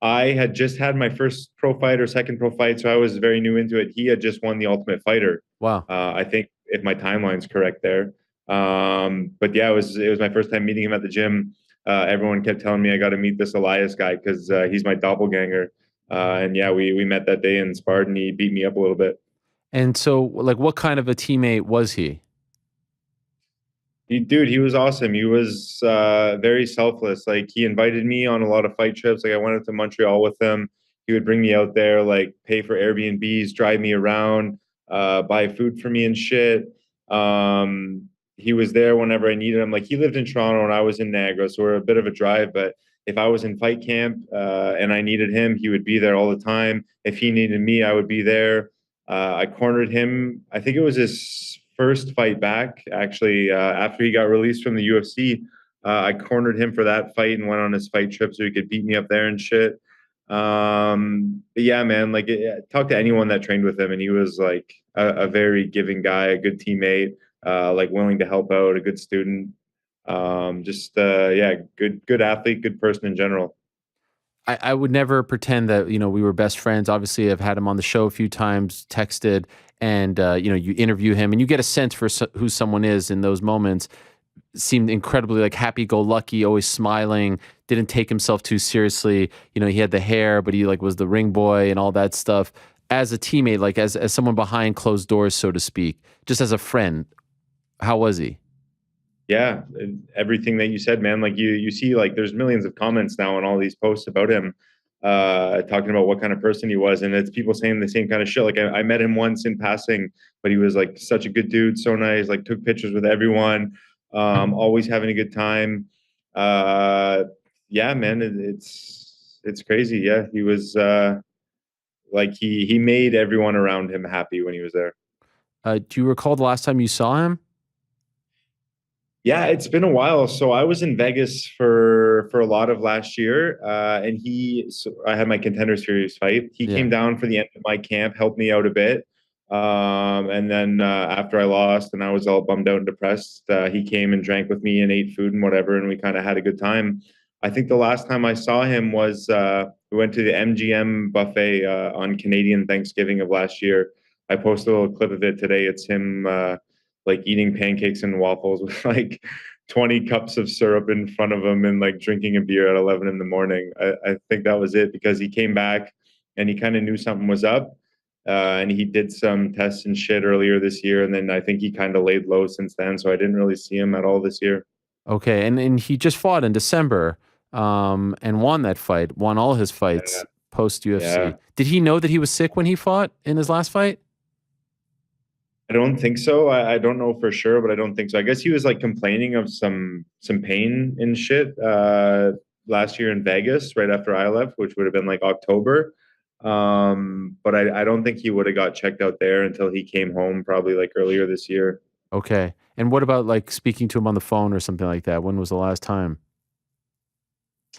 I had just had my first pro fight or second pro fight, so I was very new into it. He had just won the Ultimate Fighter. Wow. I think if my timeline's correct there. But yeah, it was my first time meeting him at the gym. Everyone kept telling me I got to meet this Elias guy because he's my doppelganger. And yeah, we met that day and sparred, and he beat me up a little bit. And so, like, what kind of a teammate was he? Dude, he was awesome. He was very selfless. Like, he invited me on a lot of fight trips. Like, I went up to Montreal with him. He would bring me out there, like, pay for Airbnbs, drive me around, buy food for me and shit. He was there whenever I needed him. Like, he lived in Toronto and I was in Niagara, so we're a bit of a drive. But if I was in fight camp and I needed him, he would be there all the time. If he needed me, I would be there. I cornered him. I think it was his first fight back, actually, after he got released from the UFC. I cornered him for that fight and went on his fight trip so he could beat me up there and shit. But yeah, man, like, talk to anyone that trained with him, and he was like a very giving guy, a good teammate, like willing to help out, a good student. Yeah, good athlete, good person in general. I would never pretend that, you know, we were best friends. Obviously, I've had him on the show a few times, texted, and, you know, you interview him and you get a sense for who someone is in those moments. Seemed incredibly like happy-go-lucky, always smiling, didn't take himself too seriously. You know, he had the hair, but he like was the ring boy and all that stuff. As a teammate, like as someone behind closed doors, so to speak, just as a friend, how was he? Yeah, everything that you said, man. Like, you see, like, there's millions of comments now on all these posts about him, talking about what kind of person he was, and it's people saying the same kind of shit. Like, I met him once in passing, but he was like such a good dude, so nice, like took pictures with everyone, always having a good time. Yeah, man, it's crazy. Yeah, he was like he made everyone around him happy when he was there. Do you recall the last time you saw him? Yeah, it's been a while. So I was in Vegas for a lot of last year, and I had my Contender Series fight. He came down for the end of my camp, helped me out a bit, and then after I lost and I was all bummed out and depressed, he came and drank with me and ate food and whatever, and we kind of had a good time. I think the last time I saw him was we went to the MGM buffet on Canadian Thanksgiving of last year. I posted a little clip of it today. It's him. Like eating pancakes and waffles with like 20 cups of syrup in front of him and like drinking a beer at 11 in the morning. I think that was it, because he came back and he kind of knew something was up. And he did some tests and shit earlier this year. And then I think he kind of laid low since then. So I didn't really see him at all this year. Okay. And he just fought in December and won that fight, won all his fights post UFC. Yeah. Did he know that he was sick when he fought in his last fight? I don't think so. I don't know for sure, but I don't think so. I guess he was like complaining of some pain and shit last year in Vegas right after I left, which would have been like October. But I don't think he would have got checked out there until he came home, probably like earlier this year. Okay. And what about like speaking to him on the phone or something like that? When was the last time?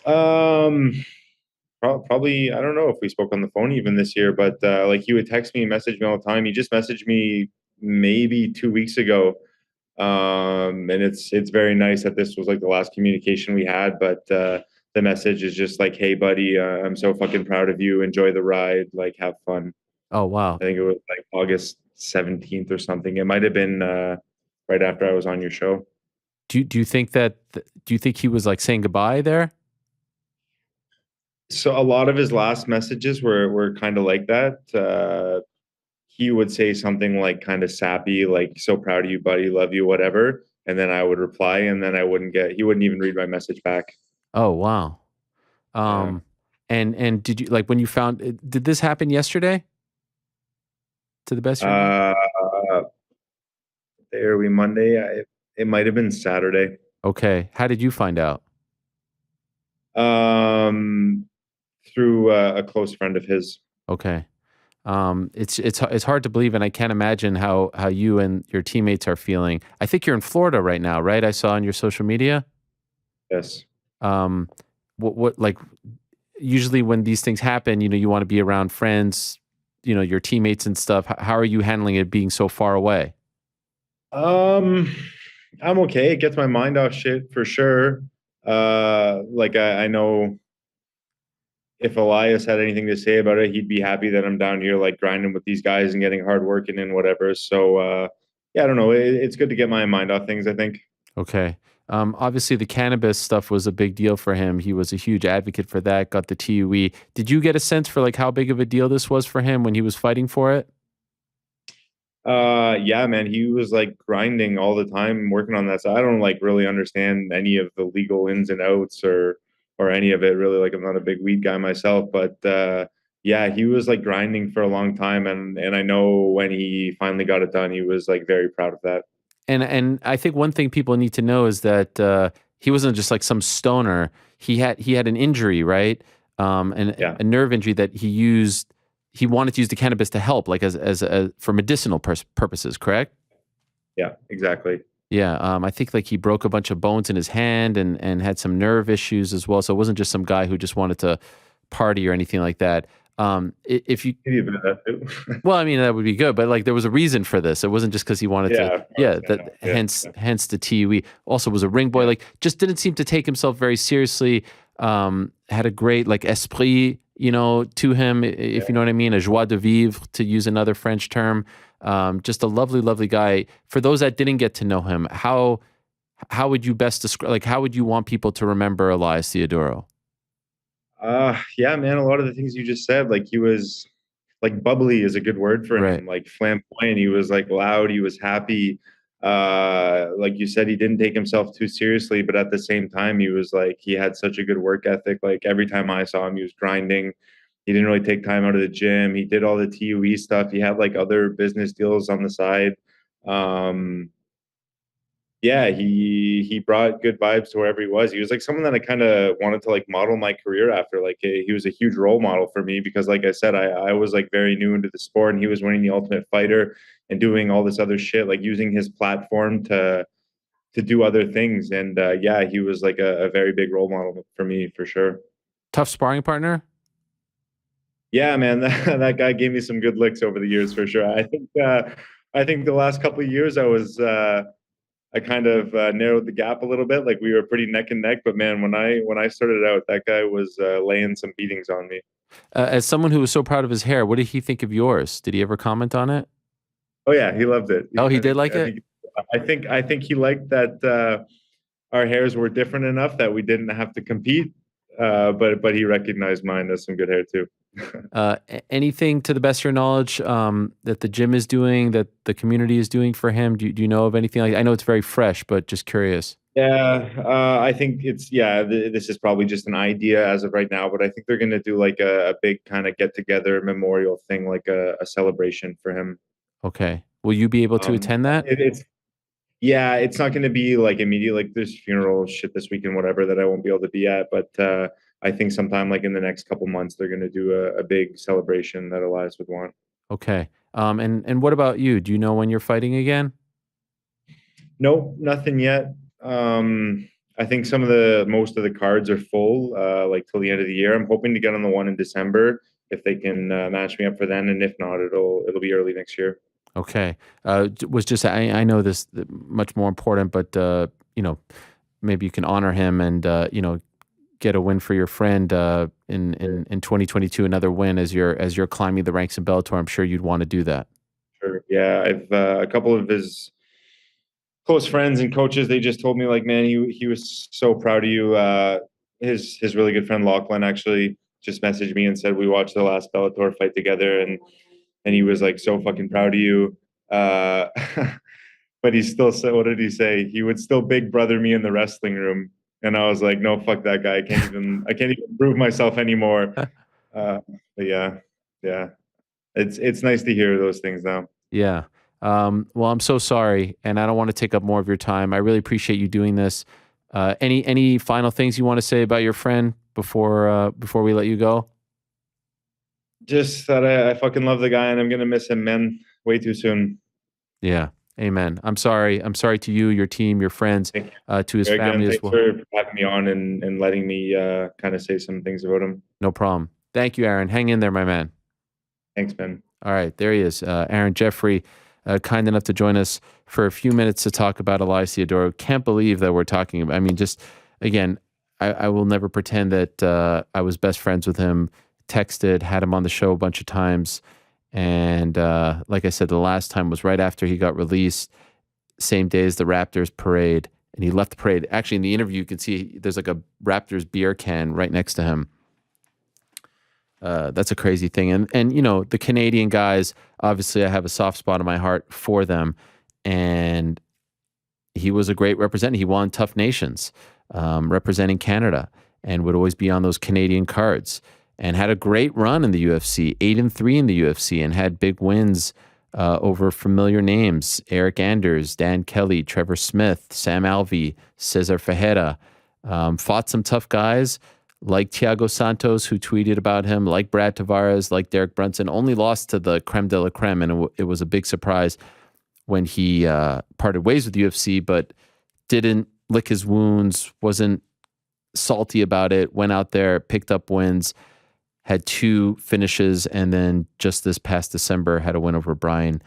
Probably, I don't know if we spoke on the phone even this year, but like he would text me, message me all the time. He just messaged me maybe 2 weeks ago. And it's very nice that this was like the last communication we had, but the message is just like, hey buddy, I'm so fucking proud of you. Enjoy the ride, like have fun. Oh, wow. I think it was like August 17th or something. It might've been right after I was on your show. Do you think he was like saying goodbye there? So a lot of his last messages were kind of like that. He would say something like kind of sappy, like, so proud of you, buddy, love you, whatever. And then I would reply, and then he wouldn't even read my message back. Oh, wow. And did you, like, when you found, did this happen yesterday? To the best? There we Monday. It might've been Saturday. Okay. How did you find out? Through a close friend of his. Okay. It's hard to believe, and I can't imagine how you and your teammates are feeling. I think you're in Florida right now, right? I saw on your social media. Yes. What like usually when these things happen, you know, you want to be around friends, your teammates and stuff? How are you handling it being so far away? I'm okay. It gets my mind off shit for sure. Like I know if Elias had anything to say about it, he'd be happy that I'm down here like grinding with these guys and getting hard working and whatever. So yeah, I don't know. It's good to get my mind off things, I think. Okay. Obviously, the cannabis stuff was a big deal for him. He was a huge advocate for that, got the TUE. Did you get a sense for like how big of a deal this was for him when he was fighting for it? Yeah, man, he was like grinding all the time working on that. So I don't like really understand any of the legal ins and outs or any of it really. Like I'm not a big weed guy myself, but yeah, he was like grinding for a long time, and I know when he finally got it done, he was like very proud of that. And I think one thing people need to know is that he wasn't just like some stoner. He had an injury, right? And a nerve injury that he used. He wanted to use the cannabis to help, like as for medicinal purposes, correct? Yeah, exactly. Yeah, I think like he broke a bunch of bones in his hand and had some nerve issues as well. So it wasn't just some guy who just wanted to party or anything like that. If you, well, I mean that would be good, but like there was a reason for this. It wasn't just because he wanted to. Hence the TUE. Also was a ring boy. Like just didn't seem to take himself very seriously. Had a great like esprit, to him, if you know what I mean, a joie de vivre, to use another French term. Just a lovely, lovely guy. For those that didn't get to know him, how would you best describe? Like how would you want people to remember Elias Theodorou? Yeah, man, a lot of the things you just said, like he was like bubbly is a good word for him, like flamboyant. He was like loud, he was happy. Like you said, he didn't take himself too seriously, but at the same time, he was like, he had such a good work ethic. Like every time I saw him, he was grinding. He didn't really take time out of the gym. He did all the TUE stuff. He had like other business deals on the side. Yeah, he brought good vibes to wherever he was. He was like someone that I kind of wanted to like model my career after. Like he was a huge role model for me because, like I said, I was like very new into the sport, and he was winning the Ultimate Fighter and doing all this other shit, like using his platform to do other things. And yeah, he was like a very big role model for me for sure. Tough sparring partner. Yeah, man, that guy gave me some good licks over the years for sure. I think the last couple of years I kind of narrowed the gap a little bit. Like we were pretty neck and neck, but man, when I started out, that guy was laying some beatings on me. As someone who was so proud of his hair, what did he think of yours? Did he ever comment on it? Oh yeah, he loved it. Oh, he did like it? I think he liked that our hairs were different enough that we didn't have to compete. But he recognized mine as some good hair too. Anything to the best of your knowledge that the gym is doing, that the community is doing for him? Do you know of anything? I know it's very fresh, but just curious. Yeah, I think this is probably just an idea as of right now, but I think they're going to do like a big kind of get together memorial thing, like a celebration for him. Okay. Will you be able to attend that? It's not going to be like immediate, like there's funeral shit this weekend, whatever, that I won't be able to be at. But I think sometime like in the next couple months, they're going to do a big celebration that Elias would want. Okay. And what about you? Do you know when you're fighting again? Nope, nothing yet. I think most of the cards are full, like till the end of the year. I'm hoping to get on the one in December if they can match me up for then, and if not, it'll be early next year. Okay. Was just I know this much more important, but maybe you can honor him and get a win for your friend in 2022, another win as you're climbing the ranks in Bellator. I'm sure you'd want to do that. Sure. Yeah, I've a couple of his close friends and coaches, they just told me like, man, he was so proud of you. His really good friend Lachlan actually just messaged me and said we watched the last Bellator fight together, and he was like so fucking proud of you. But he still said, what did he say? He would still big brother me in the wrestling room. And I was like, no, fuck that guy. I can't even prove myself anymore. But yeah. It's nice to hear those things now. Yeah. Well, I'm so sorry, and I don't want to take up more of your time. I really appreciate you doing this. Any final things you want to say about your friend before we let you go? Just that I fucking love the guy, and I'm gonna miss him, man, way too soon. Yeah. Amen. I'm sorry. I'm sorry to you, your team, your friends, to his family as well. Thanks for having me on and letting me kind of say some things about him. No problem. Thank you, Aaron. Hang in there, my man. Thanks, man. All right, there he is. Aaron Jeffery, kind enough to join us for a few minutes to talk about Elias Theodorou. Can't believe that we're talking about, I mean, just, again, I will never pretend that I was best friends with him, texted, had him on the show a bunch of times. And like I said, the last time was right after he got released, same day as the Raptors parade. And he left the parade. Actually, in the interview, you can see there's like a Raptors beer can right next to him. That's a crazy thing. And you know, the Canadian guys, obviously I have a soft spot in my heart for them. And he was a great representative. He won Tough Nations, representing Canada, and would always be on those Canadian cards, and had a great run in the UFC, 8-3 in the UFC, and had big wins over familiar names: Eric Anders, Dan Kelly, Trevor Smith, Sam Alvey, Cesar Ferreira. Fought some tough guys like Thiago Santos, who tweeted about him, like Brad Tavares, like Derek Brunson. Only lost to the creme de la creme, and it was a big surprise when he parted ways with the UFC, but didn't lick his wounds, wasn't salty about it, went out there, picked up wins, had 2 finishes, and then just this past December had a win over Brian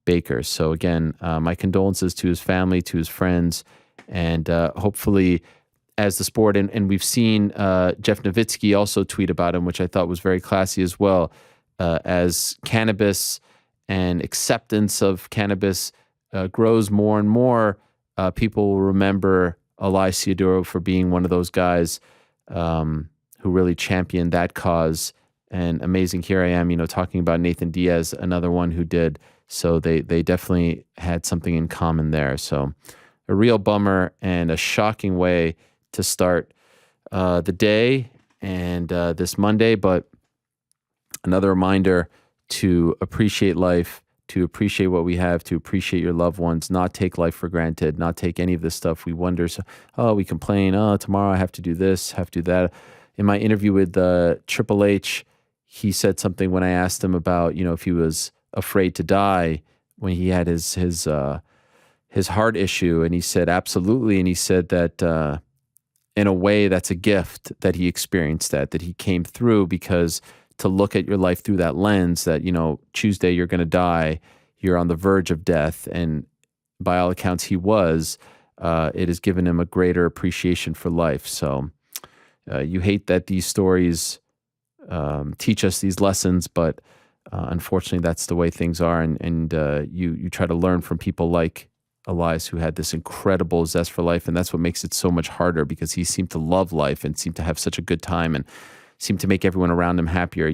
Baker. So again, my condolences to his family, to his friends, and hopefully as the sport, and we've seen Jeff Nowitzki also tweet about him, which I thought was very classy as well, as cannabis and acceptance of cannabis grows more and more, people will remember Elias Theodorou for being one of those guys who really championed that cause. And amazing, here I am, you know, talking about Nathan Diaz, another one who did. So they definitely had something in common there. So a real bummer and a shocking way to start the day and this Monday, but another reminder to appreciate life, to appreciate what we have, to appreciate your loved ones, not take life for granted, not take any of this stuff. We wonder, we complain, tomorrow I have to do this, have to do that. In my interview with Triple H, he said something when I asked him about, you know, if he was afraid to die when he had his heart issue, and he said absolutely, and he said that in a way that's a gift that he experienced, that he came through, because to look at your life through that lens, that, you know, Tuesday you're going to die, you're on the verge of death, and by all accounts he was, it has given him a greater appreciation for life. So you hate that these stories teach us these lessons, but unfortunately that's the way things are, and you try to learn from people like Elias, who had this incredible zest for life, and that's what makes it so much harder, because he seemed to love life and seemed to have such a good time and seemed to make everyone around him happier.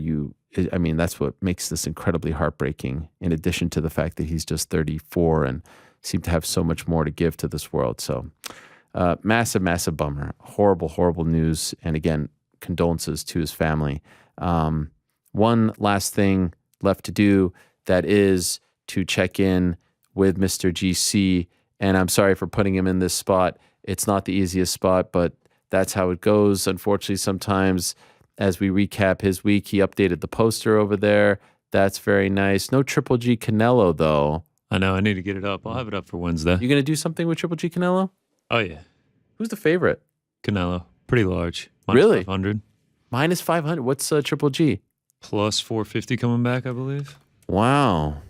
I mean, that's what makes this incredibly heartbreaking, in addition to the fact that he's just 34 and seemed to have so much more to give to this world. So massive, massive bummer. Horrible, horrible news. And again, condolences to his family. One last thing left to do, that is to check in with Mr. GC. And I'm sorry for putting him in this spot. It's not the easiest spot, but that's how it goes. Unfortunately, sometimes as we recap his week, he updated the poster over there. That's very nice. No Triple G Canelo, though. I know. I need to get it up. I'll have it up for Wednesday. You going to do something with Triple G Canelo? Oh, yeah. Who's the favorite? Canelo. Pretty large. Really? 500. Minus 500. What's Triple G? Plus 450 coming back, I believe. Wow.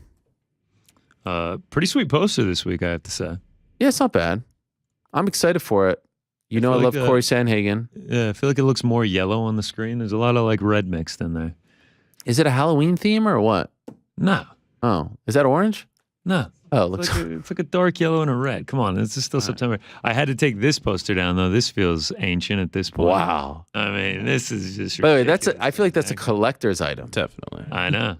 Pretty sweet poster this week, I have to say. Yeah, it's not bad. I'm excited for it. You know I love Corey Sandhagen. Yeah, I feel like it looks more yellow on the screen. There's a lot of like red mixed in there. Is it a Halloween theme or what? No. Oh, is that orange? No. Oh, it looks it's like a dark yellow and a red. Come on, it's still September. I had to take this poster down though. This feels ancient at this point. Wow. I mean, this is just. By the way, I feel like that's a collector's item. Definitely. I know.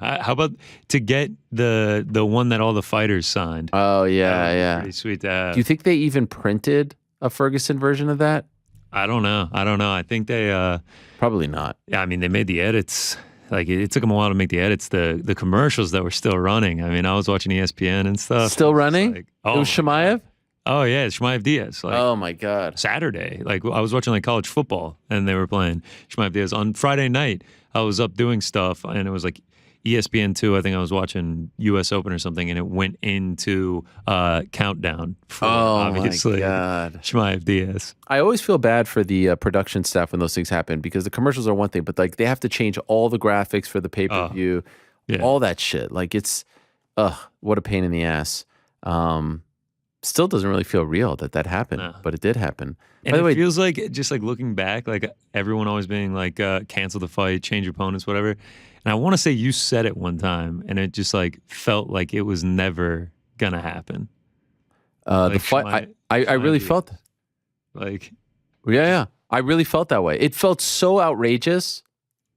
How about to get the one that all the fighters signed? Oh yeah. Pretty sweet to have. Do you think they even printed a Ferguson version of that? I don't know. I think they probably not. Yeah, I mean they made the edits. Like it took them a while to make the edits. The commercials that were still running. I mean, I was watching ESPN and stuff. Still running? Like, it was Chimaev? Oh yeah, it's Chimaev Diaz. Like, oh my God. Saturday. Like I was watching like college football and they were playing Chimaev Diaz. On Friday night, I was up doing stuff and it was like ESPN2, I think I was watching US Open or something, and it went into countdown for obviously my God. Chimaev Diaz. I always feel bad for the production staff when those things happen, because the commercials are one thing, but like they have to change all the graphics for the pay-per-view, Yeah. all that shit. Like it's, what a pain in the ass. Still doesn't really feel real that happened, but it did happen. And By the it way, feels like, just like looking back, like everyone always being like, cancel the fight, change opponents, whatever. And I want to say you said it one time, and it just like felt like it was never gonna happen. the fight, I really felt that. Like, yeah, I really felt that way. It felt so outrageous.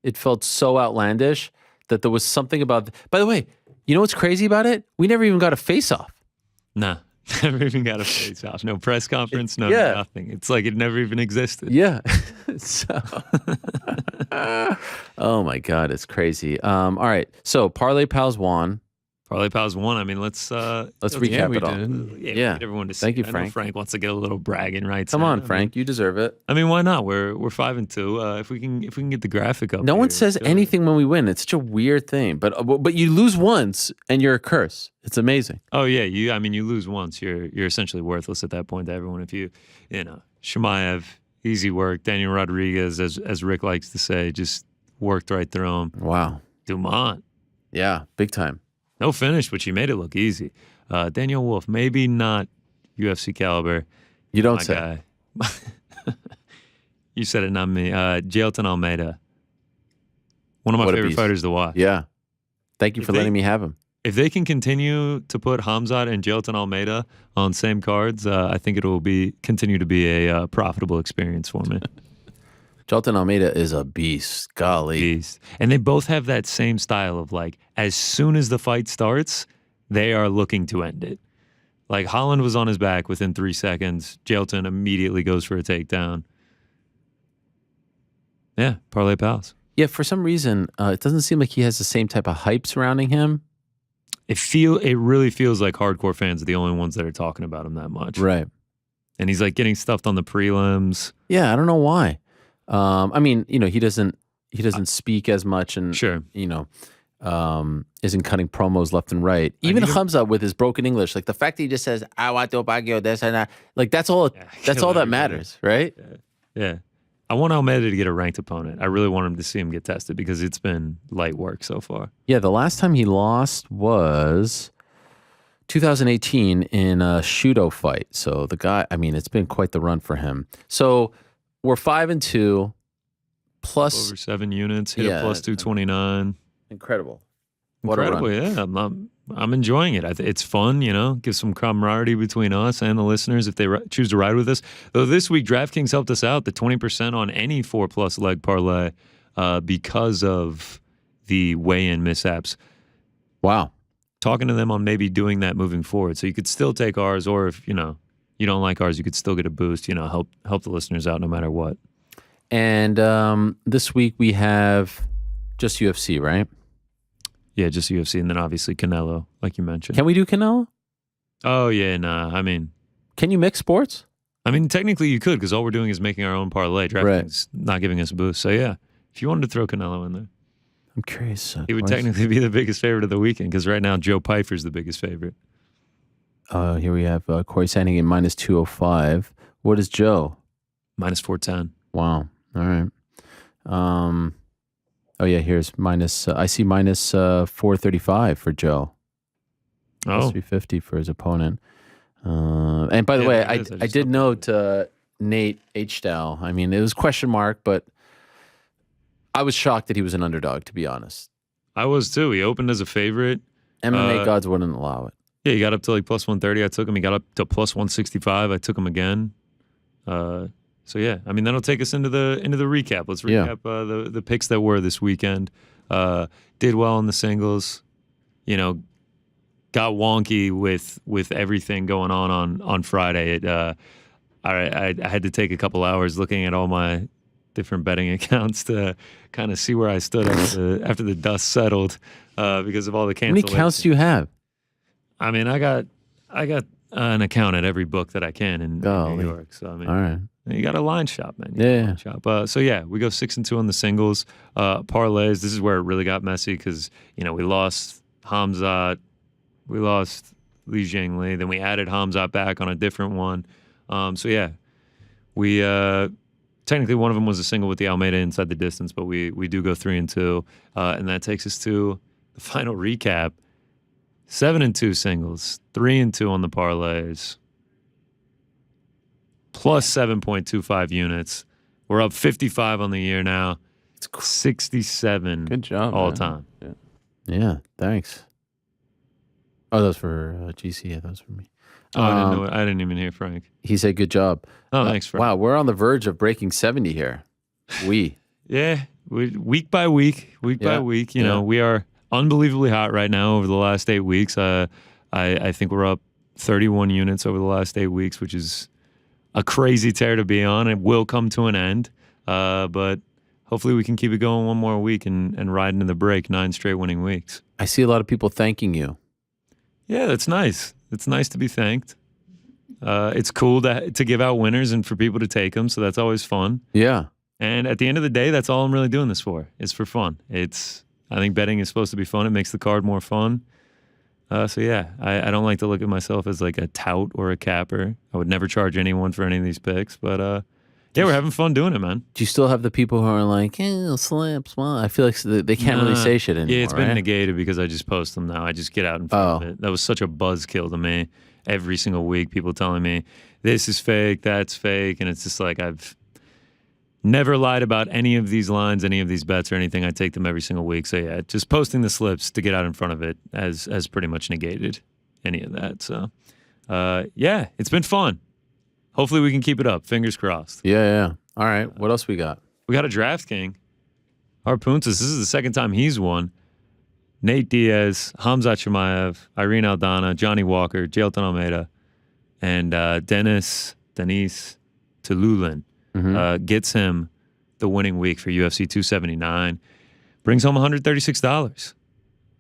It felt so outlandish that there was something about. By the way, you know what's crazy about it? We never even got a face-off. Nah, never even got a face-off. No press conference, no Yeah. nothing. It's like it never even existed. Yeah. So, oh my God, it's crazy. All right, so Parlay Pals won. Parlay Pals won. I mean, let's recap it all. Yeah, we need everyone to see. Thank you, I know Frank. Frank wants to get a little bragging rights. Come in. on, I Frank, you deserve it. mean, why not? We're 5-2. If we can get the graphic up. No one here, says anything when we win. It's such a weird thing. But you lose once and you're a curse. It's amazing. Oh yeah, you lose once, you're essentially worthless at that point to everyone. If you know, Chimaev, easy work. Daniel Rodriguez, as Rick likes to say, just worked right through him. Wow. Dumont. Yeah, big time. No finish, but she made it look easy. Daniel Wolf, maybe not UFC caliber. You don't My say. guy. You said it, not me. Jailton Almeida. One of my What a favorite beast. fighters to watch. Yeah. Thank you for letting me have him. If they can continue to put Khamzat and Jailton Almeida on same cards, I think it will continue to be a profitable experience for me. Jailton Almeida is a beast. Golly. Beast. And they both have that same style of like, as soon as the fight starts, they are looking to end it. Like Holland was on his back within 3 seconds. Jailton immediately goes for a takedown. Yeah, Parlay Pals. Yeah, for some reason, it doesn't seem like he has the same type of hype surrounding him. It really feels like hardcore fans are the only ones that are talking about him that much. Right. And he's like getting stuffed on the prelims. Yeah, I don't know why. I mean, you know, he doesn't speak as much, and sure, you know, isn't cutting promos left and right. Even Khamzat with his broken English, like the fact that he just says "I want to buy you this and that," like that's all that matters, right? Yeah. I want Almeida to get a ranked opponent. I really want him to see him get tested because it's been light work so far. Yeah, the last time he lost was 2018 in a Shudo fight. So the guy, I mean, it's been quite the run for him. So we're 5-2 plus over 7 units, hit Yeah. a plus 229. Incredible. What a Incredible, run. yeah. I'm enjoying it. It's fun, you know, gives some camaraderie between us and the listeners if they choose to ride with us. Though this week, DraftKings helped us out, the 20% on any 4+ leg parlay because of the weigh-in mishaps. Wow. Talking to them on maybe doing that moving forward. So you could still take ours, or if, you know, you don't like ours, you could still get a boost, you know, help the listeners out no matter what. And this week we have just UFC, right? Yeah, just UFC, and then obviously Canelo, like you mentioned. Can we do Canelo? Oh, yeah, nah. I mean... Can you mix sports? I mean, technically you could, because all we're doing is making our own parlay. DraftKings not giving us a boost. So, yeah, if you wanted to throw Canelo in there. I'm curious. He would technically be the biggest favorite of the weekend, because right now Joe Pfeiffer's the biggest favorite. Here we have Corey Sandhagen minus 205. What is Joe? Minus 410. Wow. All right. Oh yeah, here's minus. I see minus 435 for Joe. Plus 350 for his opponent. And by the way, I did note Nate H-Dow. I mean, it was question mark, but I was shocked that he was an underdog, to be honest. I was too. He opened as a favorite. MMA gods wouldn't allow it. Yeah, he got up to like plus 130. I took him. He got up to plus 165. I took him again. So yeah, I mean that'll take us into the recap. Let's recap the picks that were this weekend. Did well in the singles, you know, got wonky with everything going on Friday. I had to take a couple hours looking at all my different betting accounts to kind of see where I stood after the dust settled because of all the cancellations. How many accounts do you have? I mean, I got an account at every book that I can in New York. So I mean, all right. You got a line shop, man. Yeah. Line shop. So yeah, we go 6-2 on the singles. Parlays. This is where it really got messy because you know we lost Khamzat, we lost Li Jingliang, then we added Khamzat back on a different one. So yeah, we technically one of them was a single with the Almeida inside the distance, but we do go 3-2, and that takes us to the final recap. 7-2 singles, 3-2 on the parlays, plus 7.25 units. We're up 55 on the year now. It's 67. Good job, all man. time. Yeah, thanks. Oh, that was for GC. Yeah, that was for me. Oh, I didn't even hear Frank. He said, "Good job." Oh, thanks, Frank. Wow, we're on the verge of breaking 70 here. Yeah, week by week, by week. You know, we are unbelievably hot right now over the last 8 weeks. I think we're up 31 units over the last 8 weeks, which is a crazy tear to be on. It will come to an end, but hopefully we can keep it going one more week and ride into the break, 9 straight winning weeks. I see a lot of people thanking you. Yeah, that's nice. It's nice to be thanked. It's cool to give out winners and for people to take them, so that's always fun. Yeah. And at the end of the day, that's all I'm really doing this for. It's for fun. I think betting is supposed to be fun. It makes the card more fun. So yeah, I don't like to look at myself as like a tout or a capper. I would never charge anyone for any of these picks, but yeah, we're having fun doing it, man. Do you still have the people who are like, slap, smile? I feel like they can't really say shit anymore. Yeah, it's been right? negated because I just post them now. I just get out in front of it. That was such a buzzkill to me. Every single week, people telling me, this is fake, that's fake. And it's just like, I've never lied about any of these lines, any of these bets or anything. I take them every single week. So yeah, just posting the slips to get out in front of it has pretty much negated any of that. So yeah, it's been fun. Hopefully we can keep it up. Fingers crossed. Yeah. All right. What else we got? We got a Draft King. Harpoontas. This is the second time he's won. Nate Diaz, Khamzat Chimaev, Irene Aldana, Johnny Walker, Jailton Almeida, and Dennis Tululin gets him the winning week for UFC 279. Brings home $136.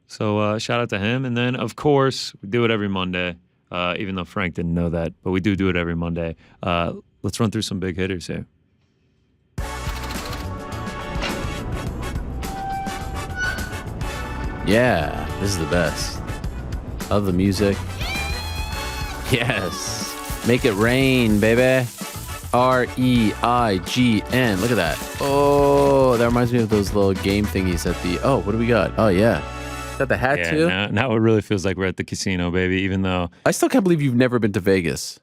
So shout out to him. And then, of course, we do it every Monday. Even though Frank didn't know that, but we do it every Monday. Let's run through some big hitters here. Yeah, this is the best. Love the music. Yes. Make it rain, baby. REIGN. Look at that. Oh, that reminds me of those little game thingies at the... Oh, what do we got? Oh, yeah. Is that the hat too? Now it really feels like we're at the casino, baby, even though... I still can't believe you've never been to Vegas.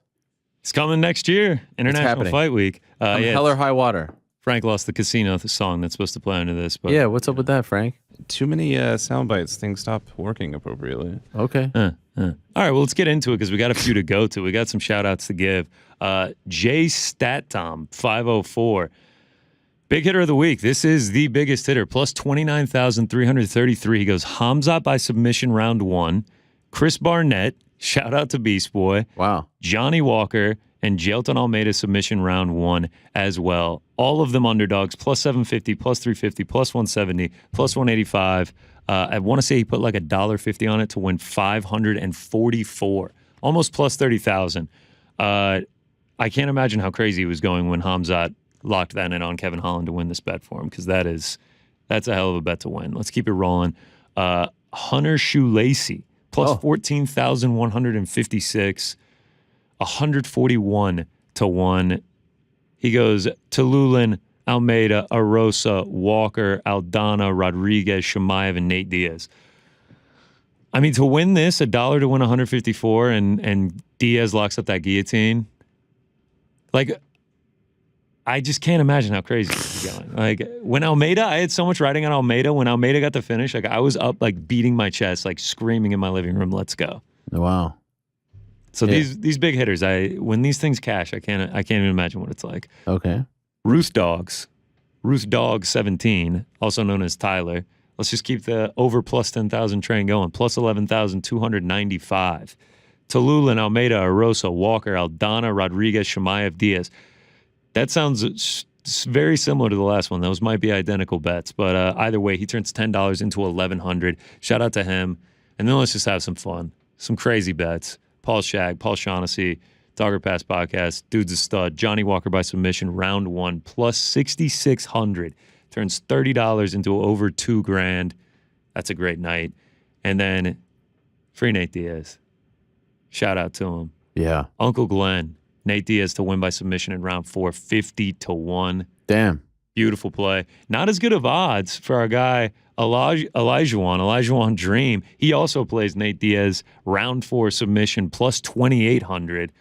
It's coming next year. International Fight Week. Hell or high water. Frank lost the casino song that's supposed to play under this. But yeah, what's up with that, Frank? Too many sound bites. Things stop working appropriately. Okay. All right, well, let's get into it because we got a few to go to. We got some shout-outs to give. Jay Statom, 504. Big hitter of the week. This is the biggest hitter. Plus 29,333. He goes Khamzat by submission round 1. Chris Barnett. Shout out to Beast Boy. Wow. Johnny Walker. And Jailton Almeida submission round 1 as well. All of them underdogs. Plus 750, plus 350, plus 170, plus 185. I want to say he put like $1.50 on it to win 544. Almost plus 30,000. I can't imagine how crazy he was going when Khamzat locked that in on Kevin Holland to win this bet for him because that's a hell of a bet to win. Let's keep it rolling. Hunter Shoelacy, plus 14,156, 141 to 1. He goes Tululin, Almeida, Arosa, Walker, Aldana, Rodriguez, Chimaev, and Nate Diaz. I mean, to win this, $1 to win 154, and Diaz locks up that guillotine. Like, I just can't imagine how crazy this is going. Like, when Almeida, I had so much riding on Almeida. When Almeida got the finish, like, I was up, like, beating my chest, like, screaming in my living room, let's go. Wow. So these big hitters, when these things cash, I can't even imagine what it's like. Okay. Ruth Dog 17, also known as Tyler. Let's just keep the over plus 10,000 train going. Plus 11,295. Tululin, Almeida, Arosa, Walker, Aldana, Rodriguez, Chimaev, Diaz. That sounds very similar to the last one. Those might be identical bets, but either way, he turns $10 into $1,100. Shout out to him. And then let's just have some fun. Some crazy bets. Paul Shag, Paul Shaughnessy, Dogger Pass Podcast, Dude's a Stud, Johnny Walker by submission, round 1, plus 6,600. Turns $30 into over $2,000. That's a great night. And then free Nate Diaz. Shout out to him. Yeah. Uncle Glenn, Nate Diaz to win by submission in round 4, 50 to 1. Damn. Beautiful play. Not as good of odds for our guy, Elijah Dream. He also plays Nate Diaz, round 4 submission, plus 2,800.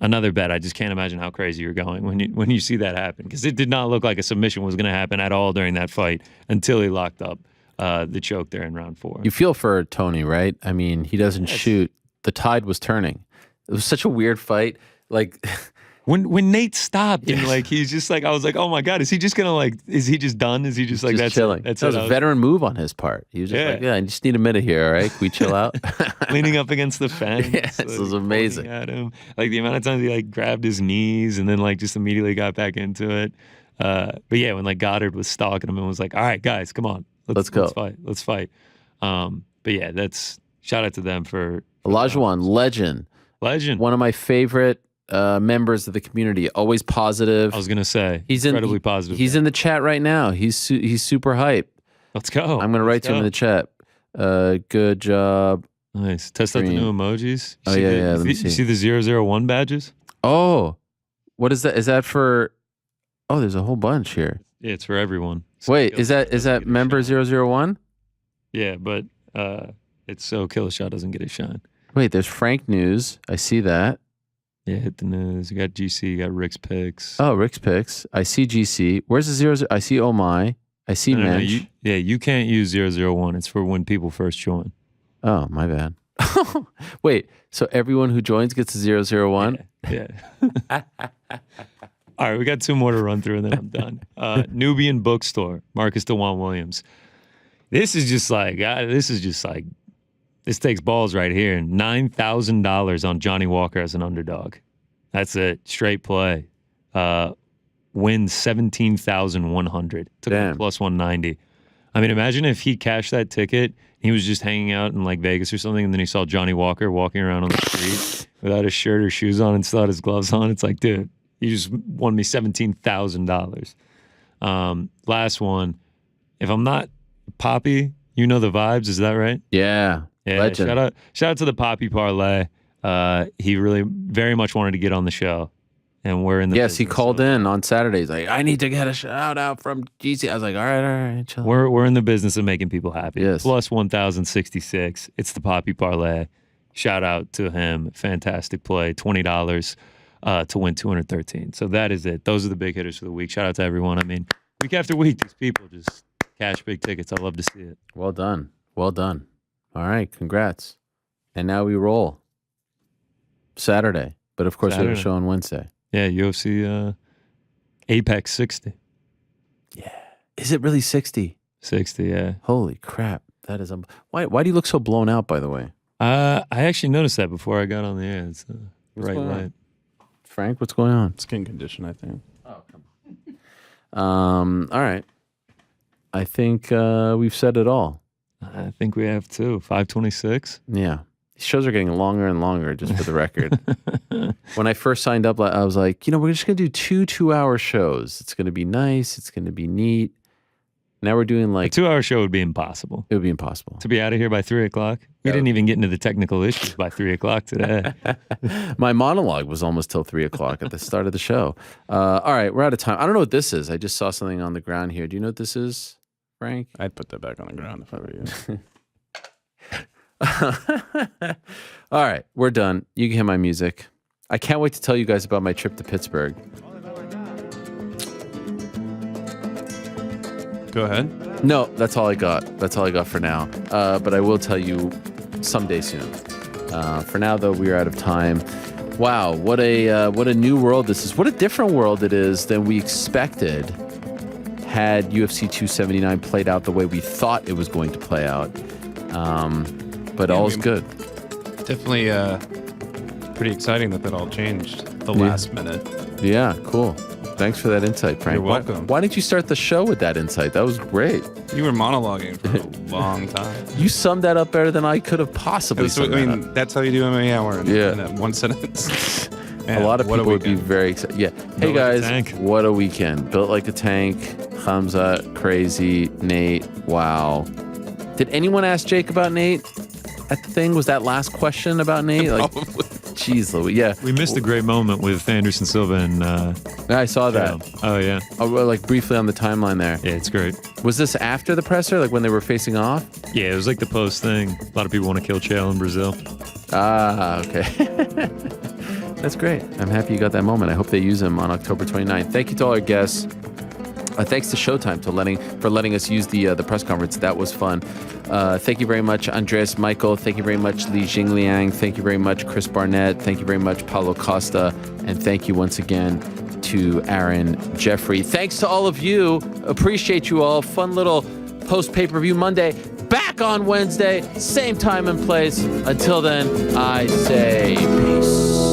Another bet. I just can't imagine how crazy you're going when you see that happen, because it did not look like a submission was going to happen at all during that fight until he locked up the choke there in round 4. You feel for Tony, right? I mean, he doesn't shoot. The tide was turning. It was such a weird fight. Like when Nate stopped and like he's just like, I was like, oh my God, is he just gonna is he just done? Is he just like that's chilling? That's that was a veteran move on his part. He was just like, I just need a minute here, all right? Can we chill out? Leaning up against the fence. Yes, it was amazing. At him. Like the amount of times he like grabbed his knees and then like just immediately got back into it. But yeah, when like Goddard was stalking him and was like, all right, guys, come on. Let's go. Let's fight. But yeah, that's shout out to them for Olajuwon, legend. One of my favorite members of the community. Always positive. I was gonna say he's incredibly positive. He's in the chat right now. He's super hype. Let's go. I'm gonna write to him in the chat. Good job. Nice. Test out the new emojis. Yeah. Let me see. You see the 001 badges? Oh, what is that? Is that for? Oh, there's a whole bunch here. Yeah, it's for everyone. Wait, is that member 001? Yeah, but it's so Killshot doesn't get a shine. Wait, there's Frank News. I see that. Yeah, hit the news. You got GC, you got Rick's Picks. Oh, Rick's Picks. I see GC. Where's the 00? I see Oh My. I see Mensch. You can't use 001. It's for when people first join. Oh, my bad. Wait, so everyone who joins gets a 001? Yeah. All right, we got 2 more to run through and then I'm done. Nubian Bookstore, Marcus DeJuan Williams. This is just like, this takes balls right here. $9,000 on Johnny Walker as an underdog. That's it. Straight play. Wins 17,100. Took him plus 190. I mean, imagine if he cashed that ticket. He was just hanging out in like Vegas or something, and then he saw Johnny Walker walking around on the street without his shirt or shoes on and still had his gloves on. It's like, dude, you just won me $17,000. Last one. If I'm not Poppy, you know the vibes. Is that right? Yeah. Legend. Shout out to the Poppy Parlay. He really very much wanted to get on the show, and we're in the he called in on Saturday. He's like, I need to get a shout out from GC. I was like, all right, chill. We're in the business of making people happy. Yes. Plus 1,066. It's the Poppy Parlay. Shout out to him. Fantastic play. $20 to win 213. So that is it. Those are the big hitters for the week. Shout out to everyone. I mean, week after week, these people just cash big tickets. I love to see it. Well done. Well done. All right, congrats. And now we roll Saturday. But of course, we have a show on Wednesday. Yeah, UFC Apex 60. Yeah. Is it really 60? 60, yeah. Holy crap. That is why do you look so blown out, by the way? I actually noticed that before I got on the air. It's right. Frank, what's going on? Skin condition, I think. Oh, come on. All right. I think we've said it all. I think we have 5:26. Yeah. These shows are getting longer and longer, just for the record. When I first signed up, I was like, we're just going to do 2 2-hour shows. It's going to be nice. It's going to be neat. Now we're doing like... A 2-hour show would be impossible. It would be impossible. To be out of here by 3 o'clock? We didn't even get into the technical issues by 3 o'clock today. My monologue was almost till 3 o'clock at the start of the show. All right, we're out of time. I don't know what this is. I just saw something on the ground here. Do you know what this is, Frank? I'd put that back on the ground if I were you. All right, we're done. You can hear my music. I can't wait to tell you guys about my trip to Pittsburgh. Go ahead. No, that's all I got. That's all I got for now. But I will tell you someday soon. For now, though, we are out of time. Wow, what a new world this is. What a different world it is than we expected. Had UFC 279 played out the way we thought it was going to play out. But all's good. Definitely pretty exciting that all changed the last minute. Yeah, cool. Thanks for that insight, Frank. You're welcome. Why didn't you start the show with that insight? That was great. You were monologuing for a long time. You summed that up better than I could have possibly summed that's how you do MMA Hour in one sentence. Man, a lot of people would be very excited. Yeah. Hey, guys, what a weekend. Built like a tank. Khamzat, crazy. Nate, wow. Did anyone ask Jake about Nate at the thing? Was that last question about Nate? Like, Jeez, Louis. Yeah. We missed a great moment with Anderson Silva and I saw that. Oh, yeah. Oh, well, like briefly on the timeline there. Yeah, it's great. Was this after the presser, like when they were facing off? Yeah, it was like the post thing. A lot of people want to kill Chael in Brazil. Ah, okay. That's great. I'm happy you got that moment. I hope they use him on October 29th. Thank you to all our guests. Thanks to Showtime for letting us use the press conference. That was fun. Thank you very much, Andreas Michael. Thank you very much, Li Jingliang. Thank you very much, Chris Barnett. Thank you very much, Paulo Costa. And thank you once again to Aaron Jeffery. Thanks to all of you. Appreciate you all. Fun little post-pay-per-view Monday. Back on Wednesday, same time and place. Until then, I say peace.